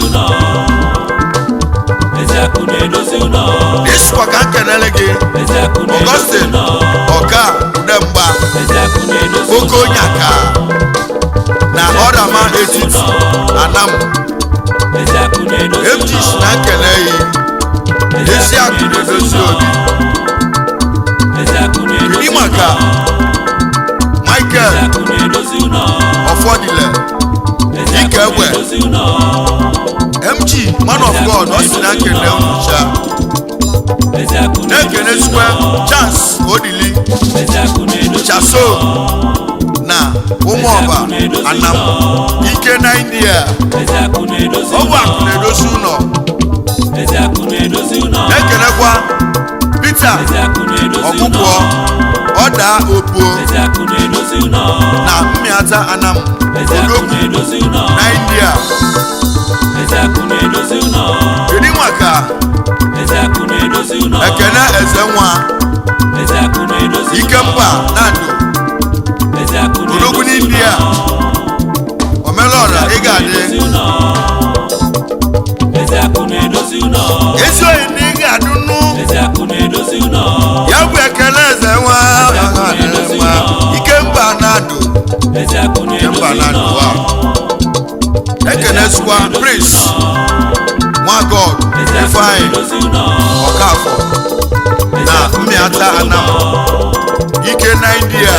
ịsụkwa ka nkenele gị Augustine ọka udemgba oke onye aka na ọdama etiti anam MGC na nkele yi ezi akụ na-edozi obi iri maka Michael Ọfọdile ike egbe MG man of God ọ si na nkele nwụcha na-ekene sukwe Chance Odili Chaso na ụmụọba anam ike na India ọbụ akụ na-edozi ụlọ na-ekenekwa Peter ọgwụgwọ ọda opuo na mmịata anam Odogwu na India kedu maka ekene Ezenwa Ikemba Nando Odogwu n'India omelora ị ga-adị ezi oyi na ị ga-adụnụ ya bụ ekele Ezenwa Ikemba Nando wa ekenesukwa Prince Nwagod Ifeanyi Ọkafọ na mmịata anam ike na India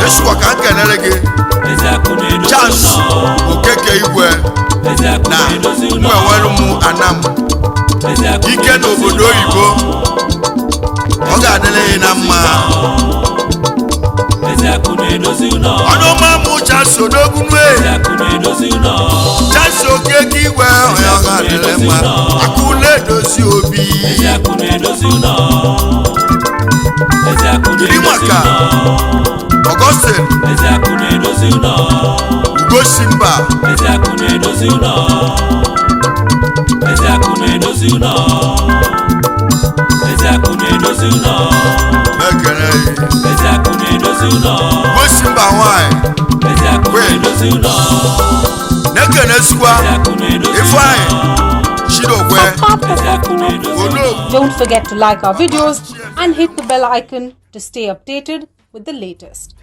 esukwa ka nkenere gị Chance Okeke Igwe na mwenwere mụ anam ike n'obodo oyibo ọ ga-adịrị na mma onye ọma mụ Chance Odogwu Chance Okeke Igwe onye ọ ga-adịrị mma akụle edozi obi iri maka Augustine Ugosimba mekere Ugosimba nwanyị nekene sukwa Ifeanyi Chidogwe. Don't forget to like our videos and hit the bell icon to stay updated with the latest.